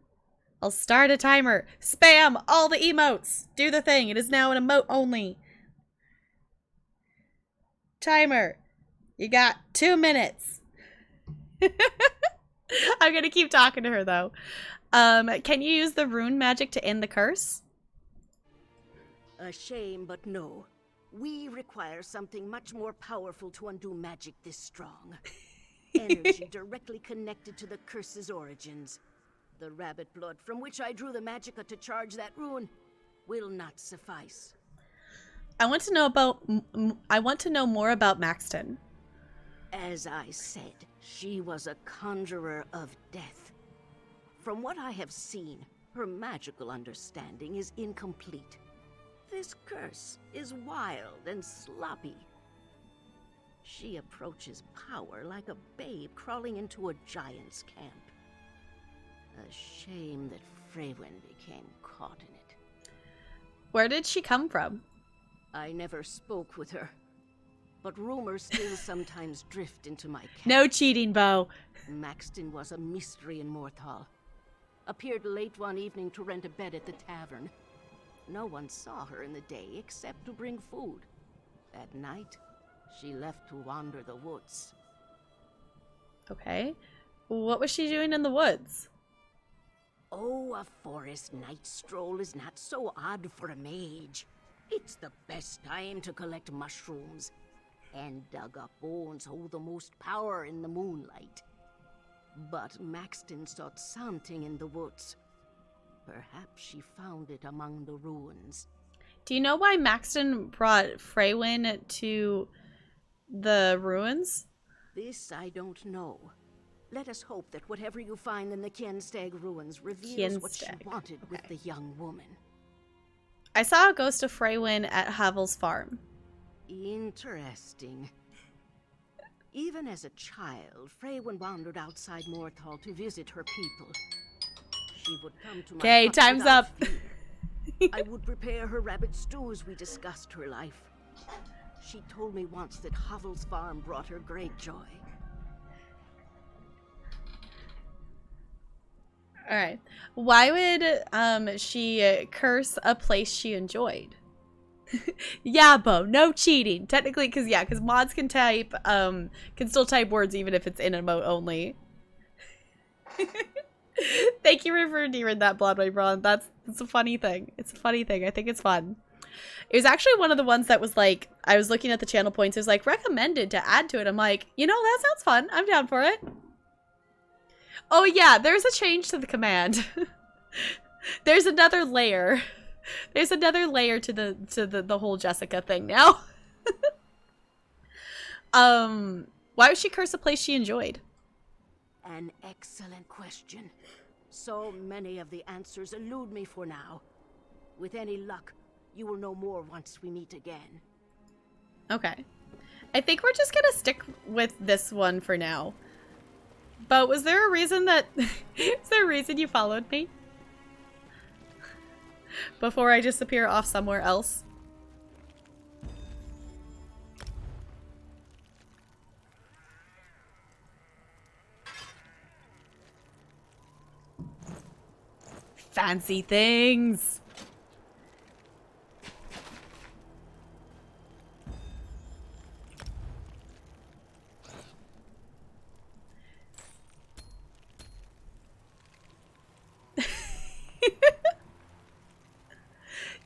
I'll start a timer. Spam all the emotes. Do the thing. It is now an emote only. Timer. You got 2 minutes. I'm gonna keep talking to her though. Can you use the rune magic to end the curse? A shame, but no. We require something much more powerful to undo magic this strong. Energy directly connected to the curse's origins. The rabbit blood from which I drew the magicka to charge that rune will not suffice. I want to know more about Maxton. As I said, she was a conjurer of death. From what I have seen, her magical understanding is incomplete. This curse is wild and sloppy. She approaches power like a babe crawling into a giant's camp. A shame that Freywin became caught in it. Where did she come from? I never spoke with her, but rumors still sometimes drift into my camp. No cheating, Bo. Maxton was a mystery in Morthal. Appeared late one evening to rent a bed at the tavern. No one saw her in the day except to bring food. At night, she left to wander the woods. Okay. What was she doing in the woods? Oh, a forest night stroll is not so odd for a mage. It's the best time to collect mushrooms. And dug-up bones hold the most power in the moonlight. But Maxton sought something in the woods. Perhaps she found it among the ruins. Do you know why Maxton brought Freywin to the ruins? This I don't know. Let us hope that whatever you find in the Kienstag ruins reveals what she wanted with the young woman. I saw a ghost of Freywin at Havel's farm. Interesting. Even as a child, Freywin wandered outside Morthal to visit her people. She would come to my Okay, hut time's without up. fear. I would prepare her rabbit stew as we discussed her life. She told me once that Hovel's farm brought her great joy. All right. Why would she curse a place she enjoyed? Yeah, Bo, no cheating. Technically, because mods can type can still type words even if it's in emote only. Thank you for reading that, Bloodway Braun. That's a funny thing. It's a funny thing. I think it's fun. It was actually one of the ones that was like, I was looking at the channel points. It was like recommended to add to it. I'm like, you know, that sounds fun. I'm down for it. Oh yeah, there's a change to the command. There's another layer. There's another layer to the whole Jessica thing now. Why would she curse a place she enjoyed? An excellent question. So many of the answers elude me for now. With any luck, you will know more once we meet again. Okay. I think we're just gonna stick with this one for now. But was there a reason that... is there a reason you followed me? Before I disappear off somewhere else? Fancy things!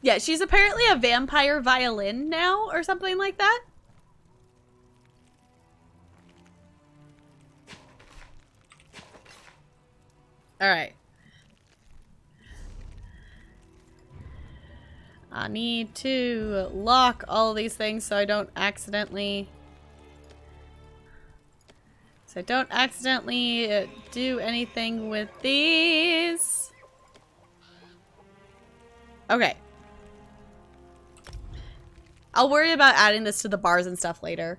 Yeah, she's apparently a vampire violin now, or something like that. Alright. I need to lock all these things so I don't accidentally... do anything with these. Okay. I'll worry about adding this to the bars and stuff later.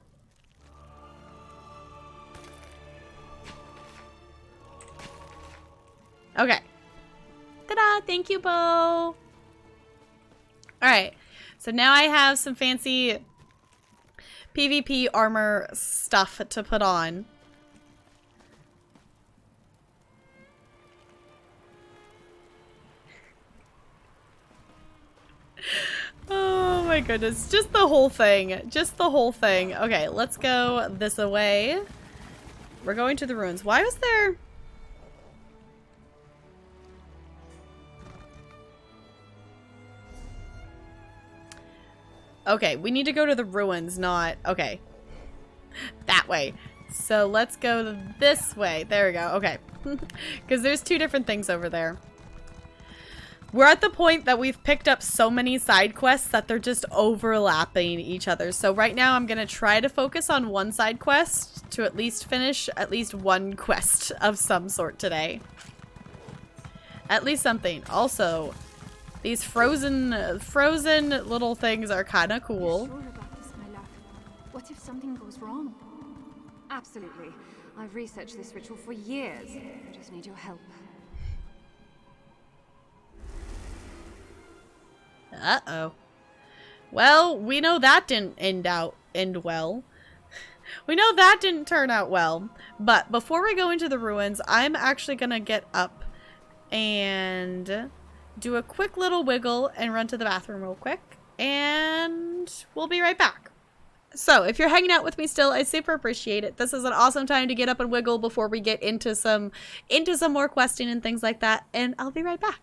Okay. Ta-da! Thank you, Bo! Alright. So now I have some fancy PvP armor stuff to put on. Oh my goodness. Just the whole thing. Just the whole thing. Okay, let's go this way. We're going to the ruins. Why was there... Okay, we need to go to the ruins, not... Okay. That way. So let's go this way. There we go. Okay. Because there's two different things over there. We're at the point that we've picked up so many side quests that they're just overlapping each other. So right now I'm going to try to focus on one side quest to at least finish at least one quest of some sort today. At least something. Also, these frozen little things are kind of cool. Sure about this, my love. What if something goes wrong? Absolutely. I've researched this ritual for years. I just need your help. Uh-oh. Well, we know that didn't end well. We know that didn't turn out well. But before we go into the ruins, I'm actually gonna get up and do a quick little wiggle and run to the bathroom real quick. And we'll be right back. So, if you're hanging out with me still, I super appreciate it. This is an awesome time to get up and wiggle before we get into some more questing and things like that. And I'll be right back.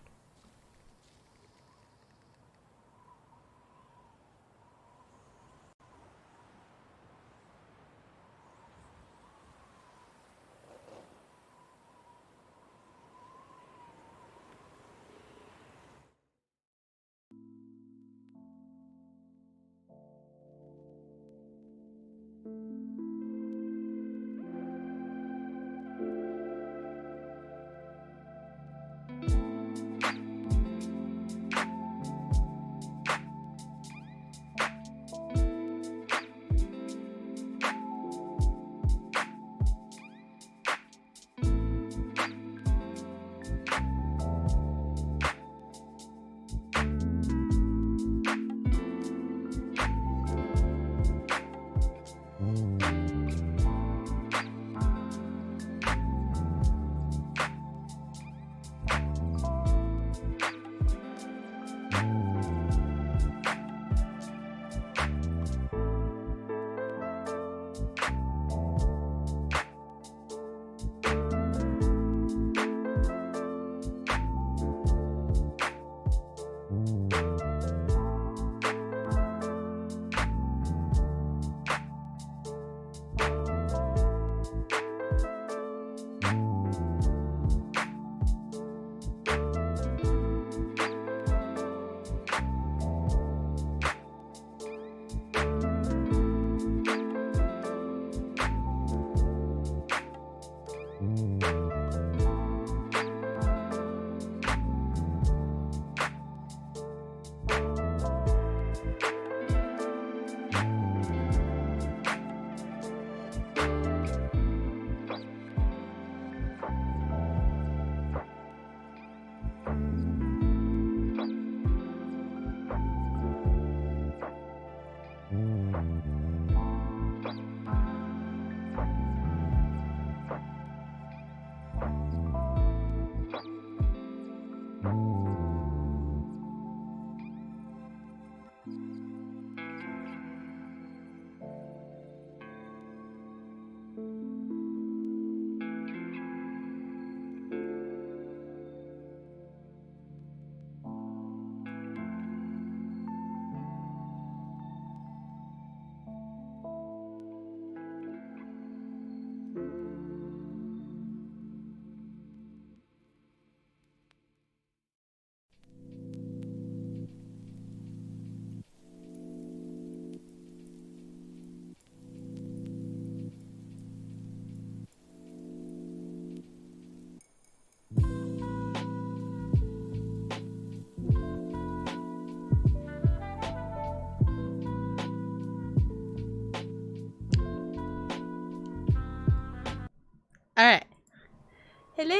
Hello,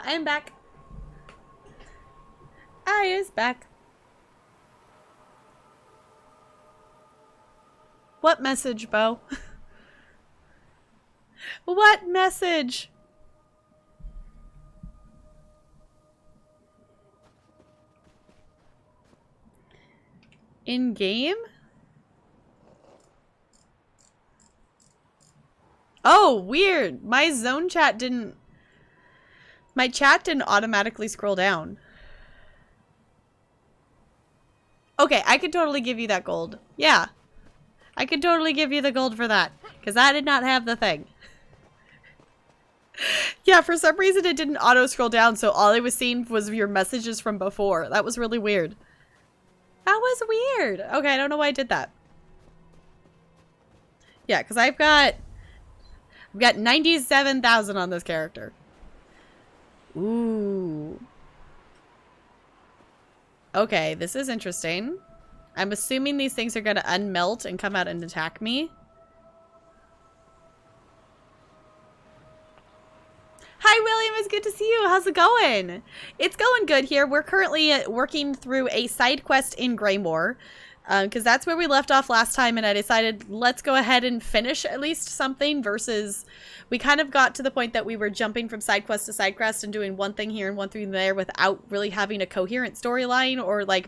I am back. I is back. What message, Bo? What message? In game? Oh, weird. My zone chat didn't... My chat didn't automatically scroll down. Okay, I could totally give you that gold. Yeah. I could totally give you the gold for that. Because I did not have the thing. Yeah, for some reason it didn't auto-scroll down, so all I was seeing was your messages from before. That was really weird. That was weird. Okay, I don't know why I did that. Yeah, because I've got 97,000 on this character. Ooh. Okay, this is interesting. I'm assuming these things are going to unmelt and come out and attack me. Hi, William. It's good to see you. How's it going? It's going good here. We're currently working through a side quest in Greymoor. Because that's where we left off last time, and I decided let's go ahead and finish at least something versus we kind of got to the point that we were jumping from side quest to side quest and doing one thing here and one thing there without really having a coherent storyline or like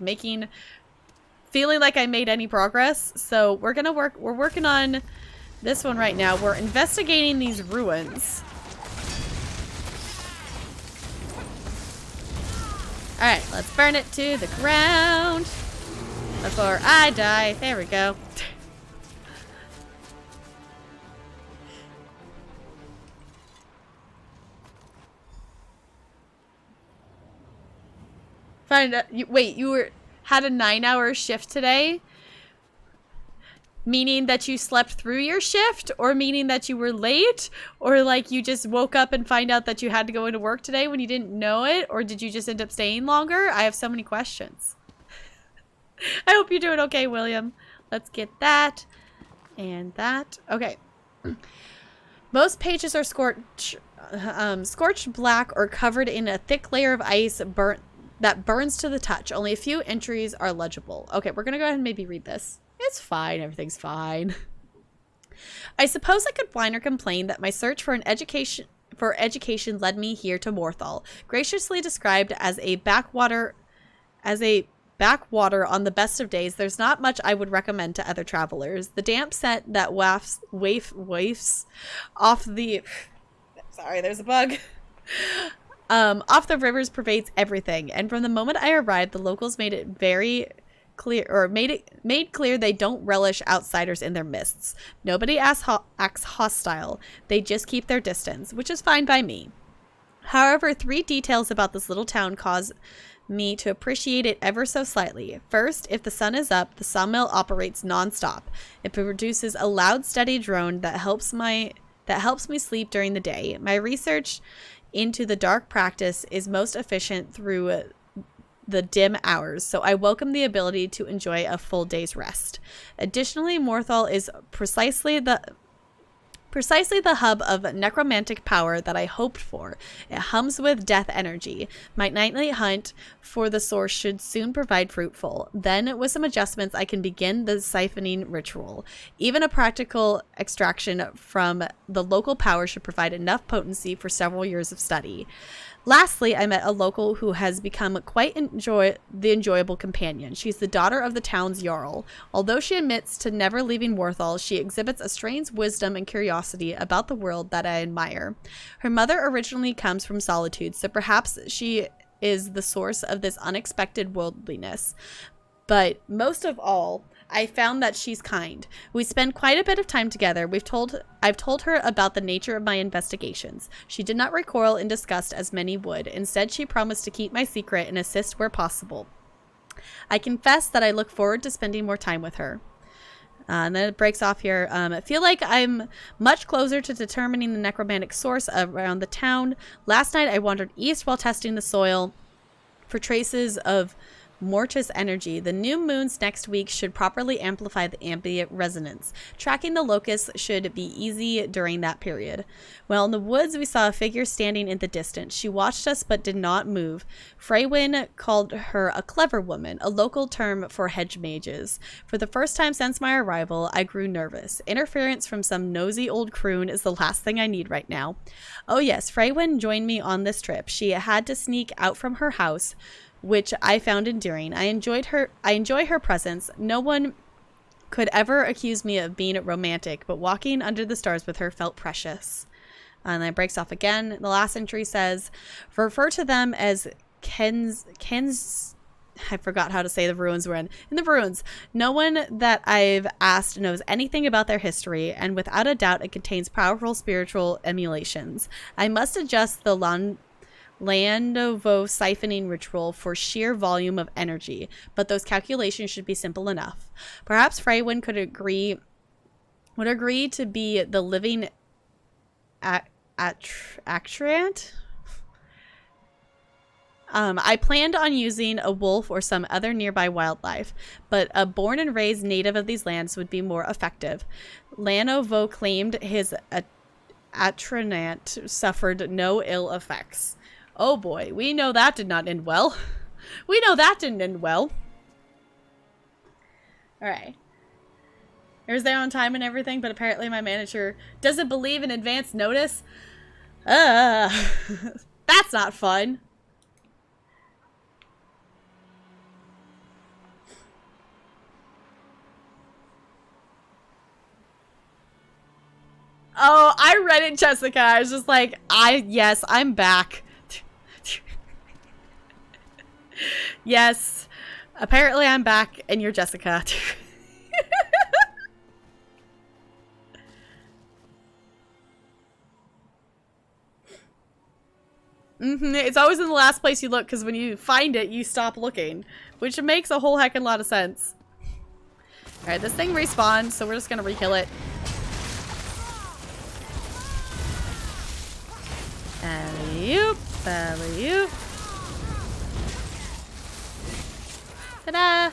feeling like I made any progress. So we're working on this one right now. We're investigating these ruins. Alright, let's burn it to the ground before I die. There we go. Wait, you had a 9-hour shift today? Meaning that you slept through your shift? Or meaning that you were late? Or like you just woke up and find out that you had to go into work today when you didn't know it? Or did you just end up staying longer? I have so many questions. I hope you're doing okay, William. Let's get that and that. Okay. Most pages are scorched black or covered in a thick layer of ice that burns to the touch. Only a few entries are legible. Okay, we're gonna go ahead and maybe read this. It's fine. Everything's fine. I suppose I could whine or complain that my search for education led me here to Morthal, graciously described as a backwater on the best of days. There's not much I would recommend to other travelers. The damp scent that wafts off the sorry, there's a bug. Off the rivers pervades everything, and from the moment I arrived, the locals made it very clear, or made clear they don't relish outsiders in their midst. Nobody acts hostile. They just keep their distance, which is fine by me. However, 3 details about this little town cause me to appreciate it ever so slightly. First, if the sun is up, the sawmill operates non-stop. It produces a loud, steady drone that helps me sleep during the day. My research into the dark practice is most efficient through the dim hours, so I welcome the ability to enjoy a full day's rest. Additionally, Morthal is precisely the hub of necromantic power that I hoped for. It hums with death energy. My nightly hunt for the source should soon provide fruitful. Then, with some adjustments, I can begin the siphoning ritual. Even a practical extraction from the local power should provide enough potency for several years of study. Lastly, I met a local who has become quite the enjoyable companion. She's the daughter of the town's Jarl. Although she admits to never leaving Morthal, she exhibits a strange wisdom and curiosity about the world that I admire. Her mother originally comes from Solitude, so perhaps she is the source of this unexpected worldliness. But most of all, I found that she's kind. We spend quite a bit of time together. I've told her about the nature of my investigations. She did not recoil in disgust as many would. Instead, she promised to keep my secret and assist where possible. I confess that I look forward to spending more time with her. And then it breaks off here. I feel like I'm much closer to determining the necromantic source around the town. Last night, I wandered east while testing the soil for traces of Mortis energy. The new moons next week should properly amplify the ambient resonance. Tracking the locusts should be easy during that period. Well, in the woods, we saw a figure standing in the distance. She watched us but did not move. Freywin called her a clever woman, a local term for hedge mages. For the first time since my arrival, I grew nervous. Interference from some nosy old croon is the last thing I need right now. Oh yes, Freywin joined me on this trip. She had to sneak out from her house, which I found endearing. I enjoy her presence. No one could ever accuse me of being romantic, but walking under the stars with her felt precious. And then it breaks off again. The last entry says, refer to them as Ken's I forgot how to say the ruins we're in. In the ruins. No one that I've asked knows anything about their history, and without a doubt it contains powerful spiritual emulations. I must adjust the Landovo siphoning ritual for sheer volume of energy, but those calculations should be simple enough. Perhaps Freywin would agree to be the living Actrant? I planned on using a wolf or some other nearby wildlife, but a born and raised native of these lands would be more effective. Lanovo claimed his Atronant suffered no ill effects. Oh boy, we know that did not end well. We know that didn't end well. Alright. It was there on time and everything, but apparently my manager doesn't believe in advance notice. That's not fun. Oh, I read it, Jessica. I was just like, yes, I'm back. Yes, apparently I'm back and you're Jessica. It's always in the last place you look, because when you find it, you stop looking, which makes a whole heckin' lot of sense. Alright, this thing respawns, so we're just gonna re-kill it. Alley-oop, alley-oop. Ta-da!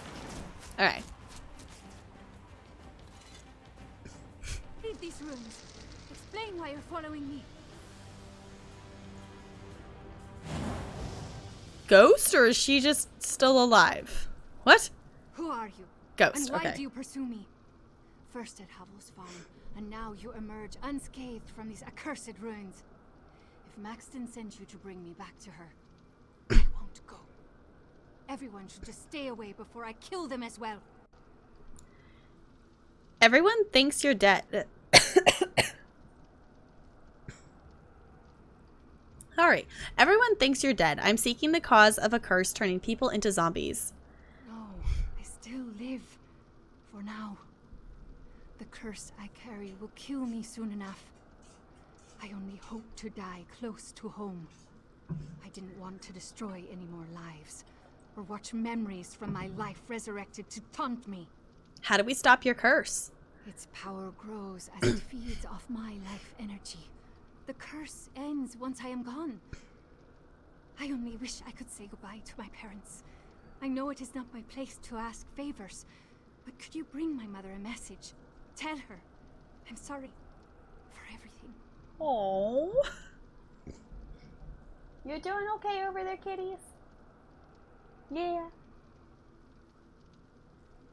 Alright. Read these runes. Explain why you're following me. Ghost, or is she just still alive? What? Who are you? Ghost, and why okay. do you pursue me? First at Havel's farm, and now you emerge unscathed from these accursed ruins. If Maxton sent you to bring me back to her, I won't go. Everyone should just stay away before I kill them as well. Everyone thinks you're dead. Alright. Everyone thinks you're dead. I'm seeking the cause of a curse turning people into zombies. No, I still live. For now. The curse I carry will kill me soon enough. I only hope to die close to home. I didn't want to destroy any more lives, or watch memories from my life resurrected to taunt me. How do we stop your curse? Its power grows as it feeds off my life energy. The curse ends once I am gone. I only wish I could say goodbye to my parents. I know it is not my place to ask favors, but could you bring my mother a message? Tell her I'm sorry for everything. Oh, you doing okay over there, kitties? Yeah.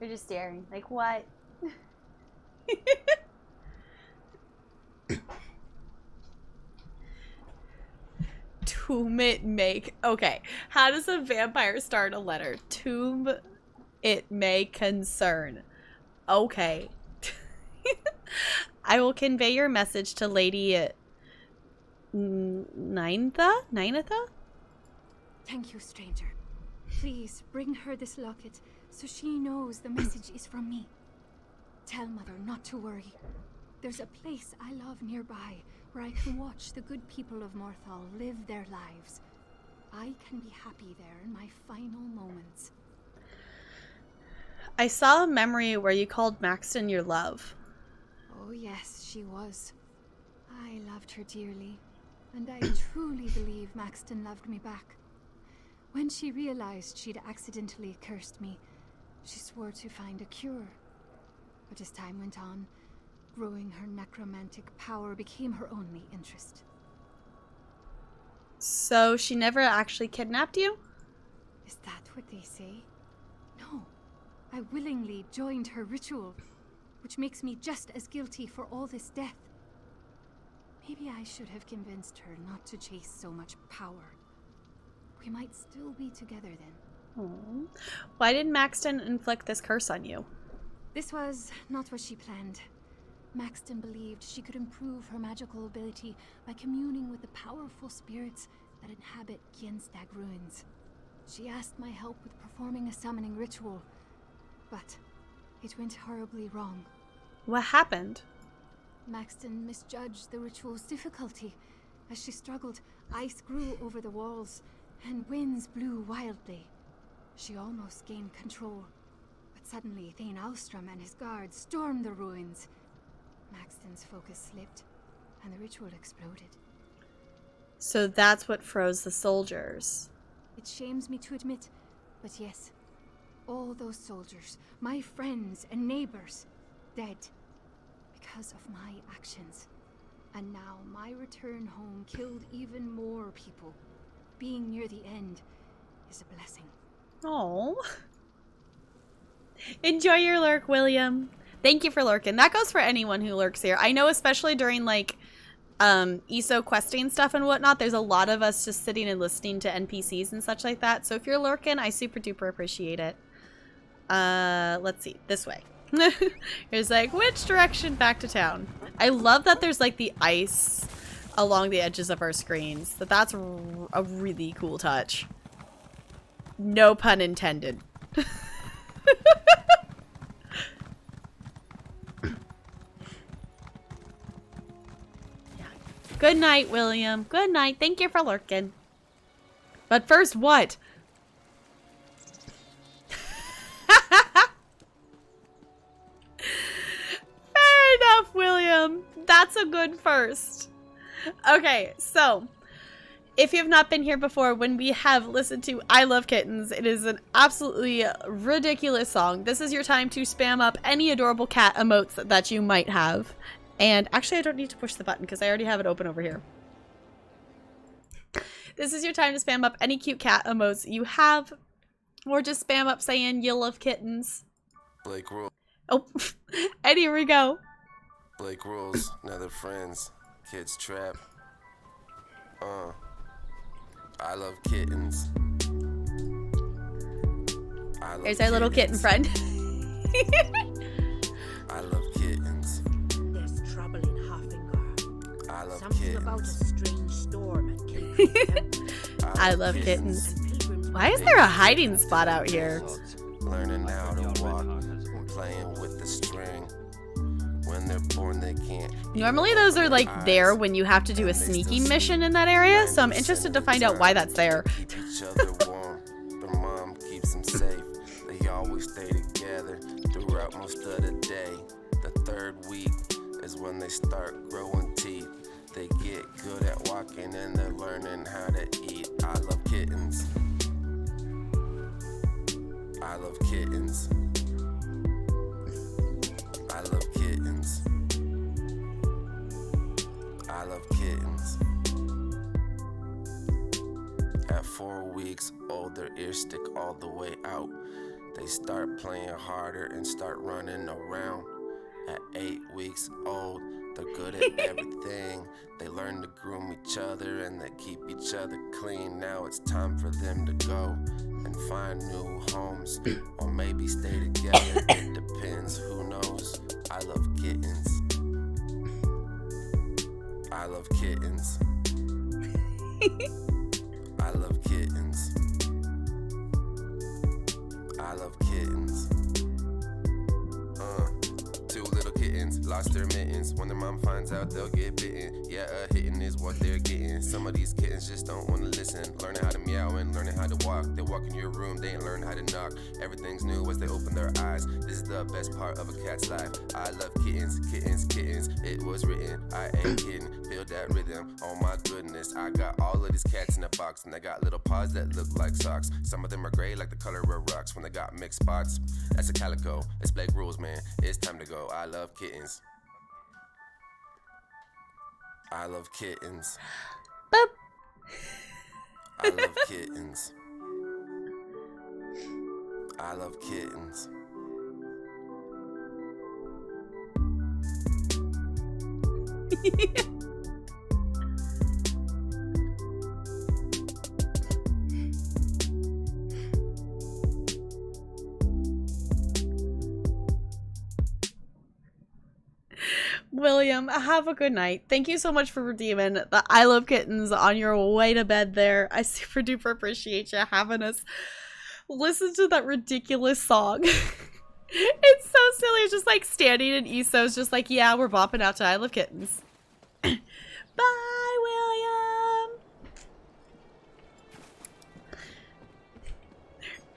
You're just staring. Like what? Tomb it make. Okay. How does a vampire start a letter? Tomb it may concern. Okay. I will convey your message to Lady Ninetha? Thank you, stranger. Please bring her this locket so she knows the message is from me. Tell Mother not to worry. There's a place I love nearby where I can watch the good people of Morthal live their lives. I can be happy there in my final moments. I saw a memory where you called Maxton your love. Oh yes, she was. I loved her dearly, and I truly believe Maxton loved me back. When she realized she'd accidentally cursed me, she swore to find a cure. But as time went on, growing her necromantic power became her only interest. So she never actually kidnapped you? Is that what they say? No. I willingly joined her ritual, which makes me just as guilty for all this death. Maybe I should have convinced her not to chase so much power. We might still be together then. Aww. Why did Maxton inflict this curse on you? This was not what she planned. Maxton believed she could improve her magical ability by communing with the powerful spirits that inhabit Kienstag ruins. She asked my help with performing a summoning ritual, but it went horribly wrong. What happened? Maxton misjudged the ritual's difficulty. As she struggled, ice grew over the walls, and winds blew wildly. She almost gained control, but suddenly Thane Alstrom and his guards stormed the ruins. Maxton's focus slipped, and the ritual exploded. So that's what froze the soldiers. It shames me to admit, but yes, all those soldiers, my friends and neighbors, dead because of my actions. And now my return home killed even more people. Being near the end is a blessing. Oh. Enjoy your lurk, William. Thank you for lurking. That goes for anyone who lurks here. I know, especially during like ESO questing stuff and whatnot, there's a lot of us just sitting and listening to NPCs and such like that. So if you're lurking, I super duper appreciate it. Let's see, this way. It's like, which direction back to town? I love that there's like the ice along the edges of our screens. That's a really cool touch. No pun intended. Good night, William. Good night. Thank you for lurking. But first, what? Fair enough, William. That's a good first. Okay, so if you have not been here before, when we have listened to I Love Kittens, it is an absolutely ridiculous song. This is your time to spam up any adorable cat emotes that you might have. And actually, I don't need to push the button because I already have it open over here. This is your time to spam up any cute cat emotes you have. Or just spam up saying you love kittens. Blake rules. Oh, and here we go. Blake rules. Now they're friends. Kids trap. I love kittens. I love There's our little kitten friend. I love kittens. There's trouble in Hoffingar. I love Something kittens. about a strange storm at Cape. I love kittens. Why is there a hiding spot out here? Learning how to walk, playing with the string. When they're born, they can't. Normally those are like there when you have to do a sneaking mission in that area, so I'm interested to find out why that's there. Keep each other warm. Their mom keeps them safe. They always stay together throughout most of the day. The third week is when they start growing teeth. They get good at walking and they're learning how to eat. I love kittens. I love kittens. I love kittens. I love kittens. At 4 weeks old, their ears stick all the way out. They start playing harder and start running around. At 8 weeks old, they're good at everything. They learn to groom each other and they keep each other clean. Now it's time for them to go and find new homes or maybe stay together. It depends, who knows? I love kittens. I love kittens. I love kittens. I love kittens. 2 little kittens lost their mittens. When their mom finds out, they'll get bitten. Yeah, hitting hitting is what they're getting. Some of these kittens just don't wanna listen. Learning how to meow and learning how to walk. They walk in your room, they ain't learn how to knock. Everything's new as they open their eyes. This is the best part of a cat's life. I love kittens, kittens, kittens. It was written, I ain't kidding. Feel that rhythm, oh my goodness. I got all of these cats in a box, and they got little paws that look like socks. Some of them are gray like the color of rocks. When they got mixed spots, that's a calico. It's Blake rules, man. It's time to go. I love kittens. I love kittens. Boop. I love kittens. I love kittens. William, have a good night. Thank you so much for redeeming the I Love Kittens on your way to bed there. I super duper appreciate you having us listen to that ridiculous song. It's so silly. It's just like standing in ESO's just like, yeah, we're bopping out to I Love Kittens. Bye, William.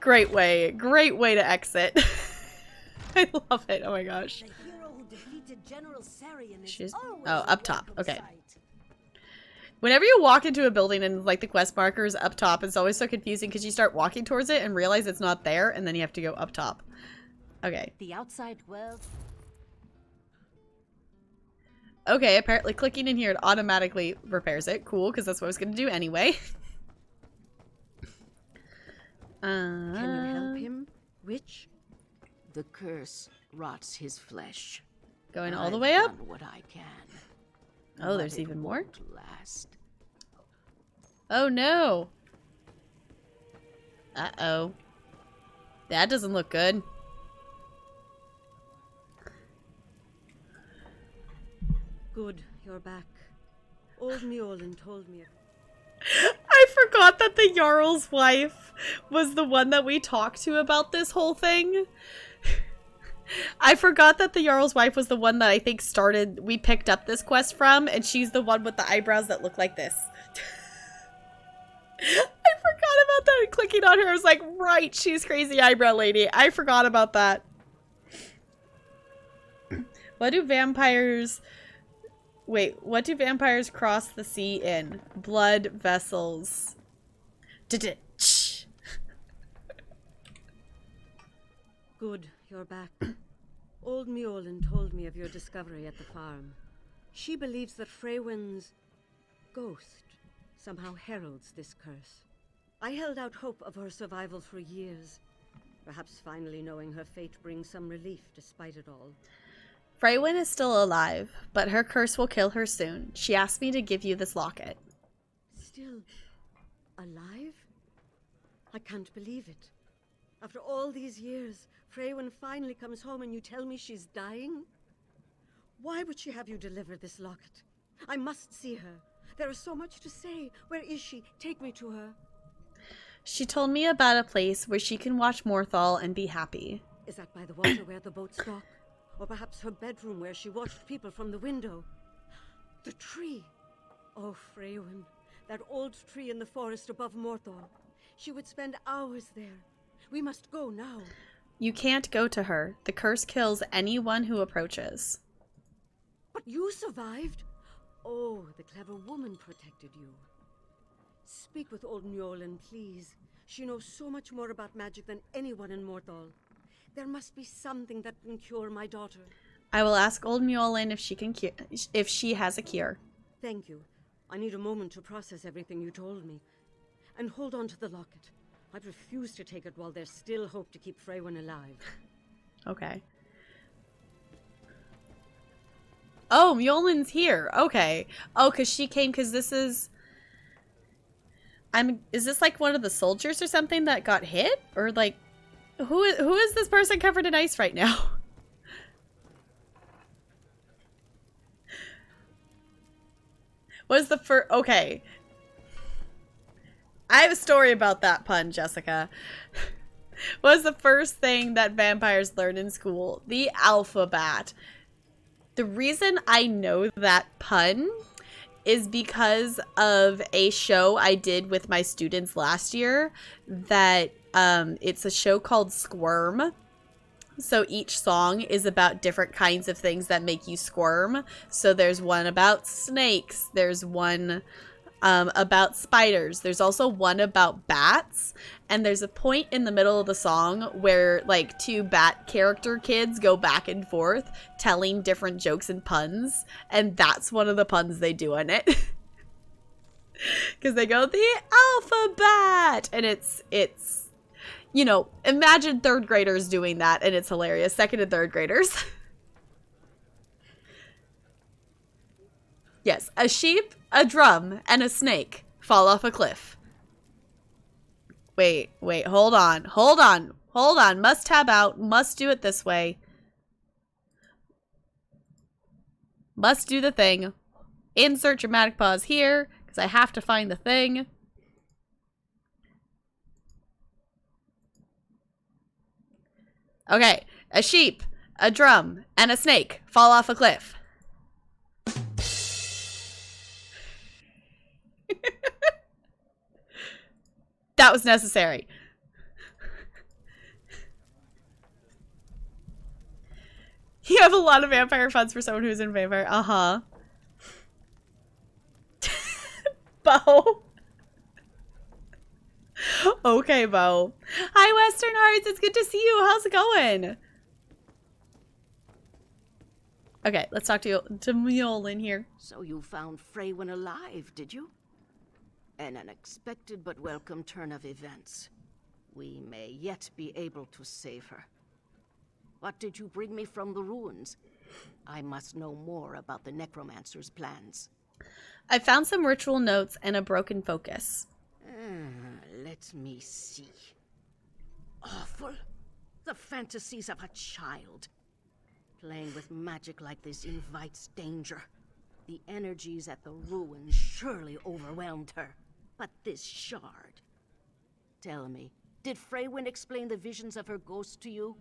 Great way to exit. I love it. Oh my gosh. She's up top. Okay. Whenever you walk into a building and like the quest marker is up top, it's always so confusing because you start walking towards it and realize it's not there, and then you have to go up top. Okay. The outside world. Okay, apparently clicking in here it automatically repairs it. Cool, because that's what I was going to do anyway. Can you help him? Witch? The curse rots his flesh. Going all the way up? I've done what I can. Oh, there's even more? Last. Oh no. Uh-oh. That doesn't look good. Good, you're back. Old Mjolnir told me. I forgot that the Jarl's wife was the one that we talked to about this whole thing. I forgot that the Jarl's wife was the one that I think we picked up this quest from, and she's the one with the eyebrows that look like this. I forgot about that, and clicking on her, I was like, right, she's crazy eyebrow lady. I forgot about that. What do vampires cross the sea in? Blood vessels. Good, you're back. Old Mjolnir told me of your discovery at the farm. She believes that Freywin's ghost somehow heralds this curse. I held out hope of her survival for years. Perhaps finally knowing her fate brings some relief despite it all. Freywin is still alive, but her curse will kill her soon. She asked me to give you this locket. Still alive? I can't believe it. After all these years, Freywin finally comes home and you tell me she's dying? Why would she have you deliver this locket? I must see her. There is so much to say. Where is she? Take me to her. She told me about a place where she can watch Morthal and be happy. Is that by the water where the boats dock? Or perhaps her bedroom where she watched people from the window? The tree! Oh, Freywin, that old tree in the forest above Morthal. She would spend hours there. We must go now. You can't go to her. The curse kills anyone who approaches. But you survived. Oh, the clever woman protected you. Speak with old Mjolnir, please. She knows so much more about magic than anyone in Morthal. There must be something that can cure my daughter. I will ask old Mjolnir if she has a cure. Thank you. I need a moment to process everything you told me. And hold on to the locket. I'd refuse to take it while there's still hope to keep Freywin alive. Okay. Oh, Mjolnir's here. Okay. Oh, because she came because this is... Is this like one of the soldiers or something that got hit? Or like... Who is this person covered in ice right now? What is the first... Okay. I have a story about that pun, Jessica. What was the first thing that vampires learn in school? The alphabet. The reason I know that pun is because of a show I did with my students last year that it's a show called Squirm. So each song is about different kinds of things that make you squirm. So there's one about snakes. There's one about spiders. There's also one about bats. And there's a point in the middle of the song where like two bat character kids go back and forth telling different jokes and puns. And that's one of the puns they do in it. Because they go, the alphabet! And it's you know, imagine third graders doing that, and it's hilarious. Second and third graders. Yes, a sheep, a drum, and a snake fall off a cliff. Wait, hold on. Must tab out, must do it this way. Must do the thing. Insert dramatic pause here, because I have to find the thing. Okay, a sheep, a drum, and a snake fall off a cliff. That was necessary. You have a lot of vampire puns for someone who's in vampire. Uh-huh. Bo. Okay, Bo. Hi, Western Hearts. It's good to see you. How's it going? Okay, let's talk to Mule in here. So you found Freywin alive, did you? An unexpected but welcome turn of events. We may yet be able to save her. What did you bring me from the ruins? I must know more about the necromancer's plans. I found some ritual notes and a broken focus. Let me see. Awful. The fantasies of a child. Playing with magic like this invites danger. The energies at the ruins surely overwhelmed her. But this shard... Tell me, did Freywin explain the visions of her ghost to you?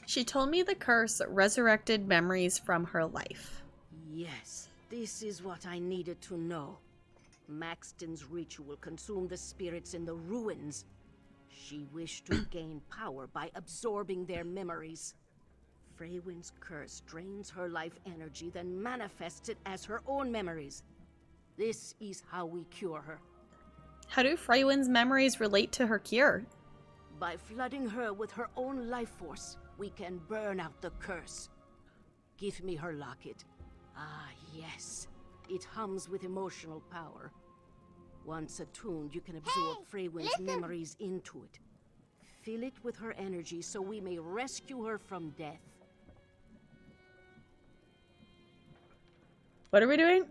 She told me the curse resurrected memories from her life. Yes, this is what I needed to know. Maxton's ritual consumed the spirits in the ruins. She wished to gain power by absorbing their memories. Freywin's curse drains her life energy, then manifests it as her own memories. This is how we cure her. How do Freywin's memories relate to her cure? By flooding her with her own life force, we can burn out the curse. Give me her locket. Ah, yes. It hums with emotional power. Once attuned, you can absorb Freywin's memories into it. Fill it with her energy so we may rescue her from death. What are we doing?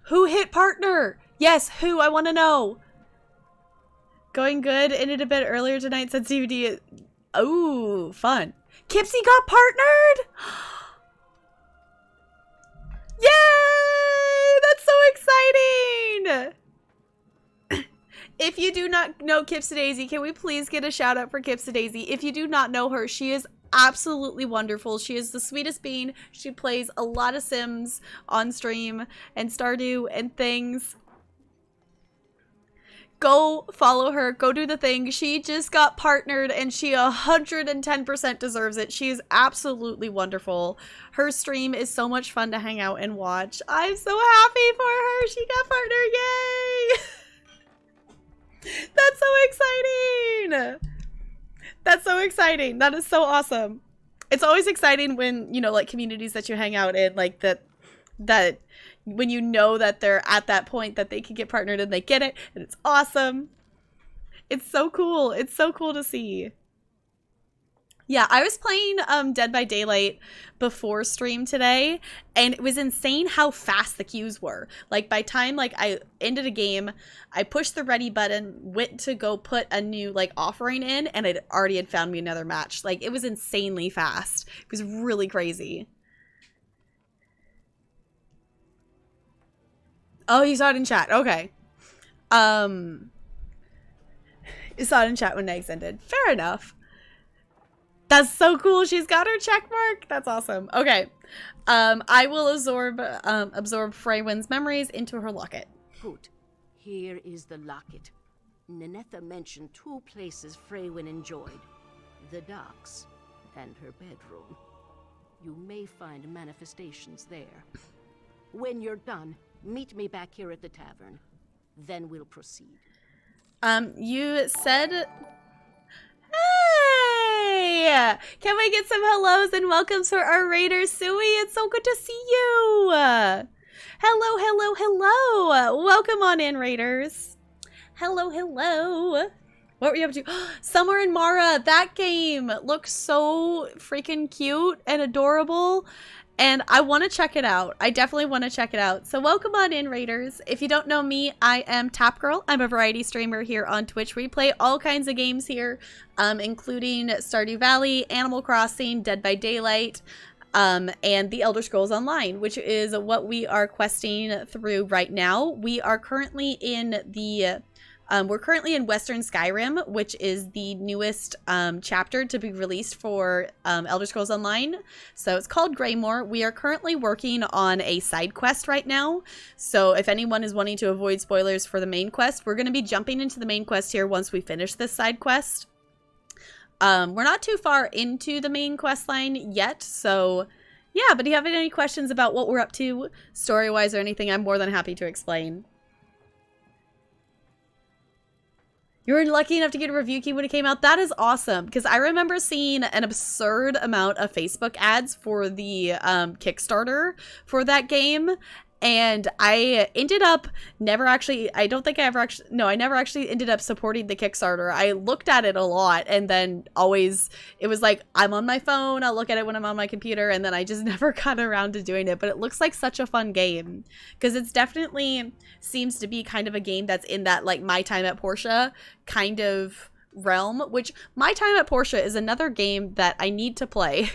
Who hit partner? Yes, who? I want to know. Going good. Ended a bit earlier tonight since DVD. Oh, fun. Kipsy got partnered? Yay! That's so exciting! If you do not know Kipsy can we please get a shout out for Kipsy? If you do not know her, she is absolutely wonderful. She is the sweetest bean. She plays a lot of Sims on stream and Stardew and things. Go follow her. Go do the thing. She just got partnered and she 110% deserves it. She is absolutely wonderful. Her stream is so much fun to hang out and watch. I'm so happy for her. She got partnered. Yay! That's so exciting. That's so exciting. That is so awesome. It's always exciting when, you know, like communities that you hang out in, like that when you know that they're at that point that they can get partnered and they get it, and it's awesome. It's so cool. It's so cool to see. Yeah, I was playing Dead by Daylight before stream today, and it was insane how fast the queues were. Like, by time, like, I ended a game, I pushed the ready button, went to go put a new, like, offering in, and it already had found me another match. Like, it was insanely fast. It was really crazy. Oh, you saw it in chat. Okay. You saw it in chat when Negs ended. Fair enough. That's so cool. She's got her check mark. That's awesome. Okay. I will absorb Freywin's memories into her locket. Good. Here is the locket. Ninetha mentioned 2 places Freywin enjoyed. The docks and her bedroom. You may find manifestations there. When you're done, meet me back here at the tavern. Then we'll proceed. You said... Hey! Can we get some hellos and welcomes for our raider, Sui? It's so good to see you! Hello, hello, hello! Welcome on in, raiders. Hello, hello. What were you up to? Summer and Mara, that game looks so freaking cute and adorable. And I want to check it out. I definitely want to check it out. So welcome on in, raiders. If you don't know me, I am Tap Girl. I'm a variety streamer here on Twitch. We play all kinds of games here, including Stardew Valley, Animal Crossing, Dead by Daylight, and The Elder Scrolls Online, which is what we are questing through right now. We are currently in the... we're currently in Western Skyrim, which is the newest chapter to be released for Elder Scrolls Online. So it's called Greymore. We are currently working on a side quest right now. So if anyone is wanting to avoid spoilers for the main quest, we're going to be jumping into the main quest here once we finish this side quest. We're not too far into the main quest line yet, so yeah, but if you have any questions about what we're up to, story-wise or anything, I'm more than happy to explain. You were lucky enough to get a review key when it came out. That is awesome, because I remember seeing an absurd amount of Facebook ads for the Kickstarter for that game, and I ended up never actually, I never actually ended up supporting the Kickstarter. I looked at it a lot, and then always, it was like, I'm on my phone, I'll look at it when I'm on my computer, and then I just never got around to doing it. But it looks like such a fun game, because it's definitely seems to be kind of a game that's in that, like, My Time at Portia kind of realm, which My Time at Portia is another game that I need to play.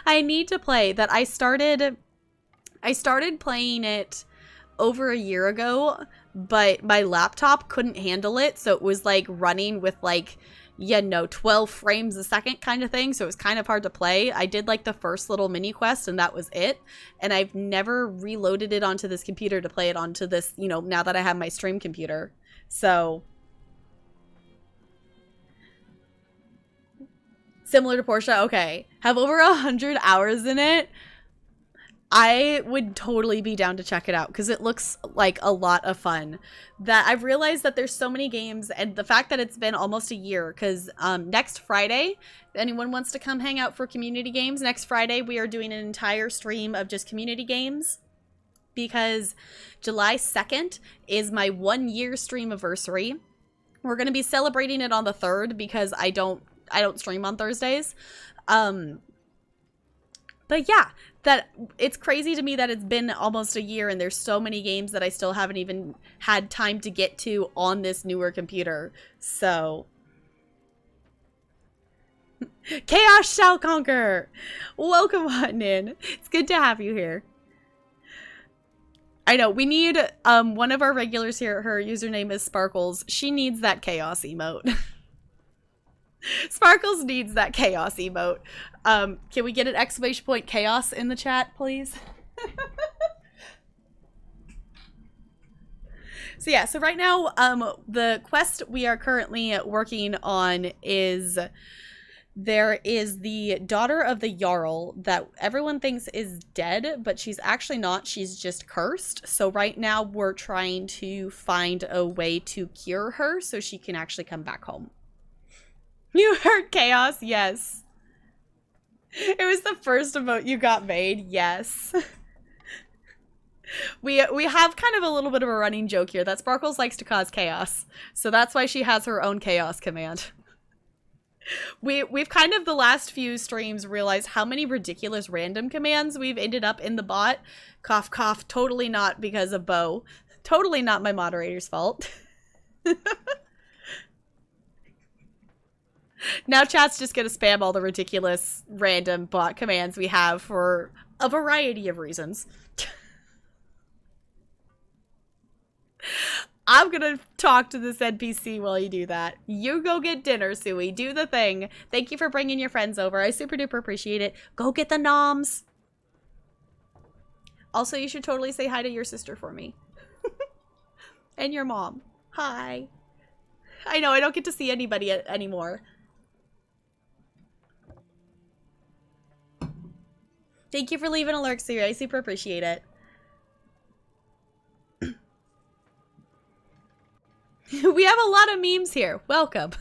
I need to play that I started playing it over a year ago, but my laptop couldn't handle it, so it was like running with like, 12 frames a second kind of thing, so it was kind of hard to play. I did like the first little mini quest and that was it, and I've never reloaded it onto this computer to play it onto this, now that I have my stream computer. So similar to Portia, okay. Have over 100 hours in it. I would totally be down to check it out because it looks like a lot of fun. That I've realized that there's so many games, and the fact that it's been almost a year, because next Friday, if anyone wants to come hang out for community games, next Friday we are doing an entire stream of just community games, because July 2nd is my 1-year stream anniversary. We're going to be celebrating it on the 3rd because I don't stream on Thursdays. But yeah, that it's crazy to me that it's been almost a year and there's so many games that I still haven't even had time to get to on this newer computer. So Chaos shall conquer. Welcome on in. It's good to have you here. I know we need one of our regulars here. Her username is Sparkles. She needs that chaos emote. Sparkles needs that chaos emote. Can we get an exclamation point chaos in the chat, please? So yeah, so right now, the quest we are currently working on is, there is the daughter of the Jarl that everyone thinks is dead, but she's actually not. She's just cursed. So right now we're trying to find a way to cure her so she can actually come back home. You heard chaos? Yes. It was the first emote you got made. Yes. We have kind of a little bit of a running joke here that Sparkles likes to cause chaos. So that's why she has her own chaos command. We've kind of the last few streams realized how many ridiculous random commands we've ended up in the bot. Cough, cough. Totally not because of Bo. Totally not my moderator's fault. Now chat's just gonna spam all the ridiculous random bot commands we have for a variety of reasons. I'm gonna talk to this NPC while you do that. You go get dinner, Suey. Do the thing. Thank you for bringing your friends over. I super duper appreciate it. Go get the noms. Also, you should totally say hi to your sister for me. And your mom. Hi. I know, I don't get to see anybody anymore. Thank you for leaving a lurk, Siri. I super appreciate it. We have a lot of memes here. Welcome.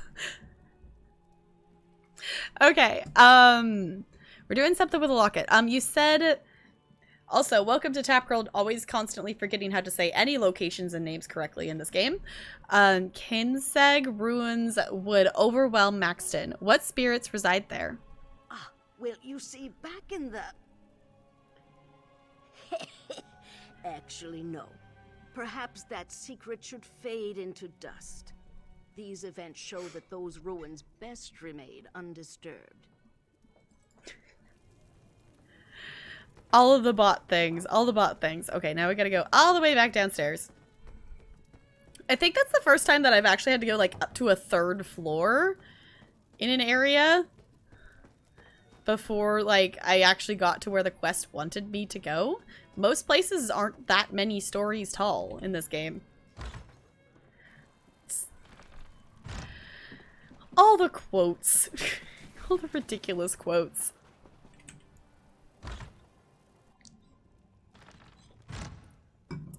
Okay. We're doing something with a locket. You said... Also, welcome to Tap Girl, always constantly forgetting how to say any locations and names correctly in this game. Kinseg ruins would overwhelm Maxton. What spirits reside there? Ah, well, you see, back in the... Actually, no. Perhaps that secret should fade into dust. These events show that those ruins best remain undisturbed. All of the bot things. All the bot things. Okay, now we gotta go all the way back downstairs. I think that's the first time that I've actually had to go, like, up to a 3rd floor in an area before, like, I actually got to where the quest wanted me to go. Most places aren't that many stories tall in this game. All the quotes. All the ridiculous quotes.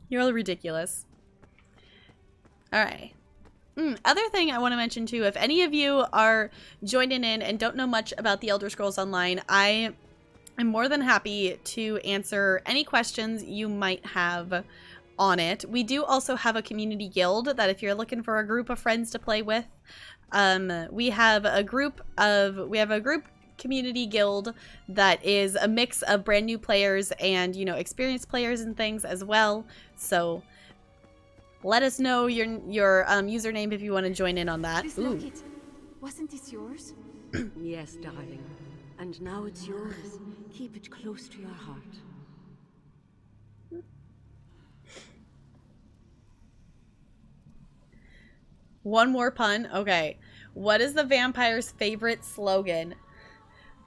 You're all ridiculous. Alright. Other thing I want to mention too, if any of you are joining in and don't know much about the Elder Scrolls Online, I am more than happy to answer any questions you might have on it. We do also have a community guild that if you're looking for a group of friends to play with, we have a group community guild that is a mix of brand new players and, you know, experienced players and things as well. So let us know your username if you want to join in on that. This locket, wasn't this yours? Yes, darling. And now it's yours. Keep it close to your heart. One more pun. Okay. What is the vampire's favorite slogan?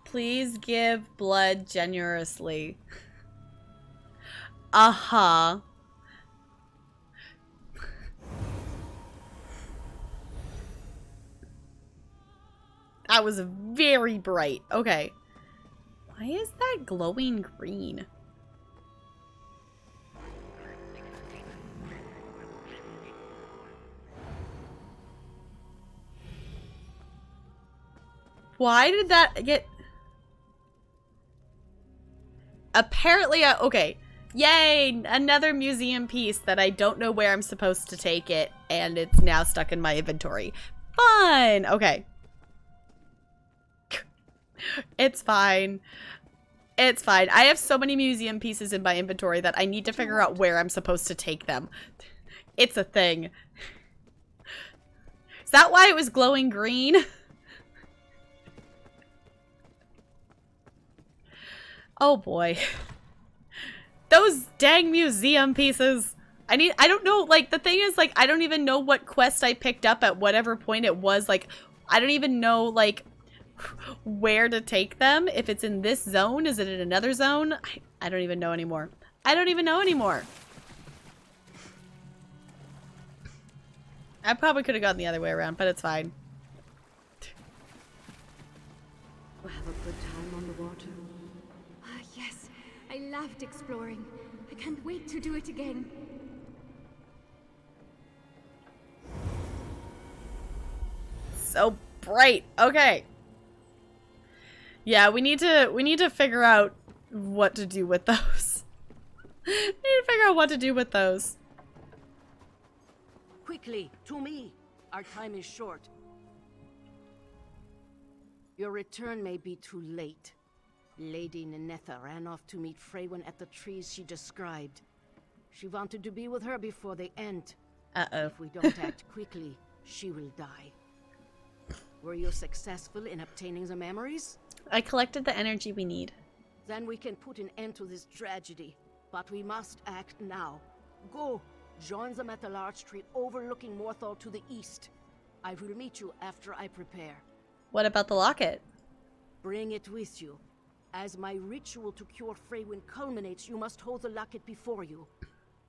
Please give blood generously. Uh-huh. That was very bright. Okay. Why is that glowing green? Why did that get... Apparently, okay. Yay! Another museum piece that I don't know where I'm supposed to take it, and it's now stuck in my inventory. Fun! Okay. It's fine. It's fine. I have so many museum pieces in my inventory that I need to figure out where I'm supposed to take them. It's a thing. Is that why it was glowing green? Oh boy. Those dang museum pieces. I don't know, like, the thing is, like, I don't even know what quest I picked up at whatever point it was. Like, I don't even know, like, where to take them. If it's in this zone, is it in another zone? I don't even know anymore. I don't even know anymore. I probably could have gone the other way around, but it's fine. We'll have a good time on the water. Ah, yes. I loved exploring. I can't wait to do it again. So bright. Okay. Yeah, we need to figure out what to do with those. We need to figure out what to do with those. Quickly, to me. Our time is short. Your return may be too late. Lady Nenetha ran off to meet Freywin at the trees she described. She wanted to be with her before the end. Uh-oh. If we don't act quickly, she will die. Were you successful in obtaining the memories? I collected the energy we need. Then we can put an end to this tragedy. But we must act now. Go! Join them at the large tree overlooking Morthal to the east. I will meet you after I prepare. What about the locket? Bring it with you. As my ritual to cure Freywin culminates, you must hold the locket before you.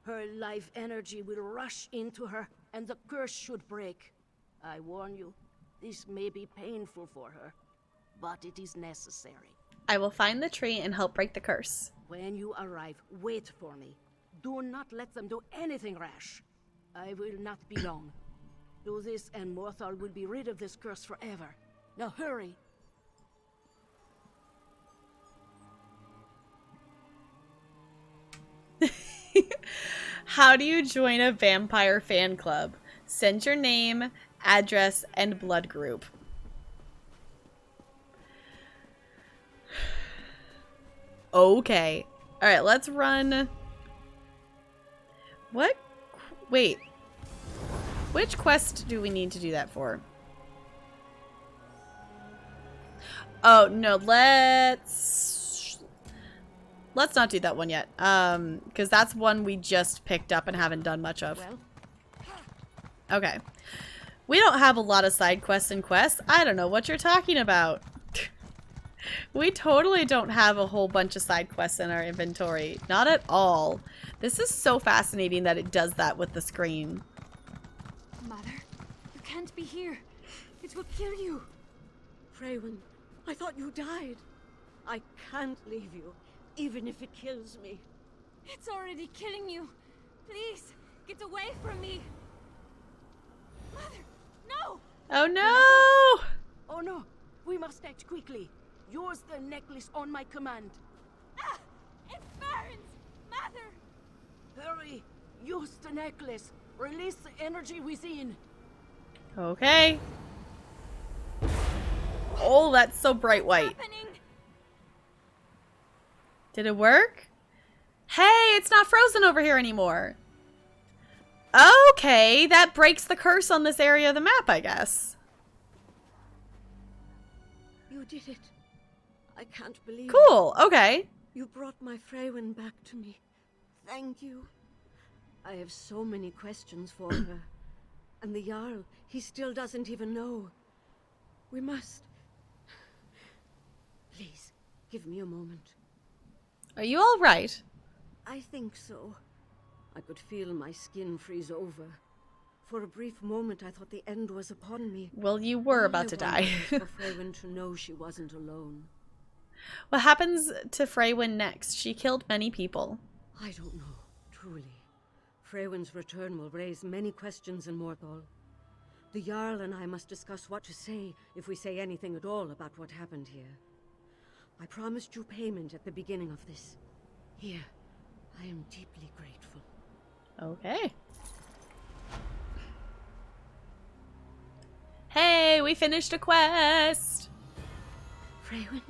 Her life energy will rush into her, and the curse should break. I warn you, this may be painful for her, but it is necessary. I will find the tree and help break the curse. When you arrive, wait for me. Do not let them do anything rash. I will not be long. Do this and Morthal will be rid of this curse forever. Now hurry! How do you join a vampire fan club? Send your name, address, and blood group. Okay. Alright, let's run. What? Wait. Which quest do we need to do that for? Oh, no, let's not do that one yet. Because that's one we just picked up and haven't done much of. Well, Okay. We don't have a lot of side quests and quests. I don't know what you're talking about. We totally don't have a whole bunch of side quests in our inventory. Not at all. This is so fascinating that it does that with the screen. Mother, you can't be here. It will kill you. Freywin, I thought you died. I can't leave you, even if it kills me. It's already killing you. Please, get away from me. Mother, no! Oh no! Oh no, we must act quickly. Use the necklace on my command. Ah! It burns! Mother! Hurry! Use the necklace. Release the energy within. Okay. Oh, that's so bright white. Happening? Did it work? Hey, it's not frozen over here anymore. Okay, that breaks the curse on this area of the map, I guess. You did it. I can't believe it. Cool, okay. You brought my Freywin back to me. Thank you. I have so many questions for her. And the Jarl, he still doesn't even know. We must... Please, give me a moment. Are you all right? I think so. I could feel my skin freeze over. For a brief moment, I thought the end was upon me. Well, you were All about I to die. wanted was for Freywin to know she wasn't alone. What happens to Freywin next? She killed many people. I don't know, truly. Freywin's return will raise many questions in Morthal. The Jarl and I must discuss what to say if we say anything at all about what happened here. I promised you payment at the beginning of this. Here, I am deeply grateful. Okay. Hey, we finished a quest! Freywin,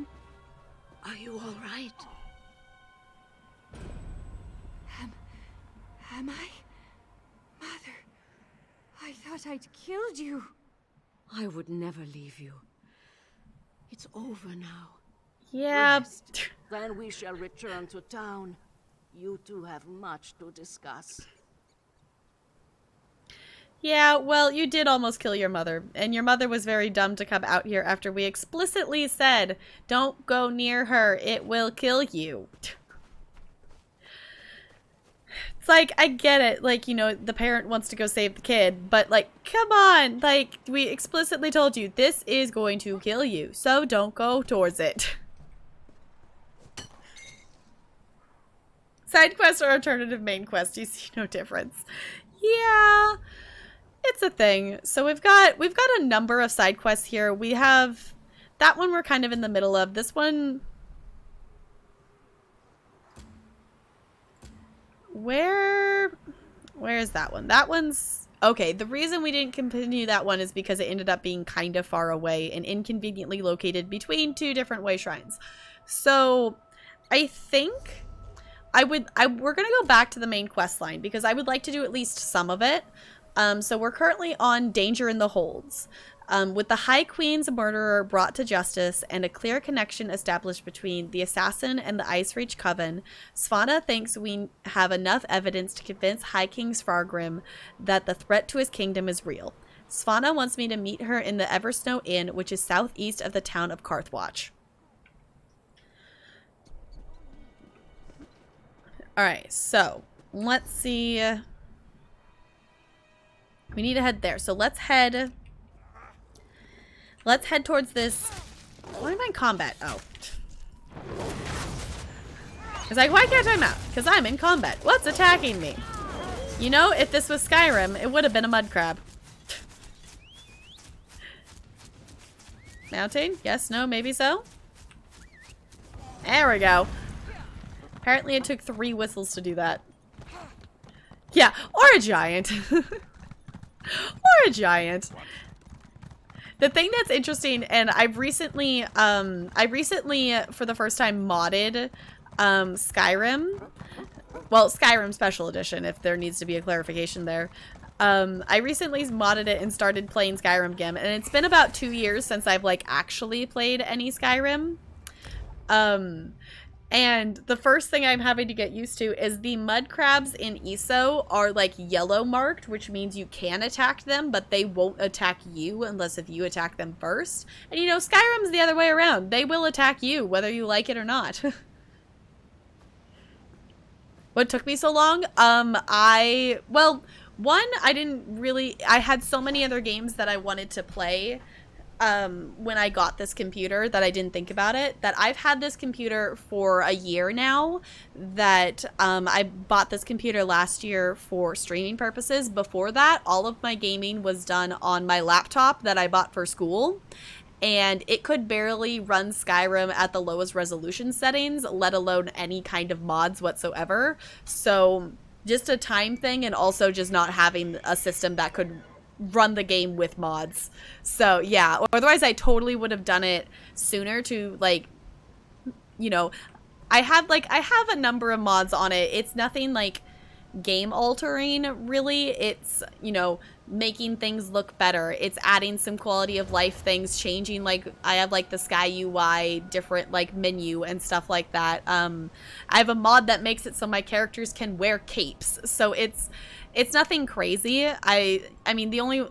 are you all right? Am I? Mother, I thought I'd killed you. I would never leave you. It's over now. Yeah. Rest. Then we shall return to town. You two have much to discuss. Yeah, well, you did almost kill your mother, and your mother was very dumb to come out here after we explicitly said, don't go near her, it will kill you. It's like, I get it, like, you know, the parent wants to go save the kid, but, like, come on, like, we explicitly told you, this is going to kill you, so don't go towards it. Side quest or alternative main quest, you see no difference. Yeah. It's a thing. So we've got a number of side quests here. We have that one we're kind of in the middle of. This one, where is that one? That one's okay. The reason we didn't continue that one is because it ended up being kind of far away and inconveniently located between two different way shrines. So I think we're gonna go back to the main quest line because I would like to do at least some of it. So we're currently on Danger in the Holds. With the High Queen's murderer brought to justice and a clear connection established between the assassin and the Ice Reach Coven, Svanna thinks we have enough evidence to convince High King Svargrim that the threat to his kingdom is real. Svanna wants me to meet her in the Eversnow Inn, which is southeast of the town of Carthwatch. Alright, so let's see. We need to head there. So let's head towards this. Why am I in combat? Oh. It's like, why can't I mount? Because I'm in combat. What's attacking me? You know, if this was Skyrim, it would have been a mud crab. Mounting? Yes, no, maybe so? There we go. Apparently it took 3 whistles to do that. Yeah, or a giant. Or a giant. The thing that's interesting, and I've recently for the first time modded Skyrim. Well, Skyrim Special Edition, if there needs to be a clarification there. I recently modded it and started playing Skyrim again, and it's been about 2 years since I've like actually played any Skyrim. And the first thing I'm having to get used to is the mud crabs in ESO are like yellow marked, which means you can attack them, but they won't attack you unless if you attack them first. And you know, Skyrim's the other way around. They will attack you whether you like it or not. What took me so long? I had so many other games that I wanted to play when I got this computer that I didn't think about it, that I've had this computer for a year now, that I bought this computer last year for streaming purposes. Before that, all of my gaming was done on my laptop that I bought for school, and it could barely run Skyrim at the lowest resolution settings, let alone any kind of mods whatsoever. So just a time thing, and also just not having a system that could run the game with mods. So yeah, otherwise I totally would have done it sooner to, like, you know, I have a number of mods on it. It's nothing like game altering really. It's, you know, making things look better. It's adding some quality of life things, changing, like I have like the Sky UI different like menu and stuff like that. I have a mod that makes it so my characters can wear capes. So it's nothing crazy. I mean, the only,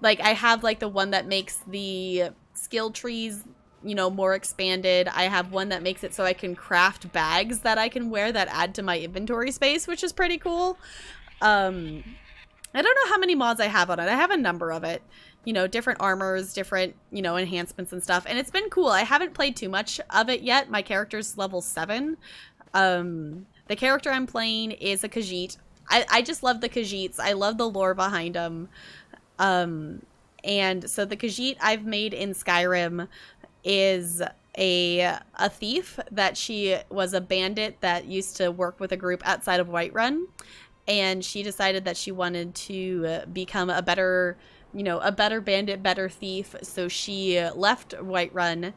like, I have like the one that makes the skill trees, you know, more expanded. I have one that makes it so I can craft bags that I can wear that add to my inventory space, which is pretty cool. I don't know how many mods I have on it. I have a number of it. You know, different armors, different, you know, enhancements and stuff. And it's been cool. I haven't played too much of it yet. My character's level 7. The character I'm playing is a Khajiit. I just love the Khajiits. I love the lore behind them. And so the Khajiit I've made in Skyrim is a thief, that she was a bandit that used to work with a group outside of Whiterun, and she decided that she wanted to become a better, you know, a better bandit, better thief. So she left Whiterun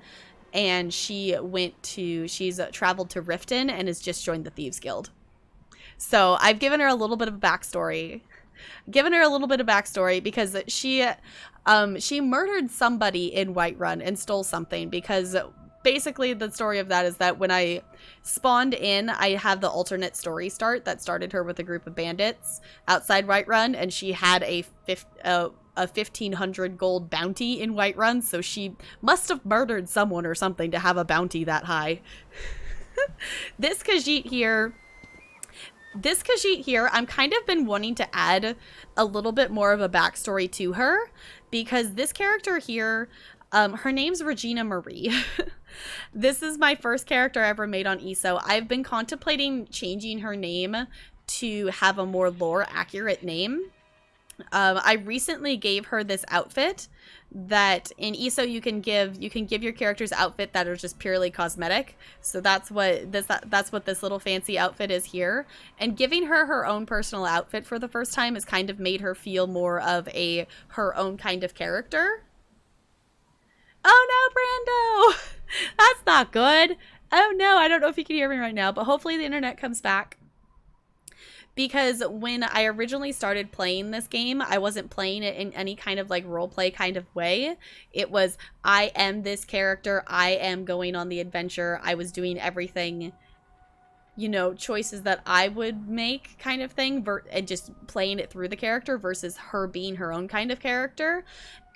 and she's traveled to Riften and has just joined the Thieves Guild. So I've given her a little bit of backstory. Because she murdered somebody in Whiterun and stole something, because basically the story of that is that when I spawned in, I have the alternate story start that started her with a group of bandits outside Whiterun, and she had a 1,500 gold bounty in Whiterun, so she must have murdered someone or something to have a bounty that high. This Khajiit here, I'm kind of been wanting to add a little bit more of a backstory to her, because this character here, her name's Regina Marie. This is my first character I ever made on ESO. I've been contemplating changing her name to have a more lore accurate name. I recently gave her this outfit that in ESO you can give your character's outfit that are just purely cosmetic. So that's what this little fancy outfit is here. And giving her her own personal outfit for the first time has kind of made her feel more of her own kind of character. Oh no, Brando! That's not good. Oh no, I don't know if you can hear me right now, but hopefully the internet comes back. because when I originally started playing this game, I wasn't playing it in any kind of like roleplay kind of way. It was, I am this character, I am going on the adventure, I was doing everything, you know, choices that I would make kind of thing, and just playing it through the character versus her being her own kind of character.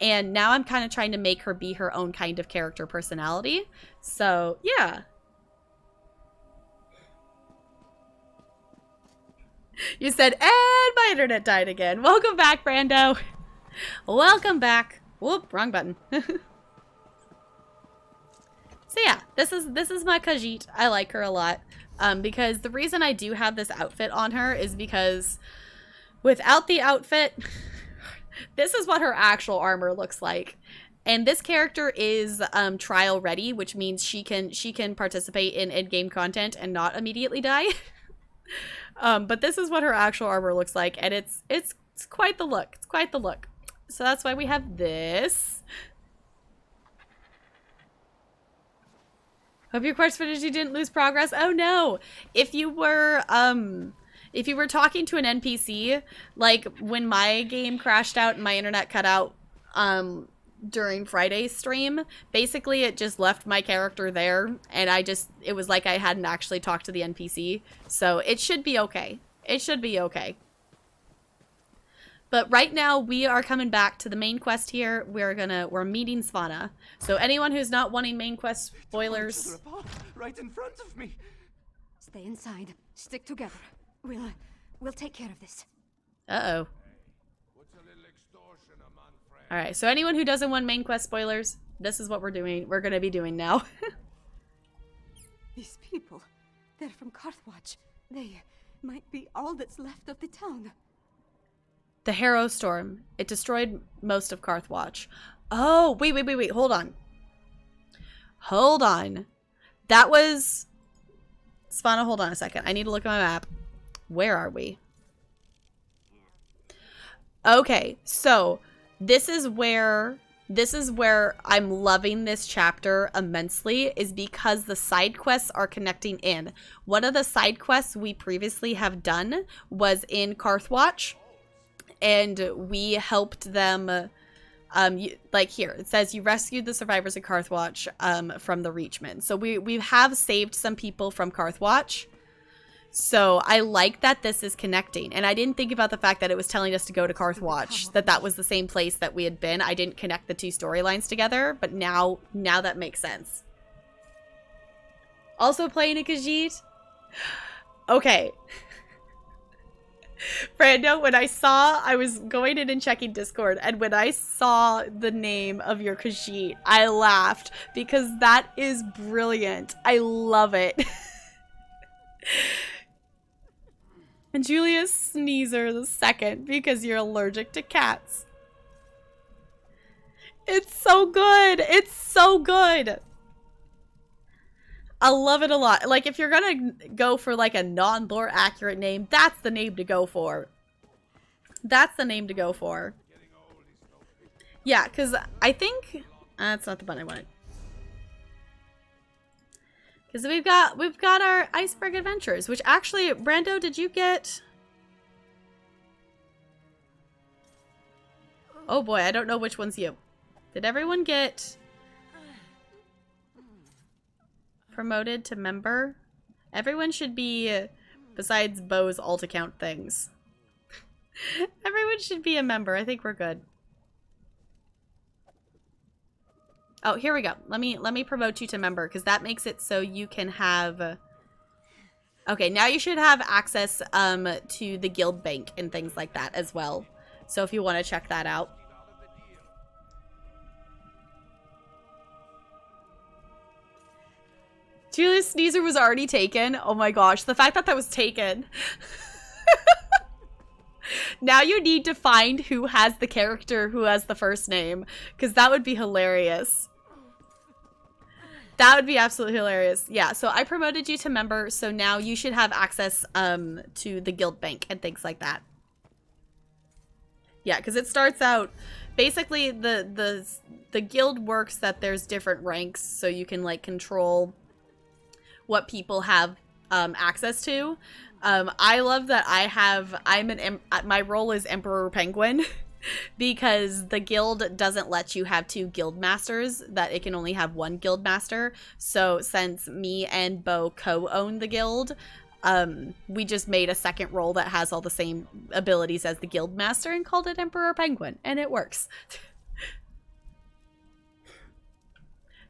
And now I'm kind of trying to make her be her own kind of character personality. So, yeah. You said, and my internet died again. Welcome back, Brando. Welcome back. Whoop, wrong button. So yeah, this is my Khajiit. I like her a lot. Because the reason I do have this outfit on her is because without the outfit, this is what her actual armor looks like. And this character is trial ready, which means she can participate in in-game content and not immediately die. But this is what her actual armor looks like, and it's quite the look. It's quite the look. So that's why we have this. Hope your quest footage you didn't lose progress. Oh no! If you were talking to an NPC, like when my game crashed out and my internet cut out during Friday's stream, basically it just left my character there, and it was like I hadn't actually talked to the NPC. So it should be okay. It should be okay. But right now we are coming back to the main quest here. We're meeting Svana. So anyone who's not wanting main quest spoilers, Right in front of me. Stay inside. Stick together. We'll take care of this. uh-oh. Alright, so anyone who doesn't want main quest spoilers, this is what we're gonna be doing now. These people, they're from Karthwatch. They might be all that's left of the town. The Harrow Storm. It destroyed most of Karthwatch. Oh, wait, hold on. Hold on. That was... Svana, hold on a second. I need to look at my map. Where are we? Okay, so... This is where I'm loving this chapter immensely, is because the side quests are connecting in. One of the side quests we previously have done was in Karthwatch, and we helped them, like here, it says you rescued the survivors of Karthwatch from the Reachmen. So we have saved some people from Karthwatch. So I like that this is connecting, and I didn't think about the fact that it was telling us to go to Karthwatch, that was the same place that we had been. I didn't connect the two storylines together, but now that makes sense. Also playing a Khajiit? Okay. Brando, when I was going in and checking Discord, and when I saw the name of your Khajiit, I laughed, because that is brilliant. I love it. And Julius Sneezer the second, because you're allergic to cats. It's so good. It's so good. I love it a lot. Like, if you're gonna go for like a non-lore accurate name, that's the name to go for. That's the name to go for. Yeah, because I think that's not the button I wanted. Because we've got our Iceberg Adventures, which actually, Brando, did you get... Oh boy, I don't know which one's you. Did everyone get promoted to member? Everyone should be, besides Bo's alt account things. Everyone should be a member. I think we're good. Oh, here we go. Let me promote you to member, because that makes it so you can have... Okay, now you should have access to the guild bank and things like that as well. So if you want to check that out. Julius Sneezer was already taken. Oh my gosh, the fact that that was taken. Now you need to find who has the character who has the first name, because that would be hilarious. That would be absolutely hilarious. Yeah, so I promoted you to member, so now you should have access to the guild bank and things like that. Yeah, because it starts out, basically the guild works that there's different ranks, so you can like control what people have access to. I love that my role is Emperor Penguin because the guild doesn't let you have 2 guild masters, that it can only have 1 guild master. So since me and Bo co-own the guild, we just made a second role that has all the same abilities as the guild master and called it Emperor Penguin, and it works.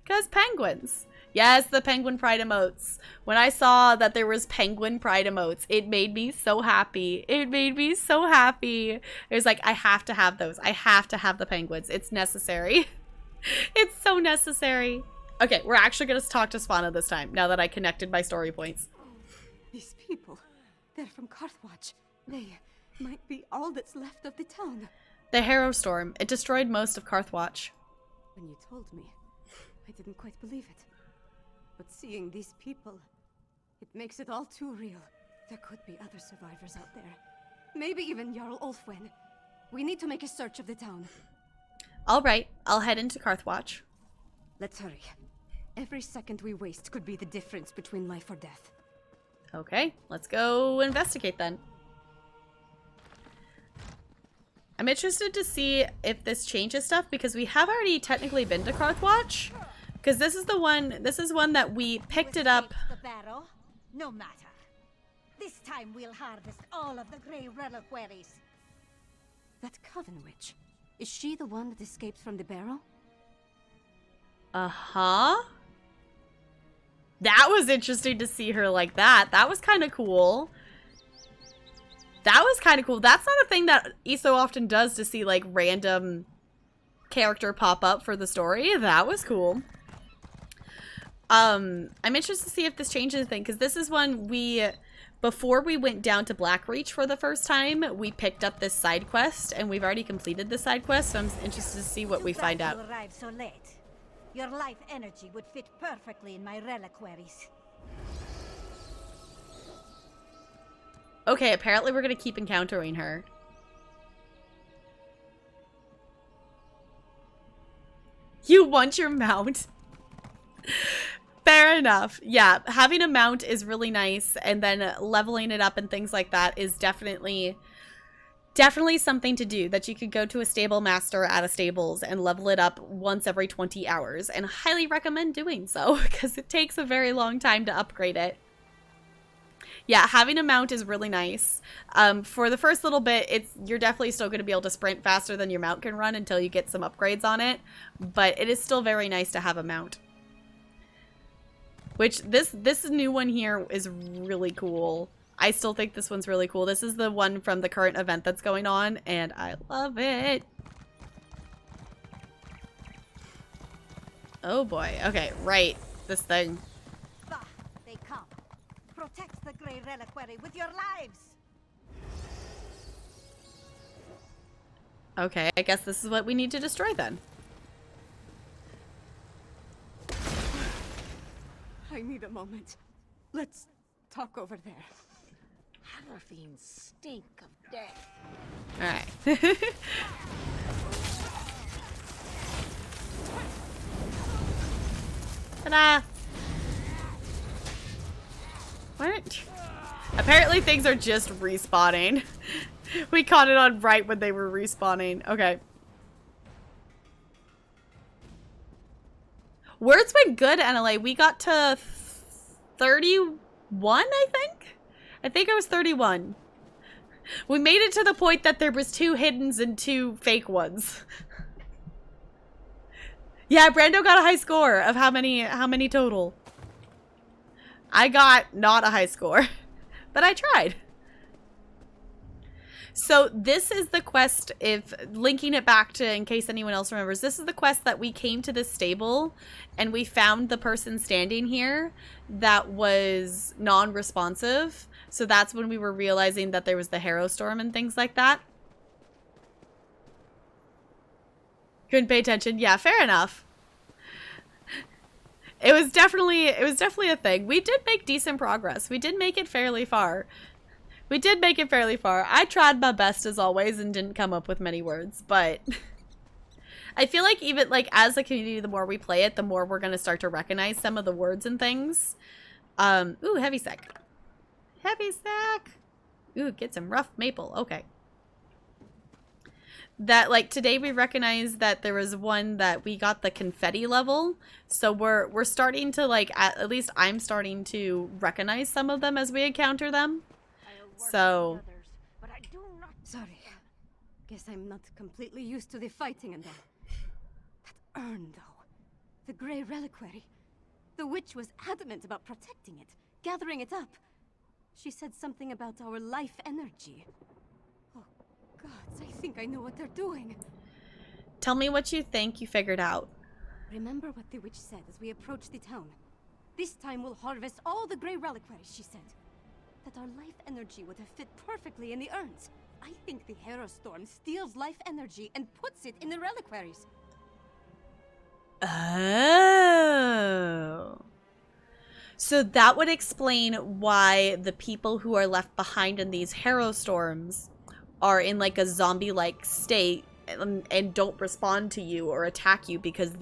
Because penguins. Yes, the penguin pride emotes. When I saw that there was penguin pride emotes, it made me so happy. It made me so happy. It was like, I have to have those. I have to have the penguins. It's necessary. It's so necessary. Okay, we're actually going to talk to Svanna this time, now that I connected my story points. These people, they're from Carthwatch. They might be all that's left of the town. The Harrow Storm. It destroyed most of Carthwatch. When you told me, I didn't quite believe it. But seeing these people, it makes it all too real. There could be other survivors out there. Maybe even Jarl Ulfwen. We need to make a search of the town. All right, I'll head into Carthwatch. Let's hurry. Every second we waste could be the difference between life or death. Okay, let's go investigate then. I'm interested to see if this changes stuff because we have already technically been to Carthwatch. Because this is one that we picked it up. The barrow? No matter. This time we'll harvest all of the grey reliquaries. That Coven Witch, is she the one that escaped from the barrow? Uh-huh. That was interesting to see her like that. That was kind of cool. That was kind of cool. That's not a thing that ESO often does, to see like random character pop up for the story. That was cool. I'm interested to see if this changes anything, because this is one before we went down to Blackreach for the first time, we picked up this side quest, and we've already completed the side quest, so I'm interested to see what we find out. You arrived so late. Your life energy would fit perfectly in my reliquaries. Okay, apparently we're gonna keep encountering her. You want your mount? Fair enough. Yeah, having a mount is really nice, and then leveling it up and things like that is definitely something to do, that you could go to a stable master at a stables and level it up once every 20 hours, and highly recommend doing so because it takes a very long time to upgrade it. Yeah, having a mount is really nice. For the first little bit, you're definitely still going to be able to sprint faster than your mount can run until you get some upgrades on it, but it is still very nice to have a mount. Which, this new one here is really cool. I still think this one's really cool. This is the one from the current event that's going on, and I love it. Oh boy. Okay, right. This thing. Bah, they come. Protect the Grey Reliquary with your lives. Okay, I guess this is what we need to destroy then. I need a moment. Let's talk over there. Fiends stink of death. Alright. Ta-da! What? Apparently things are just respawning. We caught it on right when they were respawning. Okay. Words went good, NLA. We got to 31, I think? I think it was 31. We made it to the point that there was 2 hiddens and 2 fake ones. Yeah, Brando got a high score of how many total? I got not a high score, but I tried. So this is the quest, if linking it back to, in case anyone else remembers, this is the quest that we came to this stable and we found the person standing here that was non-responsive. So that's when we were realizing that there was the Harrow Storm and things like that. Couldn't pay attention. Yeah, fair enough. It was definitely a thing. We did make decent progress. We did make it fairly far. I tried my best as always and didn't come up with many words, but I feel like even like as a community, the more we play it, the more we're going to start to recognize some of the words and things. Ooh, heavy sec. Heavy snack. Ooh, get some rough maple. Okay. That, like, today we recognized that there was one that we got the confetti level. So we're starting to, like, at least I'm starting to recognize some of them as we encounter them. So. But I do not. Sorry. Guess I'm not completely used to the fighting and that. That urn, though. The Grey Reliquary. The witch was adamant about protecting it, gathering it up. She said something about our life energy. Oh, gods, I think I know what they're doing. Tell me what you think you figured out. Remember what the witch said as we approached the town. This time we'll harvest all the Grey Reliquaries, she said. That our life energy would have fit perfectly in the urns. I think the Hero Storm steals life energy and puts it in the reliquaries. Oh. So that would explain why the people who are left behind in these Hero Storms are in like a zombie-like state and don't respond to you or attack you because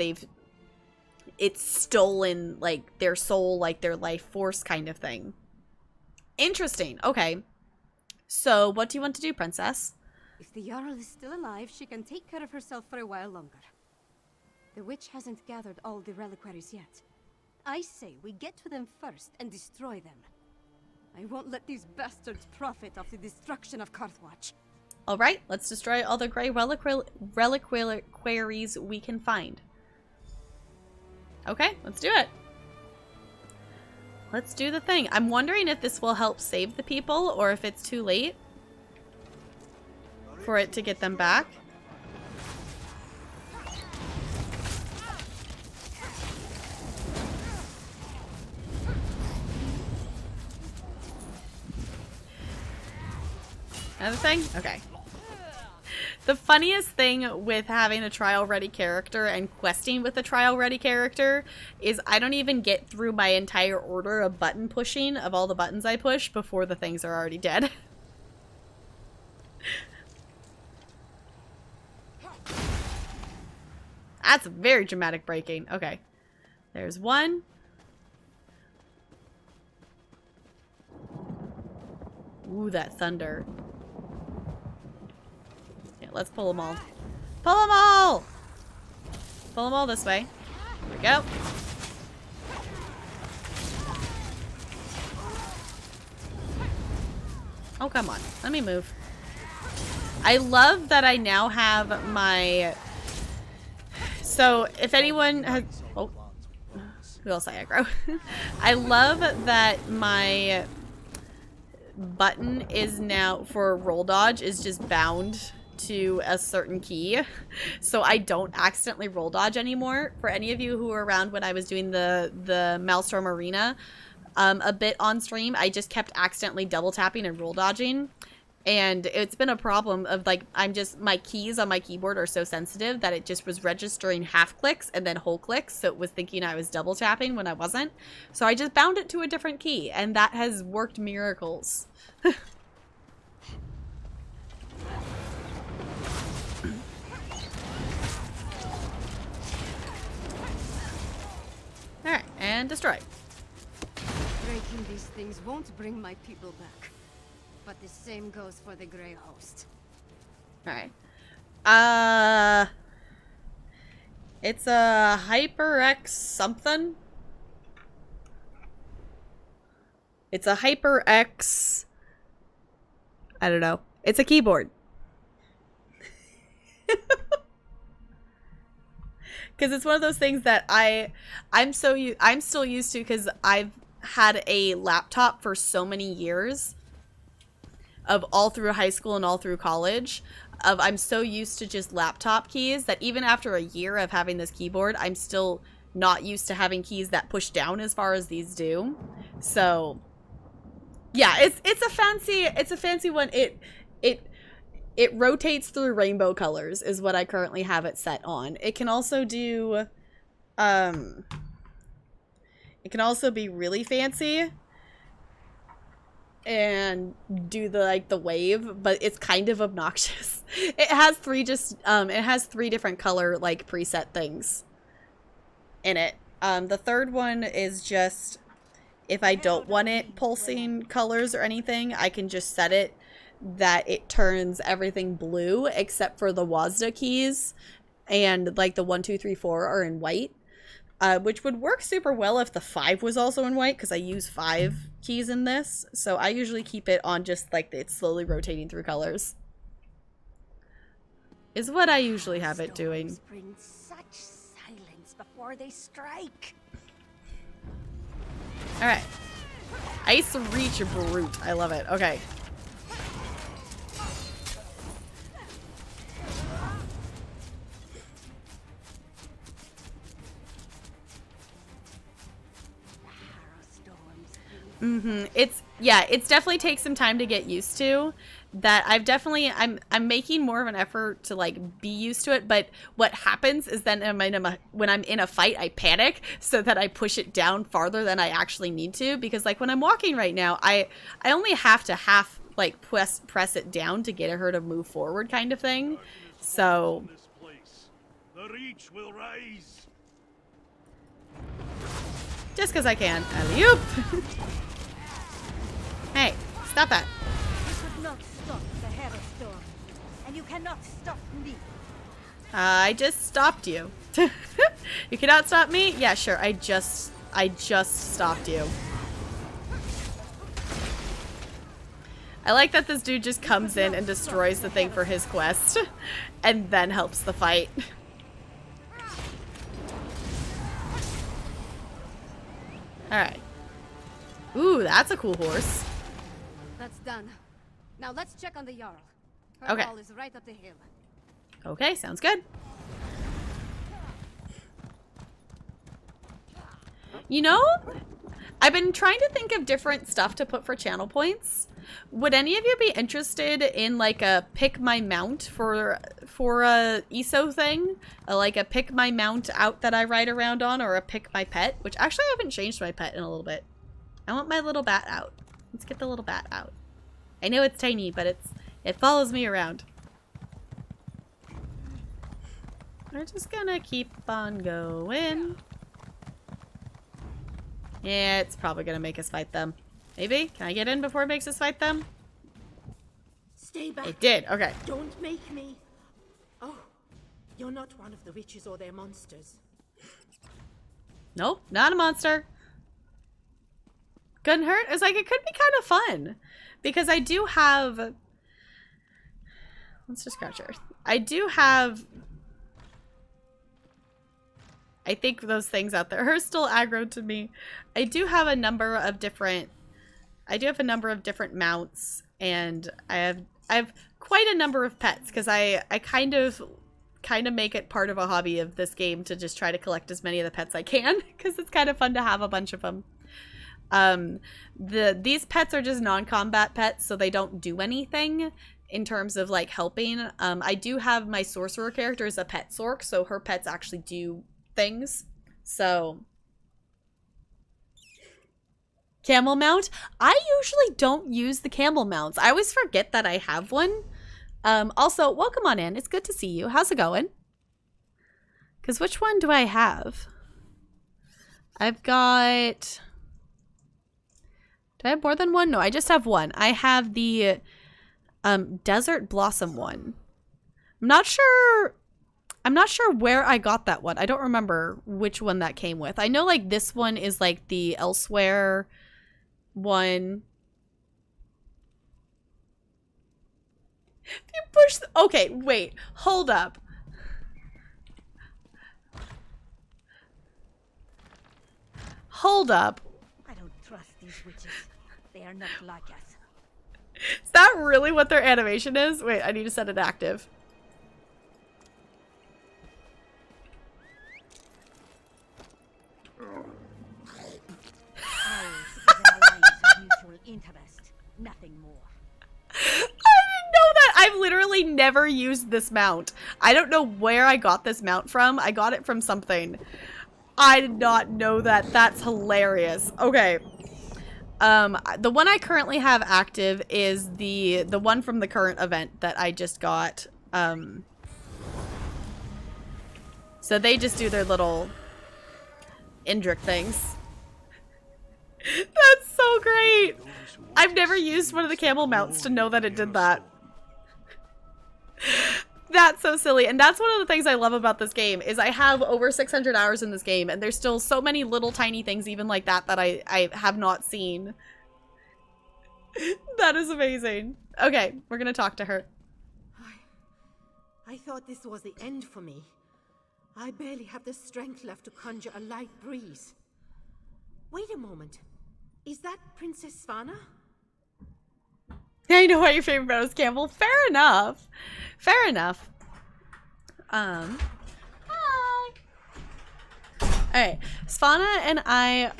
it's stolen like their soul, like their life force kind of thing. Interesting. Okay. So what do you want to do, Princess? If the Jarl is still alive, she can take care of herself for a while longer. The witch hasn't gathered all the reliquaries yet. I say we get to them first and destroy them. I won't let these bastards profit off the destruction of Karthwatch. Alright, let's destroy all the Grey Reliquaries we can find. Okay, let's do it. Let's do the thing. I'm wondering if this will help save the people or if it's too late for it to get them back. Another thing? Okay. The funniest thing with having a trial-ready character and questing with a trial-ready character is I don't even get through my entire order of button pushing of all the buttons I push before the things are already dead. That's very dramatic breaking. Okay. There's one. Ooh, that thunder. Yeah, let's pull them all. Pull them all! Pull them all this way. Here we go. Oh, come on. Let me move. I love that I now have my... So, if anyone has... Oh. Who else I aggro? I love that my button is now, for roll dodge, is just bound to a certain key. So I don't accidentally roll dodge anymore. For any of you who were around when I was doing the Maelstrom Arena, a bit on stream, I just kept accidentally double tapping and roll dodging. And it's been a problem of like, my keys on my keyboard are so sensitive that it just was registering half clicks and then whole clicks. So it was thinking I was double tapping when I wasn't. So I just bound it to a different key and that has worked miracles. Alright, and destroy. Breaking these things won't bring my people back. But the same goes for the Grey Host. Alright. It's a HyperX something. It's a HyperX... I don't know. It's a keyboard. Because it's one of those things that I'm still used to because I've had a laptop for so many years. Of all through high school and all through college, I'm so used to just laptop keys that even after a year of having this keyboard, I'm still not used to having keys that push down as far as these do. So, yeah, it's a fancy one. It rotates through rainbow colors is what I currently have it set on. It can also do, it can also be really fancy. And do the wave, but it's kind of obnoxious. It has three different color like preset things in it. The third one is just if I don't want it pulsing colors or anything, I can just set it that it turns everything blue except for the WASD keys, and like the 1, 2, 3, 4 are in white, which would work super well if the 5 was also in white, because I use 5 keys in this. So I usually keep it on just like it's slowly rotating through colors. Is what I usually have it doing. Bring such silence before they strike. All right. Ice Reach Brute. I love it. Okay. It's definitely takes some time to get used to. That I'm making more of an effort to like be used to it, but what happens is then when I'm in a fight, I panic so that I push it down farther than I actually need to, because like when I'm walking right now, I only have to like press it down to get her to move forward kind of thing. So the reach will rise. Just because I can. Alley-oop! Hey, stop that. You could not stop the Hera Storm, and you cannot stop me. I just stopped you. You cannot stop me? Yeah, sure. I just stopped you. I like that this dude just comes in and destroys the thing for his quest and then helps the fight. Alright. Ooh, that's a cool horse. That's done. Now let's check on the Jarl. Her Okay. wall is right up the hill. Okay, sounds good. You know, I've been trying to think of different stuff to put for channel points. Would any of you be interested in like a pick my mount for a ESO thing? Like a pick my mount out that I ride around on, or a pick my pet? Which actually I haven't changed my pet in a little bit. I want my little bat out. Let's get the little bat out. I know it's tiny, but it follows me around. We're just gonna keep on going. Yeah, it's probably gonna make us fight them. Maybe? Can I get in before it makes us fight them? Stay back. It did. Okay. Don't make me. Oh, you're not one of the witches or their monsters. Nope, not a monster. Couldn't hurt. It's like it could be kind of fun. Because I do have... Let's just crouch her. I do have... I think those things out there are still aggro to me. I do have a number of different... I do have a number of different mounts, and I have quite a number of pets, because I kind of make it part of a hobby of this game to just try to collect as many of the pets I can, because it's kind of fun to have a bunch of them. These pets are just non-combat pets, so they don't do anything in terms of like helping. I do have my sorcerer character as a pet sorc, so her pets actually do things. So camel mount. I usually don't use the camel mounts. I always forget that I have one. Also, welcome on in. It's good to see you. How's it going? Because which one do I have? I've got... Do I have more than one? No, I just have one. I have the Desert Blossom one. I'm not sure where I got that one. I don't remember which one that came with. I know like this one is like the Elsewhere one. If you push okay, wait. Hold up. Hold up. I don't trust these witches. They are not like us. Is that really what their animation is? Wait, I need to set it active. Ours is an alliance of mutual interest, nothing more. I didn't know that. I've literally never used this mount. I don't know where I got this mount from. I got it from something. I did not know that. That's hilarious. Okay. The one I currently have active is the one from the current event that I just got. So they just do their little Indrik things. so great. I've never used one of the camel mounts to know that it did that. That's so silly. And that's one of the things I love about this game is I have over 600 hours in this game and there's still so many little tiny things even like that that I have not seen. That is amazing. Okay, we're gonna talk to her. I thought this was the end for me. I barely have the strength left to conjure a light breeze. Wait a moment. Is that Princess Svana? I know why your favorite bro is Campbell. Fair enough. Fair enough. Hi. Alright. Svana and I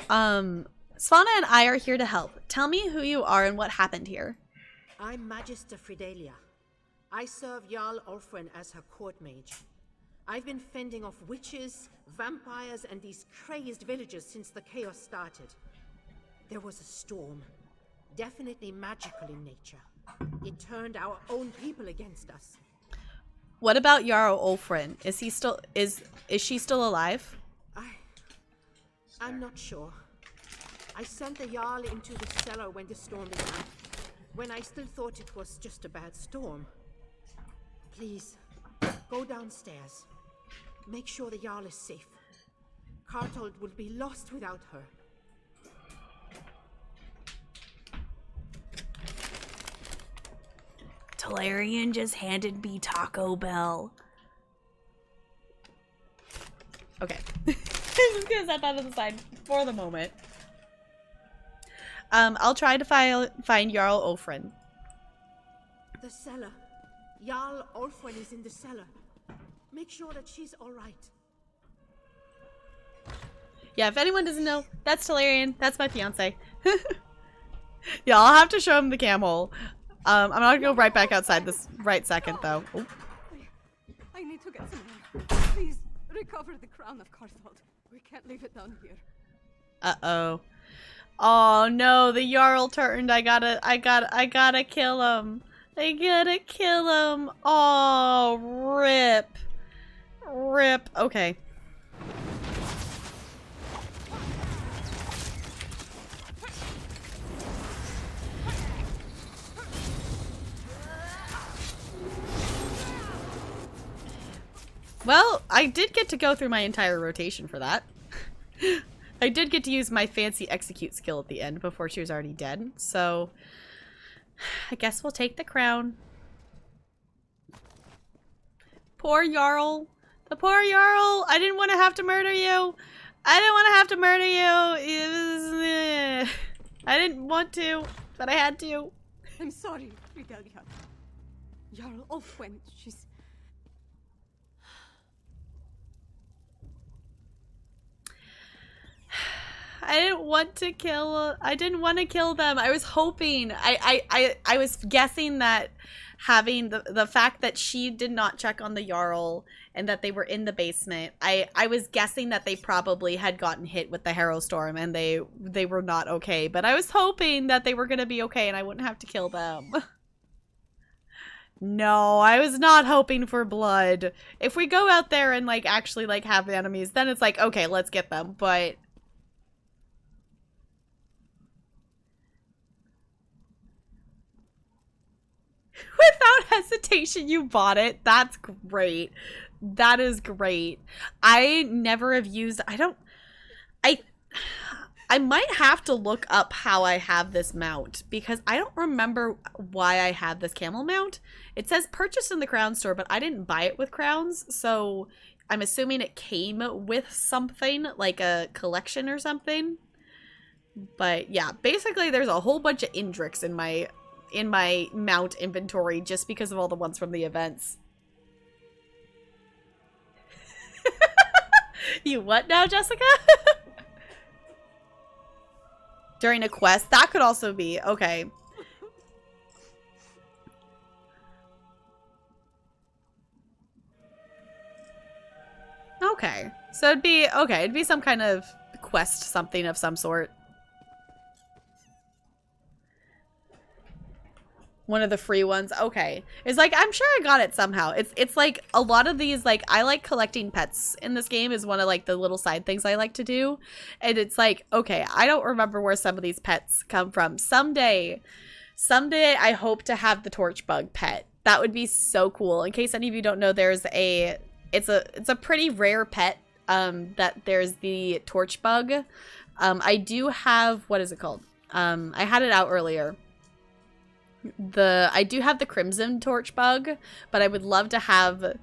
are here to help. Tell me who you are and what happened here. I'm Magister Fidelia. I serve Jarl Ulfren as her court mage. I've been fending off witches, vampires, and these crazed villagers since the chaos started. There was a storm. Definitely magical in nature. It turned our own people against us. What about Jarl Ulfren? Is she still alive? I'm not sure. I sent the Jarl into the cellar when the storm began, when I still thought it was just a bad storm. Please, go downstairs. Make sure the Jarl is safe. Kartold will be lost without her. Talarian just handed me Taco Bell. Okay. I'm just gonna set that to the side for the moment. I'll try to find Jarl Ulfren. The cellar. Jarl Ulfren is in the cellar. Make sure that she's alright. Yeah, if anyone doesn't know, that's Talarian. That's my fiance. Yeah, I'll have to show him the cam hole. I'm not gonna go right back outside this right second, though. Oh. I need to get some air. Please, recover the crown of Karthold. We can't leave it down here. Uh-oh. Oh, no, the Jarl turned. I gotta kill him. I gotta kill him. Oh, rip. Rip. Okay. Well, I did get to go through my entire rotation for that. I did get to use my fancy execute skill at the end before she was already dead, so I guess we'll take the crown. Poor Jarl. The poor Jarl. I didn't want to have to murder you. I didn't want to have to murder you. It was, I didn't want to, but I had to. I'm sorry, Fidelia. Jarl Ulfwen, she's... I didn't want to kill them. I was hoping, I was guessing that having the fact that she did not check on the Jarl and that they were in the basement, I was guessing that they probably had gotten hit with the Harrow Storm and they were not okay. But I was hoping that they were going to be okay and I wouldn't have to kill them. No, I was not hoping for blood. If we go out there and like actually like have enemies, then it's like, okay, let's get them. But without hesitation, you bought it. That's great. That is great. I never have used... I might have to look up how I have this mount because I don't remember why I have this camel mount. It says purchased in the crown store, but I didn't buy it with crowns, so I'm assuming it came with something like a collection or something. But yeah, basically there's a whole bunch of Indrix in my mount inventory just because of all the ones from the events. You what now, Jessica? During a quest? That could also be. Okay. Okay. So it'd be, okay, it'd be some kind of quest something of some sort. One of the free ones. Okay. It's like, I'm sure I got it somehow. It's like a lot of these, like, I like collecting pets in this game is one of like the little side things I like to do. And it's like, okay, I don't remember where some of these pets come from. Someday I hope to have the torch bug pet. That would be so cool. In case any of you don't know, it's a pretty rare pet. That there's the torch bug. I do have, what is it called? I had it out earlier. I do have the crimson torch bug, but I would love to have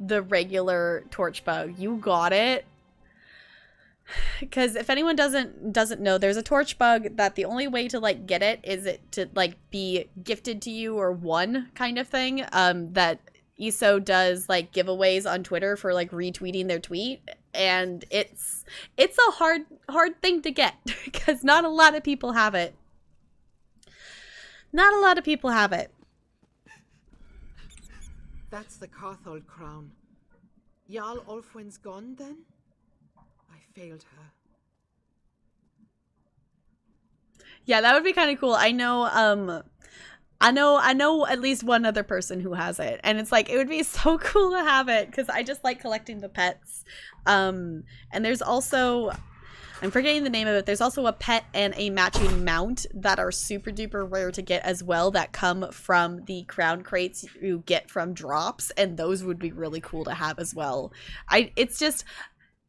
the regular torch bug. You got it. Because if anyone doesn't know, there's a torch bug that the only way to like get it is it to like be gifted to you or won kind of thing. That ESO does like giveaways on Twitter for like retweeting their tweet, and it's a hard thing to get because not a lot of people have it. Not a lot of people have it. That's the Carthold crown. Jarl Ulfwin's gone then? I failed her. Yeah, that would be kind of cool. I know at least one other person who has it, and it's like it would be so cool to have it because I just like collecting the pets. And there's also, I'm forgetting the name of it. There's also a pet and a matching mount that are super duper rare to get as well that come from the crown crates you get from drops, and those would be really cool to have as well.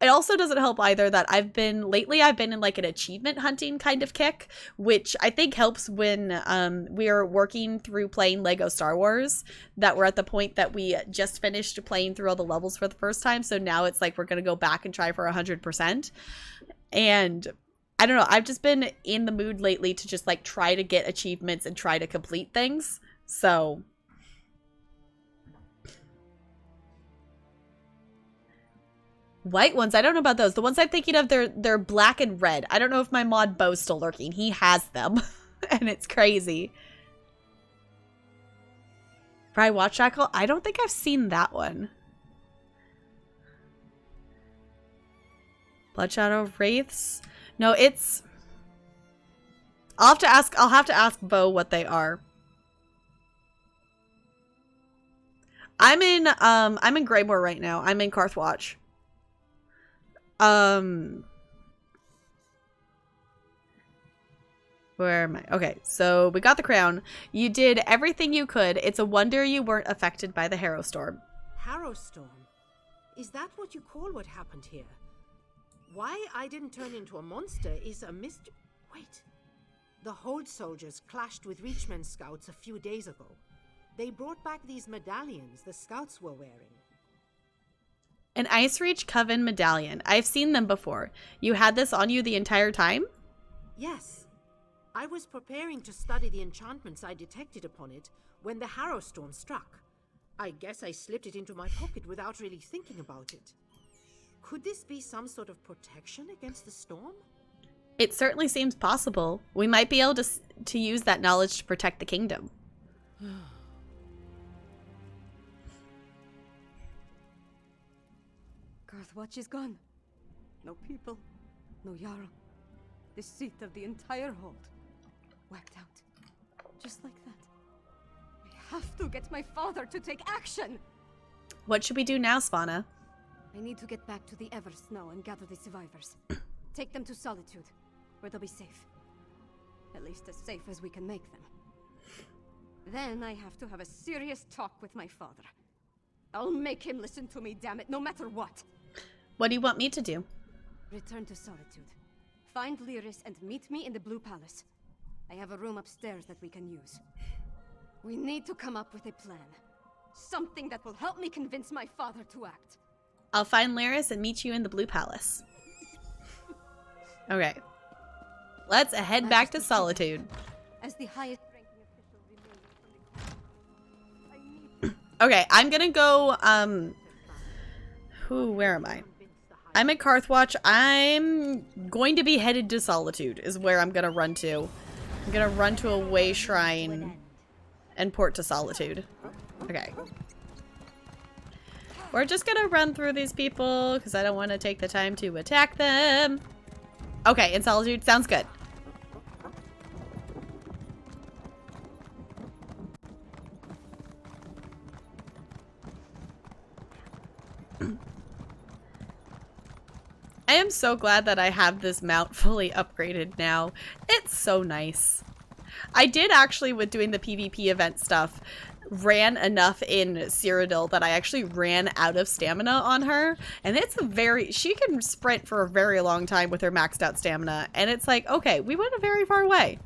It also doesn't help either that lately I've been in like an achievement hunting kind of kick, which I think helps when we are working through playing Lego Star Wars, that we're at the point that we just finished playing through all the levels for the first time. So now it's like we're going to go back and try for 100%. And I don't know, I've just been in the mood lately to just like try to get achievements and try to complete things. So white ones, I don't know about those. The ones I'm thinking of, they're black and red. I don't know if my mod Bo's still lurking. He has them. And it's crazy. Fry Watch Jackal? I don't think I've seen that one. Blood Shadow Wraiths? No, it's... I'll have to ask Bo what they are. I'm in Greymore right now. I'm in Karthwatch. Where am I? Okay, so we got the crown. You did everything you could. It's a wonder you weren't affected by the Harrow Storm. Harrow Storm? Is that what you call what happened here? Why I didn't turn into a monster is a mystery. Wait. The Hold soldiers clashed with Reachman scouts a few days ago. They brought back these medallions the scouts were wearing. An Ice Reach Coven medallion. I've seen them before. You had this on you the entire time? Yes. I was preparing to study the enchantments I detected upon it when the Harrow Storm struck. I guess I slipped it into my pocket without really thinking about it. Could this be some sort of protection against the storm? It certainly seems possible. We might be able to use that knowledge to protect the kingdom. Karthwatch is gone. No people, no Jarl. The seat of the entire hold. Wiped out. Just like that. I have to get my father to take action! What should we do now, Svana? I need to get back to the Eversnow and gather the survivors. Take them to Solitude, where they'll be safe. At least as safe as we can make them. Then I have to have a serious talk with my father. I'll make him listen to me, damn it, no matter what. What do you want me to do? Return to Solitude. Find Lyris and meet me in the Blue Palace. I have a room upstairs that we can use. We need to come up with a plan. Something that will help me convince my father to act. I'll find Lyris and meet you in the Blue Palace. Okay. Let's head back to Solitude. As the highest ranking official remaining from the Okay, I'm gonna go, where am I? I'm at Karthwatch. I'm going to be headed to Solitude is where I'm gonna run to. I'm gonna run to a way shrine and port to Solitude. Okay. We're just gonna run through these people because I don't want to take the time to attack them. Okay, in Solitude. Sounds good. I am so glad that I have this mount fully upgraded now. It's so nice. I did actually, with doing the PvP event stuff, ran enough in Cyrodiil that I actually ran out of stamina on her. And it's she can sprint for a very long time with her maxed out stamina. And it's like, okay, we went a very far way.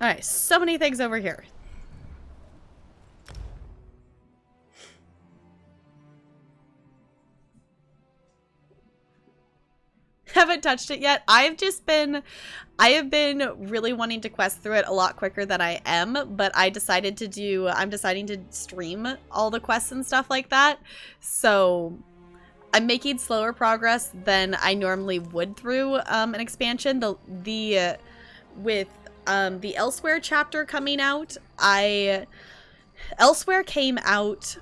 Alright, so many things over here. Haven't touched it yet. I have been really wanting to quest through it a lot quicker than I am, but I'm deciding to stream all the quests and stuff like that. So I'm making slower progress than I normally would through an expansion. With the Elsewhere chapter coming out, Elsewhere came out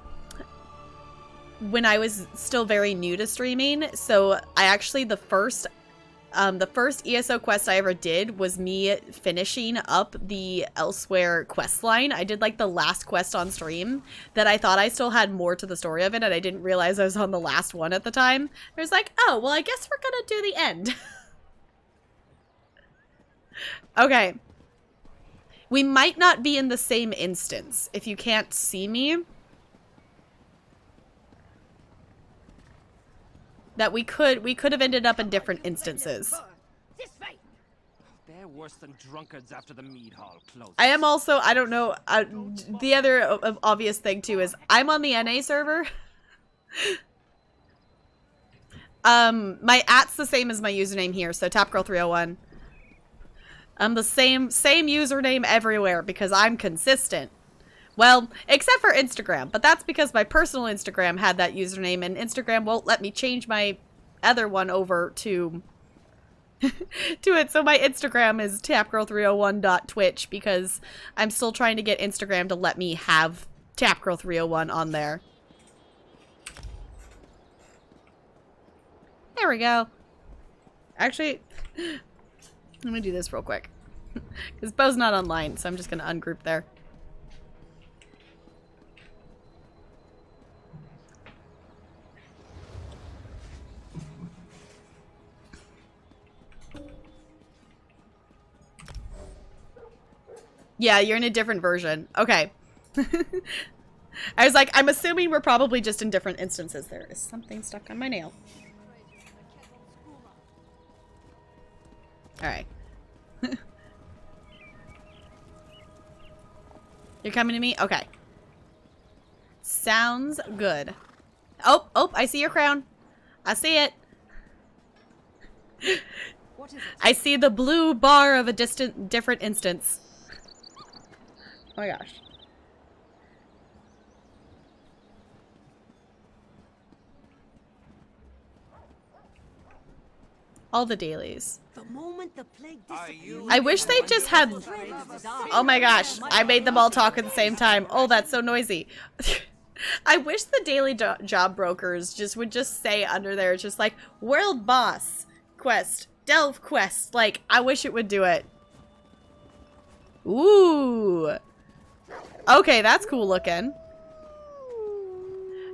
when I was still very new to streaming, so I actually, the first ESO quest I ever did was me finishing up the Elsewhere quest line. I did like the last quest on stream that I thought I still had more to the story of it, and I didn't realize I was on the last one at the time. I was like, oh, well, I guess we're gonna do the end. Okay. We might not be in the same instance if you can't see me. That we could have ended up in different instances. They're worse than drunkards after the mead hall closes. I am also, I don't know, the other obvious thing too is I'm on the NA server. My @'s the same as my username here, so tapgirl301. I'm the same username everywhere because I'm consistent. Well, except for Instagram, but that's because my personal Instagram had that username, and Instagram won't let me change my other one over to it. So my Instagram is tapgirl301.twitch because I'm still trying to get Instagram to let me have tapgirl301 on there. There we go. Actually, I'm gonna do this real quick because Bo's not online, so I'm just gonna ungroup there. Yeah, you're in a different version. Okay. I was like, I'm assuming we're probably just in different instances. There is something stuck on my nail. Alright. You're coming to me? Okay. Sounds good. Oh, I see your crown. I see it. What is it? I see the blue bar of a different instance. Oh my gosh. All the dailies. The moment the plague disappears, I wish they just had... Oh my gosh. I made them all talk at the same time. Oh, that's so noisy. I wish the daily job brokers would just say under there, just like, World Boss Quest, Delve Quest. Like, I wish it would do it. Ooh. Okay, that's cool looking.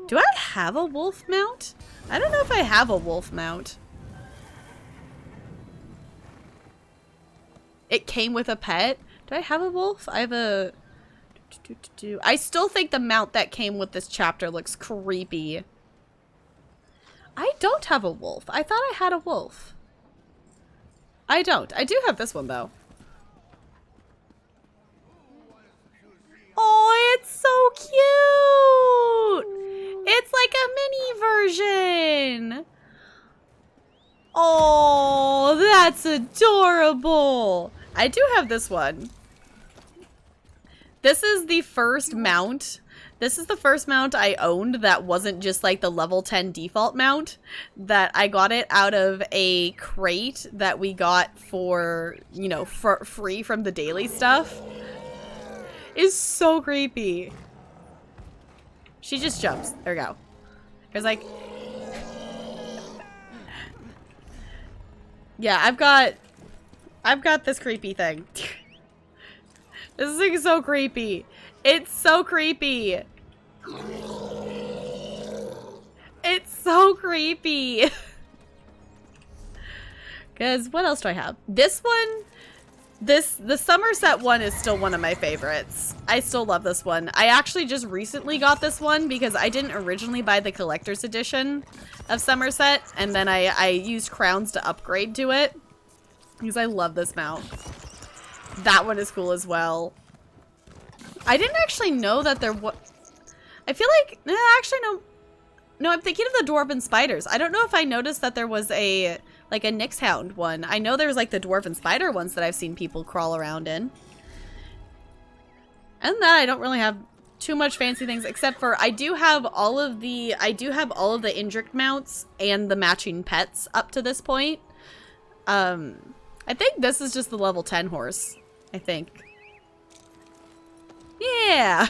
Do I have a wolf mount? I don't know if I have a wolf mount. It came with a pet. Do I have a wolf? I have a... I still think the mount that came with this chapter looks creepy. I don't have a wolf. I thought I had a wolf. I don't. I do have this one, though. Oh, it's so cute! It's like a mini version! Oh, that's adorable! I do have this one. This is the first mount. This is the first mount I owned that wasn't just like the level 10 default mount. That I got it out of a crate that we got for, you know, for free from the daily stuff. Is so creepy. She just jumps. There we go. There's like... Yeah, I've got this creepy thing. This thing is so creepy. It's so creepy. It's so so creepy. Because what else do I have? This one, the Somerset one is still one of my favorites. I still love this one. I actually just recently got this one because I didn't originally buy the collector's edition of Somerset, and then I used crowns to upgrade to it because I love this mount. That one is cool as well. I didn't actually know that there was... I feel like... actually, no. No, I'm thinking of the Dwarven Spiders. I don't know if I noticed that there was a... like a Nyx Hound one. I know there's like the Dwarven Spider ones that I've seen people crawl around in. And that I don't really have too much fancy things, except for I do have all of the Indrik mounts and the matching pets up to this point. I think this is just the level 10 horse. I think. Yeah.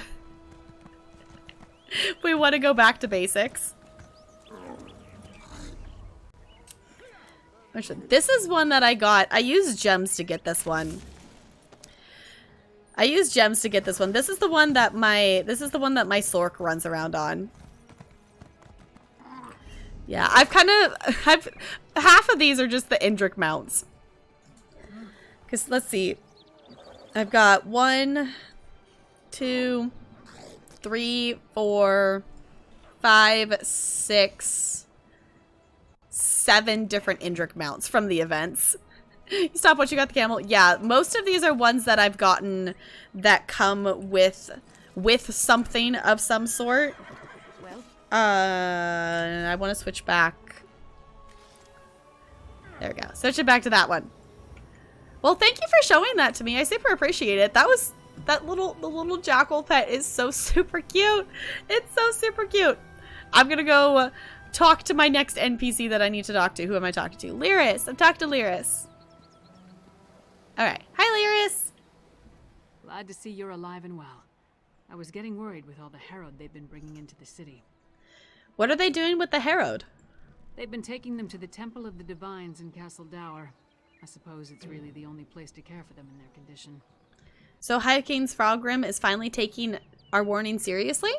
We want to go back to basics. This is one that I got. I used gems to get this one. This is the one that my Sork runs around on. Yeah, I've half of these are just the Indrik mounts. Cause let's see. I've got 1, 2, 3, 4, 5, 6, 7 different Indrik mounts from the events. You stop once you got the camel. Yeah, most of these are ones that I've gotten that come with something of some sort. Well, I want to switch back. There we go. Switch it back to that one. Well, thank you for showing that to me. I super appreciate it. The little jackal pet is so super cute. It's so super cute. I'm gonna go talk to my next NPC that I need to talk to. Who am I talking to? Lyris. I'm talking to Lyris. Alright. Hi, Lyris. Glad to see you're alive and well. I was getting worried with all the Herod they've been bringing into the city. What are they doing with the Herod? They've been taking them to the Temple of the Divines in Castle Dower. I suppose it's really the only place to care for them in their condition. So High King Frogrim is finally taking our warning seriously?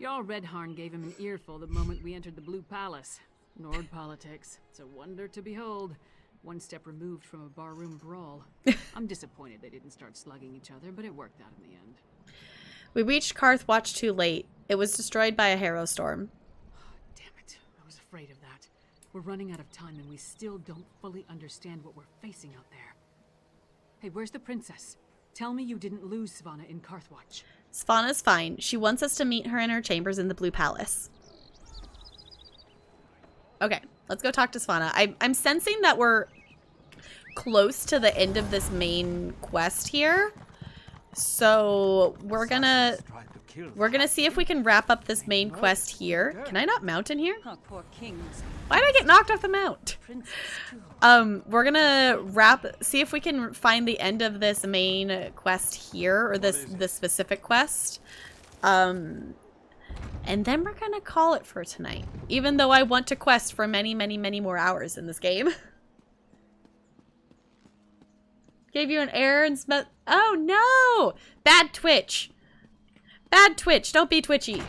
Jarl Redharn gave him an earful the moment we entered the Blue Palace. Nord politics. It's a wonder to behold. One step removed from a barroom brawl. I'm disappointed they didn't start slugging each other, but it worked out in the end. We reached Karthwatch too late. It was destroyed by a harrow storm. Damn it. I was afraid of that. We're running out of time and we still don't fully understand what we're facing out there. Hey, where's the princess? Tell me you didn't lose Svanna in Karthwatch. Svanna's fine. She wants us to meet her in her chambers in the Blue Palace. Okay, let's go talk to Svanna. I'm sensing that we're close to the end of this main quest here. So we're gonna see if we can wrap up this main quest here. Can I not mount in here? Why did I get knocked off the mount? We're gonna see if we can find the end of this main quest here, or this specific quest. And then we're gonna call it for tonight. Even though I want to quest for many, many, many more hours in this game. Gave you an error and smell. Oh no! Bad Twitch. Bad Twitch. Don't be twitchy.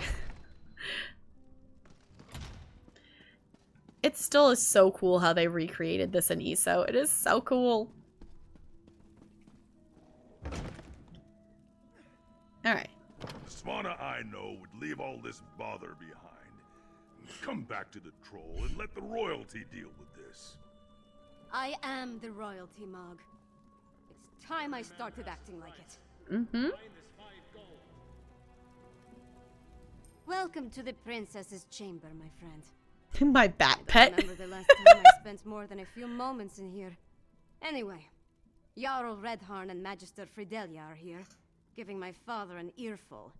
It still is so cool how they recreated this in ESO. It is so cool. Alright. Svanna, I know, would leave all this bother behind. Come back to the troll and let the royalty deal with this. I am the royalty, Mog. It's time I started acting like it. Mm-hmm. Welcome to the princess's chamber, my friend. My bat pet. I remember the last time I spent more than a few moments in here. Anyway, Jarl Redharn and Magister Fidelia are here, giving my father an earful.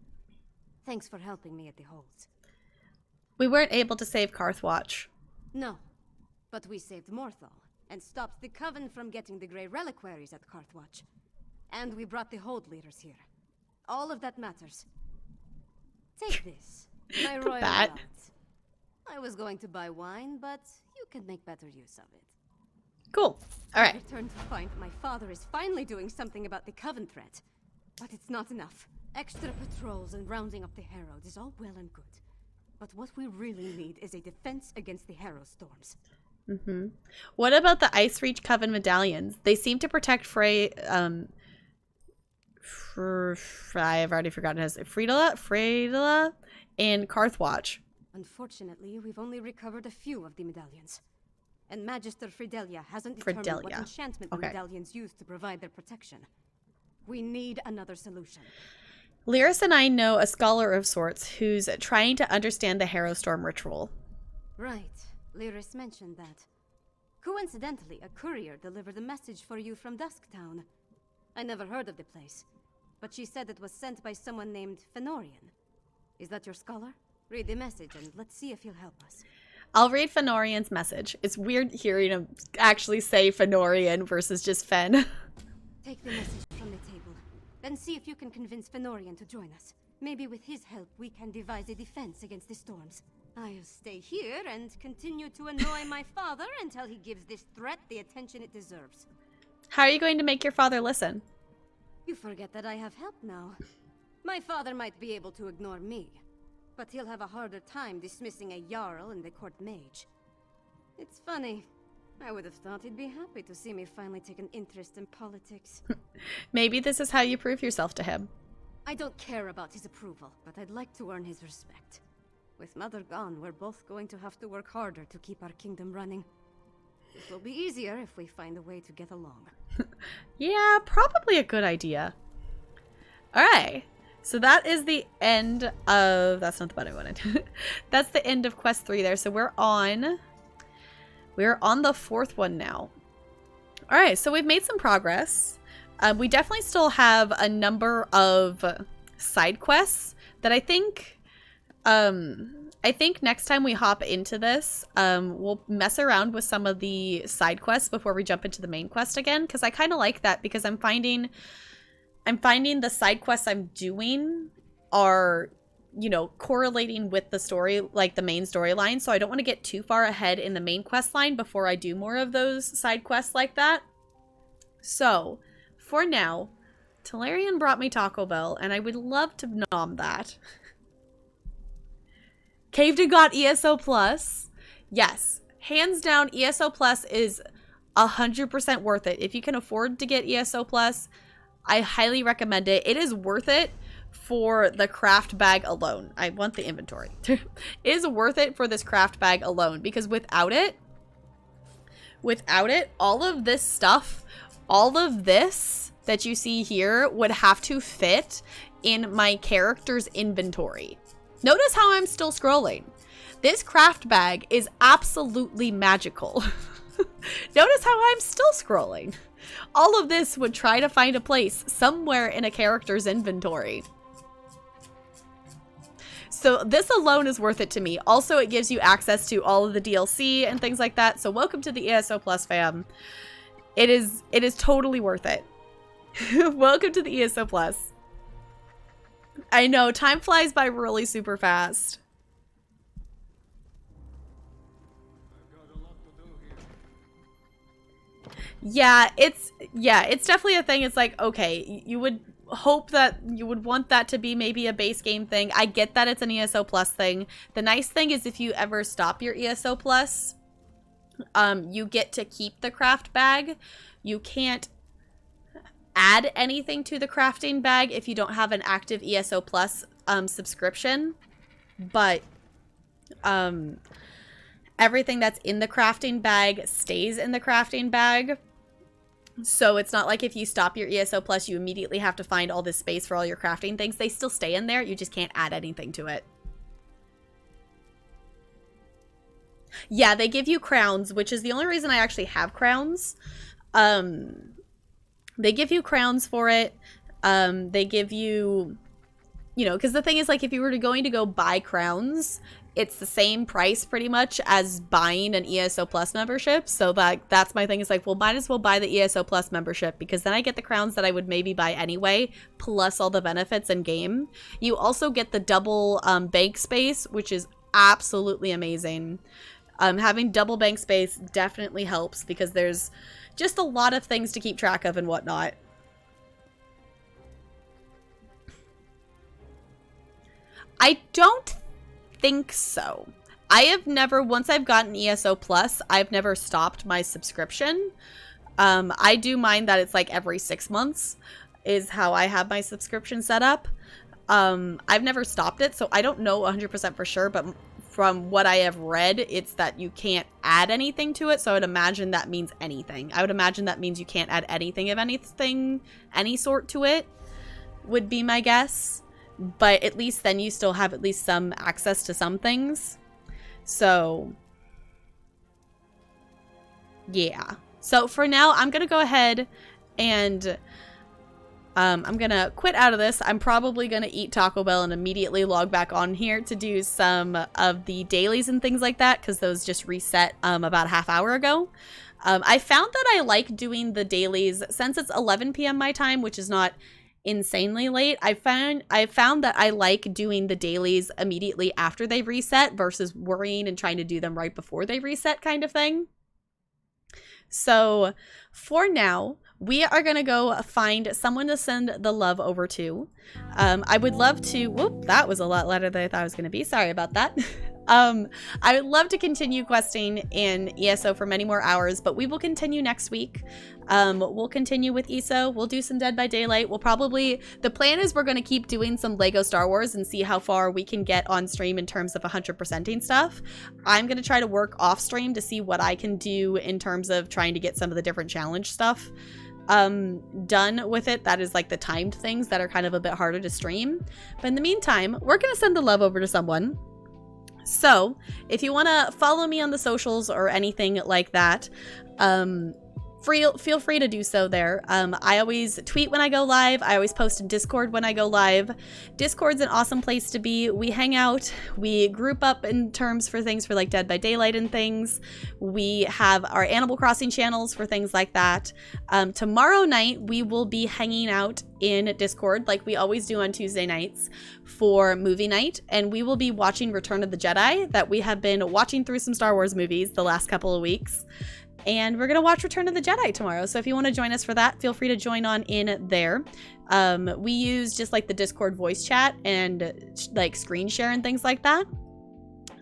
Thanks for helping me at the holds. We weren't able to save Karthwatch. No, but we saved Morthal and stopped the Coven from getting the Grey Reliquaries at Karthwatch. And we brought the hold leaders here. All of that matters. Take this, my royal allowance. I was going to buy wine, but you can make better use of it. Cool. All right. I returned to find my father is finally doing something about the Coven threat. But it's not enough. Extra patrols and rounding up the Herald is all well and good. But what we really need is a defense against the Harrow storms. What about the Ice Reach Coven medallions? They seem to protect Frey. I've already forgotten his Freydala, and Karthwatch. Unfortunately, we've only recovered a few of the medallions. And Magister Fredelia hasn't determined what enchantment the medallions use to provide their protection. We need another solution. Lyris and I know a scholar of sorts who's trying to understand the Harrowstorm ritual. Right. Lyris mentioned that. Coincidentally, a courier delivered a message for you from Dusktown. I never heard of the place, but she said it was sent by someone named Fenorian. Is that your scholar? Read the message and let's see if he'll help us. I'll read Fenorian's message. It's weird hearing him actually say Fenorian versus just Fen. Take the message from the table. Then see if you can convince Fenorian to join us. Maybe with his help we can devise a defense against the storms. I'll stay here and continue to annoy my father until he gives this threat the attention it deserves. How are you going to make your father listen? You forget that I have help now. My father might be able to ignore me, but he'll have a harder time dismissing a Jarl and the court mage. It's funny. I would have thought he'd be happy to see me finally take an interest in politics. Maybe this is how you prove yourself to him. I don't care about his approval, but I'd like to earn his respect. With Mother gone, we're both going to have to work harder to keep our kingdom running. It will be easier if we find a way to get along. Yeah, probably a good idea. Alright, so that is the end of... That's not the button I wanted. That's the end of Quest 3 there, so we're on the 4th one now. Alright, so we've made some progress. We definitely still have a number of side quests that I think next time we hop into this, we'll mess around with some of the side quests before we jump into the main quest again, because I kind of like that, because I'm finding the side quests I'm doing are, you know, correlating with the story, like the main storyline, so I don't want to get too far ahead in the main quest line before I do more of those side quests like that. So, for now, Talarian brought me Taco Bell, and I would love to nom that. Caved and got ESO Plus. Yes, hands down, ESO Plus is 100% worth it. If you can afford to get ESO Plus, I highly recommend it. It is worth it for the craft bag alone. I want the inventory. It is worth it for this craft bag alone, because without it, all of this stuff, all of this that you see here would have to fit in my character's inventory. Notice how I'm still scrolling. This craft bag is absolutely magical. Notice how I'm still scrolling. All of this would try to find a place somewhere in a character's inventory. So this alone is worth it to me. Also, it gives you access to all of the DLC and things like that. So welcome to the ESO Plus fam. It is totally worth it. Welcome to the ESO Plus. I know, time flies by really super fast. Yeah, it's definitely a thing. It's like, okay, you would hope that you would want that to be maybe a base game thing. I get that it's an ESO Plus thing. The nice thing is if you ever stop your ESO Plus, you get to keep the craft bag. You can't add anything to the crafting bag if you don't have an active ESO Plus subscription, but everything that's in the crafting bag stays in the crafting bag. So it's not like if you stop your ESO Plus, you immediately have to find all this space for all your crafting things. They still stay in there. You just can't add anything to it. Yeah, they give you crowns, which is the only reason I actually have crowns. They give you crowns for it. They give you, you know, because the thing is, like, if you were going to go buy crowns, it's the same price pretty much as buying an ESO Plus membership. So that's my thing. Is like, well, might as well buy the ESO Plus membership, because then I get the crowns that I would maybe buy anyway, plus all the benefits in game. You also get the double bank space, which is absolutely amazing. Having double bank space definitely helps, because there's just a lot of things to keep track of and whatnot. I don't think so. I have never, once I've gotten ESO Plus, I've never stopped my subscription. I do mind that it's like every 6 months is how I have my subscription set up. I've never stopped it, so I don't know 100% for sure, but from what I have read, it's that you can't add anything to it, so I would imagine that means anything. I would imagine that means you can't add anything of anything, any sort to it, would be my guess. But at least then you still have at least some access to some things. So, yeah. So for now, I'm going to go ahead and I'm going to quit out of this. I'm probably going to eat Taco Bell and immediately log back on here to do some of the dailies and things like that, because those just reset about a half hour ago. I found that I like doing the dailies since it's 11 p.m. my time, which is not insanely late. I found that I like doing the dailies immediately after they reset versus worrying and trying to do them right before they reset kind of thing. So for now, we are going to go find someone to send the love over to. I would love to, whoop, that was a lot louder than I thought it was going to be. Sorry about that. I would love to continue questing in ESO for many more hours, but we will continue next week. We'll continue with ESO. We'll do some Dead by Daylight. We'll probably, the plan is we're going to keep doing some Lego Star Wars and see how far we can get on stream in terms of 100%ing stuff. I'm going to try to work off stream to see what I can do in terms of trying to get some of the different challenge stuff done with it. That is like the timed things that are kind of a bit harder to stream. But in the meantime, we're going to send the love over to someone. So if you want to follow me on the socials or anything like that, feel free to do so there. I always tweet when I go live. I always post in Discord when I go live. Discord's an awesome place to be. We hang out. We group up in terms for things for like Dead by Daylight and things. We have our Animal Crossing channels for things like that. Tomorrow night, we will be hanging out in Discord like we always do on Tuesday nights for movie night, and we will be watching Return of the Jedi that we have been watching through some Star Wars movies the last couple of weeks. And we're going to watch Return of the Jedi tomorrow. So if you want to join us for that, feel free to join on in there. We use just like the Discord voice chat and like screen share and things like that.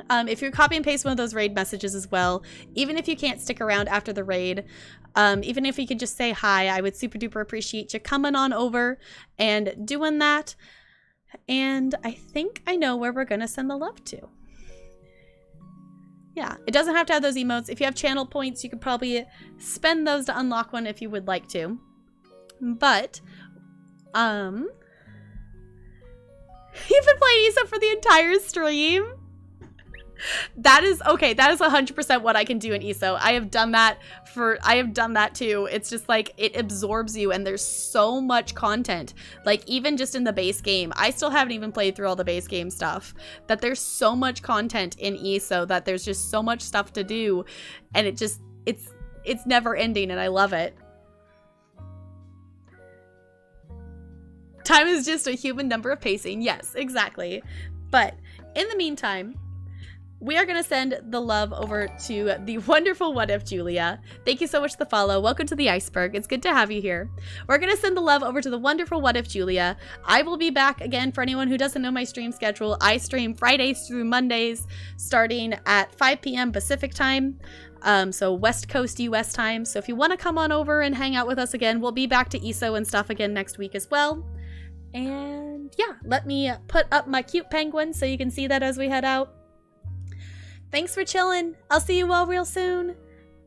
If you're copy and paste one of those raid messages as well, even if you can't stick around after the raid, even if you could just say hi, I would super duper appreciate you coming on over and doing that. And I think I know where we're going to send the love to. Yeah, it doesn't have to have those emotes. If you have channel points, you could probably spend those to unlock one if you would like to. But, you've been playing ESO for the entire stream? That is, okay, that is 100% what I can do in ESO. I have done that too. It's just like, it absorbs you and there's so much content. Like, even just in the base game, I still haven't even played through all the base game stuff. That there's so much content in ESO that there's just so much stuff to do. And it just, it's never ending and I love it. Time is just a human number of pacing. Yes, exactly. But in the meantime, we are going to send the love over to the wonderful What If Julia. Thank you so much for the follow. Welcome to the iceberg. It's good to have you here. We're going to send the love over to the wonderful What If Julia. I will be back again. For anyone who doesn't know my stream schedule, I stream Fridays through Mondays starting at 5 p.m. Pacific time. So West Coast US time. So if you want to come on over and hang out with us again, we'll be back to ESO and stuff again next week as well. And yeah, let me put up my cute penguin so you can see that as we head out. Thanks for chilling. I'll see you all real soon.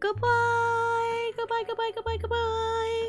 Goodbye. Goodbye, goodbye, goodbye, goodbye.